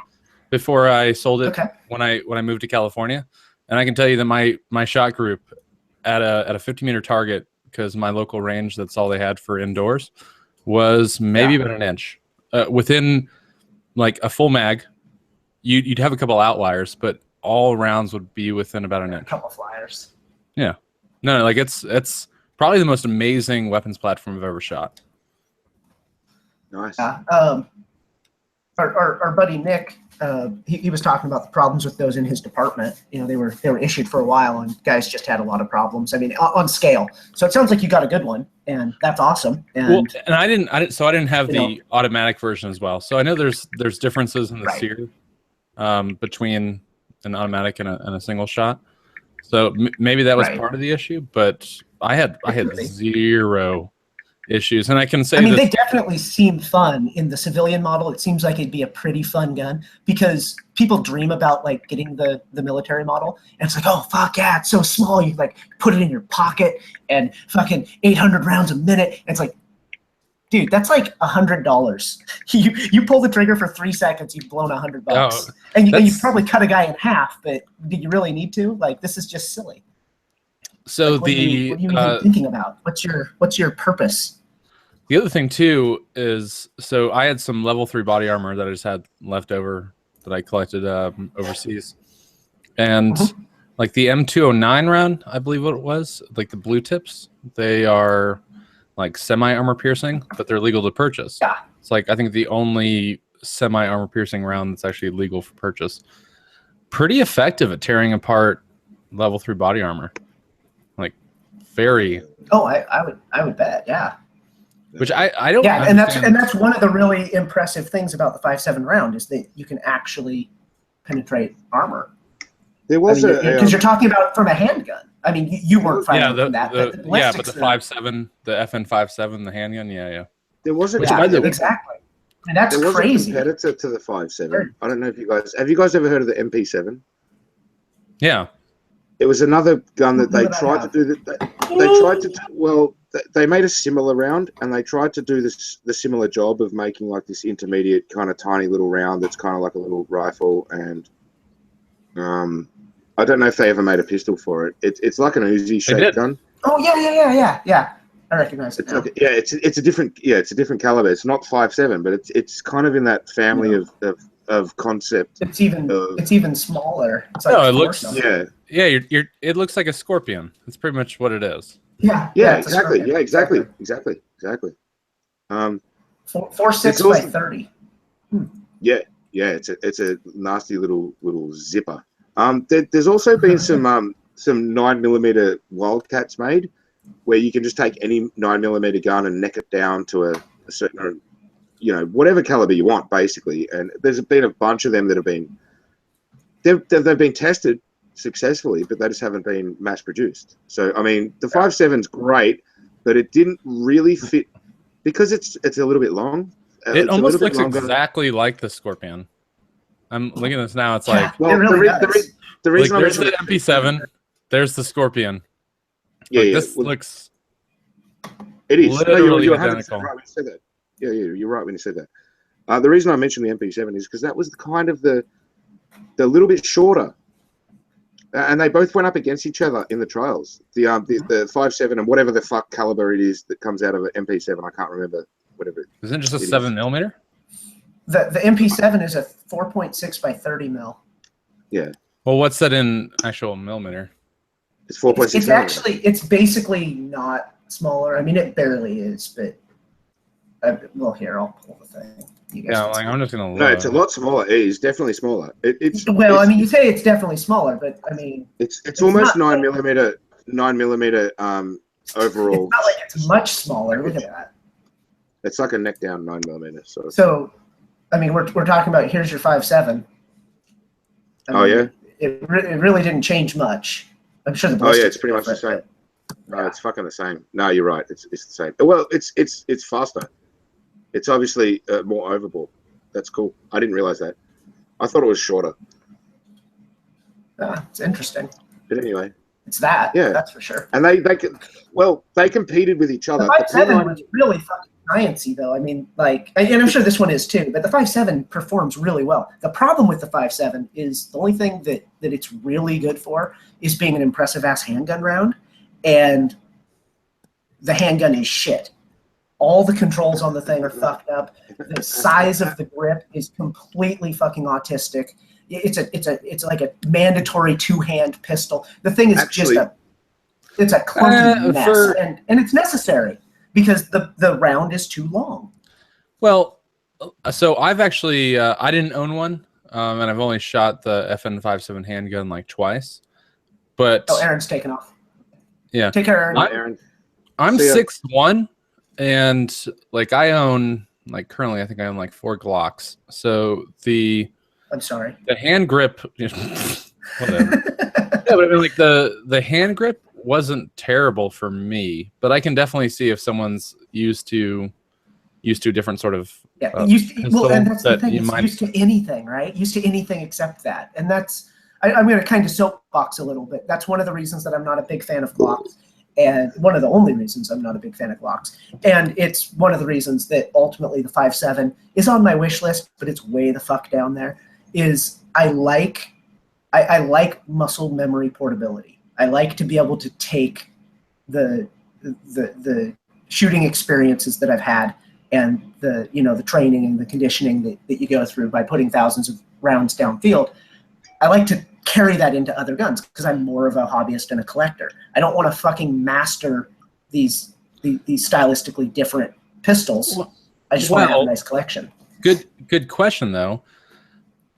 before I sold it when I moved to California. And I can tell you that my shot group at a 50-meter target, because my local range, that's all they had for indoors, was maybe about an inch. Within like a full mag, you'd have a couple outliers, but all rounds would be within about an inch. A couple flyers. Yeah. No, like it's probably the most amazing weapons platform I've ever shot. Nice. Our buddy Nick, he was talking about the problems with those in his department. You know, they were issued for a while, and guys just had a lot of problems. I mean, on scale. So it sounds like you got a good one, and that's awesome. And I didn't have the automatic version as well. So I know there's differences in the sear between an automatic and a single shot. So maybe that was part of the issue, but I had zero issues, and I can say they definitely seem fun in the civilian model. It seems like it'd be a pretty fun gun because people dream about like getting the military model, and it's like, oh fuck yeah, it's so small. You like put it in your pocket and fucking 800 rounds a minute. And it's like, dude, that's like $100. You pull the trigger for 3 seconds, you've blown $100, and you probably cut a guy in half. But did you really need to? Like, this is just silly. So like, what are you even thinking about? What's your purpose? The other thing too is, so I had some level 3 body armor that I just had left over that I collected overseas, and like the M209 round, I believe what it was, like the blue tips, they are like semi-armor piercing, but they're legal to purchase. Yeah. It's like, I think the only semi-armor piercing round that's actually legal for purchase. Pretty effective at tearing apart level 3 body armor. Like, very. Oh, I would bet, yeah. Which I don't. Yeah, and that's one of the really impressive things about the 5.7 round is that you can actually penetrate armor. There was because you're talking about from a handgun. I mean, you weren't fighting from that. But the 5.7, the FN 5.7, the handgun, yeah. There was exactly. And that's crazy. There was a competitor to the 5.7. I don't know if have you guys ever heard of the MP7? Yeah. It was another gun that they tried to do that. They made a similar round, and they tried to do the similar job of making like this intermediate kind of tiny little round that's kind of like a little rifle, and I don't know if they ever made a pistol for it. It's like an Uzi shaped gun. Oh yeah. I recognize it now. Like, it's a different caliber. It's not 5.7, but it's kind of in that family of concept. It's even smaller. It's like no, it looks something. it looks like a Scorpion. That's pretty much what it is. Yeah, exactly. Yeah, exactly. 4.6 by 30. Yeah, it's a nasty little zipper. There's also been some 9mm Wildcats made, where you can just take any 9mm gun and neck it down to a certain, whatever caliber you want, basically. And there's been a bunch of them that have been they've been tested successfully, but they just haven't been mass produced. So I mean, the 5.7's great, but it didn't really fit because it's a little bit long. It almost looks exactly like the Scorpion. I'm looking at this now. It's like, well, the reason there's the MP7, there's the Scorpion. This looks. It is literally you're identical. Right when you said that. Yeah, you're right when you said that. The reason I mentioned the MP7 is because that was kind of the little bit shorter, and they both went up against each other in the trials. The 5.7 and whatever the fuck caliber it is that comes out of an MP7, I can't remember. Whatever. Isn't it just a 7mm? The MP7 is a 4.6 by 30 mil. Yeah. Well, what's that in actual millimeter? It's 4.6. It's basically not smaller. I mean, it barely is, but well, here I'll pull the thing. I'm just gonna look. No, it's a lot smaller. It is definitely smaller. I mean, you say it's definitely smaller, but I mean, it's almost 9mm. 9mm overall. It's not like it's much smaller. Look at that. It's like a neck down 9mm. So, I mean, we're talking about here's your 5.7. It really didn't change much. I'm sure the ballistics it's pretty much the same. No, it's fucking the same. No, you're right. It's the same. Well, it's faster. It's obviously more overbore. That's cool. I didn't realize that. I thought it was shorter. It's interesting. But anyway, it's that. Yeah, that's for sure. And they competed with each other. The 5.7 was really fucking sciencey, though. I mean, and I'm sure this one is too. But the 5.7 performs really well. The problem with the 5.7 is the only thing that it's really good for is being an impressive ass handgun round, and the handgun is shit. All the controls on the thing are fucked up. The size of the grip is completely fucking autistic. It's like a mandatory 2-hand pistol. The thing is it's a clunky mess, and it's necessary because the round is too long. Well, so I've actually I didn't own one, and I've only shot the FN57 handgun like twice. But Aaron's taken off. Yeah, take care, Aaron. I'm 6'1", and I own currently I think I own 4 Glocks. So I'm sorry. The hand grip, whatever. Yeah, but I mean, the hand grip wasn't terrible for me, but I can definitely see if someone's used to a different sort of and that's the thing. Used to anything, right? Used to anything except that, and that's I'm going to kind of soapbox a little bit. That's one of the reasons that I'm not a big fan of Glocks, and one of the only reasons I'm not a big fan of Glocks. And it's one of the reasons that ultimately the 5.7 is on my wish list, but it's way the fuck down there. Is I like muscle memory portability. I like to be able to take the shooting experiences that I've had and the training and the conditioning that you go through by putting thousands of rounds downfield. I like to carry that into other guns because I'm more of a hobbyist and a collector. I don't want to fucking master these stylistically different pistols. I just want to have a nice collection. Good question though.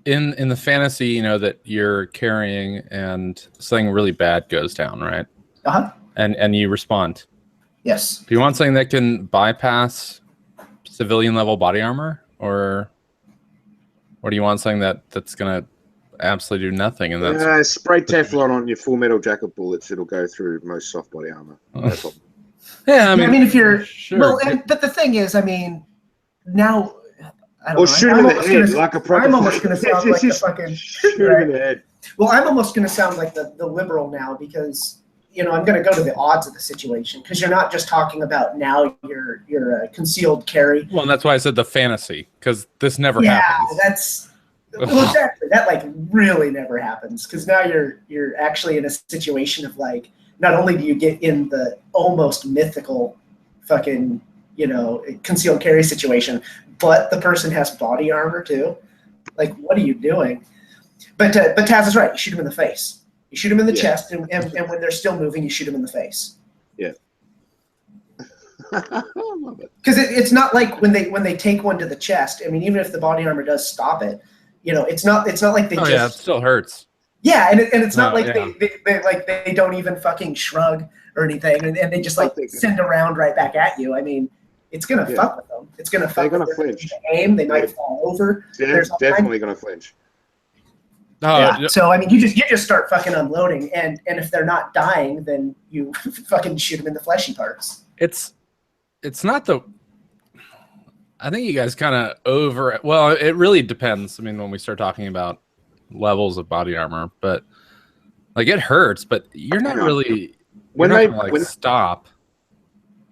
In the fantasy, that you're carrying and something really bad goes down, right? Uh-huh. And you respond. Yes. Do you want something that can bypass civilian level body armor, or do you want something that's gonna absolutely do nothing? And that's spray Teflon on your Full Metal Jacket bullets. It'll go through most soft body armor. Yeah, I mean, if you're sure. But the thing is, I mean, now. Or shoot him in the head like a proper. I'm almost going to sound like the fucking. Shoot him in the head. Well, I'm almost going to sound like the liberal now because I'm going to go to the odds of the situation because you're not just talking about now you're a concealed carry. Well, and that's why I said the fantasy because this never happens. Yeah, Well, exactly. That like really never happens because now you're actually in a situation of like not only do you get in the almost mythical fucking concealed carry situation, but the person has body armor too. Like, what are you doing? But Taz is right. You shoot him in the face. You shoot him in the chest, and when they're still moving, you shoot him in the face. Yeah. Because it's not like when they take one to the chest. I mean, even if the body armor does stop it, it's not like they just. Yeah, it still hurts. Yeah, and it's not like they don't even fucking shrug or anything, and they just like send a round right back at you. I mean, it's gonna fuck with them. It's gonna fuck. They're with gonna them. flinch. Aim. They might fall over. They're definitely gonna flinch. So I mean, you just start fucking unloading, and if they're not dying, then you fucking shoot them in the fleshy parts. It's not the. I think you guys kind of over. Well, it really depends. I mean, when we start talking about levels of body armor, but like it hurts, but you're not really. When they stop.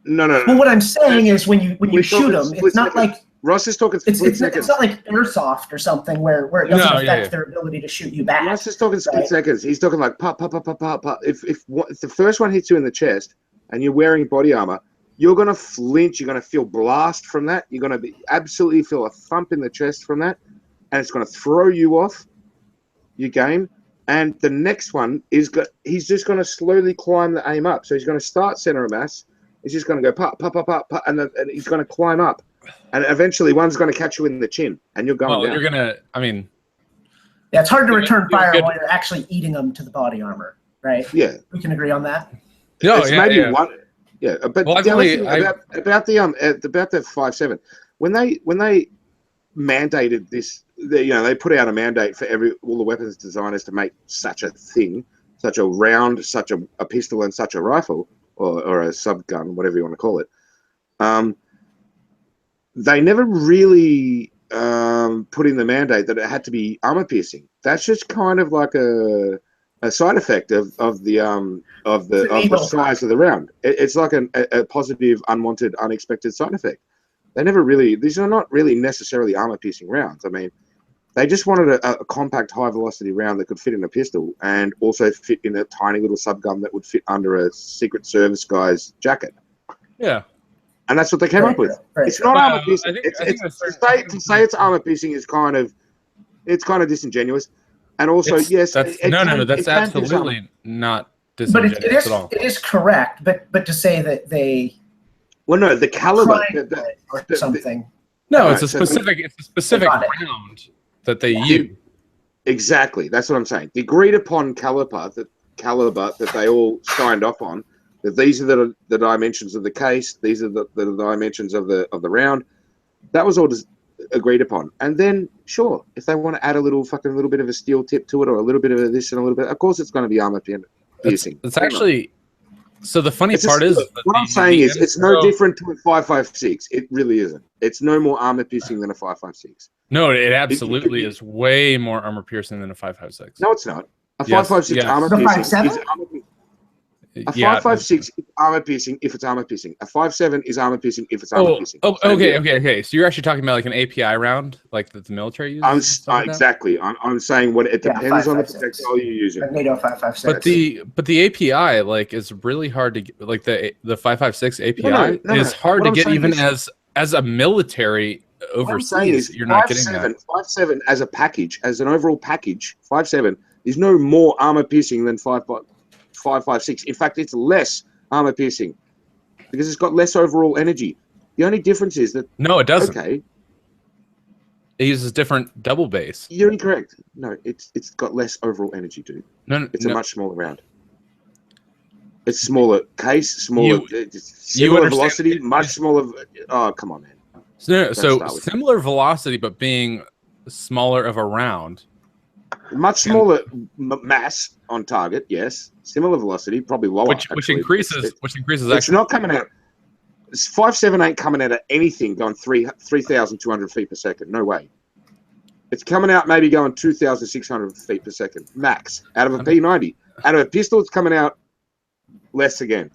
No. Well, what I'm saying is when you shoot them, it's not like. Ross is talking split seconds. It's not like airsoft or something where it doesn't affect their ability to shoot you back. Ross is talking split seconds. He's talking like pop, pop, pop, pop, pop, pop. If the first one hits you in the chest and you're wearing body armor, you're gonna flinch. You're gonna feel blast from that. You're gonna absolutely feel a thump in the chest from that, and it's gonna throw you off your game. And the next one he's just gonna slowly climb the aim up. So he's gonna start center of mass. He's just gonna go pop, pop, pop, pop, pop, and he's gonna climb up. And eventually one's going to catch you in the chin, and you're going down. You're going to, I mean... Yeah, it's hard to return fire while you're actually eating them to the body armor, right? Yeah. We can agree on that? No, it's maybe one... Yeah, but the other thing about the 5.7, when they mandated this, they put out a mandate for all the weapons designers to make such a thing, such a round, such a pistol and such a rifle, or a subgun, whatever you want to call it. They never really put in the mandate that it had to be armor piercing. That's just kind of like a side effect of the size of the round. It's like a positive, unwanted, unexpected side effect. They never really. These are not really necessarily armor piercing rounds. I mean, they just wanted a compact, high velocity round that could fit in a pistol and also fit in a tiny little subgun that would fit under a Secret Service guy's jacket. Yeah. And that's what they came up with. It's not armor piercing. To say it's armor piercing is kind of disingenuous. And also, that's absolutely not disingenuous at all. It is correct, but to say that they. Well, no, the caliber or something. No, it's a specific round that they use. Exactly, that's what I'm saying. The agreed upon caliber that they all signed off on. That these are the dimensions of the case. These are the dimensions of the round. That was all just agreed upon. And then, sure, if they want to add a little bit of a steel tip to it, or a little bit of this and a little bit, of course, it's going to be armor piercing. It's actually. So the funny part is, what I'm saying is, it's no different to a 5.56. It really isn't. It's no more armor piercing than a 5.56. No, it absolutely is way more armor piercing than a 5.56. No, it's not. A 5.56 armor piercing is armor piercing. A 5.56 is armor piercing if it's armor piercing. A 5.7 is armor piercing if it's armor piercing. Okay. So you're actually talking about like an API round, like that the military uses. Exactly. I'm saying what it depends on the projectile you're using. NATO 5.56. But the API like is really hard to get. Like the 5.56 API is hard to get even as a military overseas. You're not getting that. 5.7 as a package, as an overall package. 5.7 is no more armor piercing than 5.56. In fact, it's less armor piercing because it's got less overall energy. The only difference is that it doesn't. Okay, it uses different double base. You're incorrect. No, it's got less overall energy, dude. It's a much smaller round. It's smaller case, smaller velocity, much smaller. Oh, come on, man. So similar velocity, but being smaller of a round. Much smaller mass on target, yes. Similar velocity, probably lower. Which increases. It's not coming out. 5.7 ain't coming out of anything going 3,200 feet per second. No way. It's coming out maybe going 2,600 feet per second max out of a P90. Out of a pistol, it's coming out less again.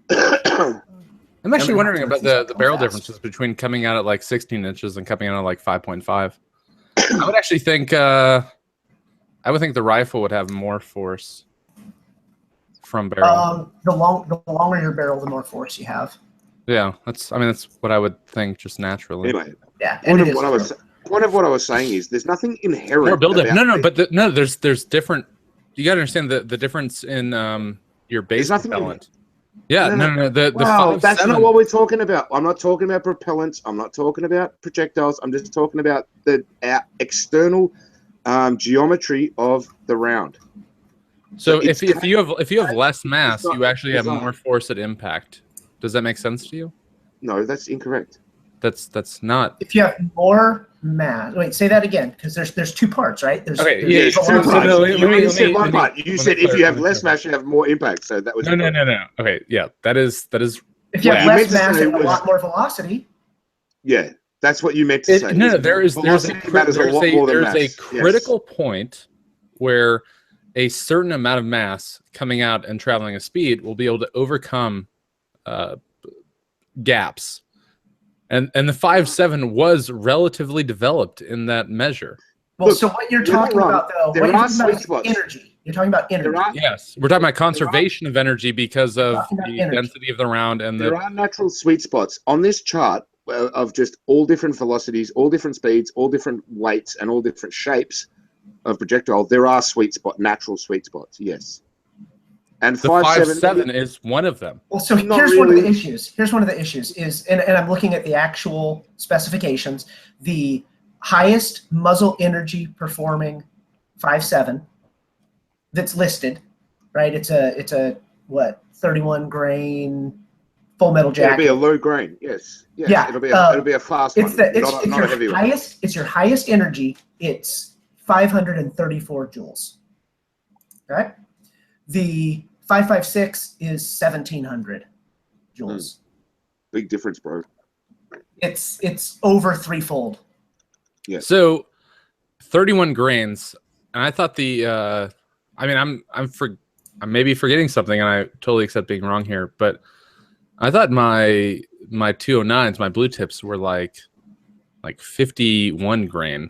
I'm actually wondering about the barrel differences between coming out at like 16 inches and coming out at like 5.5. I would actually think I would think the rifle would have more force from barrel. The longer your barrel, the more force you have. Yeah, that's what I would think just naturally. Anyway, yeah. Point of what I was saying is there's nothing inherent. More build up. No, but there's different. You got to understand the difference in your base propellant. Yeah, no. That's not what we're talking about. I'm not talking about propellants. I'm not talking about projectiles. I'm just talking about the external geometry of the round. So if you have less mass, you actually have more force at impact. Does that make sense to you? No, that's incorrect. That's not. If you have more mass, wait, say that again, because there's two parts, right? There's You said one part. You said if you have less mass, you have more impact. So that was no. Okay, yeah, that is. If you have less mass and a lot more velocity. Yeah, that's what you meant to say. No, there's a critical point where a certain amount of mass coming out and traveling a speed will be able to overcome gaps. And the 5.7 was relatively developed in that measure. Well, so what you're talking about, though, what you're talking about is energy. You're talking about energy. Yes, we're talking about conservation of energy because of the density of the round. And there are natural sweet spots on this chart of just all different velocities, all different speeds, all different weights, and all different shapes of projectile. There are natural sweet spots, yes. And the 5.7 is one of them. Well, so here's one of the issues. Here's one of the issues is, and I'm looking at the actual specifications. The highest muzzle energy performing 5.7 that's listed, right? It's a what 31 grain full metal jacket. It'll be a low grain, yes. Yeah. It'll be a fast one. Not a heavy one. It's your highest energy. It's 534 joules. Okay. The 5.56 is 1,700 joules. Big difference, bro. It's over threefold. Yeah. So 31 grains, and I thought I'm maybe forgetting something, and I totally accept being wrong here, but I thought my 209s, my blue tips, were like 51 grain.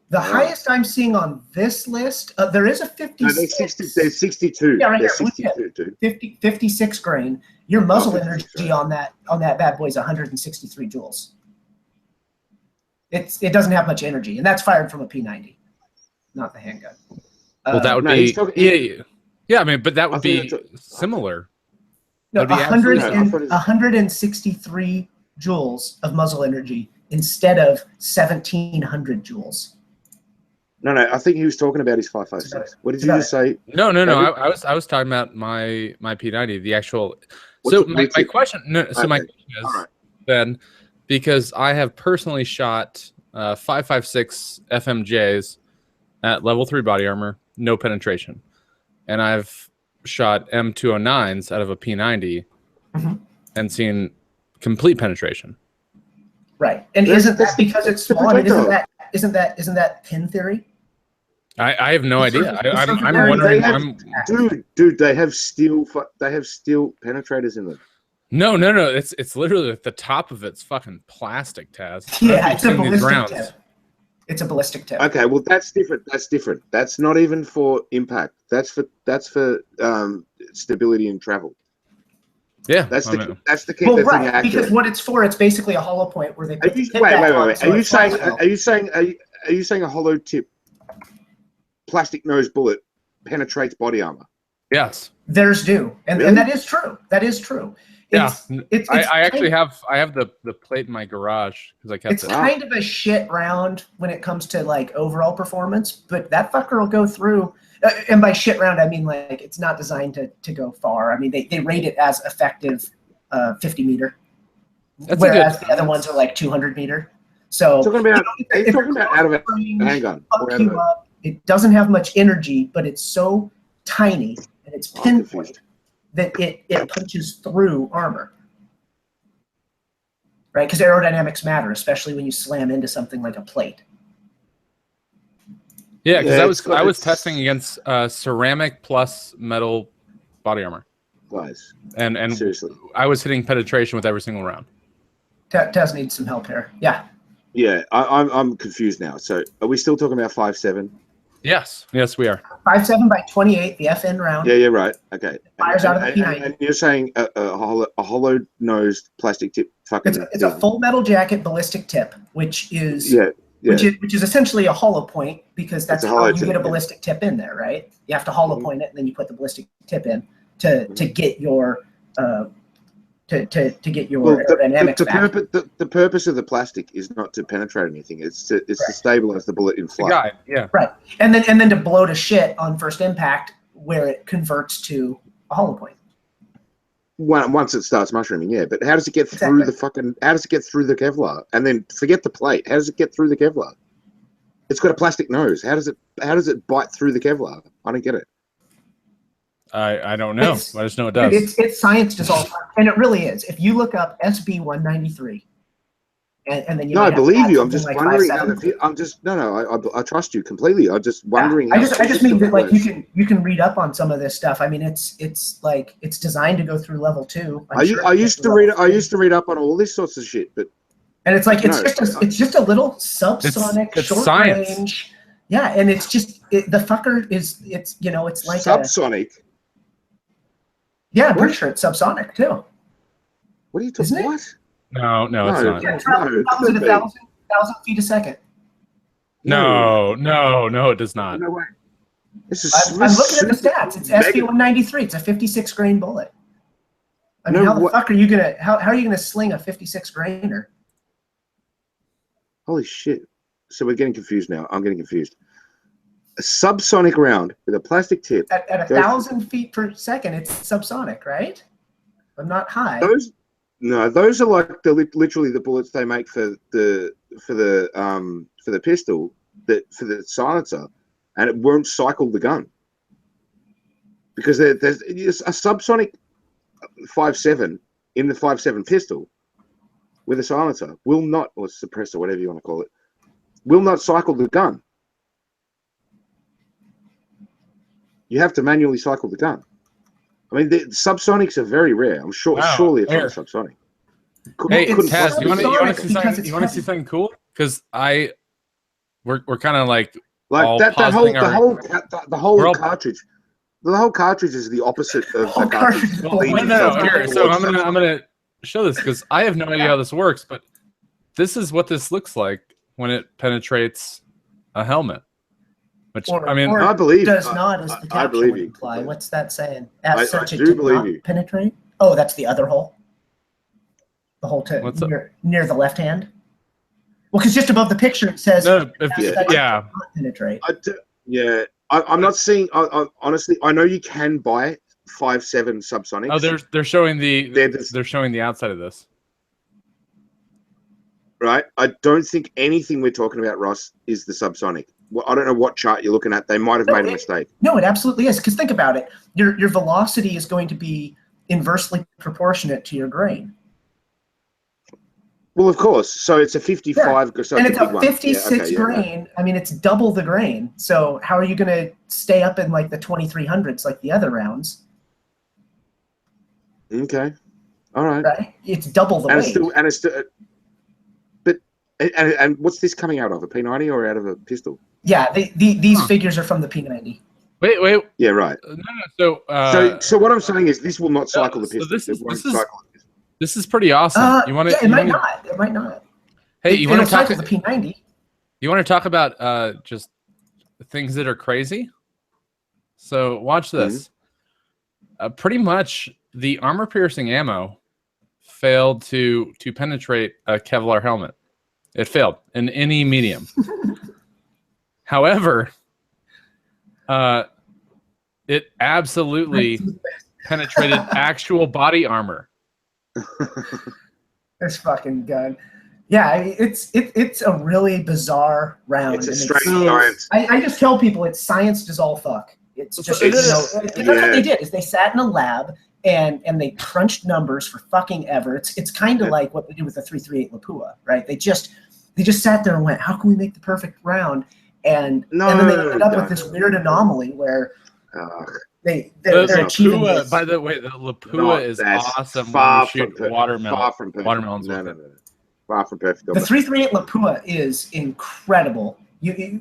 The highest I'm seeing on this list, there is a 56. No, they're 62. Yeah, right they're here. 62, 56 grain. Your muzzle energy on that bad boy is 163 joules. It doesn't have much energy, and that's fired from a P90, not the handgun. Well, that would be yeah. I mean, but that would be similar. No, 163 joules of muzzle energy instead of 1,700 joules. No, I think he was talking about his 5.56. What did you just say? No. I was talking about my P90, the actual. So my question. My question is then, because I have personally shot 5.56 FMJs at level 3 body armor, no penetration, and I've shot M209s out of a P90 and seen complete penetration. Right, and isn't that because it's small? I mean, isn't that pin theory? I have no idea. I'm wondering. Dude, they have steel penetrators in them. No. It's literally at the top of it's fucking plastic, Taz. Yeah, it's a ballistic tip. It's a ballistic tip. Okay, well that's different. That's not even for impact. That's for stability and travel. Yeah, that's the key. Well, right, because what it's for, it's basically a hollow point where they put the tip back on. Wait. Are you saying a hollow tip plastic nose bullet penetrates body armor? Yes. Theirs do, and that is true. That is true. I actually have the plate in my garage because I kept it. It's kind of a shit round when it comes to like overall performance, but that fucker will go through. And by shit round, I mean like it's not designed to go far. I mean they rate it as effective 50 meter, whereas the other ones are like 200 meter. So talking about out of a handgun. It doesn't have much energy, but it's so tiny and it's pinpoint that it punches through armor. Right? Because aerodynamics matter, especially when you slam into something like a plate. Yeah, because I was testing against ceramic plus metal body armor. Guys, and seriously, I was hitting penetration with every single round. Taz needs some help here. Yeah. Yeah, I'm confused now. So are we still talking about 5.7? Yes, we are. 5.7 by 28, the FN round. Yeah, right. Okay. Fires out of the P90. And you're saying a hollow-nosed plastic tip fucking. It's a full metal jacket ballistic tip, which is which is essentially a hollow point, because that's how you get a ballistic tip in there, right? You have to hollow point it, and then you put the ballistic tip in to get your aerodynamics back. The purpose of the plastic is not to penetrate anything. It's to stabilize the bullet in flight. Guide, yeah. Right, and then to blow to shit on first impact, where it converts to a hollow point. Once it starts mushrooming, yeah. But how does it get through the fucking? How does it get through the Kevlar? And then forget the plate. How does it get through the Kevlar? It's got a plastic nose. How does it bite through the Kevlar? I don't get it. I don't know. I just know it does. It's science dissolved, and it really is. If you look up SB 193, and then you I believe you. I'm just like wondering. I trust you completely. I'm just wondering. I just mean that like you can read up on some of this stuff. I mean, it's like it's designed to go through level 2. I used to read up on all this sorts of shit, but and it's like it's just a little subsonic short science. Range. Yeah, and it's just the fucker is it's like subsonic. Yeah, I'm pretty sure it's subsonic too. What are you talking about? No, it's not. Yeah, travels at 1,000 feet a second. No, it does not. No way. I'm looking at the stats. It's SB 193. It's a 56 grain bullet. I mean, how the fuck are you gonna? How are you gonna sling a 56 grainer? Holy shit! So we're getting confused now. I'm getting confused. A subsonic round with a plastic tip at 1,000 feet per second. It's subsonic, right? I'm not high. Those are like literally the bullets they make for the pistol, for the silencer, and it won't cycle the gun because there's a subsonic 5.7 in the 5.7 pistol with a silencer will not, or suppressor, whatever you want to call it, will not cycle the gun. You have to manually cycle the gun. I mean, the subsonics are very rare. I'm sure. Wow, surely it's not subsonic. Hey, Taz, you want to see something cool? Because we're kind of like the whole cartridge. The whole cartridge is the opposite of the cartridge. No. Here, so I'm gonna show this because I have no idea how this works, but this is what this looks like when it penetrates a helmet. Which I believe does not, as the caption would imply. What's that saying? I do believe you. Penetrate. Oh, that's the other hole. The hole near the left hand. Well, because just above the picture it says penetrate. I'm not seeing. Honestly, I know you can buy 5.7 subsonics. Oh, they're showing they're showing the outside of this. Right. I don't think anything we're talking about, Ross, is the subsonic. Well, I don't know what chart you're looking at. They might have made a mistake. No, it absolutely is. Because think about it. Your velocity is going to be inversely proportionate to your grain. Well, of course. So it's a 55. Yeah. So and it's a 56 grain. I mean, it's double the grain. So how are you going to stay up in like the 2300s like the other rounds? Okay. All right. Right? It's double the weight. And what's this coming out of? A P90 or out of a pistol? Yeah, these figures are from the P90. Wait. Yeah, right. No. So what I'm saying is this will not cycle the pistol. This is pretty awesome. It might not. Hey, you want to talk the P90? You want to talk about just things that are crazy? So watch this. Pretty much the armor-piercing ammo failed to penetrate a Kevlar helmet. It failed in any medium. However, it absolutely penetrated actual body armor. This fucking gun. Yeah, I mean, it's a really bizarre round. It's a strange science. I just tell people it's science does all fuck. It's just that's what they did is they sat in a lab and they crunched numbers for fucking ever. It's kind of like what they did with the 338 Lapua, right? They just sat there and went, how can we make the perfect round? And then they ended up with this weird anomaly where they're achieving this. By the way, the Lapua is awesome when you shoot watermelons. No. Far from perfect. The 338 Lapua is incredible.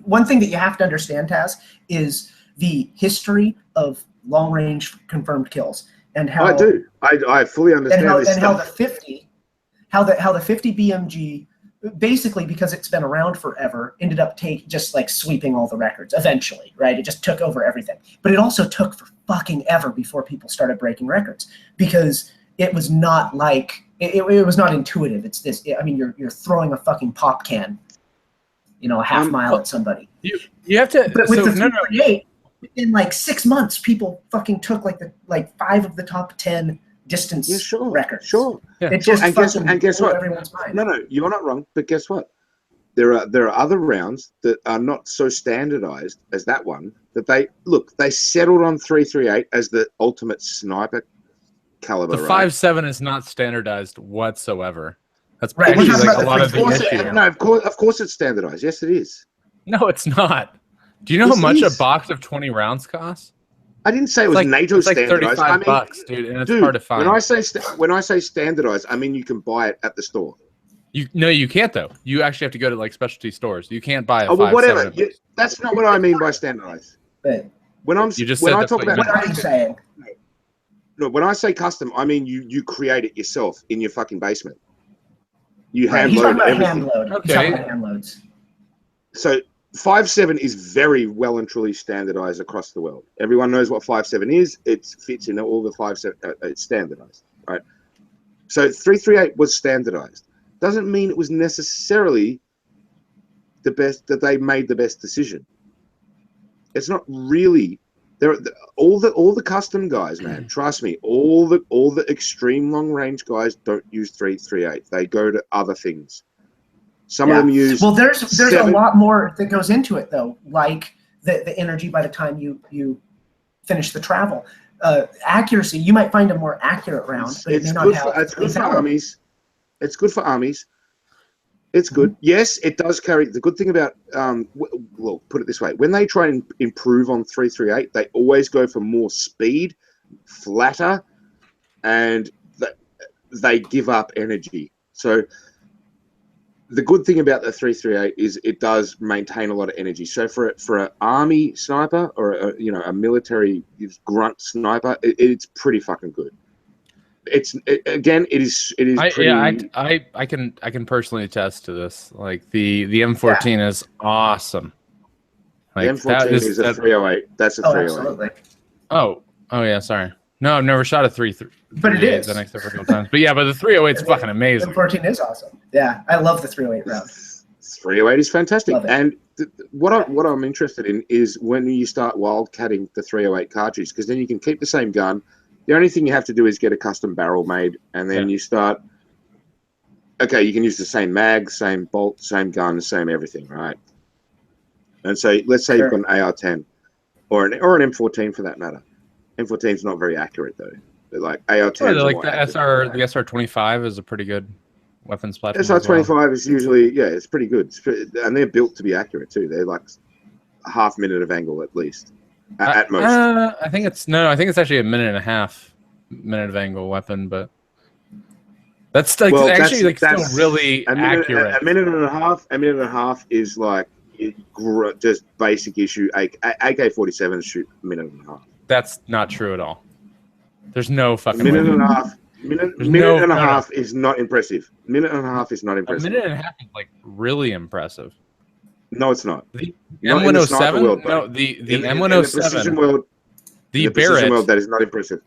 One thing that you have to understand, Taz, is the history of long-range confirmed kills and how I do. I fully understand this and stuff. how the 50 BMG, basically because it's been around forever, ended up just like sweeping all the records eventually, right? It just took over everything. But it also took for fucking ever before people started breaking records, because it was not like it was not intuitive. It's this. I mean, you're throwing a fucking pop can, a half mile at somebody. You have to. But with the 338, in like 6 months, people fucking took like 5 of the top 10 distance records. Sure. Yeah. It just and guess what? Everyone's mind. No, you're not wrong. But guess what? There are other rounds that are not so standardized as that one. That they settled on 338 as the ultimate sniper caliber. The right? 5.7 is not standardized whatsoever. That's right. like a lot of the issue. No, of course it's standardized. Yes, it is. No, it's not. Do you know how much a box of 20 rounds costs? I didn't say it was NATO standardized. Like $35, dude, and it's hard to find. When I say standardized, I mean you can buy it at the store. No, you can't though. You actually have to go to like specialty stores. You can't buy a 5.7. Whatever. That's not what I mean by standardized. When I talk about what are you saying? No, when I say custom, I mean you create it yourself in your fucking basement. You hand load everything. Okay. Hand loads. So 5.7 is very well and truly standardized across the world. Everyone knows what 5.7 is. It fits in all the 5.7. It's standardized, right? So 338 was standardized. Doesn't mean it was necessarily the best, that they made the best decision. It's not really. All the custom guys, man. Trust me, all the extreme long range guys don't use 338. They go to other things. Some of them use. Well, there's a lot more that goes into it though, like the energy by the time you finish the travel. Accuracy, you might find a more accurate round, but it's good for armies. It's good for armies. It's good. Yes, it does carry. The good thing about, well, put it this way: when they try and improve on 338, they always go for more speed, flatter, and they give up energy. So the good thing about the 338 is it does maintain a lot of energy. So for an army sniper or a military grunt sniper, it's pretty fucking good. It is pretty. Yeah, I can personally attest to this. Like the M14 is awesome. Like, the M14 is a 308. That's a 308. Absolutely. Oh yeah. Sorry. No, I've never shot a 338. But it is. The next several times. But yeah, but the 308 is fucking amazing. The M14 is awesome. Yeah, I love the 308 round. 308 is fantastic. And what I'm interested in is when you start wildcatting the 308 cartridge, because then you can keep the same gun. The only thing you have to do is get a custom barrel made, and then you start. Okay, you can use the same mag, same bolt, same gun, same everything, right? And so let's say you've got an AR-10 or an M14 for that matter. M14 is not very accurate though. They're like AR-10. Like the SR-25 is a pretty good weapons platform. SR-25 is usually it's pretty good, and they're built to be accurate too. They're like a half minute of angle at least. At most. I think it's actually a minute of angle weapon, but that's like still really accurate. A minute and a half is like just basic issue. AK-47 shoot a minute and a half. That's not true at all. There's no fucking minute and a half. Minute and a half is not impressive. Minute and a half is not impressive. A minute and a half is like really impressive. No, it's not. The M107. No, the M107. The precision world. The Barrett. World, that is not impressive.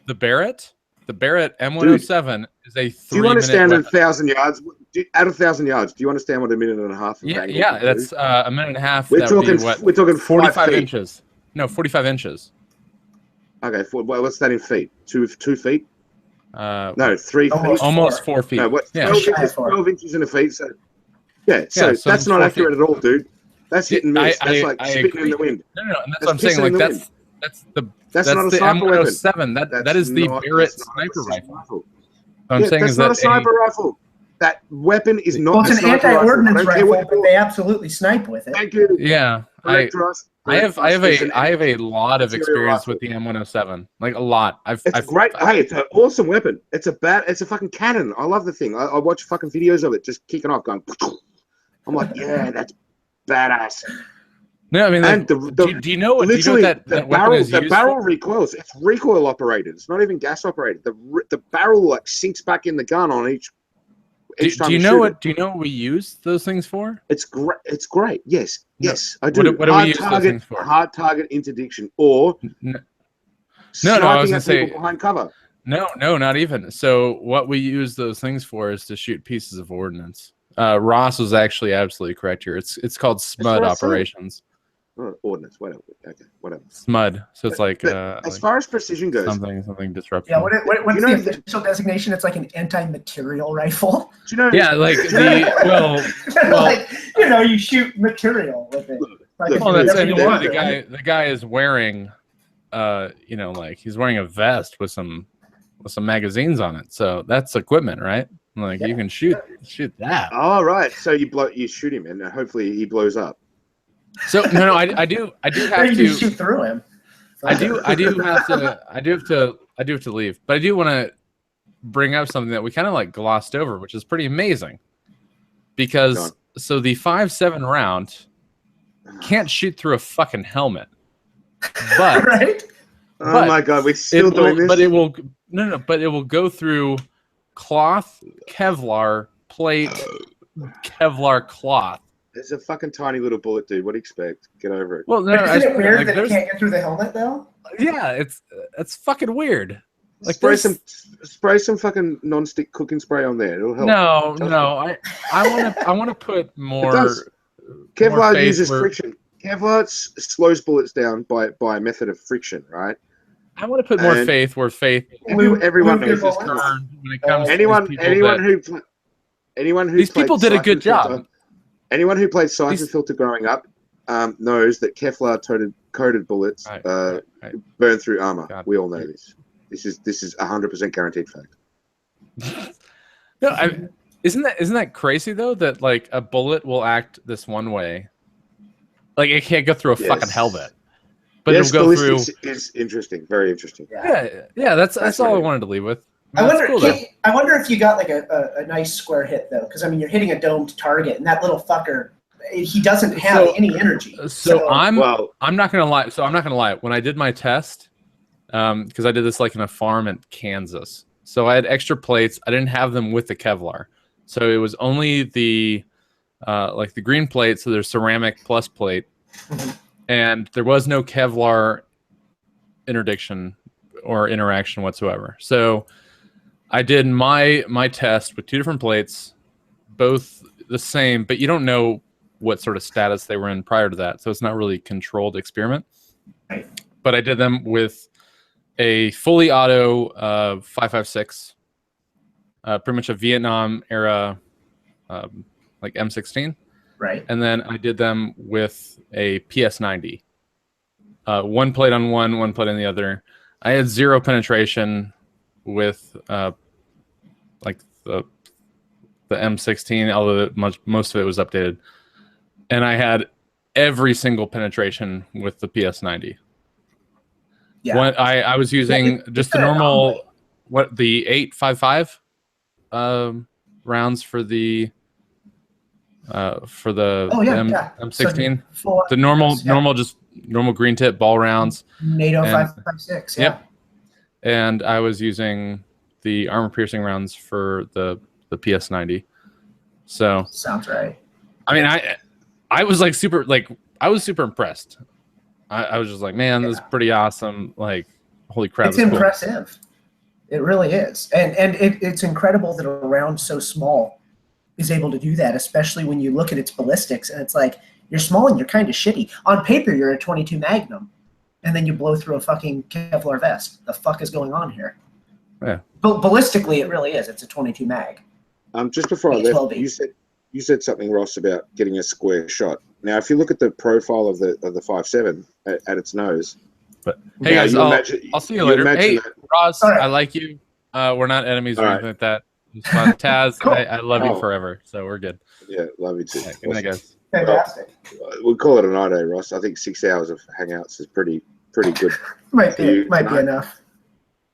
The Barrett. The Barrett M107 is a 3-minute. Do you understand 1,000 yards? At 1,000 yards, do you understand what a minute and a half? Yeah, that's a minute and a half. We're talking 45 inches. No, 45 inches. Okay, what's that in feet? 2 feet? No, 3 feet. Almost 4 feet. No, 12 inches in a feet. So. Yeah, so that's not accurate at all, dude. That's hit and miss. That's like spitting in the wind. No, and that's what I'm saying. Like that's the M107. That is the Barrett sniper rifle. I'm saying that's not a sniper rifle. That weapon is not. Well, it's an anti-ordnance rifle, but they absolutely snipe with it. Thank you. Yeah, correct, Ross. I have a lot of experience with the M107. Like a lot. It's great. Hey, it's an awesome weapon. It's a fucking cannon. I love the thing. I watch fucking videos of it just kicking off, going. I'm like, yeah, that's badass. No, I mean, like, do you know what? The barrel recoils. It's recoil operated. It's not even gas operated. The barrel like sinks back in the gun on each. Do you know what? Do you know what we use those things for? It's great. It's great. Yes, I do. What do we use those things for? Hard target interdiction or no. I was gonna say behind cover. No, not even. So what we use those things for is to shoot pieces of ordnance. Ross was actually absolutely correct here. It's called SMUD operations. Ordnance, whatever. Okay, whatever. SMUD. So it's like as far as precision goes, something disruptive. Yeah, what's the official designation? It's like an anti-material rifle. Do you know? Yeah, like like you shoot material with it. The guy is wearing, like he's wearing a vest with some magazines on it. So that's equipment, right? Like you can shoot that. All right. So you shoot him, and hopefully he blows up. So no, I do have to shoot through him. I do have to leave, but I do want to bring up something that we kind of like glossed over, which is pretty amazing. Because so the 5.7 round can't shoot through a fucking helmet, but right? Oh my god, we still doing this. But it will but it will go through cloth, Kevlar plate, Kevlar cloth. It's a fucking tiny little bullet, dude. What do you expect? Get over it. Well, no, isn't it weird that it can't get through the helmet, though? Yeah, it's fucking weird. Like spray some fucking non-stick cooking spray on there. It'll help. No. I want to put more. Kevlar uses friction. Kevlar slows bullets down by a method of friction, right? I want to put more faith where faith. Everyone knows this. When it comes anyone who these people did a good job. Anyone who played Siphon Filter growing up knows that Kevlar coated bullets burn through armor. God. We all know this. This is 100% guaranteed fact. No, isn't that crazy though? That like a bullet will act this one way, like it can't go through a fucking helmet, but it'll go through. Is interesting, very interesting. Yeah. That's all I wanted to leave with. I wonder if you got like a nice square hit though, because I mean you're hitting a domed target, and that little fucker, he doesn't have any energy. So I'm not gonna lie. So I'm not gonna lie. When I did my test, because I did this like in a farm in Kansas, so I had extra plates. I didn't have them with the Kevlar, so it was only the like the green plate. So there's ceramic plus plate, and there was no Kevlar interdiction or interaction whatsoever. So I did my test with two different plates, both the same, but you don't know what sort of status they were in prior to that, so it's not really a controlled experiment. Right. But I did them with a fully auto 5.56, pretty much a Vietnam era like M16. Right. And then I did them with a PS90. One plate on one plate on the other. I had zero penetration with like the M16, although most of it was updated, and I had every single penetration with the PS90. Yeah, I was using just the normal the 8.55 rounds for the M16. So the normal green tip ball rounds. NATO 5.56. Yeah. Yep. And I was using the armor piercing rounds for the PS90. So sounds right. I mean, I was like super impressed. I was just like, man, this is pretty awesome. Like, holy crap! It's impressive. Cool. It really is, and it's incredible that a round so small is able to do that, especially when you look at its ballistics and it's like you're small and you're kind of shitty. On paper, you're a 22 Magnum. And then you blow through a fucking Kevlar vest. The fuck is going on here? Yeah. But ballistically, it really is. It's a 22 mag. Just before I left, you said something, Ross, about getting a square shot. Now, if you look at the profile of the 5.7 at its nose, but hey guys, I'll see you later. Hey, Ross, I like you. We're not enemies or anything like that. Taz, cool. I love you forever, so we're good. Yeah, love you too. Good night, guys. Fantastic. We'll call it a night, Ross. I think 6 hours of hangouts is pretty good. might be enough.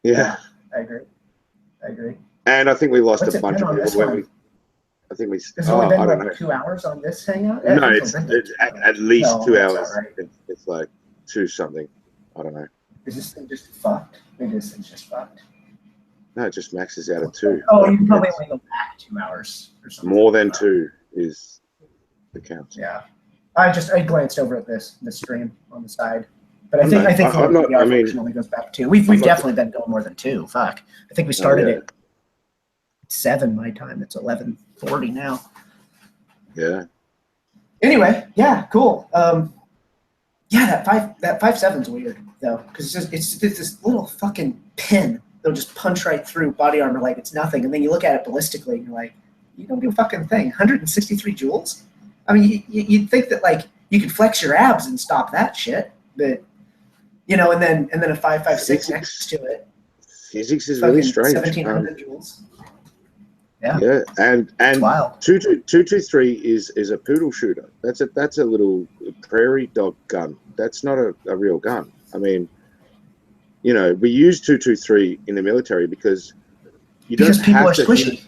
Yeah. I agree. And I think we lost What's a bunch of people when we. I think we. Has it only been like 2 hours on this hangout? No, it's at least 2 hours. Right. It's like 2 something. I don't know. Is this thing just fucked? Maybe this thing's just fucked. No, it just maxes out at 2. Oh, you can probably only go back 2 hours or something. More than 2 is the count. Yeah. I glanced over at the stream on the side. But I think the only goes back 2. We've definitely been going more than 2. Fuck. I think we started at 7 my time. It's 11:40 now. Yeah. Anyway, yeah, cool. Yeah, that 5.7's weird though, because it's this little fucking pin that'll just punch right through body armor like it's nothing, and then you look at it ballistically and you're like, you don't do a fucking thing. 163 joules. I mean, you'd think that like you could flex your abs and stop that shit, but and then a 5.56 next to it. Physics is really strange. 1,700 joules. Yeah. Yeah, and 223 is a poodle shooter. That's a little prairie dog gun. That's not a real gun. I mean, we use 223 in the military because people are squishy.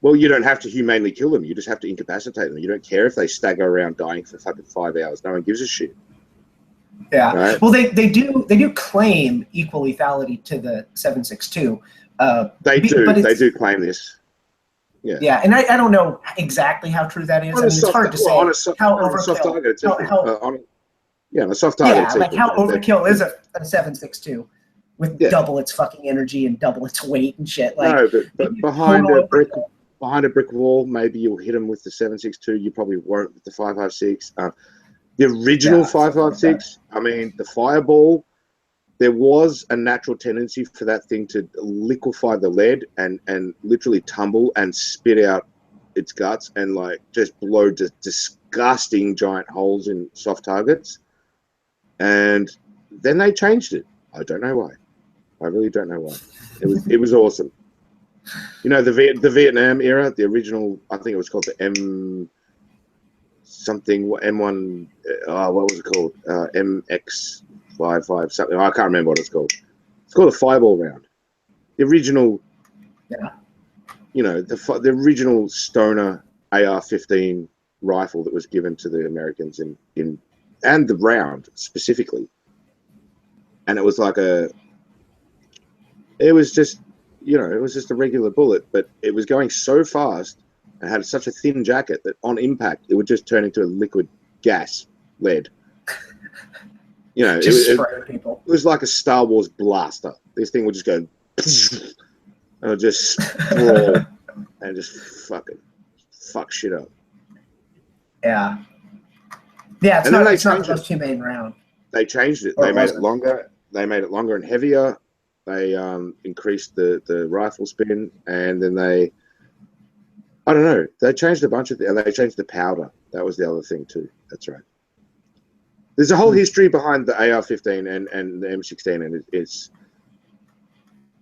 Well, you don't have to humanely kill them. You just have to incapacitate them. You don't care if they stagger around dying for fucking 5 hours. No one gives a shit. Yeah. Right? Well, they do claim equal lethality to the 7.62. They do claim this. Yeah. Yeah, and I don't know exactly how true that is. I mean, it's hard to say on a soft target. On a soft target. Yeah, like how overkill is a 7.62 with double its fucking energy and double its weight and shit. Like, no, but behind a brick wall, maybe you'll hit them with the 7.62. You probably won't with the 5.56. The original 5.56. I mean, the fireball. There was a natural tendency for that thing to liquefy the lead and literally tumble and spit out its guts and like just blow just disgusting giant holes in soft targets. And then they changed it. I don't know why. I really don't know why. It was awesome. The Vietnam era, the original. I think it was called the M1. What was it called? MX. 5 something. I can't remember what it's called. It's called a fireball round. The original, the original Stoner AR-15 rifle that was given to the Americans and the round specifically. And it was like it was just a regular bullet, but it was going so fast and had such a thin jacket that on impact it would just turn into a liquid gas lead. It was like a Star Wars blaster. This thing would just go, and it would just sprawl and just fucking fuck shit up. Yeah. Yeah, it's not the most humane round. They changed it. They made it longer. They made it longer and heavier. They increased the rifle spin, and then they changed a bunch of things. And they changed the powder. That was the other thing too. That's right. There's a whole history behind the AR-15 and the M16, and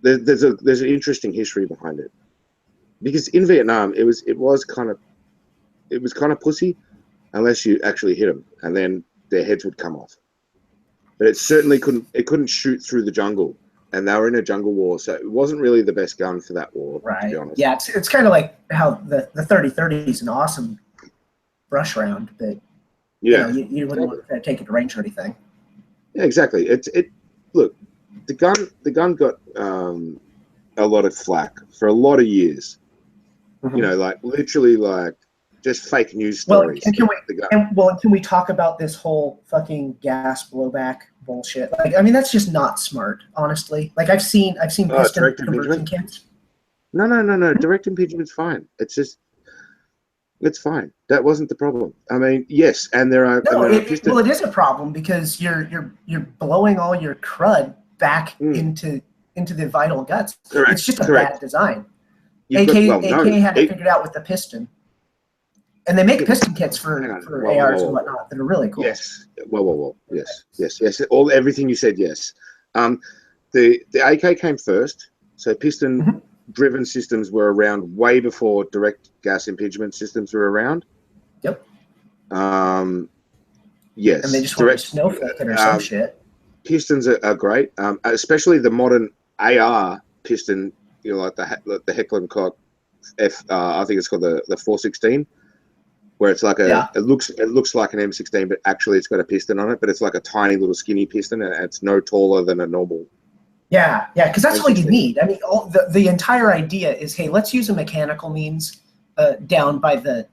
there's an interesting history behind it. Because in Vietnam, it was kind of pussy, unless you actually hit them, and then their heads would come off. But it certainly couldn't shoot through the jungle, and they were in a jungle war, so it wasn't really the best gun for that war. Right. To be honest. Yeah, it's kind of like how the 30-30 is an awesome brush round, but. Yeah, you wouldn't want to take it to range or anything. Yeah, exactly. Look, the gun got a lot of flack for a lot of years. Mm-hmm. Like literally, like just fake news stories. Can we talk about this whole fucking gas blowback bullshit? Like, I mean, that's just not smart, honestly. Like, I've seen piston conversion kits. No. Direct impeachment's fine. It's fine. That wasn't the problem. I mean, yes, and there are. It is a problem because you're blowing all your crud back into the vital guts. Correct. It's just a bad design. AK had it figured out with the piston, and they make piston kits for ARs and whatnot that are really cool. Yes. Well. Yes. Everything you said. Yes. The AK came first, so piston. Mm-hmm. Driven systems were around way before direct gas impingement systems were around. Yep. Yes. And they just want to snow filter or some shit. Yes. And they just want to snow filter or some shit. Pistons are great, especially the modern AR piston. You know, like the Heckler & Koch I think it's called the 416, where it's like it looks like an M16, but actually it's got a piston on it. But it's like a tiny little skinny piston, and it's no taller than a normal. Yeah, because that's all you need. I mean, the entire idea is, hey, let's use a mechanical means down by the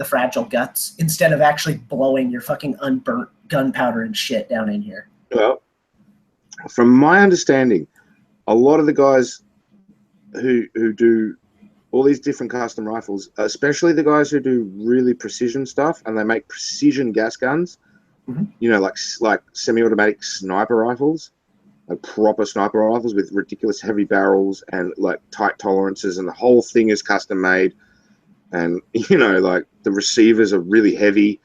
fragile guts instead of actually blowing your fucking unburnt gunpowder and shit down in here. Well, from my understanding, a lot of the guys who do all these different custom rifles, especially the guys who do really precision stuff, and they make precision gas guns, you know, like semi-automatic sniper rifles, like proper sniper rifles with ridiculous heavy barrels and like tight tolerances, and the whole thing is custom made. And, you know, like the receivers are really heavy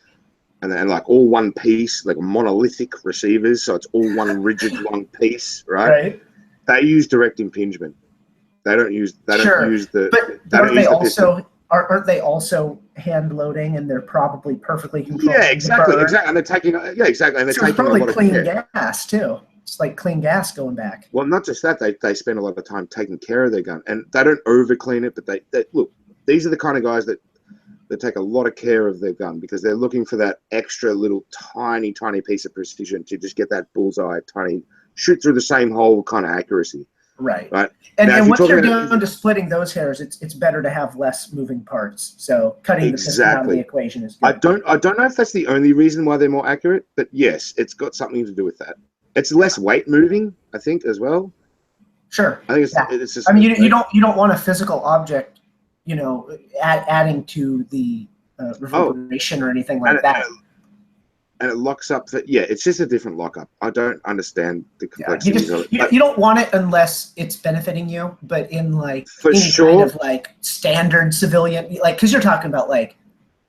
and like all one piece, like monolithic receivers. So it's all one rigid long piece, right? They use direct impingement. They don't use the. But aren't they also hand loading, and they're probably perfectly controlled? Yeah, exactly. And they're taking and they're taking probably a lot clean of care. Gas too. It's like clean gas going back. Well, not just that, they spend a lot of time taking care of their gun, and they don't over clean it, but they look. These are the kind of guys that take a lot of care of their gun because they're looking for that extra little tiny piece of precision to just get that bullseye, shoot through the same hole kind of accuracy. Right. Right. And once you're down to splitting those hairs, it's better to have less moving parts. So cutting the piston out of the equation is good. I don't know if that's the only reason why they're more accurate, but yes, it's got something to do with that. It's less weight moving, I think, as well. Sure. I think it's just. I mean, you don't want a physical object, you know, adding to the reverberation or anything like that. And it locks up. It's just a different lockup. I don't understand the complexities of it. You don't want it unless it's benefiting you, but in like for any sure, kind of like standard civilian, like because you're talking about like,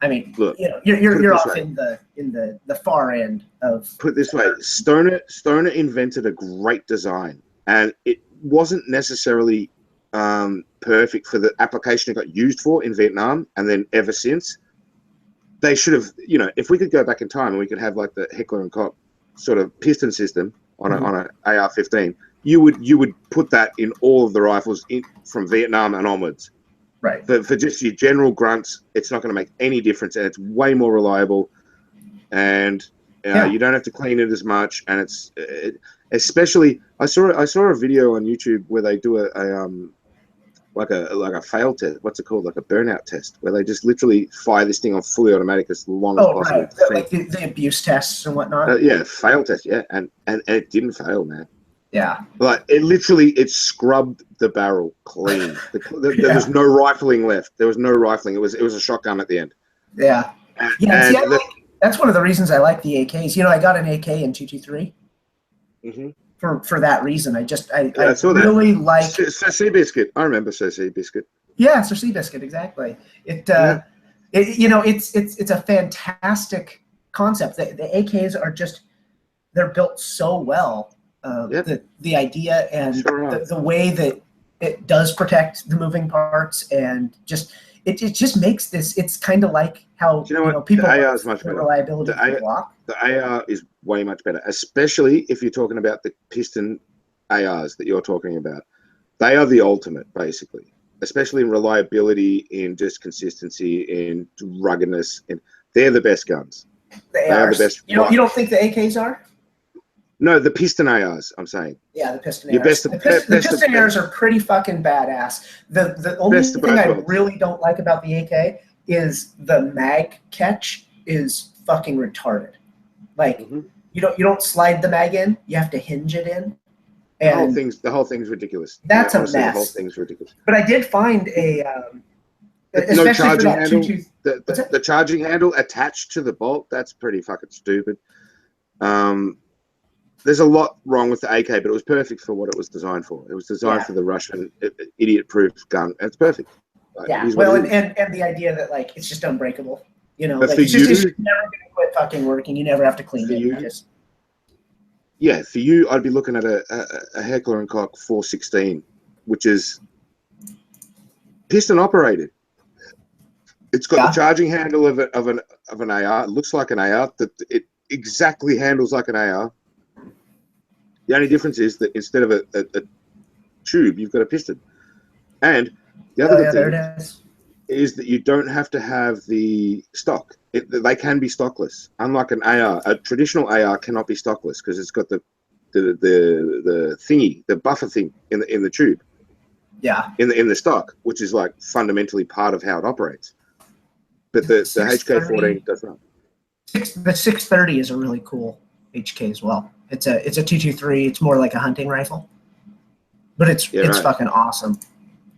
I mean, look, you know, you're off in the far end of. Put it this way, Stoner invented a great design, and it wasn't necessarily perfect for the application it got used for in Vietnam, and then ever since. They should have, you know, if we could go back in time and we could have like the Heckler & Koch sort of piston system on an AR-15, you would put that in all of the rifles from Vietnam and onwards. Right. For just your general grunts, it's not going to make any difference, and it's way more reliable, and you don't have to clean it as much. And especially, I saw a video on YouTube where they do like a fail test. What's it called? Like a burnout test, where they just literally fire this thing on fully automatic as long as possible. Right. Like the abuse tests and whatnot. Fail test. Yeah, and it didn't fail, man. Yeah. Like it scrubbed the barrel clean. There was no rifling left. There was no rifling. It was a shotgun at the end. Yeah. That's one of the reasons I like the AKs. You know, I got an AK in 223. Mm-hmm. For that reason, I really like Sir Seabiscuit. I remember Sir Seabiscuit. Yeah, Sir Seabiscuit, exactly. It's a fantastic concept. The AKs are they're built so well. The idea and the way that it does protect the moving parts, and it just makes this. It's kind of like how people the AR is much better. Reliability of the block. The AR is way much better, especially if you're talking about the piston ARs that you're talking about. They are the ultimate, basically, especially in reliability, in just consistency, in ruggedness, and they're the best guns. They are the best. You don't think the AKs are? No, the piston ARs, I'm saying. Yeah, the piston ARs. The piston ARs are pretty fucking badass. The only thing I really don't like about the AK is the mag catch is fucking retarded. Like you don't slide the mag in; you have to hinge it in. And the whole thing's ridiculous. That's a mess. The whole thing's ridiculous. But I did find no charging handle. The charging handle attached to the bolt. That's pretty fucking stupid. There's a lot wrong with the AK, but it was perfect for what it was designed for. It was designed for the Russian idiot-proof gun. It's perfect. And the idea that like it's just unbreakable. You know, like, it's never going to quit fucking working. You never have to clean it. Yeah, for you, I'd be looking at a Heckler & Koch 416, which is piston operated. It's got the charging handle of an AR. It looks like an AR. That it exactly handles like an AR. The only difference is that instead of a tube, you've got a piston. And the other good thing is that you don't have to have the stock. They can be stockless. Unlike an AR, a traditional AR cannot be stockless because it's got the thingy, the buffer thing in the tube. Yeah. In the stock, which is like fundamentally part of how it operates. But the HK14 does not. The 630 is a really cool HK as well. It's a 223. It's more like a hunting rifle, but it's fucking awesome.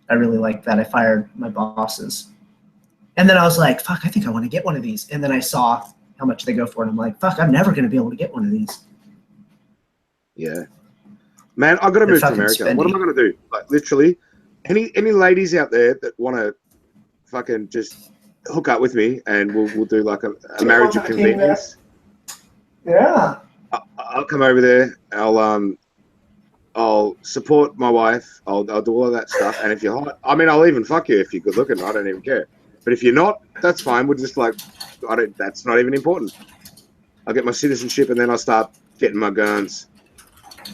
I really like that. I fired my bosses, and then I was like, "Fuck, I think I want to get one of these." And then I saw how much they go for, and I'm like, "Fuck, I'm never gonna be able to get one of these." Yeah, man, I gotta move to America. Spendy. What am I gonna do? Like literally, any ladies out there that want to fucking just hook up with me, and we'll do like a marriage of convenience. Yeah. I'll come over there. I'll support my wife. I'll do all of that stuff. And if you're hot, I mean, I'll even fuck you if you're good looking. I don't even care. But if you're not, that's fine. We're just like, that's not even important. I'll get my citizenship and then I'll start getting my guns.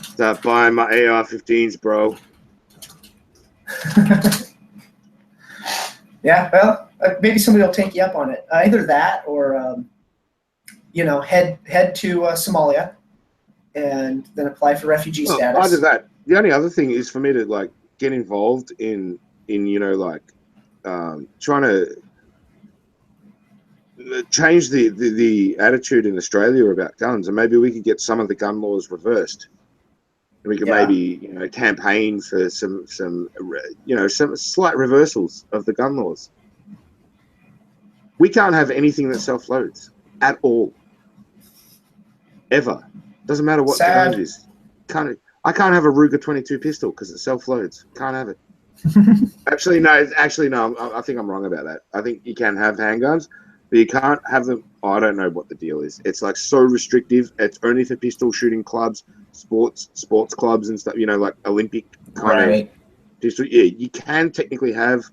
Start buying my AR-15s, bro. Yeah, well, maybe somebody will take you up on it. Either that or, head to Somalia and then apply for refugee status. Either that. The only other thing is for me to like get involved in trying to change the attitude in Australia about guns, and maybe we could get some of the gun laws reversed. And we could maybe campaign for some slight reversals of the gun laws. We can't have anything that self-loads at all. Ever. Doesn't matter what the gun it is. I can't have a Ruger 22 pistol because it self-loads. Can't have it. Actually, no. I think I'm wrong about that. I think you can have handguns, but you can't have them. Oh, I don't know what the deal is. It's like so restrictive. It's only for pistol shooting clubs, sports clubs and stuff. Like Olympic kind of pistol. Yeah, you can technically have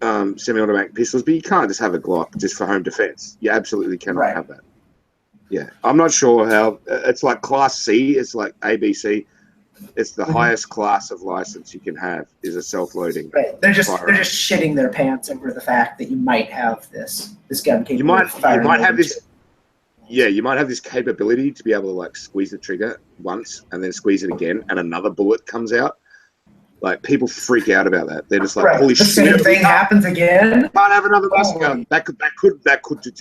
semi-automatic pistols, but you can't just have a Glock just for home defense. You absolutely cannot have that. Yeah, I'm not sure how. It's like Class C. It's like ABC. It's the highest class of license you can have is a self-loading. Right. They're just shitting their pants over the fact that you might have this gun capability. You might have this. Yeah, you might have this capability to be able to like squeeze the trigger once and then squeeze it again, and another bullet comes out. Like people freak out about that. They're just like, "Holy shit!" The same thing happens again. Can't have another muscle gun. That could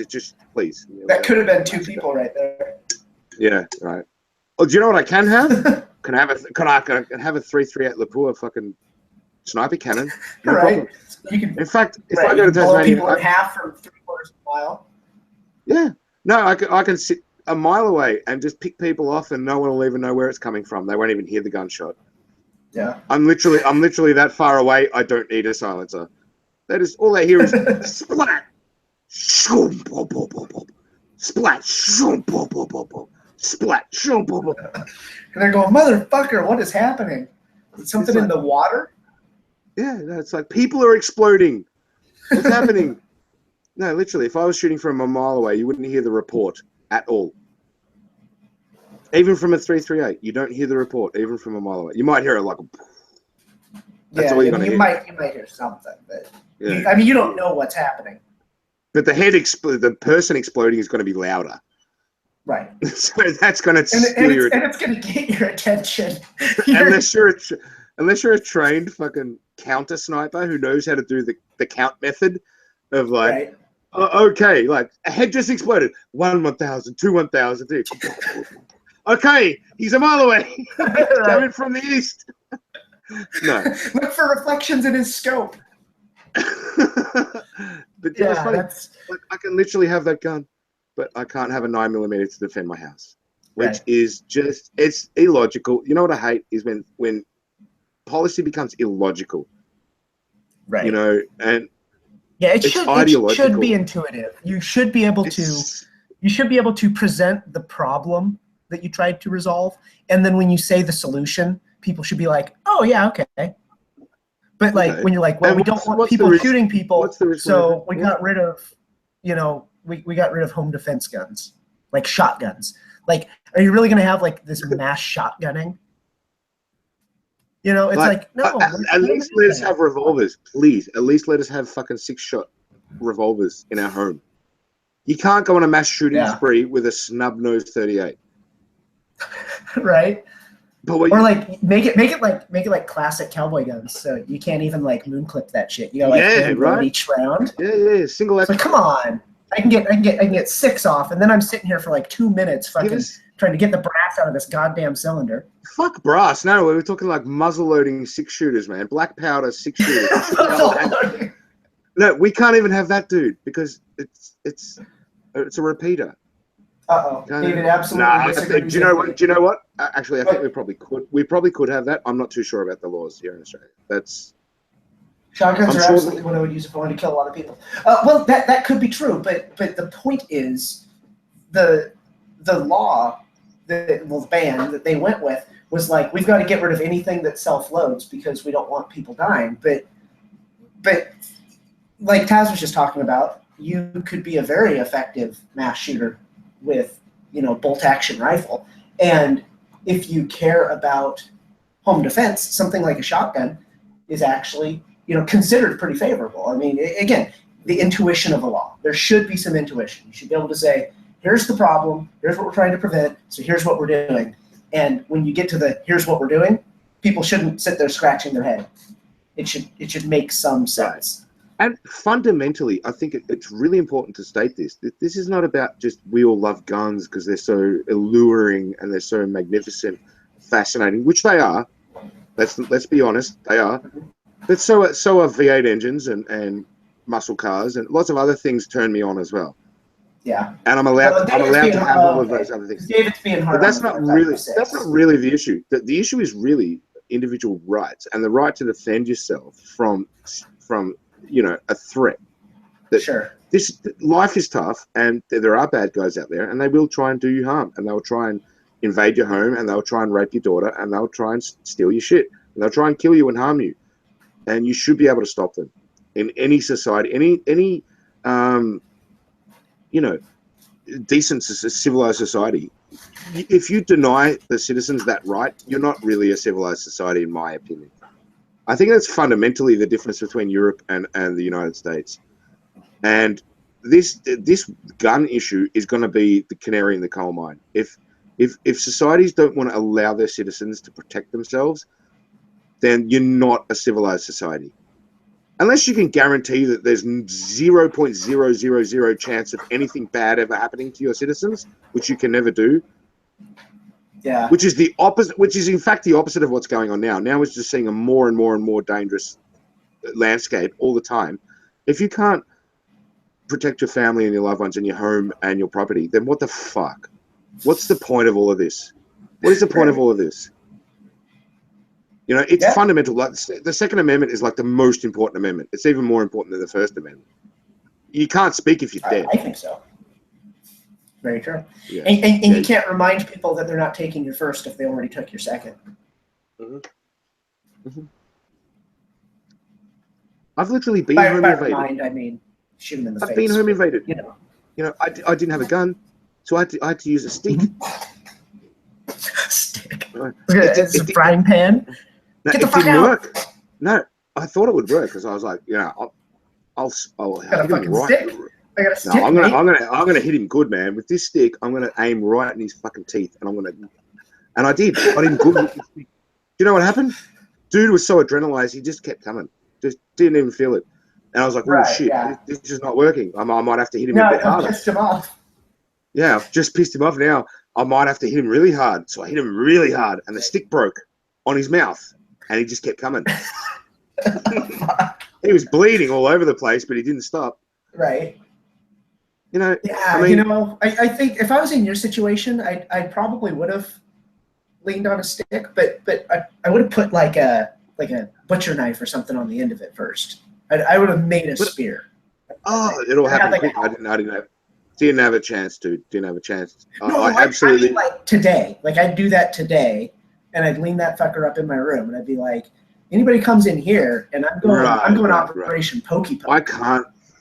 just please. That could have been two people right there. Yeah. Right. Oh, do you know what I can have? Can I have a 338 Lapua fucking sniper cannon? No problem. You can. In fact, if I go to Tasmania, people in half from 3/4 of a mile. Yeah. No, I can sit a mile away and just pick people off, and no one will even know where it's coming from. They won't even hear the gunshot. Yeah. I'm literally that far away. I don't need a silencer. That is all I hear is splat, shoom, bo, bo, bo, bo. Splat, shoom, bo, bo, bo, bo. Splat, shoom, bo, bo. And they're going, motherfucker, what is happening? Is something in the water? Yeah, no, it's like people are exploding. What's happening? No, literally, if I was shooting from a mile away, you wouldn't hear the report at all. Even from a 338, you don't hear the report, even from a mile away. You might hear it like that's all you're gonna hear. You might hear something, but you don't know what's happening. But the person exploding is going to be louder. Right. So that's going to steer and it's going to get your attention. unless you're a trained fucking counter sniper who knows how to do the count method of like, okay, like a head just exploded. 1,000, 2 1,000, 3. Okay, he's a mile away. Coming from the east. No. Look for reflections in his scope. But it's funny. Like, I can literally have that gun, but I can't have a 9mm to defend my house, which is just, it's illogical. You know what I hate is when policy becomes illogical. Right. And it should be intuitive. You should be able to present the problem that you tried to resolve, and then when you say the solution, people should be like, "Oh yeah, okay." But like when you're like, well, we don't want people shooting people, so we got rid of, you know, we got rid of home defense guns, like shotguns. Like, are you really going to have like this mass shotgunning? You know, it's like no. At least let us have revolvers, please. At least let us have fucking 6-shot revolvers in our home. You can't go on a mass shooting spree with a snub-nosed 38. Right. Or like make it like classic cowboy guns, so you can't even like moon clip that shit. You gotta like each round. Yeah. Single. Like, come on, I can get 6 off, and then I'm sitting here for like 2 minutes, fucking trying to get the brass out of this goddamn cylinder. Fuck brass. No, we're talking like muzzle loading 6-shooters, man. Black powder 6-shooters. No, we can't even have that, dude, because it's a repeater. David absolutely disagrees. Do you know what? Actually, I think we probably could. We probably could have that. I'm not too sure about the laws here in Australia. Shotguns are absolutely what I would use if I wanted to kill a lot of people. Well, that could be true, but the point is, the law, the ban that they went with was like, we've got to get rid of anything that self-loads because we don't want people dying. But like Taz was just talking about, you could be a very effective mass shooter with, you know, bolt action rifle. And if you care about home defense, something like a shotgun is actually, you know, considered pretty favorable. I mean, again, the intuition of the law. There should be some intuition. You should be able to say, here's the problem, here's what we're trying to prevent, so here's what we're doing. And when you get to the here's what we're doing, people shouldn't sit there scratching their head. It should make some sense. And fundamentally, I think it's really important to state this. This is not about just we all love guns because they're so alluring and they're so magnificent, fascinating, which they are. Let's be honest, they are. But so are V8 engines and muscle cars and lots of other things turn me on as well. Yeah. And I'm allowed to have all of those other things. David's being hard. But that's not really the issue. The issue is really individual rights and the right to defend yourself from you know, a threat. Sure. This life is tough, and there are bad guys out there, and they will try and do you harm, and they'll try and invade your home, and they'll try and rape your daughter, and they'll try and steal your shit, and they'll try and kill you and harm you, and you should be able to stop them in any society, any you know, decent civilized society. If you deny the citizens that right, you're not really a civilized society, in my opinion. I think that's fundamentally the difference between Europe and the United States. And this gun issue is going to be the canary in the coal mine. If societies don't want to allow their citizens to protect themselves, then you're not a civilized society. Unless you can guarantee that there's 0.000 chance of anything bad ever happening to your citizens, which you can never do. Yeah. Which is the opposite. Which is in fact the opposite of what's going on now. Now we're just seeing a more and more and more dangerous landscape all the time. If you can't protect your family and your loved ones and your home and your property, then what the fuck? What's the point of all of this? What is the point of all of this? You know, it's fundamental. Like the Second Amendment is like the most important amendment. It's even more important than the First Amendment. You can't speak if you're dead. I think so. Very true. Yeah. And you can't remind people that they're not taking your first if they already took your second. Mm-hmm. Mm-hmm. I've literally been home invaded. Remind, I mean, shoot them in the face. I've been home invaded. You know, I didn't have a gun, so I had to use a stick. Stick. It's a frying pan. No, Get the fuck out. Work. No, I thought it would work because I was like, you know, I'll hit him right. Stick? I got a stick. No, I'm gonna hit him good, man. With this stick, I'm gonna aim right in his fucking teeth, and I did. I did good with the stick. You know what happened? Dude was so adrenalized, he just kept coming. Just didn't even feel it. And I was like, oh shit, this is not working. I might have to hit him a bit harder. Pissed him off. Yeah, I've just pissed him off now. I might have to hit him really hard. So I hit him really hard, and the stick broke on his mouth, and he just kept coming. He was bleeding all over the place, but he didn't stop. Right. You know, yeah, I mean, you know, I think if I was in your situation, I probably would have leaned on a stick, but I would have put like a butcher knife or something on the end of it first. I would have made a spear. Oh, it'll happen quick. I didn't have a chance, dude. Didn't have a chance. No, I absolutely. I mean, like today, like I'd do that today, and I'd lean that fucker up in my room, and I'd be like, Anybody comes in here, and I'm going Operation Pokey Poke.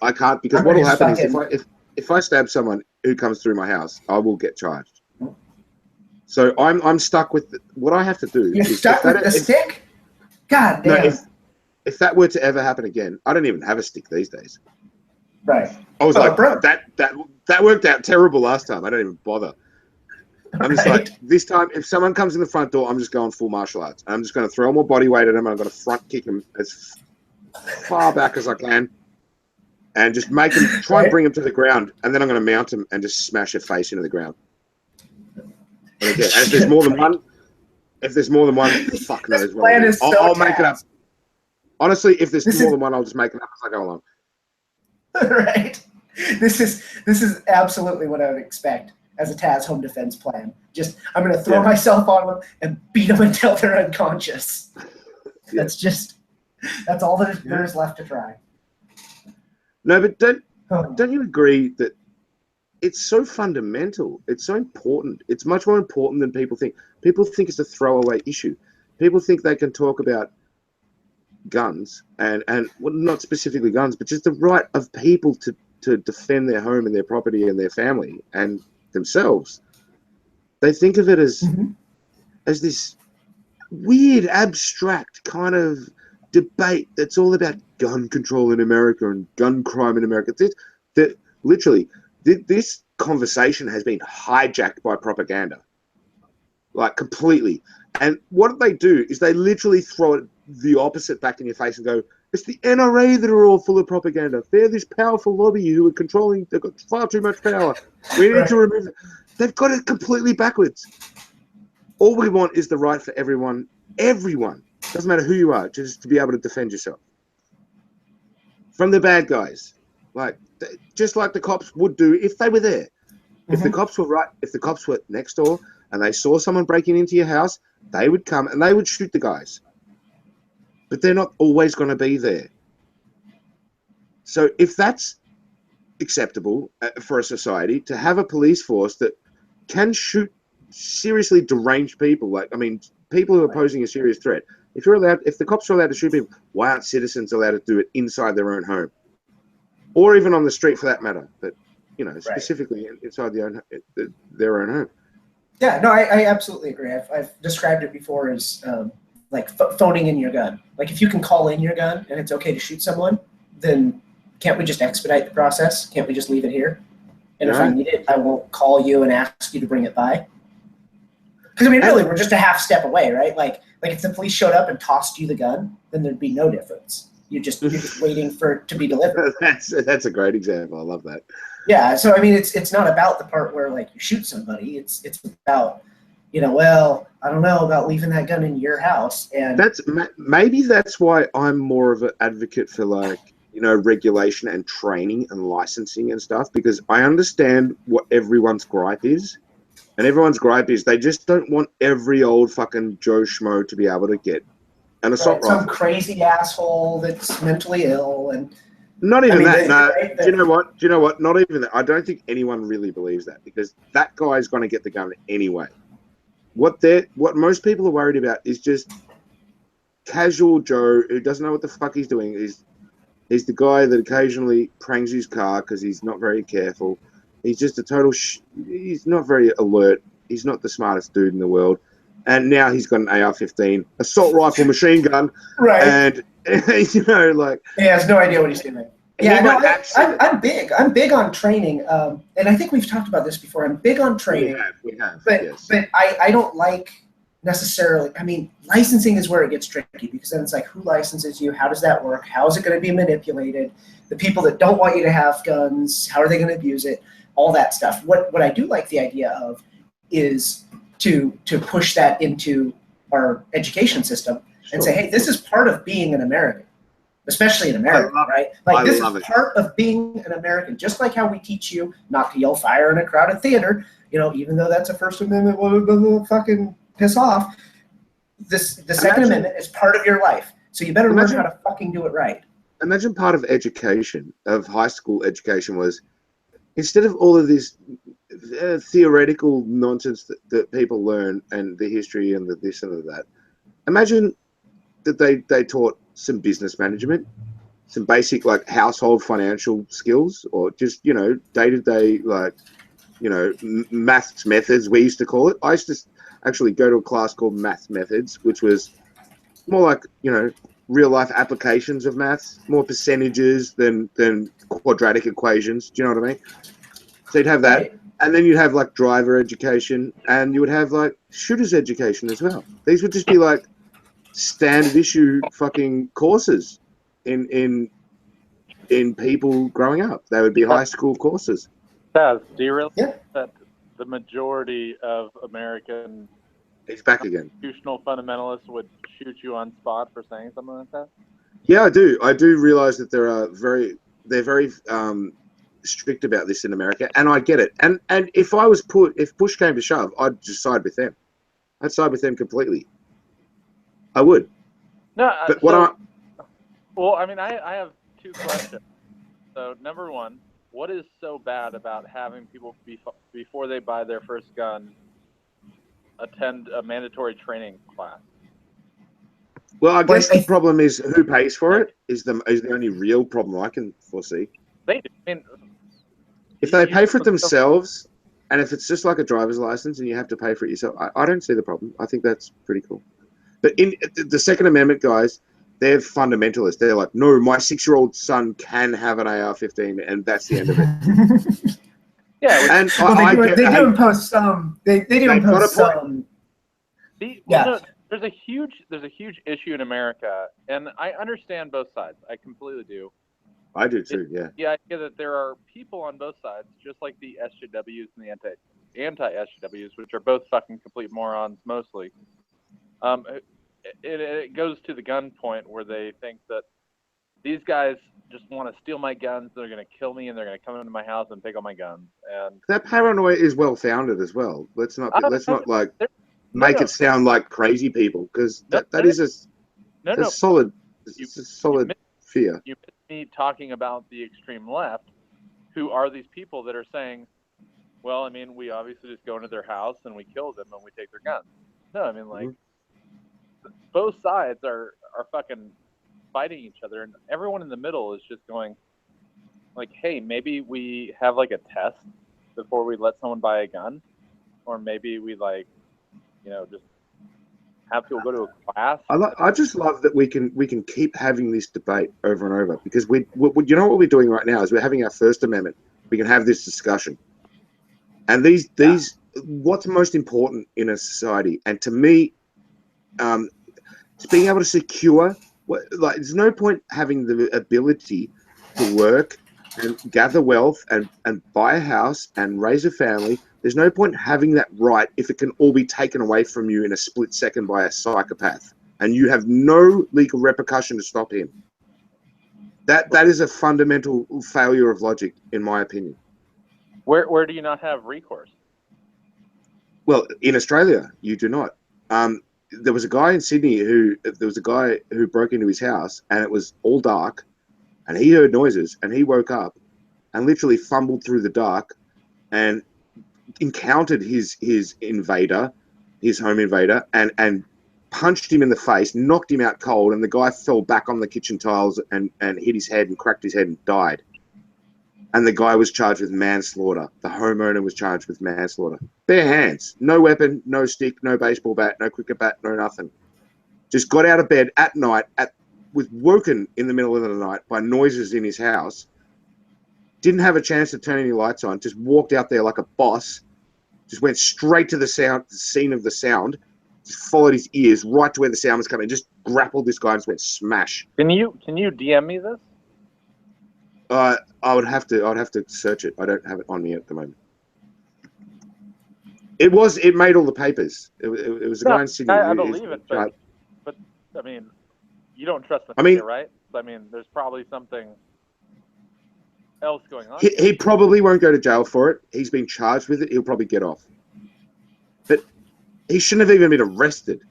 I can't because what will happen is if I stab someone who comes through my house, I will get charged. So I'm stuck with what I have to do. You're stuck with the stick? God damn. No, if that were to ever happen again, I don't even have a stick these days. Right. I was bro, that worked out terrible last time. I don't even bother. I'm just like, this time, if someone comes in the front door, I'm just going full martial arts. I'm just going to throw more body weight at them. I'm going to front kick them as far back as I can, and just make them try and bring them to the ground. And then I'm going to mount them and just smash their face into the ground. And if there's more than one, fuck knows what. I'll make it up. Honestly, if there's more than one, I'll just make it up as I go along. Right. This is absolutely what I would expect as a Taz home defense plan. Just, I'm going to throw myself on them and beat them until they're unconscious. That's all there is left to try. No, but don't you agree that it's so fundamental? It's so important. It's much more important than people think. People think it's a throwaway issue. People think they can talk about guns and well, not specifically guns, but just the right of people to defend their home and their property and their family and themselves. They think of it as this weird abstract kind of debate that's all about gun control in America and gun crime in America. This conversation has been hijacked by propaganda, like completely. And what they do is they literally throw it the opposite back in your face and go, it's the NRA that are all full of propaganda. They're this powerful lobby who are controlling, they've got far too much power. We need to remove it. They've got it completely backwards. All we want is the right for everyone, doesn't matter who you are, just to be able to defend yourself from the bad guys. Just like the cops would do if they were there. If the cops were next door and they saw someone breaking into your house, they would come and they would shoot the guys. But they're not always going to be there. So if that's acceptable for a society, to have a police force that can shoot seriously deranged people, people who are posing a serious threat, if the cops are allowed to shoot people, why aren't citizens allowed to do it inside their own home? Or even on the street for that matter, but specifically inside their own home. Yeah, no, I absolutely agree. I've described it before as phoning in your gun. Like, if you can call in your gun and it's okay to shoot someone, then can't we just expedite the process? Can't we just leave it here? And if I need it, I won't call you and ask you to bring it by. Because really, we're just a half step away, right? Like if the police showed up and tossed you the gun, then there'd be no difference. You're just waiting for it to be delivered. That's a great example. I love that. Yeah. So it's not about the part where you shoot somebody. It's about well, I don't know about leaving that gun in your house. And maybe that's why I'm more of an advocate for regulation and training and licensing and stuff, because I understand what everyone's gripe is. And everyone's gripe is they just don't want every old fucking Joe Schmo to be able to get an assault rifle. Some crazy asshole that's mentally ill and. Not even that. No. Do you know what? Not even that. I don't think anyone really believes that, because that guy's going to get the gun anyway. What most people are worried about is just casual Joe who doesn't know what the fuck he's doing. He's the guy that occasionally prangs his car because he's not very careful. He's just a total. He's not very alert. He's not the smartest dude in the world. And now he's got an AR-15 assault rifle machine gun. Right. And he has no idea what he's doing. Yeah, no, I'm big. I'm big on training. And I think we've talked about this before. I'm big on training. We have. But yes. but I don't like necessarily. Licensing is where it gets tricky, because then it's like, who licenses you? How does that work? How is it going to be manipulated? The people that don't want you to have guns, how are they going to abuse it? All that stuff. What I do like the idea of is to push that into our education system and say, hey, this is part of being an American, especially in America, right? This is part of being an American, just like how we teach you not to yell fire in a crowded theater, even though that's a First Amendment, fucking piss off. The Second Amendment is part of your life, so you better learn how to fucking do it right. Imagine part of education, of high school education, was instead of all of this theoretical nonsense that people learn and the history and the this and the that, imagine that they taught some business management, some basic like household financial skills, or just day-to-day like maths methods, we used to call it. I used to actually go to a class called maths methods, which was more like real life applications of maths, more percentages than quadratic equations. Do you know what I mean? So you'd have that, right. And then you'd have like driver education, and you would have like shooters education as well. These would just be like standard issue fucking courses in people growing up. They would be high school courses. Taz, do you realize that the majority of American constitutional fundamentalists would shoot you on spot for saying something like that? Yeah, I do. I do realize that they're very strict about this in America, and I get it. And if push came to shove, I'd just side with them. I'd side with them completely. I would. No, but well, I mean, I have two questions. So, number one, what is so bad about having people before they buy their first gun attend a mandatory training class? Well, I guess the problem is who pays for it is the only real problem I can foresee. They do. I mean, if they pay for it themselves, and if it's just like a driver's license and you have to pay for it yourself, I don't see the problem. I think that's pretty cool. But in the Second Amendment guys, they're fundamentalists. They're like, no, my 6-year-old son can have an AR-15, and that's the end of it. Yeah, and they do impose some. They do impose some. No, there's a huge issue in America, and I understand both sides. I completely do. I do too. Yeah. The idea that there are people on both sides, just like the SJWs and the anti-SJWs, which are both fucking complete morons mostly. It goes to the gun point where they think that these guys just want to steal my guns, they're going to kill me, and they're going to come into my house and take all my guns. And that paranoia is well founded as well. Let's not make it sound like crazy people, because that is a solid fear. You missed me talking about the extreme left, who are these people that are saying, well, I mean, we obviously just go into their house and we kill them and we take their guns. No, I mean, like, both sides are fucking fighting each other, and everyone in the middle is just going like, hey, maybe we have like a test before we let someone buy a gun, or maybe we just have people go to a class. I just love that we can keep having this debate over and over, because we you know what we're doing right now is we're having our First Amendment. We can have this discussion, and these what's most important in a society, and to me, it's being able to secure. There's no point having the ability to work and gather wealth and buy a house and raise a family. There's no point having that right if it can all be taken away from you in a split second by a psychopath, and you have no legal repercussion to stop him. That is a fundamental failure of logic, in my opinion. Where do you not have recourse? Well, in Australia, you do not. There was a guy in Sydney who broke into his house, and it was all dark, and he heard noises, and he woke up and literally fumbled through the dark and encountered his invader, his home invader, and punched him in the face, knocked him out cold, and the guy fell back on the kitchen tiles and hit his head and cracked his head and died. And the guy was charged with manslaughter. The homeowner was charged with manslaughter. Bare hands, no weapon, no stick, no baseball bat, no cricket bat, no nothing. Just got out of bed at night, was woken in the middle of the night by noises in his house. Didn't have a chance to turn any lights on. Just walked out there like a boss. Just went straight to the scene of the sound. Just followed his ears right to where the sound was coming. Just grappled this guy and just went smash. Can you DM me this? I would have to search it. I don't have it on me at the moment. It made all the papers. It was a guy in Sydney. I believe it, but I mean, you don't trust the media, right? I mean, there's probably something else going on. He probably won't go to jail for it. He's been charged with it. He'll probably get off. But he shouldn't have even been arrested.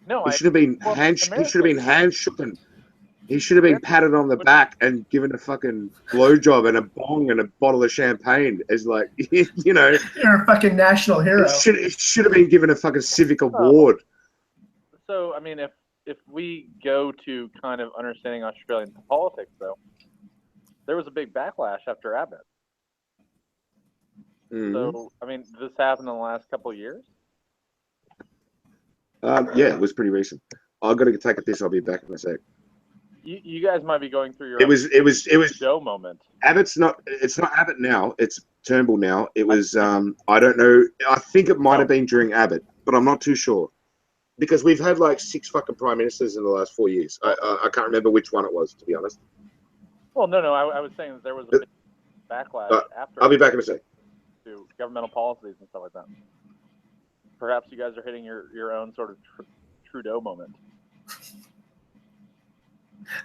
No, he should have been handshaken. He should have been patted on the back and given a fucking blowjob and a bong and a bottle of champagne as like, you know. You're a fucking national hero. He should have been given a fucking civic award. So, I mean, if if we go to kind of understanding Australian politics, though, there was a big backlash after Abbott. Mm-hmm. So, I mean, did this happen in the last couple of years? Yeah, it was pretty recent. I've got to take a piss. I'll be back in a sec. You guys might be going through your It was Joe moment. Abbott's not. It's not Abbott now. It's Turnbull now. It was. I don't know. I think it might have been during Abbott, but I'm not too sure. Because we've had like 6 fucking prime ministers in the last 4 years. I can't remember which one it was, to be honest. Well, no. I was saying that there was a big backlash after. I'll be back in a sec. To governmental policies and stuff like that. Perhaps you guys are hitting your own sort of Trudeau moment.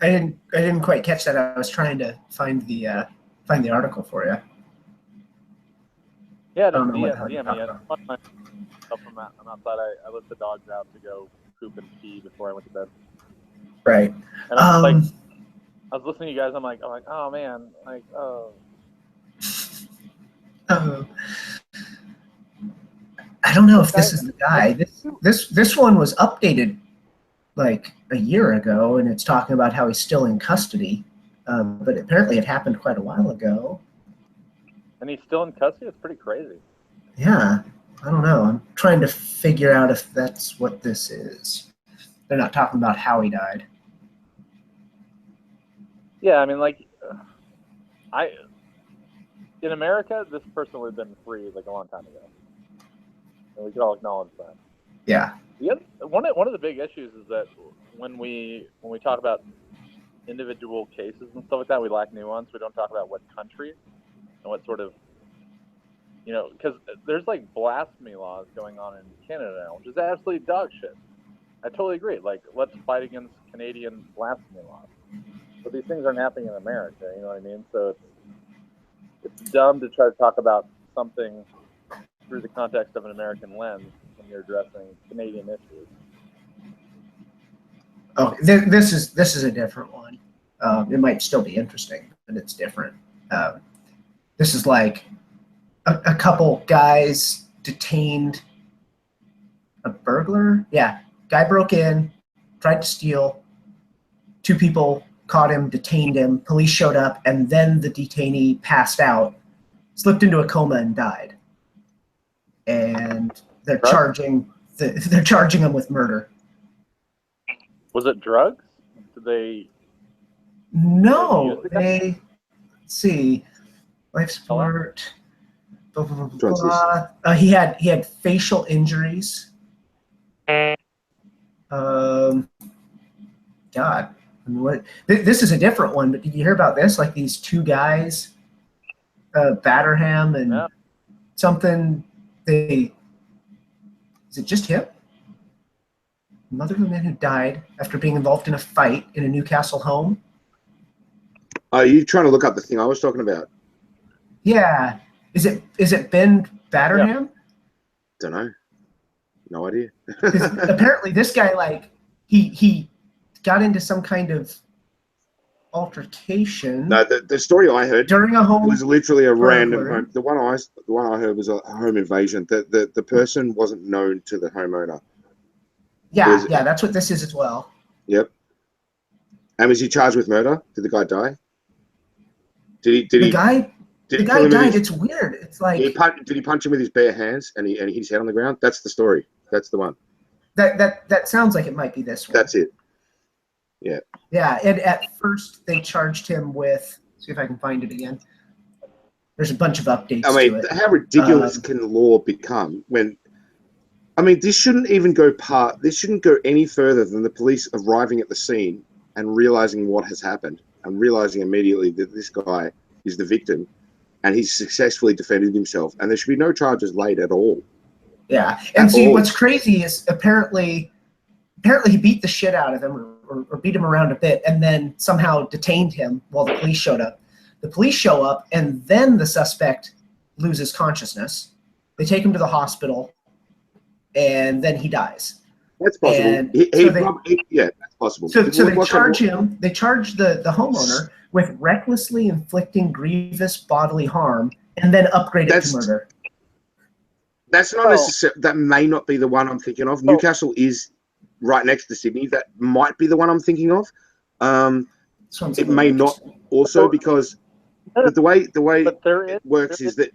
I didn't quite catch that. I was trying to find the article for you. Yeah, just DM me. I'm outside. I let the dogs out to go poop and pee before I went to bed. Right. And I was I was listening to you guys. I'm like, oh man, I don't know if this is the guy. This one was updated like a year ago, and it's talking about how he's still in custody. But apparently, it happened quite a while ago. And he's still in custody? It's pretty crazy. Yeah, I don't know. I'm trying to figure out if that's what this is. They're not talking about how he died. Yeah, I mean, in America, this person would have been free like a long time ago. And we could all acknowledge that. Yeah. One of the big issues is that when we talk about individual cases and stuff like that, we lack nuance. We don't talk about what country and what sort of, because there's like blasphemy laws going on in Canada now, which is absolutely dog shit. I totally agree. Like, let's fight against Canadian blasphemy laws. But these things aren't happening in America, you know what I mean? So it's dumb to try to talk about something through the context of an American lens when you're addressing Canadian issues. Oh, this is a different one. It might still be interesting, but it's different. This is like a couple guys detained a burglar. Yeah, guy broke in, tried to steal. 2 people caught him, detained him. Police showed up, and then the detainee passed out, slipped into a coma, and died. And they're charging him with murder. Was it drugs? Did they? No, let's see, life support. Blah, blah, blah, blah. He had facial injuries. God, I mean, what? This is a different one. But did you hear about this? Like these 2 guys, Batterham and something. Is it just him? Mother of a man who died after being involved in a fight in a Newcastle home. Are you trying to look up the thing I was talking about? Yeah. Is it Ben Batterham? Yeah. Don't know. No idea. Apparently this guy, like, he got into some kind of altercation. No, the story I heard during a home was literally a burglary. random home. The one I heard was a home invasion. The person wasn't known to the homeowner. Yeah, that's what this is as well. Yep. And was he charged with murder? Did the guy die? The guy died. It's weird. It's like did he punch him with his bare hands and he hit his head on the ground? That's the story. That's the one. That sounds like it might be this one. That's it. Yeah. Yeah, and at first they charged him with. See if I can find it again. There's a bunch of updates. I mean, to it. How ridiculous can law become when? I mean, this shouldn't go any further than the police arriving at the scene and realizing what has happened and realizing immediately that this guy is the victim and he's successfully defended himself and there should be no charges laid at all. Yeah, and see, what's crazy is apparently he beat the shit out of him or beat him around a bit and then somehow detained him while the police showed up. The police show up and then the suspect loses consciousness. They take him to the hospital and then he dies. That's possible. And that's possible. So they charge him. They charge the homeowner with recklessly inflicting grievous bodily harm and then upgrade it to murder. That's not necessarily. That may not be the one I'm thinking of. Newcastle is right next to Sydney. That might be the one I'm thinking of. It may not also because the way it works is that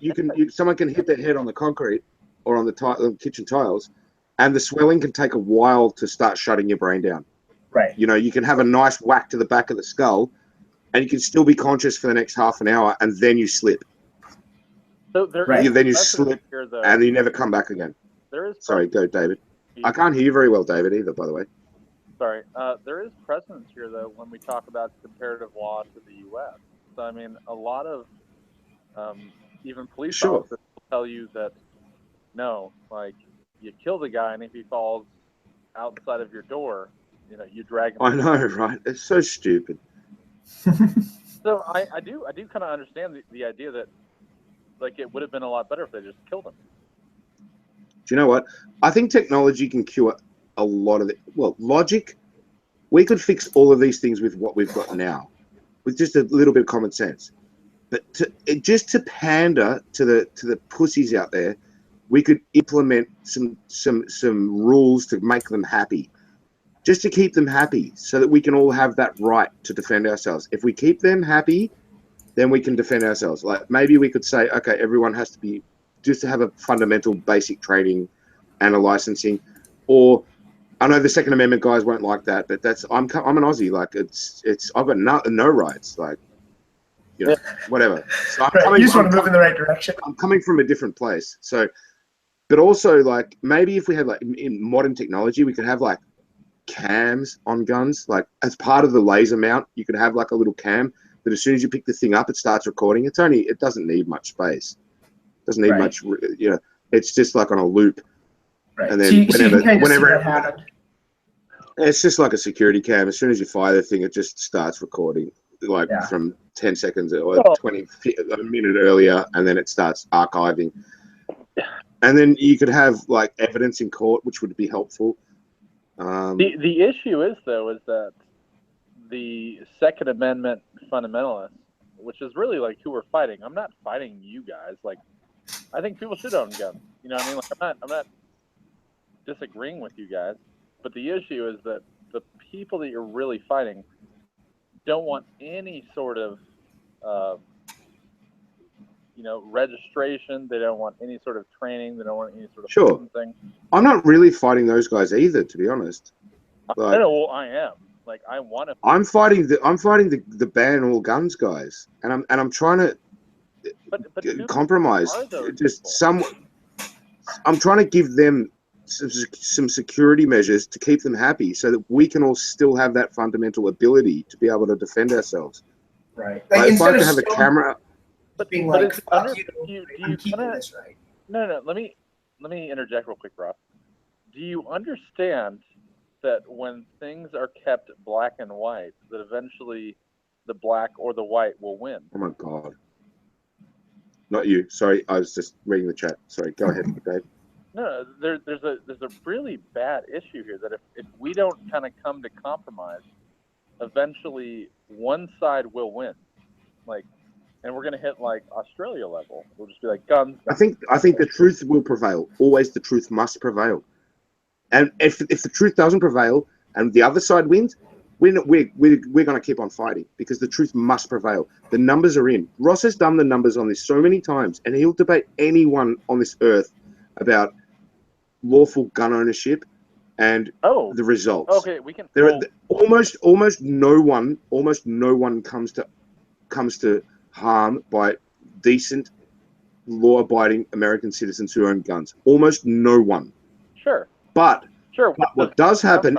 someone can hit their head on the concrete or on the kitchen tiles, and the swelling can take a while to start shutting your brain down. Right. You know, you can have a nice whack to the back of the skull, and you can still be conscious for the next half an hour, and then you slip. So then you slip, here, though, and you never come back again. Sorry, go, David. I can't hear you very well, David, either, by the way. Sorry. There is precedence here, though, when we talk about comparative law to the U.S. So, I mean, a lot of even police officers will tell you that, no, like, you kill the guy, and if he falls outside of your door, you know, you drag him. I know, right? It's so stupid. So I do kind of understand the idea that, like, it would have been a lot better if they just killed him. Do you know what? I think technology can cure a lot of it. Well, logic, we could fix all of these things with what we've got now, with just a little bit of common sense. But just to pander to the pussies out there, we could implement some rules to make them happy, just to keep them happy, so that we can all have that right to defend ourselves. If we keep them happy, then we can defend ourselves. Like maybe we could say, okay, everyone has to be just to have a fundamental basic training and a licensing. Or I know the Second Amendment guys won't like that, but I'm an Aussie. Like I've got no rights. Like, you know, whatever. So you just want to move in the right direction. I'm coming from a different place. So, but also like maybe if we had like in modern technology, we could have like cams on guns. Like as part of the laser mount, you could have like a little cam that as soon as you pick the thing up, it starts recording. It doesn't need much space. It doesn't need much, you know, it's just like on a loop. Right. And then whenever it's just like a security cam. As soon as you fire the thing, it just starts recording like from 10 seconds or 20, a minute earlier. And then it starts archiving. And then you could have like evidence in court, which would be helpful. The issue is, though, is that the Second Amendment fundamentalists, which is really like who we're fighting. I'm not fighting you guys. Like, I think people should own guns. You know what I mean? Like, I'm not disagreeing with you guys, but the issue is that the people that you're really fighting don't want any sort of, you know, registration. They don't want any sort of training. They don't want any sort of thing. I'm not really fighting those guys either, to be honest. Like, I know. Well, I am. Like, I want to. I'm fighting the ban all guns guys, and I'm trying to compromise. I'm trying to give them some security measures to keep them happy, so that we can all still have that fundamental ability to be able to defend ourselves. Right. Like if I could have a camera. But being like, you kinda, this right. No. Let me interject real quick, Ross. Do you understand that when things are kept black and white, that eventually the black or the white will win? Oh my God. Not you. Sorry, I was just reading the chat. Sorry, go ahead, Dave. No, there's a really bad issue here that if we don't kind of come to compromise, eventually one side will win. Like, and we're gonna hit like Australia level. We'll just be like guns. I think the truth will prevail. Always, the truth must prevail. And if the truth doesn't prevail and the other side wins, we're going to keep on fighting, because the truth must prevail. The numbers are in. Ross has done the numbers on this so many times, and he'll debate anyone on this earth about lawful gun ownership and the results. Okay, we can. Almost no one comes to harm by decent, law-abiding American citizens who own guns. Almost no one. Sure. But what does happen?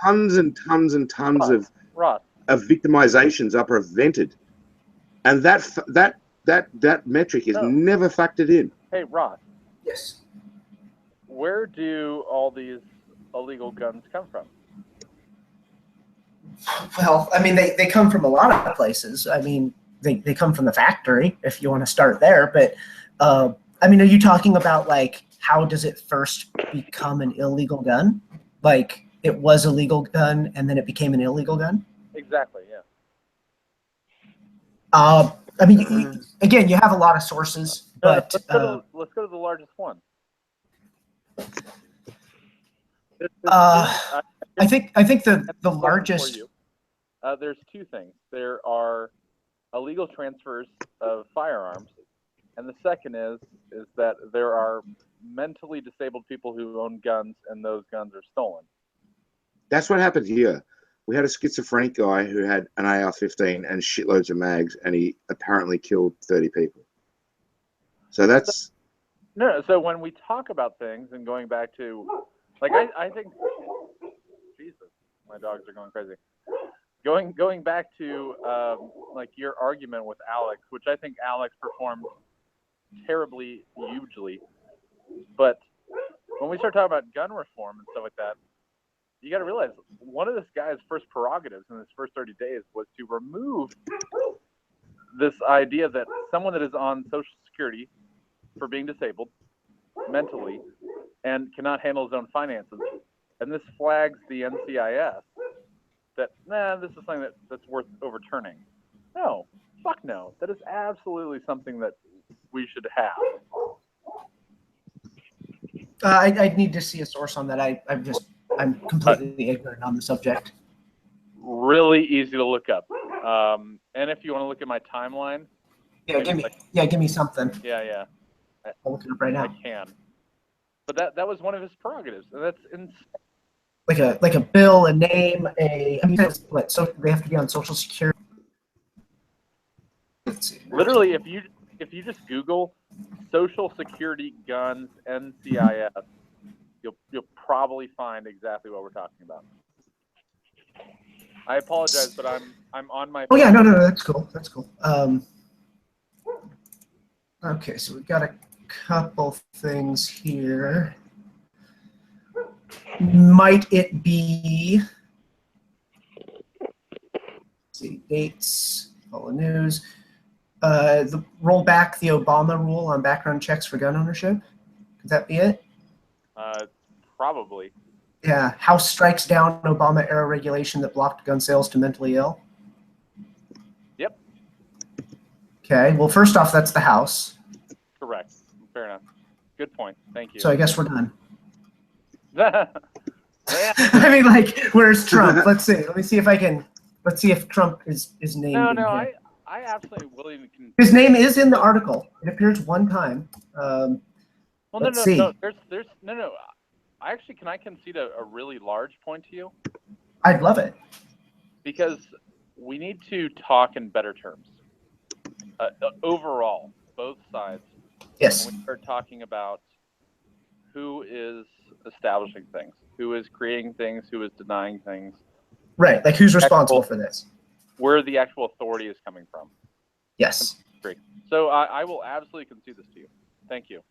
Tons and tons and tons of victimizations are prevented, and that metric is never factored in. Hey, Ross. Yes. Where do all these illegal guns come from? Well, I mean, they come from a lot of places. I mean, they come from the factory, if you want to start there. But, I mean, are you talking about, like, how does it first become an illegal gun? Like, it was a legal gun, and then it became an illegal gun? Exactly, yeah. I mean, again, you have a lot of sources, but... let's go to the largest one. I think the largest. There's two things. There are illegal transfers of firearms, and the second is that there are mentally disabled people who own guns, and those guns are stolen. That's what happened here. We had a schizophrenic guy who had an AR-15 and shitloads of mags, and he apparently killed 30 people. So that's... No, so when we talk about things and going back to, like, I think, Jesus, my dogs are going crazy. Going back to, like, your argument with Alex, which I think Alex performed terribly, hugely. But when we start talking about gun reform and stuff like that, you got to realize one of this guy's first prerogatives in his first 30 days was to remove this idea that someone that is on Social Security for being disabled mentally and cannot handle his own finances, and this flags the NCIS that, this is something that's worth overturning. No, fuck no. That is absolutely something that we should have. I'd need to see a source on that. I'm completely ignorant on the subject. Really easy to look up. And if you want to look at my timeline, give me something. Yeah. I'll look it up right now. I can. But that was one of his prerogatives, and that's insane. Like a bill, a name, what? So they have to be on Social Security. Let's see. Literally, if you just Google Social Security guns NCIS, you'll probably find exactly what we're talking about. I apologize, but I'm on my. Oh yeah, no, that's cool. That's cool. Okay, so we've got a couple things here. Might it be? Let's see, dates, all the news. Roll back the Obama rule on background checks for gun ownership. Could that be it? Probably. Yeah. House strikes down Obama-era regulation that blocked gun sales to mentally ill. Yep. Okay. Well, first off, that's the House. Correct. Fair enough. Good point. Thank you. So I guess we're done. Yeah. I mean, like, where's Trump? Let's see. Let's see if Trump is named. No. I absolutely willing to. His name is in the article. It appears one time. Well, let's see. There's no. Actually, can I concede a really large point to you? I'd love it. Because we need to talk in better terms. Overall, both sides. Yes. When we start talking about who is establishing things, who is creating things, who is denying things. Right. Like, who's responsible for this? Where the actual authority is coming from. Yes. Great. So I will absolutely concede this to you. Thank you.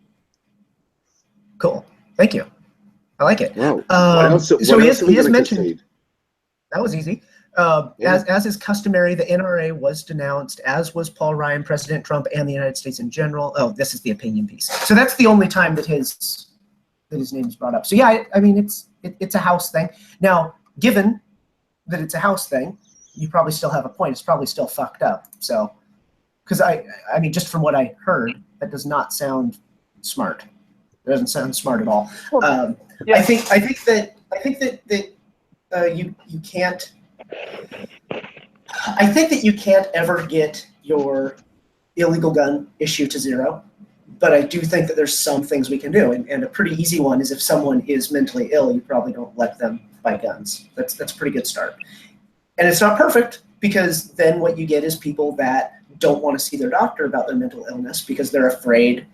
Cool. Thank you. I like it. Wow. So he has mentioned. That was easy. As is customary, the NRA was denounced, as was Paul Ryan, President Trump, and the United States in general. Oh, this is the opinion piece. So that's the only time that his name is brought up. So yeah, I mean, it's a House thing. Now, given that it's a House thing, you probably still have a point. It's probably still fucked up. So, because I mean, just from what I heard, that does not sound smart. It doesn't sound smart at all. Yeah. I think that you can't. I think that you can't ever get your illegal gun issue to zero, but I do think that there's some things we can do, and a pretty easy one is if someone is mentally ill, you probably don't let them buy guns. That's a pretty good start. And it's not perfect, because then what you get is people that don't want to see their doctor about their mental illness because they're afraid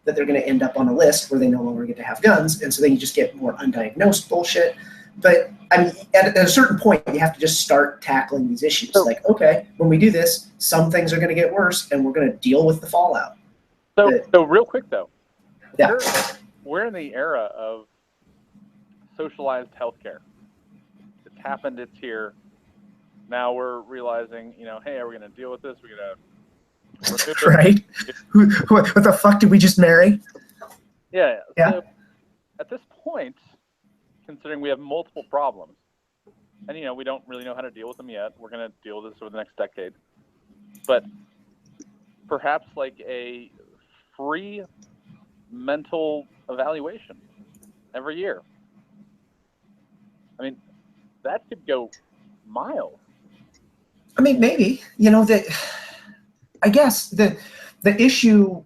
that they're going to end up on a list where they no longer get to have guns, and so then you just get more undiagnosed bullshit. But I mean, at a certain point, you have to just start tackling these issues. Like, okay, when we do this, some things are going to get worse, and we're going to deal with the fallout. So real quick though, yeah, we're in the era of socialized healthcare. It's happened. It's here. Now we're realizing, hey, are we going to deal with this? We're going to right? What the fuck did we just marry? Yeah. Yeah. So at this point, considering we have multiple problems, and we don't really know how to deal with them yet, we're going to deal with this over the next decade. But perhaps like a free mental evaluation every year. I mean, that could go miles. I mean, maybe, I guess the issue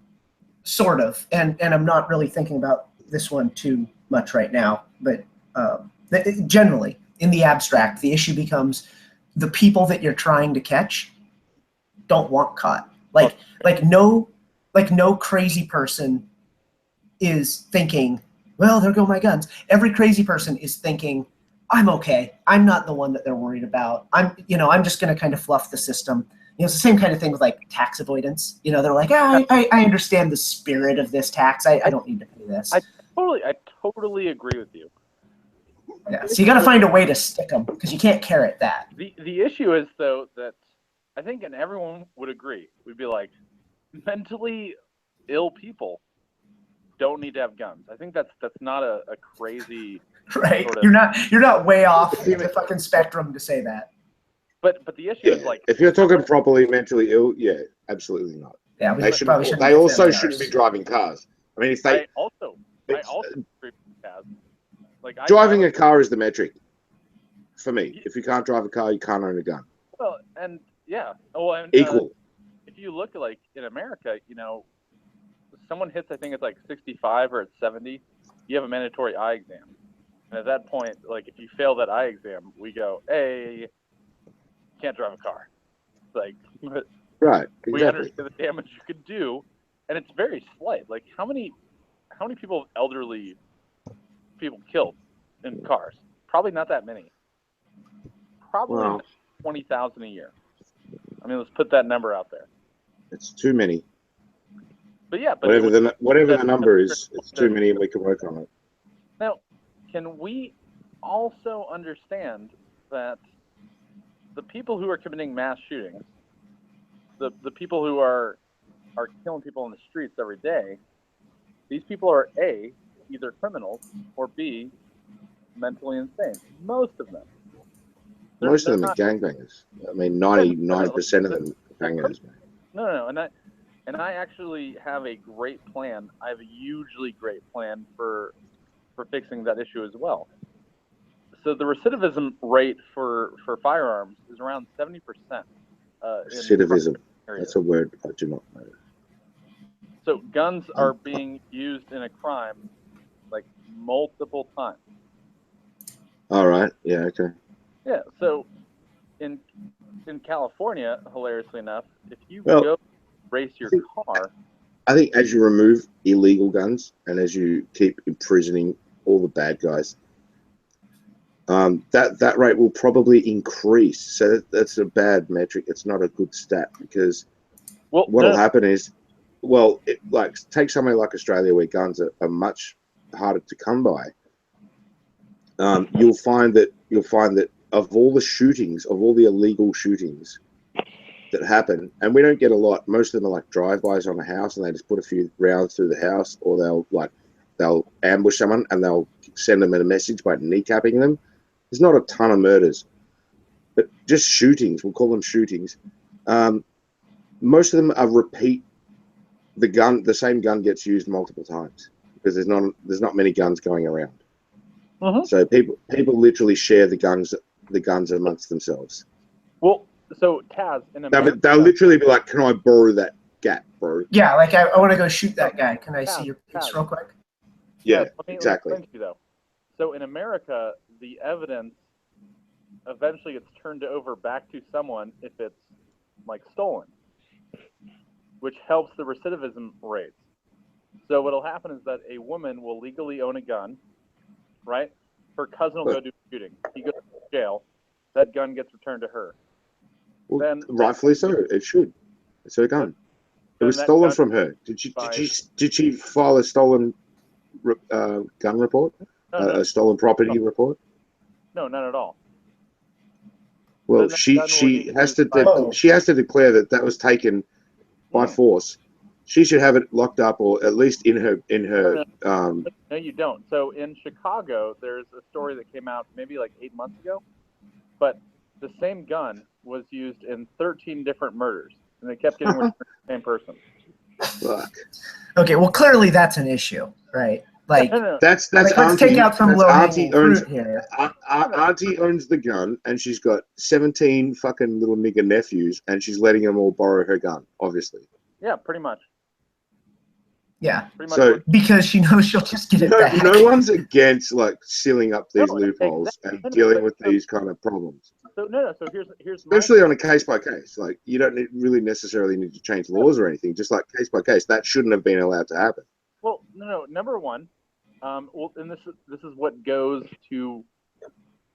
sort of, and I'm not really thinking about this one too much right now, but generally in the abstract, the issue becomes the people that you're trying to catch don't want caught. Like no crazy person is thinking, well, there go my guns. Every crazy person is thinking, I'm okay. I'm not the one that they're worried about. I'm just going to kind of fluff the system. It's the same kind of thing with like tax avoidance. They're like, I understand the spirit of this tax. I don't need to pay this. I totally agree with you. Yeah, so you got to find a way to stick them because you can't carrot that. The issue is though that I think, and everyone would agree, we'd be like, mentally ill people don't need to have guns. I think that's not a crazy right. Sort of, you're not way off the fucking spectrum to say that. But the issue is like, if you're talking properly mentally ill, yeah, absolutely not. Yeah, they also shouldn't be driving cars. I mean, if they I also agree with Kaz. Like driving a car is the metric for me. If you can't drive a car, you can't own a gun. Well, and yeah, and equal. If you look at like in America, someone hits, I think it's like 65 or it's 70, you have a mandatory eye exam. And at that point, like if you fail that eye exam, we go, hey, can't drive a car. Like, right, exactly. We understand the damage you could do, and it's very slight. Like how many people, elderly people killed in cars? Probably not that many. Probably 20,000 a year. I mean, let's put that number out there. It's too many. But yeah, whatever the number is, it's too many, and we can work on it. Now, can we also understand that the people who are committing mass shootings, the people who are killing people in the streets every day, these people are A, either criminals, or B, mentally insane. Most of them. Most of them are gangbangers. I mean, 99% of them are gangbangers. No, and I actually have a great plan. I have a hugely great plan for fixing that issue as well. So the recidivism rate for firearms is around 70%. Recidivism. That's a word I do not know. So guns are being used in a crime like multiple times. All right. Yeah. Okay. Yeah. So in California, hilariously enough, if you go race your car, I think as you remove illegal guns and as you keep imprisoning all the bad guys, that rate will probably increase. So that's a bad metric. It's not a good stat because what'll happen is, take somewhere like Australia where guns are much harder to come by. You'll find that of all the shootings, of all the illegal shootings that happen, and we don't get a lot. Most of them are like drive-bys on a house, and they just put a few rounds through the house, or they'll ambush someone and they'll send them a message by kneecapping them. There's not a ton of murders, but just shootings. We'll call them shootings. Most of them are repeat. The same gun gets used multiple times because there's not many guns going around. Uh-huh. So people literally share the guns amongst themselves. Well, so Taz, in America, they'll literally be like, "Can I borrow that gat, bro?" Yeah, like I want to go shoot that guy. Can I see your piece real quick? Yeah, exactly. Let me though. So in America, the evidence eventually gets turned over back to someone if it's like stolen, which helps the recidivism rates. So what'll happen is that a woman will legally own a gun, right? Her cousin will go do a shooting. He goes to jail. That gun gets returned to her. Well, then rightfully so. It should. It's her gun. It was stolen from her. Did she file a stolen gun report? No. A stolen property report? No, not at all. Well, she has to declare that was taken by force. She should have it locked up, or at least in her. No, you don't. So in Chicago, there's a story that came out maybe like 8 months ago, but the same gun was used in 13 different murders, and they kept getting returned to the same person. Fuck. Okay, well, clearly that's an issue, right? Like that's let's take out some low-hanging fruit here. Auntie owns the gun, and she's got 17 fucking little nigger nephews, and she's letting them all borrow her gun, obviously. Yeah, pretty much. Yeah. Pretty much. So because she knows she'll just get it back. No one's against like sealing up these loopholes and dealing with these kind of problems. So no. So here's especially on a case by case. Like you don't really necessarily need to change laws or anything. Just like case by case, that shouldn't have been allowed to happen. Well, no. Number one, well, and this is what goes to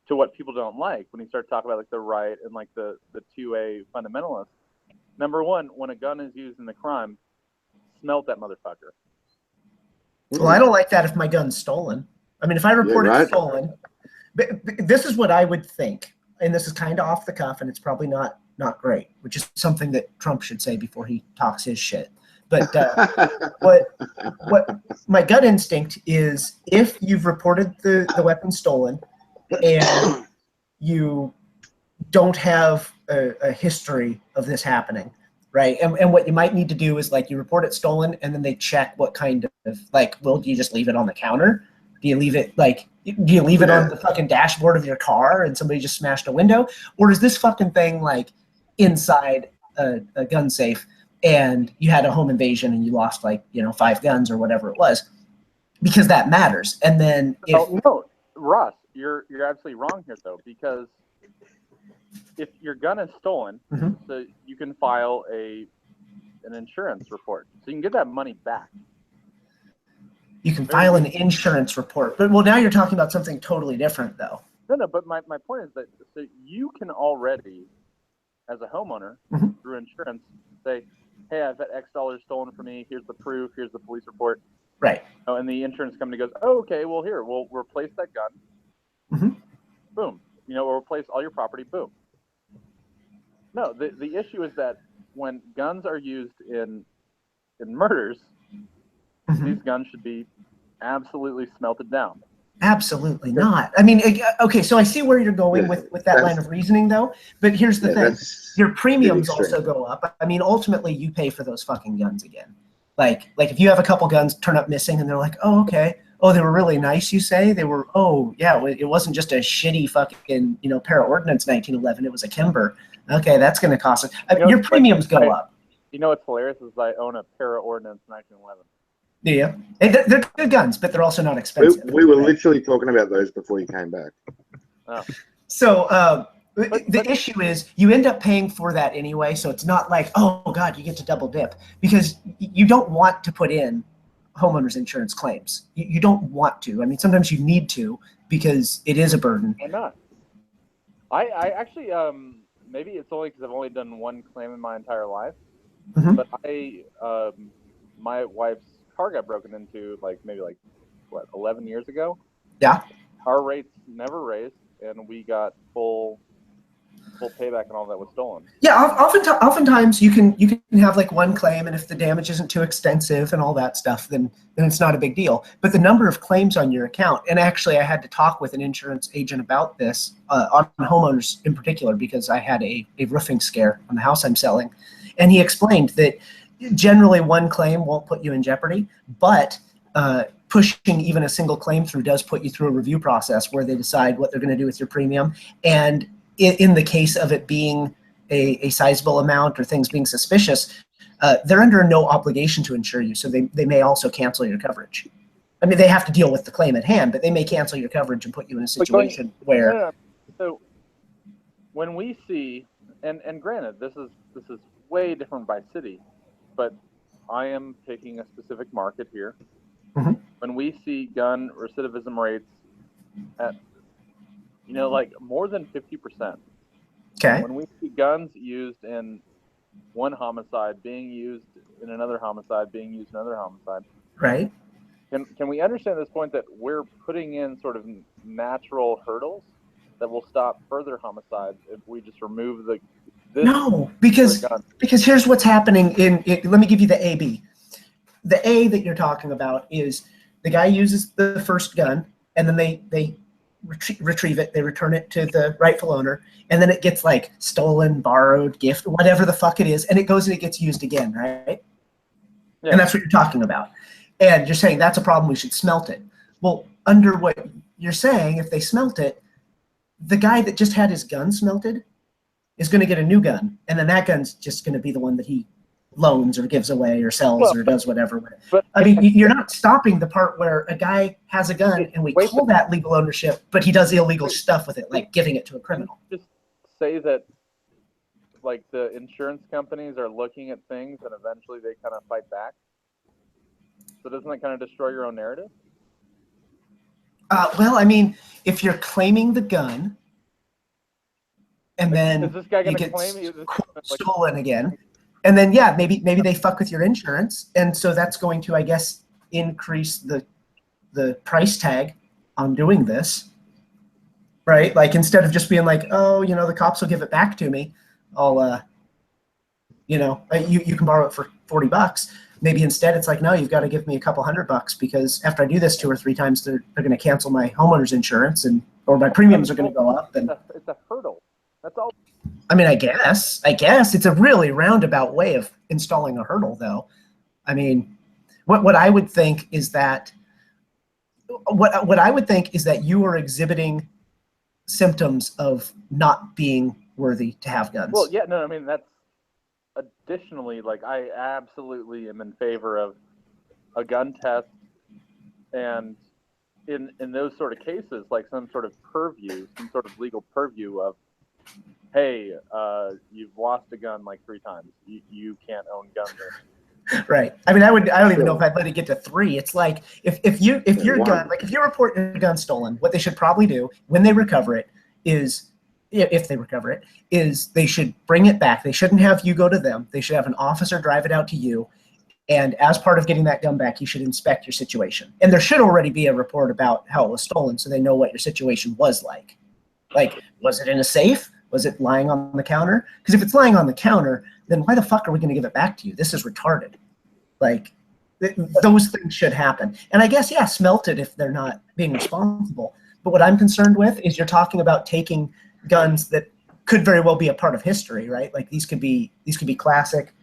what people don't like when you start talking about like the right and like the 2A fundamentalists. Number one, when a gun is used in the crime, smelt that motherfucker. Well, I don't like that if my gun's stolen. I mean, if I report it stolen, this is what I would think, and this is kind of off the cuff, and it's probably not great, which is something that Trump should say before he talks his shit. But what my gut instinct is, if you've reported the weapon stolen and you don't have a history of this happening, right? And what you might need to do is like you report it stolen, and then they check what kind of like, well, do you just leave it on the counter? Do you leave it on the fucking dashboard of your car and somebody just smashed a window? Or is this fucking thing like inside a gun safe and you had a home invasion and you lost 5 guns or whatever it was? Because that matters. And then no, Ross, you're absolutely wrong here though, because if your gun is stolen, so you can file an insurance report, so you can get that money back. You can file an insurance report, but now you're talking about something totally different, though. No, but my point is that so you can already, as a homeowner, through insurance, say, "Hey, I've had X dollars stolen from me. Here's the proof. Here's the police report." Right. And the insurance company goes, "Oh, okay. Well, here, we'll replace that gun." Boom. We'll replace all your property. Boom. No, the issue is that when guns are used in murders, these guns should be absolutely smelted down. Absolutely not. I mean, okay, so I see where you're going with that line of reasoning, though. But here's the thing: your premiums also go up. I mean, ultimately, you pay for those fucking guns again. Like if you have a couple guns turn up missing, and they're like, "Oh, okay. Oh, they were really nice." You say they were. Oh, yeah. It wasn't just a shitty fucking para ordnance 1911. It was a Kimber. Okay, that's going to cost it. Your premiums go up. What's hilarious is I own a para ordnance 1911. Yeah, they're good guns, but they're also not expensive. We were literally talking about those before you came back. Oh. So the issue is you end up paying for that anyway, so it's not like, oh, God, you get to double dip, because you don't want to put in homeowners insurance claims. You don't want to. I mean, sometimes you need to because it is a burden. Why not? I actually, maybe it's only because I've only done one claim in my entire life, but my wife's car got broken into maybe 11 years ago. Yeah. Our rates never raised, and we got full payback on all that was stolen. Yeah, oftentimes you can have one claim, and if the damage isn't too extensive and all that stuff, then it's not a big deal. But the number of claims on your account, and actually I had to talk with an insurance agent about this on homeowners in particular, because I had a roofing scare on the house I'm selling, and he explained that generally one claim won't put you in jeopardy, but pushing even a single claim through does put you through a review process where they decide what they're going to do with your premium. And in the case of it being a sizable amount or things being suspicious, they're under no obligation to insure you, so they may also cancel your coverage. I mean, they have to deal with the claim at hand, but they may cancel your coverage and put you in a situation where... No. So when we see, and granted, this is way different by city, but I am picking a specific market here. When we see gun recidivism rates at, more than 50%. Okay. When we see guns used in one homicide being used in another homicide, being used in another homicide. Right. Can we understand at this point that we're putting in sort of natural hurdles that will stop further homicides if we just remove this? No, because here's what's happening let me give you the A-B. The A that you're talking about is the guy uses the first gun, and then they retrieve it, they return it to the rightful owner, and then it gets stolen, borrowed, gift, whatever the fuck it is, and it goes and it gets used again, right? Yeah. And that's what you're talking about. And you're saying that's a problem, we should smelt it. Well, under what you're saying, if they smelt it, the guy that just had his gun smelted is going to get a new gun, and then that gun's just going to be the one that he loans or gives away or sells or does whatever with. But I mean, you're not stopping the part where a guy has a gun and we call that legal ownership, but he does illegal stuff with it, like giving it to a criminal. Just say that, like, the insurance companies are looking at things and eventually they kind of fight back. So doesn't that kind of destroy your own narrative? Well, I mean, if you're claiming the gun and then is this guy you gonna get claim stolen again, and then yeah, maybe they fuck with your insurance, and so that's going to, I guess, increase the price tag on doing this, right? Like instead of just being like, oh, you know, the cops will give it back to me, I'll, you know, you can borrow it for $40. Maybe instead it's like, no, you've got to give me a couple $100 because after I do this 2 or 3 times, they're going to cancel my homeowner's insurance or my premiums are going to go up. And it's a hurdle. That's all. I mean, I guess it's a really roundabout way of installing a hurdle, though. I mean, what I would think is that what I would think is that you are exhibiting symptoms of not being worthy to have guns. Well, yeah, no, I mean that's. Additionally, like I absolutely am in favor of a gun test, and in those sort of cases, like some sort of legal purview of, hey, you've lost a gun like 3 times, you can't own guns. Right. I mean, I don't even know if I'd let it get to 3. It's like if you report your gun stolen, what they should probably do when they recover it is, if they recover it, is they should bring it back. They shouldn't have you go to them. They should have an officer drive it out to you. And as part of getting that gun back, you should inspect your situation. And there should already be a report about how it was stolen so they know what your situation was like. Like, was it in a safe? Was it lying on the counter? Because if it's lying on the counter, then why the fuck are we going to give it back to you? This is retarded. Like, those things should happen. And I guess, yeah, smelt it if they're not being responsible. But what I'm concerned with is you're talking about taking guns that could very well be a part of history, right? Like these could be classic,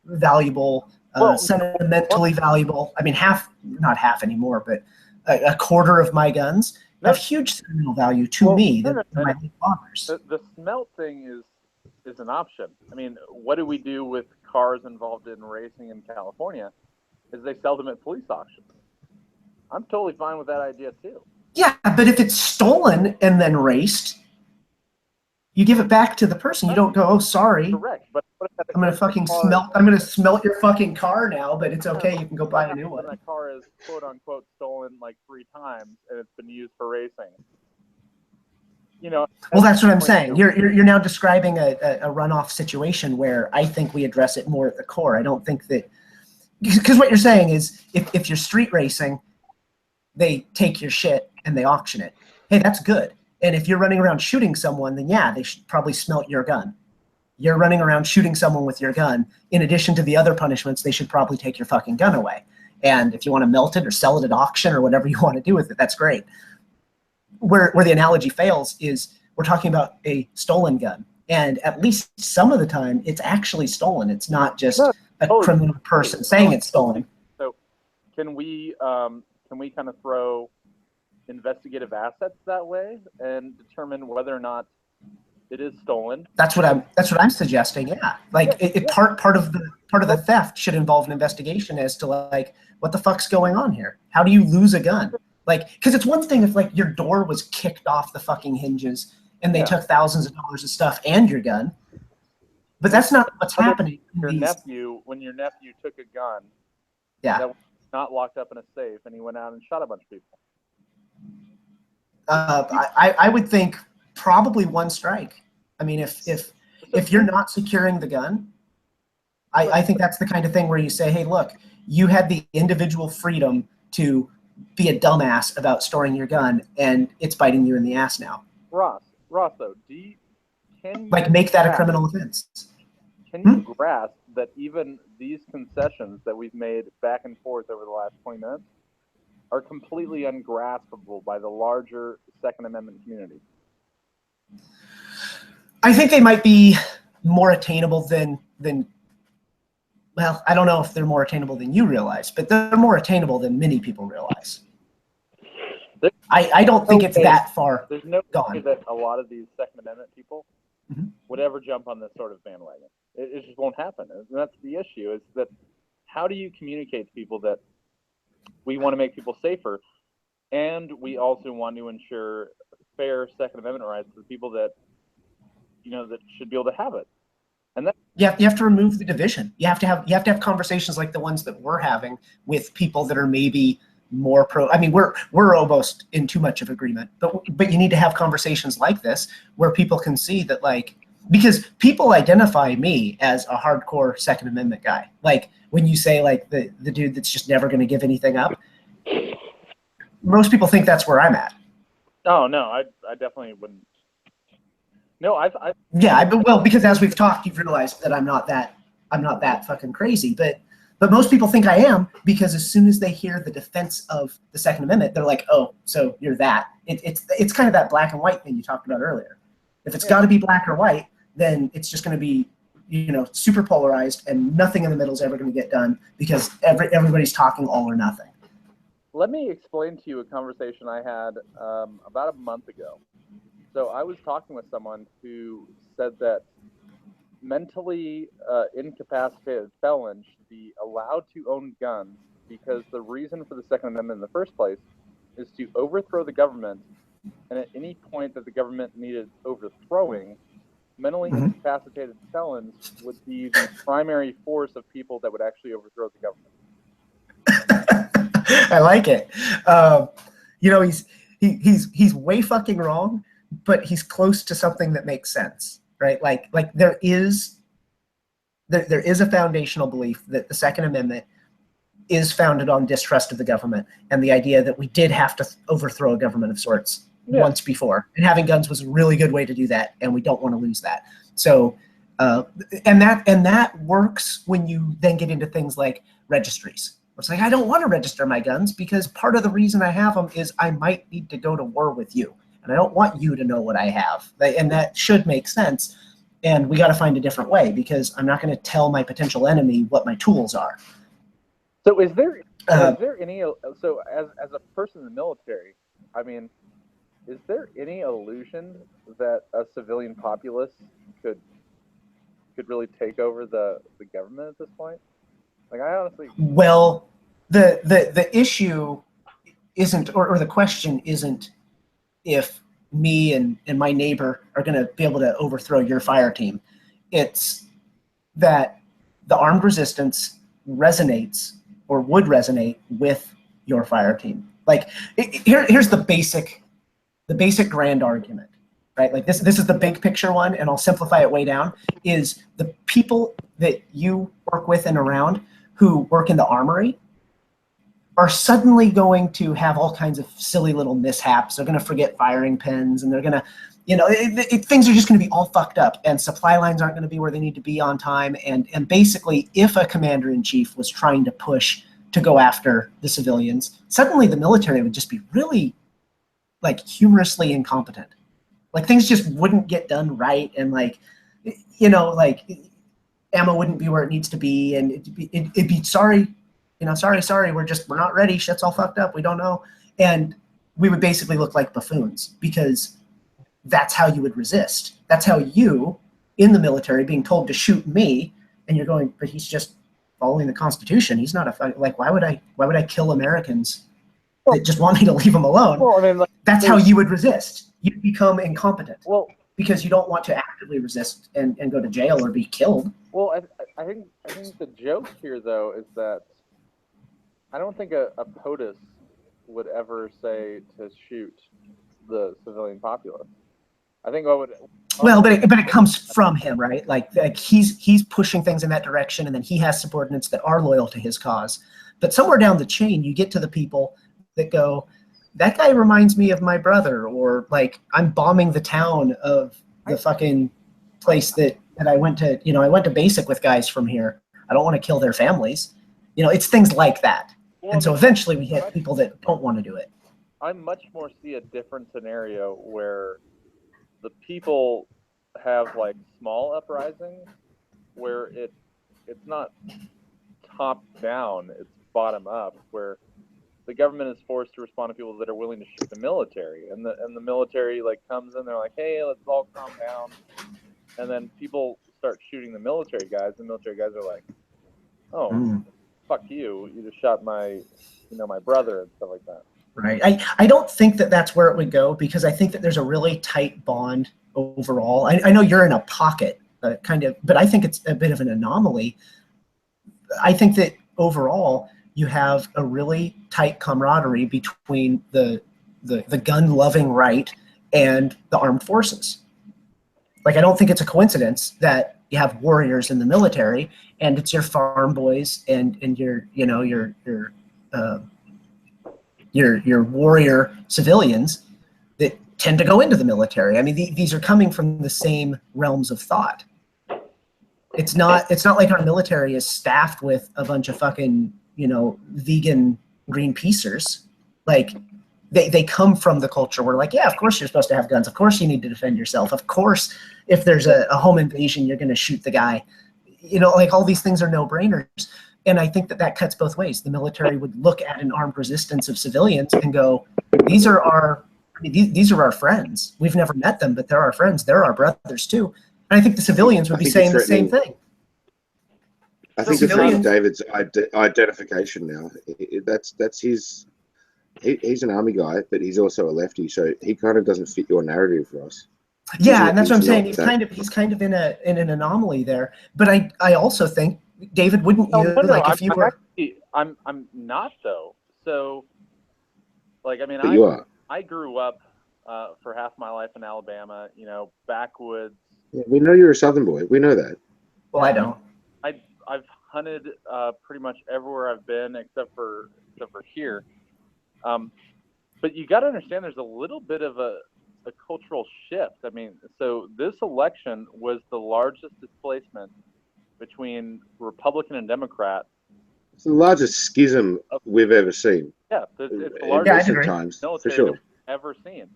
valuable, sentimentally valuable. I mean, not half anymore, but a quarter of my guns have huge sentimental value to me than my late fathers. The smelt thing is an option. I mean, what do we do with cars involved in racing in California? Is they sell them at police auctions. I'm totally fine with that idea too. Yeah, but if it's stolen and then raced, you give it back to the person. You don't go, oh, sorry. Correct, but I'm gonna smelt your fucking car now, but it's okay. You can go buy a new one. That car is quote unquote stolen like 3 times, and it's been used for racing. You know. Well, that's what I'm saying. You're now describing a runoff situation where I think we address it more at the core. I don't think that, because what you're saying is if you're street racing, they take your shit and they auction it. Hey, that's good. And if you're running around shooting someone, then yeah, they should probably smelt your gun. You're running around shooting someone with your gun. In addition to the other punishments, they should probably take your fucking gun away. And if you want to melt it or sell it at auction or whatever you want to do with it, that's great. Where the analogy fails is we're talking about a stolen gun. And at least some of the time, it's actually stolen. It's not just a criminal person saying it's stolen. So can we kind of throw investigative assets that way and determine whether or not it is stolen? That's what I'm suggesting. Yeah, like part of the theft should involve an investigation as to like what the fuck's going on here. How do you lose a gun? Like, because it's one thing if like your door was kicked off the fucking hinges and they took thousands of dollars of stuff and your gun, but that's not what's happening. When your nephew took a gun, that was not locked up in a safe, and he went out and shot a bunch of people. I would think probably 1 strike. I mean, if you're not securing the gun, I think that's the kind of thing where you say, hey, look, you had the individual freedom to be a dumbass about storing your gun, and it's biting you in the ass now. Ross, though, can you make that a criminal offense? Can you grasp that even these concessions that we've made back and forth over the last 20 minutes are completely ungraspable by the larger Second Amendment community? I think they might be more attainable than well, I don't know if they're more attainable than you realize, but they're more attainable than many people realize. I don't think it's that far There's no gone. way that a lot of these Second Amendment people Mhm. would ever jump on this sort of bandwagon. It just won't happen. And that's the issue, is that how do you communicate to people that we want to make people safer, and we also want to ensure fair Second Amendment rights to the people that, that should be able to have it. And that you have to remove the division. You have to have conversations like the ones that we're having with people that are maybe more pro. I mean, we're almost in too much of agreement, but you need to have conversations like this where people can see that, like, because people identify me as a hardcore Second Amendment guy. Like when you say like the dude that's just never going to give anything up, most people think that's where I'm at. Oh no, I definitely wouldn't. No, well, because as we've talked, you've realized that I'm not that fucking crazy, but most people think I am, because as soon as they hear the defense of the Second Amendment, they're like, oh, so you're that. It's kind of that black and white thing you talked about earlier. If it's got to be black or white, then it's just going to be, super polarized, and nothing in the middle is ever going to get done because everybody's talking all or nothing. Let me explain to you a conversation I had about a month ago. So I was talking with someone who said that mentally incapacitated felons should be allowed to own guns because the reason for the Second Amendment in the first place is to overthrow the government, and at any point that the government needed overthrowing, mentally incapacitated felons would be the primary force of people that would actually overthrow the government. I like it. He's way fucking wrong, but he's close to something that makes sense, right? Like there is a foundational belief that the Second Amendment is founded on distrust of the government and the idea that we did have to overthrow a government of sorts once before, and having guns was a really good way to do that, and we don't want to lose that. So, and that works when you then get into things like registries. It's like, I don't want to register my guns because part of the reason I have them is I might need to go to war with you, and I don't want you to know what I have. And that should make sense. And we got to find a different way, because I'm not going to tell my potential enemy what my tools are. So is there any, so as a person in the military, I mean, is there any illusion that a civilian populace could really take over the government at this point? Like, I honestly... Well, the issue isn't, or the question isn't if me and my neighbor are going to be able to overthrow your fire team. It's that the armed resistance resonates, or would resonate, with your fire team. Like, here's the basic grand argument, right? Like this is the big picture one, and I'll simplify it way down, is the people that you work with and around who work in the armory are suddenly going to have all kinds of silly little mishaps. They're going to forget firing pins, and they're going to, things are just going to be all fucked up, and supply lines aren't going to be where they need to be on time. And basically, if a commander-in-chief was trying to push to go after the civilians, suddenly the military would just be really, like, humorously incompetent. Like, things just wouldn't get done right, and ammo wouldn't be where it needs to be, and it'd be sorry, we're not ready, shit's all fucked up, we don't know. And we would basically look like buffoons, because that's how you would resist. That's how you, in the military, being told to shoot me, and you're going, but he's just following the Constitution. He's not why would I kill Americans that just want me to leave them alone? Well, I mean, that's how you would resist. You become incompetent. Well, because you don't want to actively resist and go to jail or be killed. Well, I think the joke here, though, is that I don't think a POTUS would ever say to shoot the civilian populace. I think what would... Well, but it comes from him, right? Like he's pushing things in that direction, and then he has subordinates that are loyal to his cause. But somewhere down the chain, you get to the people that go, that guy reminds me of my brother, or like, I'm bombing the town of the fucking place that I went to, I went to basic with guys from here. I don't want to kill their families. It's things like that. Well, and so eventually we hit people that don't want to do it. I much more see a different scenario where the people have like small uprisings where it's not top down, it's bottom up, where the government is forced to respond to people that are willing to shoot the military, and the military like comes in, they're like, hey, let's all calm down, and then people start shooting the military guys. The military guys are like, oh, fuck you! You just shot my brother and stuff like that. Right. I don't think that that's where it would go, because I think that there's a really tight bond overall. I know you're in a pocket, kind of, but I think it's a bit of an anomaly. I think that overall you have a really tight camaraderie between the gun-loving right and the armed forces. Like, I don't think it's a coincidence that you have warriors in the military, and it's your farm boys and your warrior civilians that tend to go into the military. I mean, these are coming from the same realms of thought. It's not like our military is staffed with a bunch of fucking, vegan Greenpeacers. Like, they come from the culture where, like, yeah, of course you're supposed to have guns. Of course you need to defend yourself. Of course, if there's a home invasion, you're going to shoot the guy. Like, all these things are no-brainers. And I think that cuts both ways. The military would look at an armed resistance of civilians and go, these are our friends. We've never met them, but they're our friends. They're our brothers too. And I think the civilians would be saying the same thing. I think it's threatening David's identification now. That's his. He's an army guy, but he's also a lefty, so he kind of doesn't fit your narrative, Ross. Yeah, and that's what I'm saying. He's kind of in an anomaly there. But I also think, David, wouldn't you if you were? I'm not though. So, like, I mean, I grew up for half my life in Alabama. Backwoods. Yeah, we know you're a Southern boy. We know that. Well, I don't. I've hunted pretty much everywhere I've been except for here. But you got to understand, there's a little bit of a cultural shift. I mean, so this election was the largest displacement between Republican and Democrat. It's the largest schism we've ever seen. Yeah, it's the largest times military for sure we've ever seen.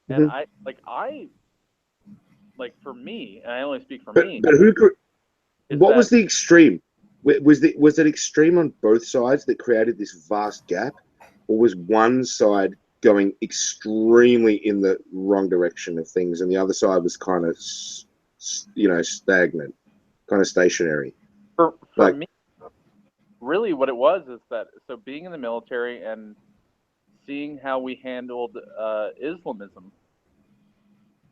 And for me, and I only speak for me. But what was the extreme? Was it extreme on both sides that created this vast gap, or was one side going extremely in the wrong direction of things, and the other side was kind of, stagnant, kind of stationary? For me, really, what it was is that being in the military and seeing how we handled Islamism,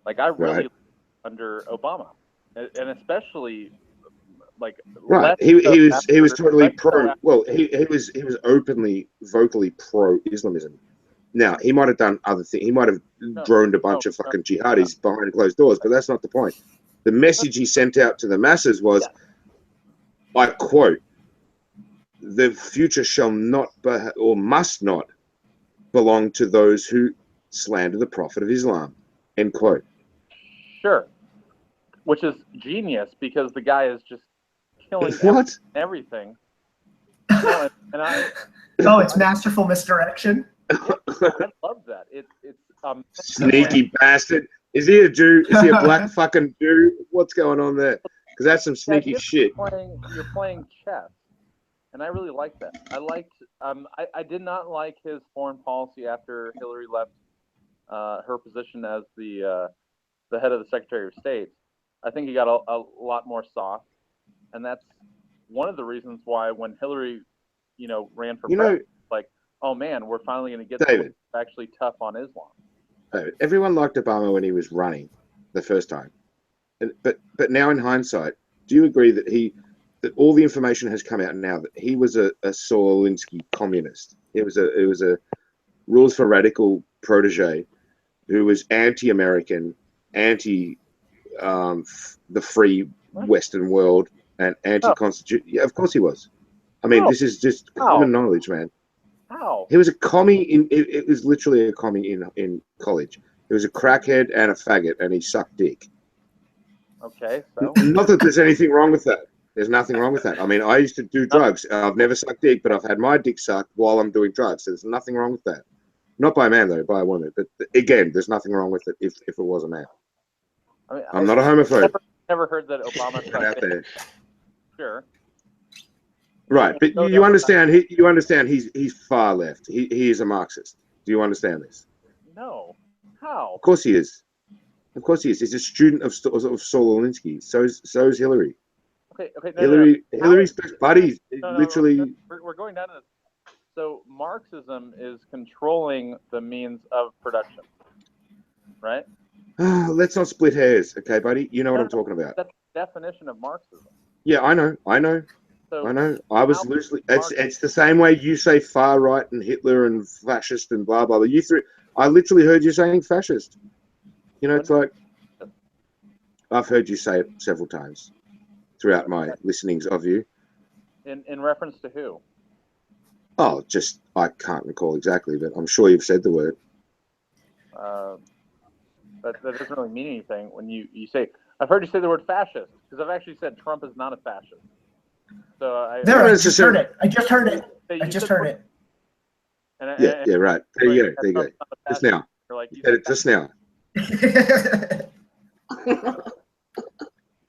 like, I really under Obama, and especially. Right, he was totally pro. Well, he was openly, vocally pro Islamism. Now, he might have done other things. He might have droned a bunch of fucking jihadis behind closed doors, but that's not the point. The message he sent out to the masses was, I quote, "The future shall not or must not belong to those who slander the Prophet of Islam." End quote. Sure, which is genius, because the guy is just killing everything. It's masterful misdirection. I love that. It's sneaky bastard. Is he a Jew? Is he a black fucking Jew? What's going on there? Because that's some sneaky shit. You're playing chess, and I really like that. I did not like his foreign policy after Hillary left her position as the head of the Secretary of State. I think he got a lot more soft. And that's one of the reasons why when Hillary, ran for president, oh man, we're finally going to get David actually tough on Islam. David, everyone liked Obama when he was running the first time, but now in hindsight, do you agree that all the information has come out now that he was a Saul Alinsky communist? It was a Rules for Radical protege who was anti-American, anti the free Western world. And anti-constitution. Yeah, of course he was. I mean, this is just common knowledge, man. How? He was a commie it was literally a commie in college. He was a crackhead and a faggot, and he sucked dick. Okay, so. Not that there's anything wrong with that. There's nothing wrong with that. I mean, I used to do drugs. I've never sucked dick, but I've had my dick sucked while I'm doing drugs. So there's nothing wrong with that. Not by a man, though, by a woman. But again, there's nothing wrong with it if it was a man. I mean, I'm not a homophobe. Never heard that Obama sucked dick. Sure. Right, but you understand. You understand. He's far left. He is a Marxist. Do you understand this? No. How? Of course he is. Of course he is. He's a student of Saul Alinsky. So is Hillary. Okay. Hillary's best buddy. Literally. We're going down to this. So Marxism is controlling the means of production, right? Let's not split hairs, okay, buddy? You know what I'm talking about. That's the definition of Marxism. Yeah, I know. So I know. I was loosely. It's the same way you say far right and Hitler and fascist and blah blah blah. I literally heard you saying fascist. You know, it's like I've heard you say it several times throughout my listenings of you. In reference to who? Oh, just I can't recall exactly, but I'm sure you've said the word. That doesn't really mean anything when you say. I've heard you say the word fascist because I've actually said Trump is not a fascist. So I just heard it. I just heard it. Yeah, right. There you go. Just now. You said it just now.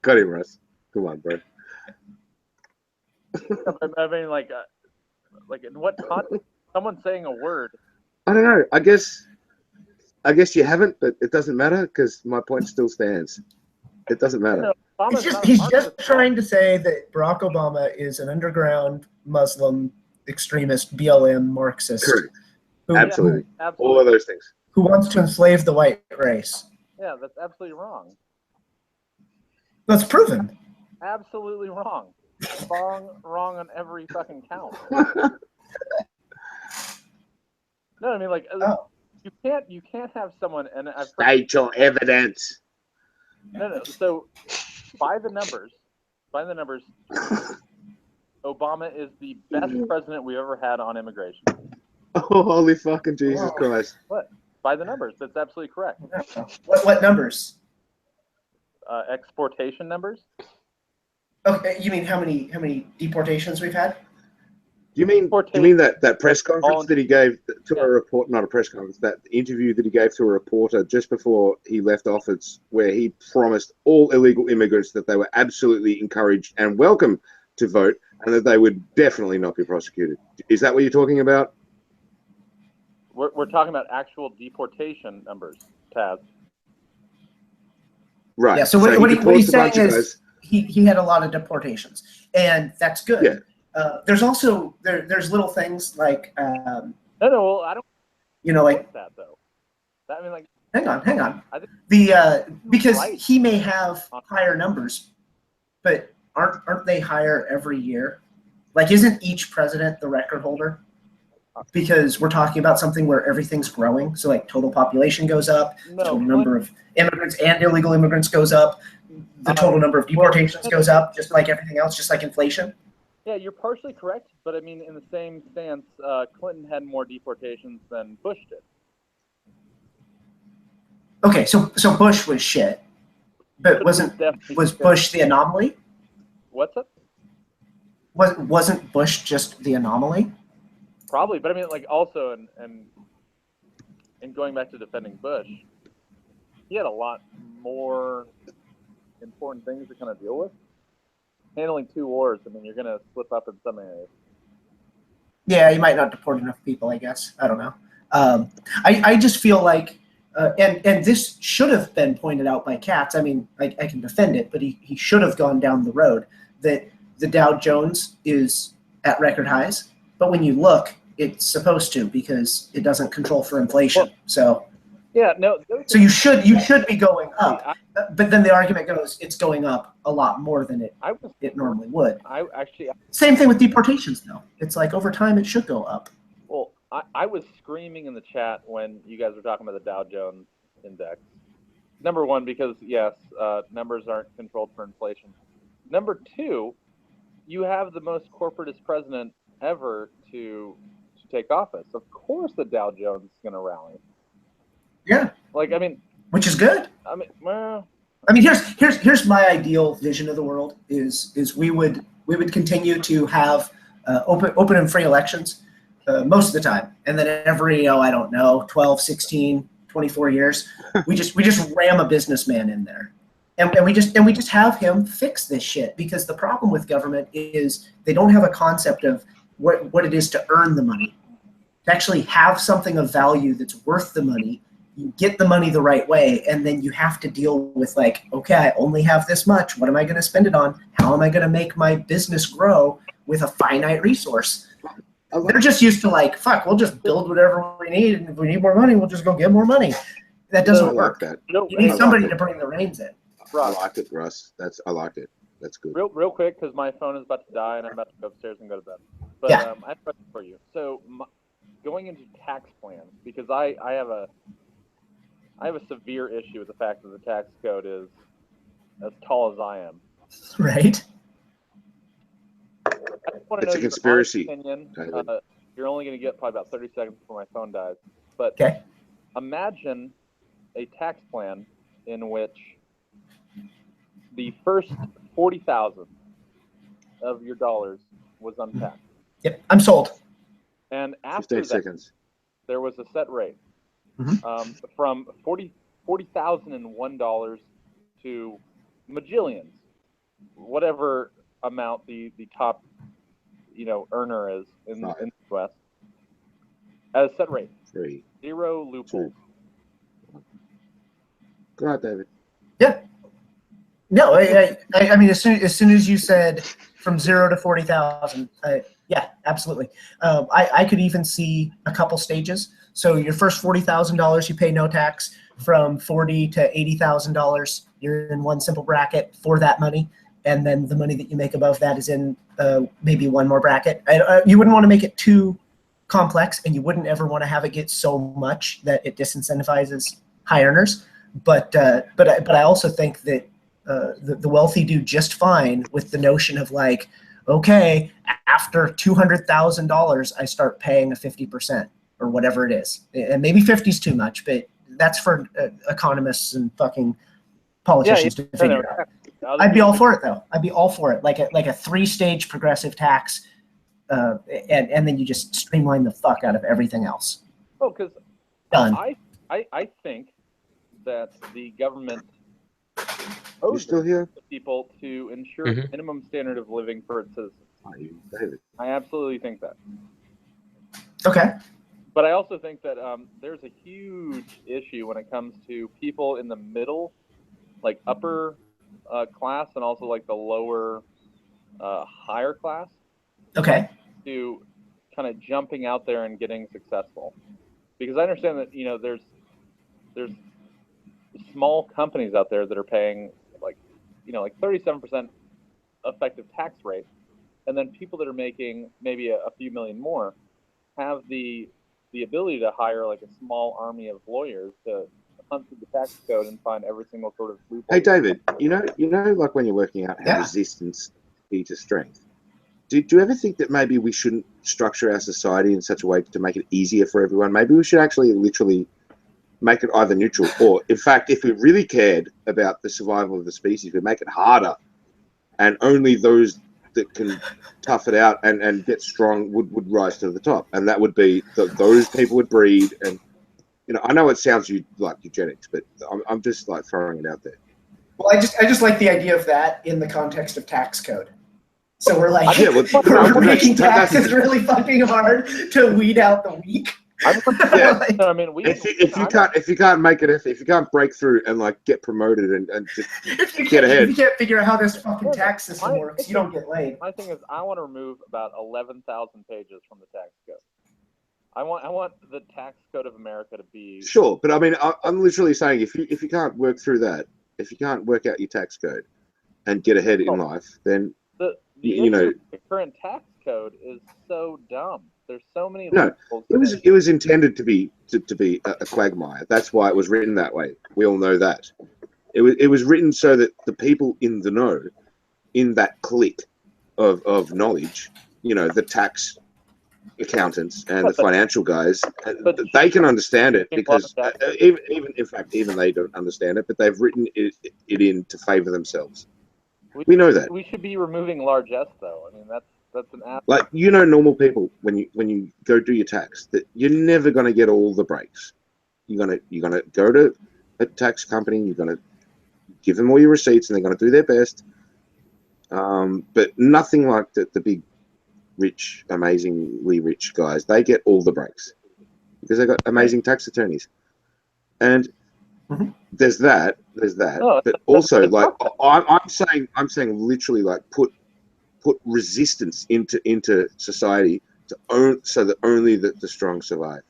Got him, Russ. Come on, bro. I mean, like in what context? Someone saying a word. I don't know. I guess you haven't, but it doesn't matter because my point still stands. It doesn't matter. He's just trying to say that Barack Obama is an underground Muslim extremist, BLM Marxist. Correct. Absolutely. All of those things. Who wants to enslave the white race. Yeah, that's absolutely wrong. That's proven. Absolutely wrong. Wrong on every fucking count. No, I mean you can't have someone and I've state your evidence. No. So by the numbers, Obama is the best president we've ever had on immigration. Oh, holy fucking Jesus Christ! What? By the numbers, that's absolutely correct. What numbers? Exportation numbers. Okay, you mean how many deportations we've had? You mean that press conference that he gave to a report? Not a press conference. That interview that he gave to a reporter just before he left office, where he promised all illegal immigrants that they were absolutely encouraged and welcome to vote, and that they would definitely not be prosecuted. Is that what you're talking about? We're talking about actual deportation numbers, Taz. Right. Yeah. So what he's saying is he had a lot of deportations, and that's good. Yeah. There's also there's little things like no, well, I don't. You know, like that though. That, I mean, like. Hang on. I think because he may have higher numbers, but aren't they higher every year? Like, isn't each president the record holder? Because we're talking about something where everything's growing. So like total population goes up, the total number of immigrants and illegal immigrants goes up, the total number of deportations goes up, just like everything else, just like inflation. Yeah, you're partially correct, but I mean, in the same stance, Clinton had more deportations than Bush did. Okay, so Bush was shit, but was Bush the anomaly? What's up? Wasn't Bush just the anomaly? Probably, but I mean, like, also, and going back to defending Bush, he had a lot more important things to kind of deal with. Handling 2 wars, I mean, you're going to slip up in some areas. Yeah, you might not deport enough people, I guess. I don't know. I just feel like, and this should have been pointed out by Katz. I mean, I can defend it, but he should have gone down the road that the Dow Jones is at record highs. But when you look, it's supposed to because it doesn't control for inflation. Well, so yeah, no. So you should be going up, but then the argument goes it's going up a lot more than it normally would. Same thing with deportations, though. It's like over time it should go up. Well, I was screaming in the chat when you guys were talking about the Dow Jones index. Number one, because yes, numbers aren't controlled for inflation. Number two, you have the most corporatist president ever to take office. Of course the Dow Jones is going to rally. Yeah. Like, I mean, which is good. I mean, well, I mean, here's my ideal vision of the world is we would continue to have open and free elections most of the time. And then every, I don't know, 12, 16, 24 years, we just ram a businessman in there. And we just have him fix this shit, because the problem with government is they don't have a concept of what it is to earn the money. To actually have something of value that's worth the money, you get the money the right way, and then you have to deal with like, okay, I only have this much. What am I going to spend it on? How am I going to make my business grow with a finite resource? They're just used to like, fuck, we'll just build whatever we need, and if we need more money, we'll just go get more money. That doesn't work. That. You need somebody to bring the reins in. I like it, Russ. I like it. That's good. Real quick, because my phone is about to die and I'm about to go upstairs and go to bed. But yeah. I have a question for you. So going into tax plans, because I have a severe issue with the fact that the tax code is as tall as I am. Right. It's a conspiracy. Opinion. You're only going to get probably about 30 seconds before my phone dies. But okay. Imagine a tax plan in which the first 40,000 of your dollars was untaxed. Yep, I'm sold. And after that, there was a set rate from $40,001 to majillions, whatever amount the top earner is in the U.S. as set rate. 0 loopholes. Go ahead, David. Yeah. No, I mean, as soon as you said from 0 to 40,000, yeah, absolutely. I could even see a couple stages. So your first $40,000, you pay no tax. From $40,000 to $80,000, you're in one simple bracket for that money, and then the money that you make above that is in maybe one more bracket. You wouldn't want to make it too complex, and you wouldn't ever want to have it get so much that it disincentivizes high earners. But I also think that the wealthy do just fine with the notion of like, okay, after $200,000, I start paying a 50% or whatever it is, and maybe 50 is too much, but that's for economists and fucking politicians to figure out. I'd be all for it though. I'd be all for it, like a 3-stage progressive tax, and then you just streamline the fuck out of everything else. Oh, because done. I think that the government owes people to ensure a minimum standard of living for its citizens. I absolutely think that. Okay. But I also think that there's a huge issue when it comes to people in the middle, like upper class, and also like the lower, higher class. Okay. To kind of jumping out there and getting successful, because I understand that there's small companies out there that are paying like 37% effective tax rate, and then people that are making maybe a few million more have the ability to hire like a small army of lawyers to hunt through the tax code and find every single sort of loophole. Hey David, you know like when you're working out how resistance be to strength, do you ever think that maybe we shouldn't structure our society in such a way to make it easier for everyone? Maybe we should actually literally make it either neutral, or in fact, if we really cared about the survival of the species, we make it harder, and only those that can tough it out and get strong would rise to the top, and that would be those people would breed. And I know it sounds like eugenics, but I'm just like throwing it out there. Well, I just like the idea of that in the context of tax code. So we're like, we're making taxes really fucking hard to weed out the weak. I mean, if you can't break through and like get promoted and just get ahead, if you can't figure out how this fucking tax system works, you don't get laid. My thing is, I want to remove about 11,000 pages from the tax code. I want the tax code of America to be sure, but I mean, I'm literally saying if you can't work through that, if you can't work out your tax code and get ahead in life, then the current tax code is so dumb. There's so many. No, it was intended to be a quagmire. That's why it was written that way. We all know that. It was written so that the people in the know, in that clique of knowledge, the tax accountants and the financial guys, they can understand it, because even they don't understand it, but they've written it in to favor themselves. We know that. We should be removing largesse, though. I mean, that's an app. Like, normal people, when you go do your tax, that you're never going to get all the breaks. You're gonna go to a tax company. You're gonna give them all your receipts, and they're going to do their best. But nothing like the big, rich, amazingly rich guys. They get all the breaks because they've got amazing tax attorneys. And there's that, but also like I'm saying literally like put resistance into society so that only the strong survive.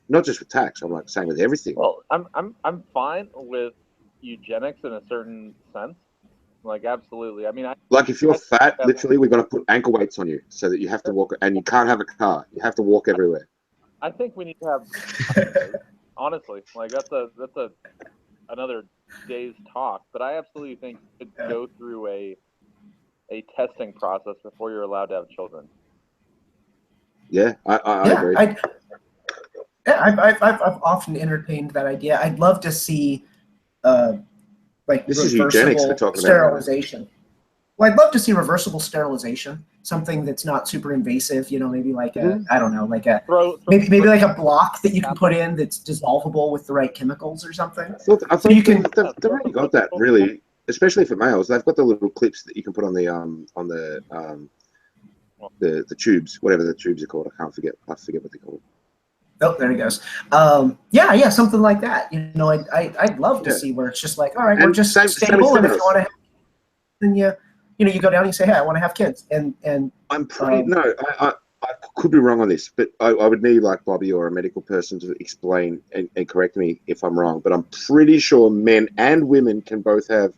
Not just with tax. I'm like saying with everything. Well, I'm fine with eugenics in a certain sense. Like absolutely. I mean, like if you're fat, literally, we're gonna put ankle weights on you so that you have to walk, and you can't have a car. You have to walk everywhere. I think we need to have. Honestly, like that's another day's talk. But I absolutely think you should go through a testing process before you're allowed to have children. Yeah, I agree. I've often entertained that idea. I'd love to see like this is eugenics we're talking sterilization. Well, I'd love to see reversible sterilization, something that's not super invasive. You know, maybe like I don't know, like maybe like a block that you can put in that's dissolvable with the right chemicals or something. I thought you can. They've already got that really, especially for males. They've got the little clips that you can put on the tubes, whatever the tubes are called. I forget what they call it. Oh, there he goes. Yeah, something like that. You know, I'd love to see where it's just like, all right, we're just stable, and if you want to, then you go down and you say, hey, I want to have kids, and I'm pretty I could be wrong on this, but I would need like Bobby or a medical person to explain and correct me if I'm wrong. But I'm pretty sure men and women can both have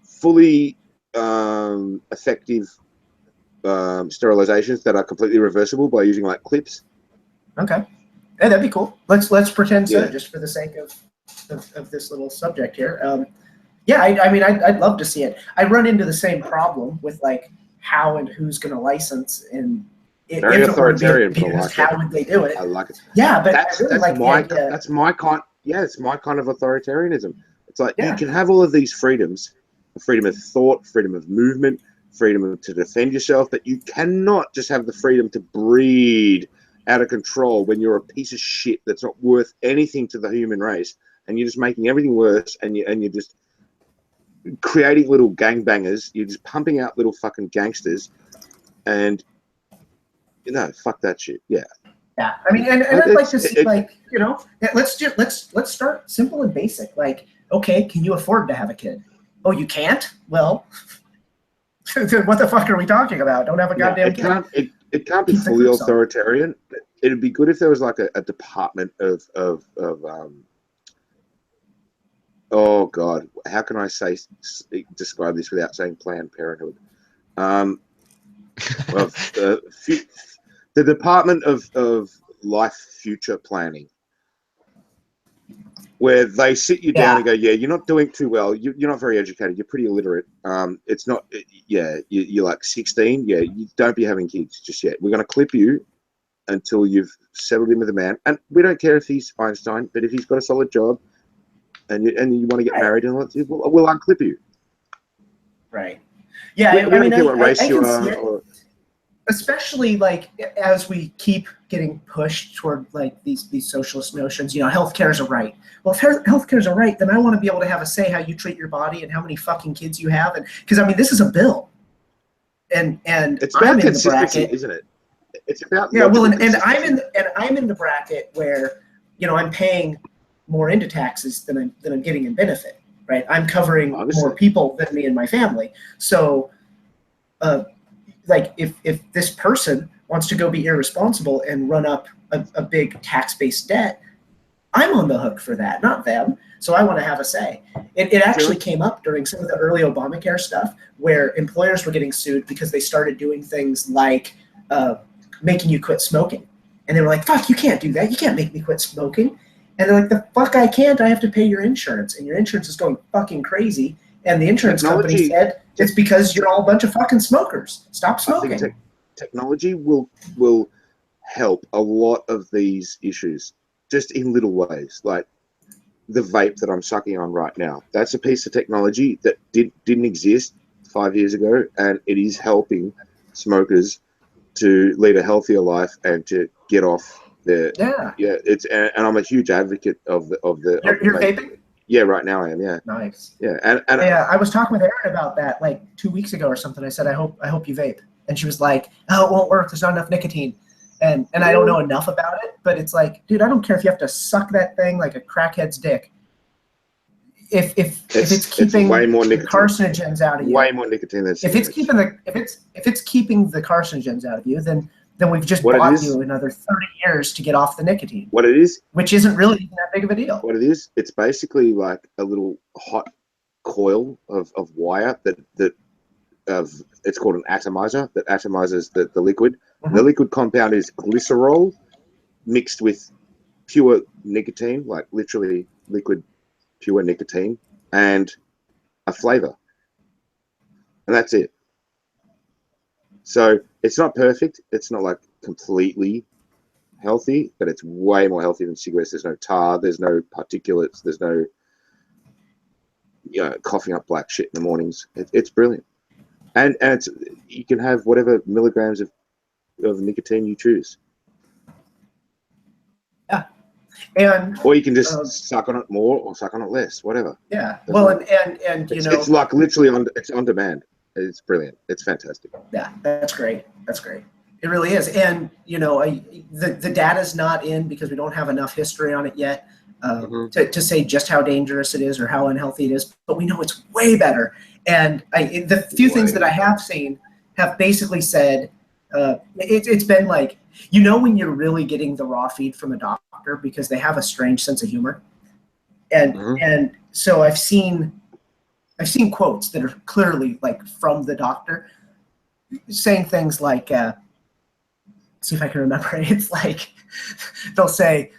fully effective sterilizations that are completely reversible by using like clips. Okay, yeah, that'd be cool. Let's pretend so, just for the sake of this little subject here. Yeah, I mean, I'd love to see it. I run into the same problem with like how and who's going to license, and very authoritarian. How would they do it? I like it. Yeah, but that's my kind. Yeah, it's my kind of authoritarianism. It's like you can have all of these freedoms: freedom of thought, freedom of movement, freedom to defend yourself, but you cannot just have the freedom to breed out of control when you're a piece of shit that's not worth anything to the human race, and you're just making everything worse, and you're just creating little gangbangers. You're just pumping out little fucking gangsters, and fuck that shit. Yeah. Yeah, I mean, and I'd like to see let's start simple and basic. Like, okay, can you afford to have a kid? Oh, you can't? Well, what the fuck are we talking about? Don't have a goddamn kid. It can't be fully authoritarian. It'd be good if there was like a department of oh god, how can I describe this without saying Planned Parenthood? The Department of Life Future Planning, where they sit you down and go, yeah, you're not doing too well. You're not very educated. You're pretty illiterate. It's not, you're like 16. Yeah, you don't be having kids just yet. We're going to clip you until you've settled in with a man. And we don't care if he's Einstein, but if he's got a solid job and you want to get married, and we'll unclip you. Right. Yeah, I mean, care what race you are. Especially like as we keep getting pushed toward like these socialist notions, healthcare is a right. Well, if healthcare is a right, then I want to be able to have a say how you treat your body and how many fucking kids you have, and because I mean this is a bill, and it's about consistency, isn't it? It's about well, and I'm in the bracket where I'm paying more into taxes than I'm getting in benefit, right? I'm covering more people than me and my family, so. Like if this person wants to go be irresponsible and run up a big tax-based debt, I'm on the hook for that, not them. So I want to have a say. It actually came up during some of the early Obamacare stuff where employers were getting sued because they started doing things like making you quit smoking. And they were like, fuck, you can't do that. You can't make me quit smoking. And they're like, the fuck I can't. I have to pay your insurance. And your insurance is going fucking crazy. And the insurance company said, it's because you're all a bunch of fucking smokers. Stop smoking. I think technology will help a lot of these issues just in little ways. Like the vape that I'm sucking on right now. That's a piece of technology that didn't exist 5 years ago, and it is helping smokers to lead a healthier life and to get off the It's and I'm a huge advocate of the You're vaping? Yeah, right now I am. Yeah. Nice. Yeah, and yeah, I was talking with Erin about that like 2 weeks ago or something. I said, I hope you vape, and she was like, oh, it won't work. There's not enough nicotine, and I don't know enough about it, but it's like, dude, I don't care if you have to suck that thing like a crackhead's dick. If it's keeping way more the carcinogens out of you, way more nicotine than if it's keeping the carcinogens out of you, then we've just what bought you another 30 years to get off the nicotine. What it is, which isn't really even that big of a deal. What it is, it's basically like a little hot coil of wire that it's called an atomizer that atomizes the liquid. Mm-hmm. The liquid compound is glycerol mixed with pure nicotine, like literally liquid pure nicotine, and a flavor, and that's it. So it's not perfect. It's not like completely healthy, but it's way more healthy than cigarettes. There's no tar. There's no particulates. There's no coughing up black shit in the mornings. It's brilliant, and it's, you can have whatever milligrams of nicotine you choose. Yeah, and or you can just suck on it more or suck on it less, whatever. Yeah, well, and you know, it's like literally it's on demand. It's brilliant. It's fantastic. Yeah, that's great. That's great. It really is. And, you know, the data's not in because we don't have enough history on it yet to say just how dangerous it is or how unhealthy it is. But we know it's way better. And the few things that I have seen have basically said, it's been like, you know, when you're really getting the raw feed from a doctor because they have a strange sense of humor. And and so I've seen quotes that are clearly like from the doctor saying things like, see if I can remember it. It's like, they'll say,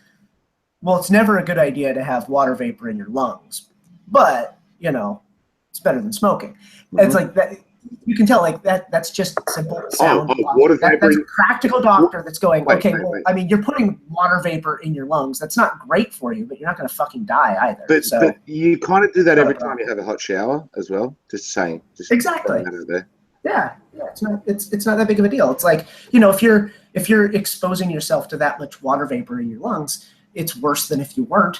well, it's never a good idea to have water vapor in your lungs, but, you know, it's better than smoking. It's like that. You can tell like that's just simple sound. Water vapor. That's a practical doctor that's going, okay, well, I mean, you're putting water vapor in your lungs. That's not great for you, but you're not going to fucking die either. But you kind of do that every time you have a hot shower as well. Just saying. Just exactly. There. Yeah, it's not that big of a deal. It's like, you know, if you're exposing yourself to that much water vapor in your lungs, it's worse than if you weren't.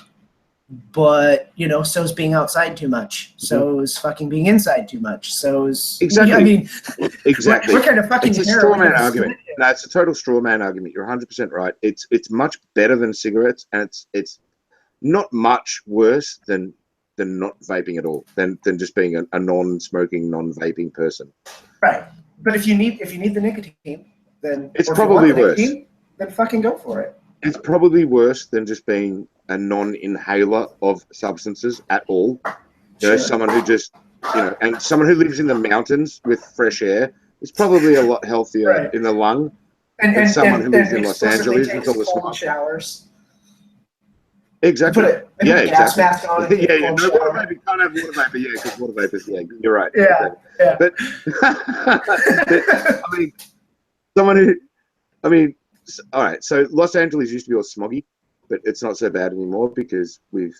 But, you know, so's being outside too much. So's fucking being inside too much. So's exactly. I mean, exactly. We're kind of fucking. It's a straw man argument. No, it's a total straw man argument. You're 100% right. It's much better than cigarettes, and it's not much worse than not vaping at all. Than just being a non-smoking, non-vaping person. Right. But if you need the nicotine, then it's probably worse. Then fucking go for it. It's probably worse than just being a non-inhaler of substances at all. You know, someone who just, you know, and someone who lives in the mountains with fresh air is probably a lot healthier in the lung than someone who lives in Los Angeles with all the smoke. Showers. Exactly. Yeah, exactly. Mask on yeah. No water vapor. Can't have water vapor. Yeah, because water vapor is. Yeah, you're right. Yeah. Yeah. But I mean, all right. So Los Angeles used to be all smoggy, but it's not so bad anymore because we've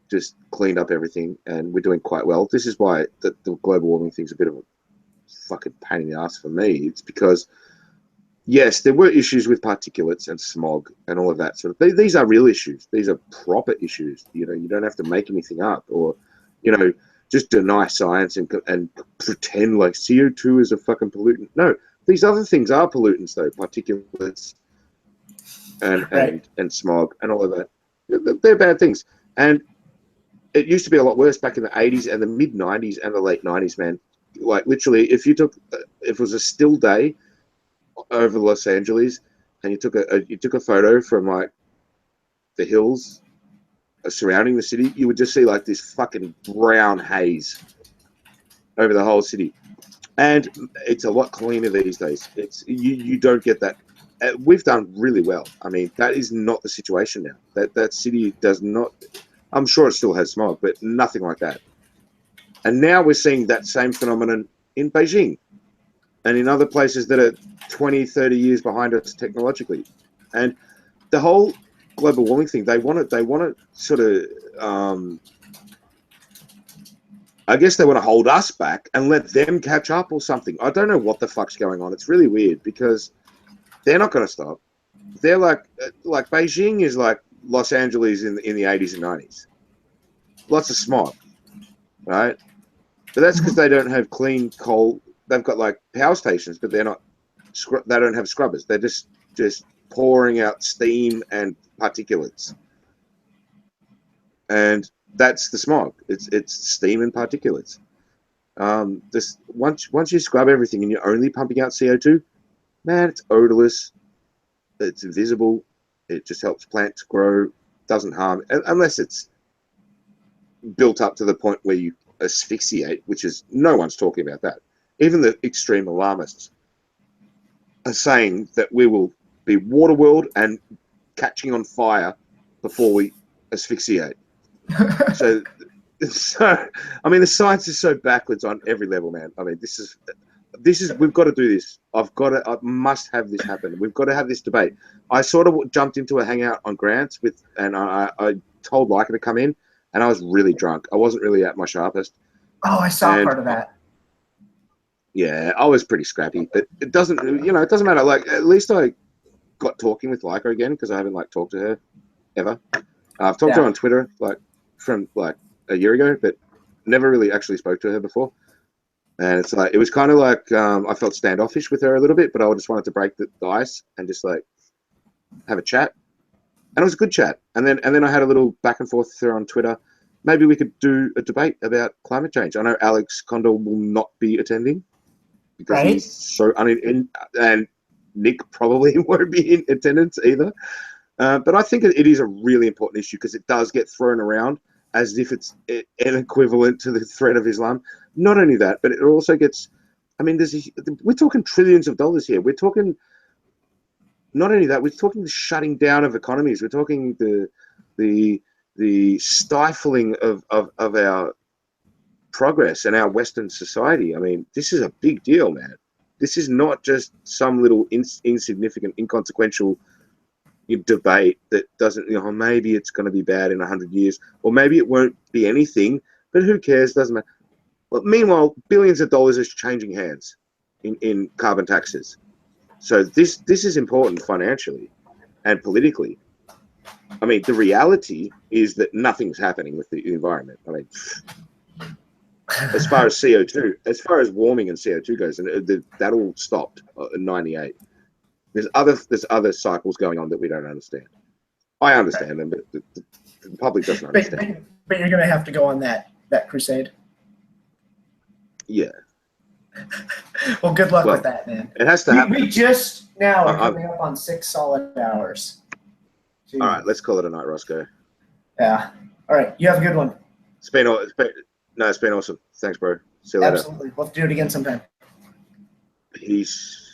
just cleaned up everything and we're doing quite well. This is why the global warming thing's a bit of a fucking pain in the ass for me. It's because, yes, there were issues with particulates and smog and all of that sort of. These are real issues. These are proper issues. You know, you don't have to make anything up or, you know, just deny science and pretend like CO2 is a fucking pollutant. No, these other things are pollutants though, particulates and smog and all of that. They're bad things. And it used to be a lot worse back in the 80s and the mid 90s and the late 90s, man. Like literally, if it was a still day over Los Angeles and you took a photo from like the hills surrounding the city, you would just see like this fucking brown haze over the whole city. And it's a lot cleaner these days. It's you don't get that. We've done really well. I mean, that is not the situation now. That city does not. I'm sure it still has smog, but nothing like that. And now we're seeing that same phenomenon in Beijing and in other places that are 20, 30 years behind us technologically. And the whole global warming thing, they want to sort of, I guess they want to hold us back and let them catch up or something. I don't know what the fuck's going on. It's really weird because they're not going to stop. They're like Beijing is like Los Angeles in the 80s and 90s. lots of smog, right? But that's because they don't have clean coal. They've got like power stations, but they're not. They don't have scrubbers. They're just pouring out steam and particulates, and that's the smog. It's steam and particulates. This once you scrub everything and you're only pumping out CO2, man, it's odorless. It's invisible. It just helps plants grow. Doesn't harm unless it's built up to the point where you asphyxiate, which is no one's talking about that. Even the extreme alarmists are saying that we will be water world and catching on fire before we asphyxiate. so I mean, the science is so backwards on every level, man. I mean, this is we've got to do this. I must have this happen. We've got to have this debate. I sort of jumped into a hangout on Grants and I told Leica to come in, and I was really drunk. I wasn't really at my sharpest. Oh, I saw part of that. Yeah, I was pretty scrappy, but it doesn't matter. Like, at least I got talking with Leica again, because I haven't like talked to her ever. I've talked to her on Twitter from like a year ago, but never really actually spoke to her before. And it's like, it was kind of like, I felt standoffish with her a little bit, but I just wanted to break the ice and just like have a chat. And it was a good chat. And then I had a little back and forth with her on Twitter. Maybe we could do a debate about climate change. I know Alex Condor will not be attending because he's so and Nick probably won't be in attendance either. But I think it is a really important issue because it does get thrown around as if it's an equivalent to the threat of Islam. Not only that, but it also gets, I mean, we're talking trillions of dollars here. We're talking, not only that, we're talking the shutting down of economies. We're talking the stifling of our progress and our Western society. I mean, this is a big deal, man. This is not just some little insignificant, inconsequential debate that doesn't, maybe it's going to be bad in 100 years, or maybe it won't be anything, but who cares? Doesn't matter. Well, meanwhile, billions of dollars is changing hands in carbon taxes. So this is important financially and politically. I mean, the reality is that nothing's happening with the environment. I mean, as far as CO2, as far as warming and CO2 goes, and that all stopped in '98. There's other cycles going on that we don't understand. I understand them, but the public doesn't understand. But you're going to have to go on that crusade. Yeah. Well, good luck with that, man. It has to happen. We just now are coming up on 6 solid hours. Jeez. All right, let's call it a night, Roscoe. Yeah. All right, you have a good one. It's been awesome. Thanks, bro. See you later. Absolutely. We'll have to do it again sometime. Peace.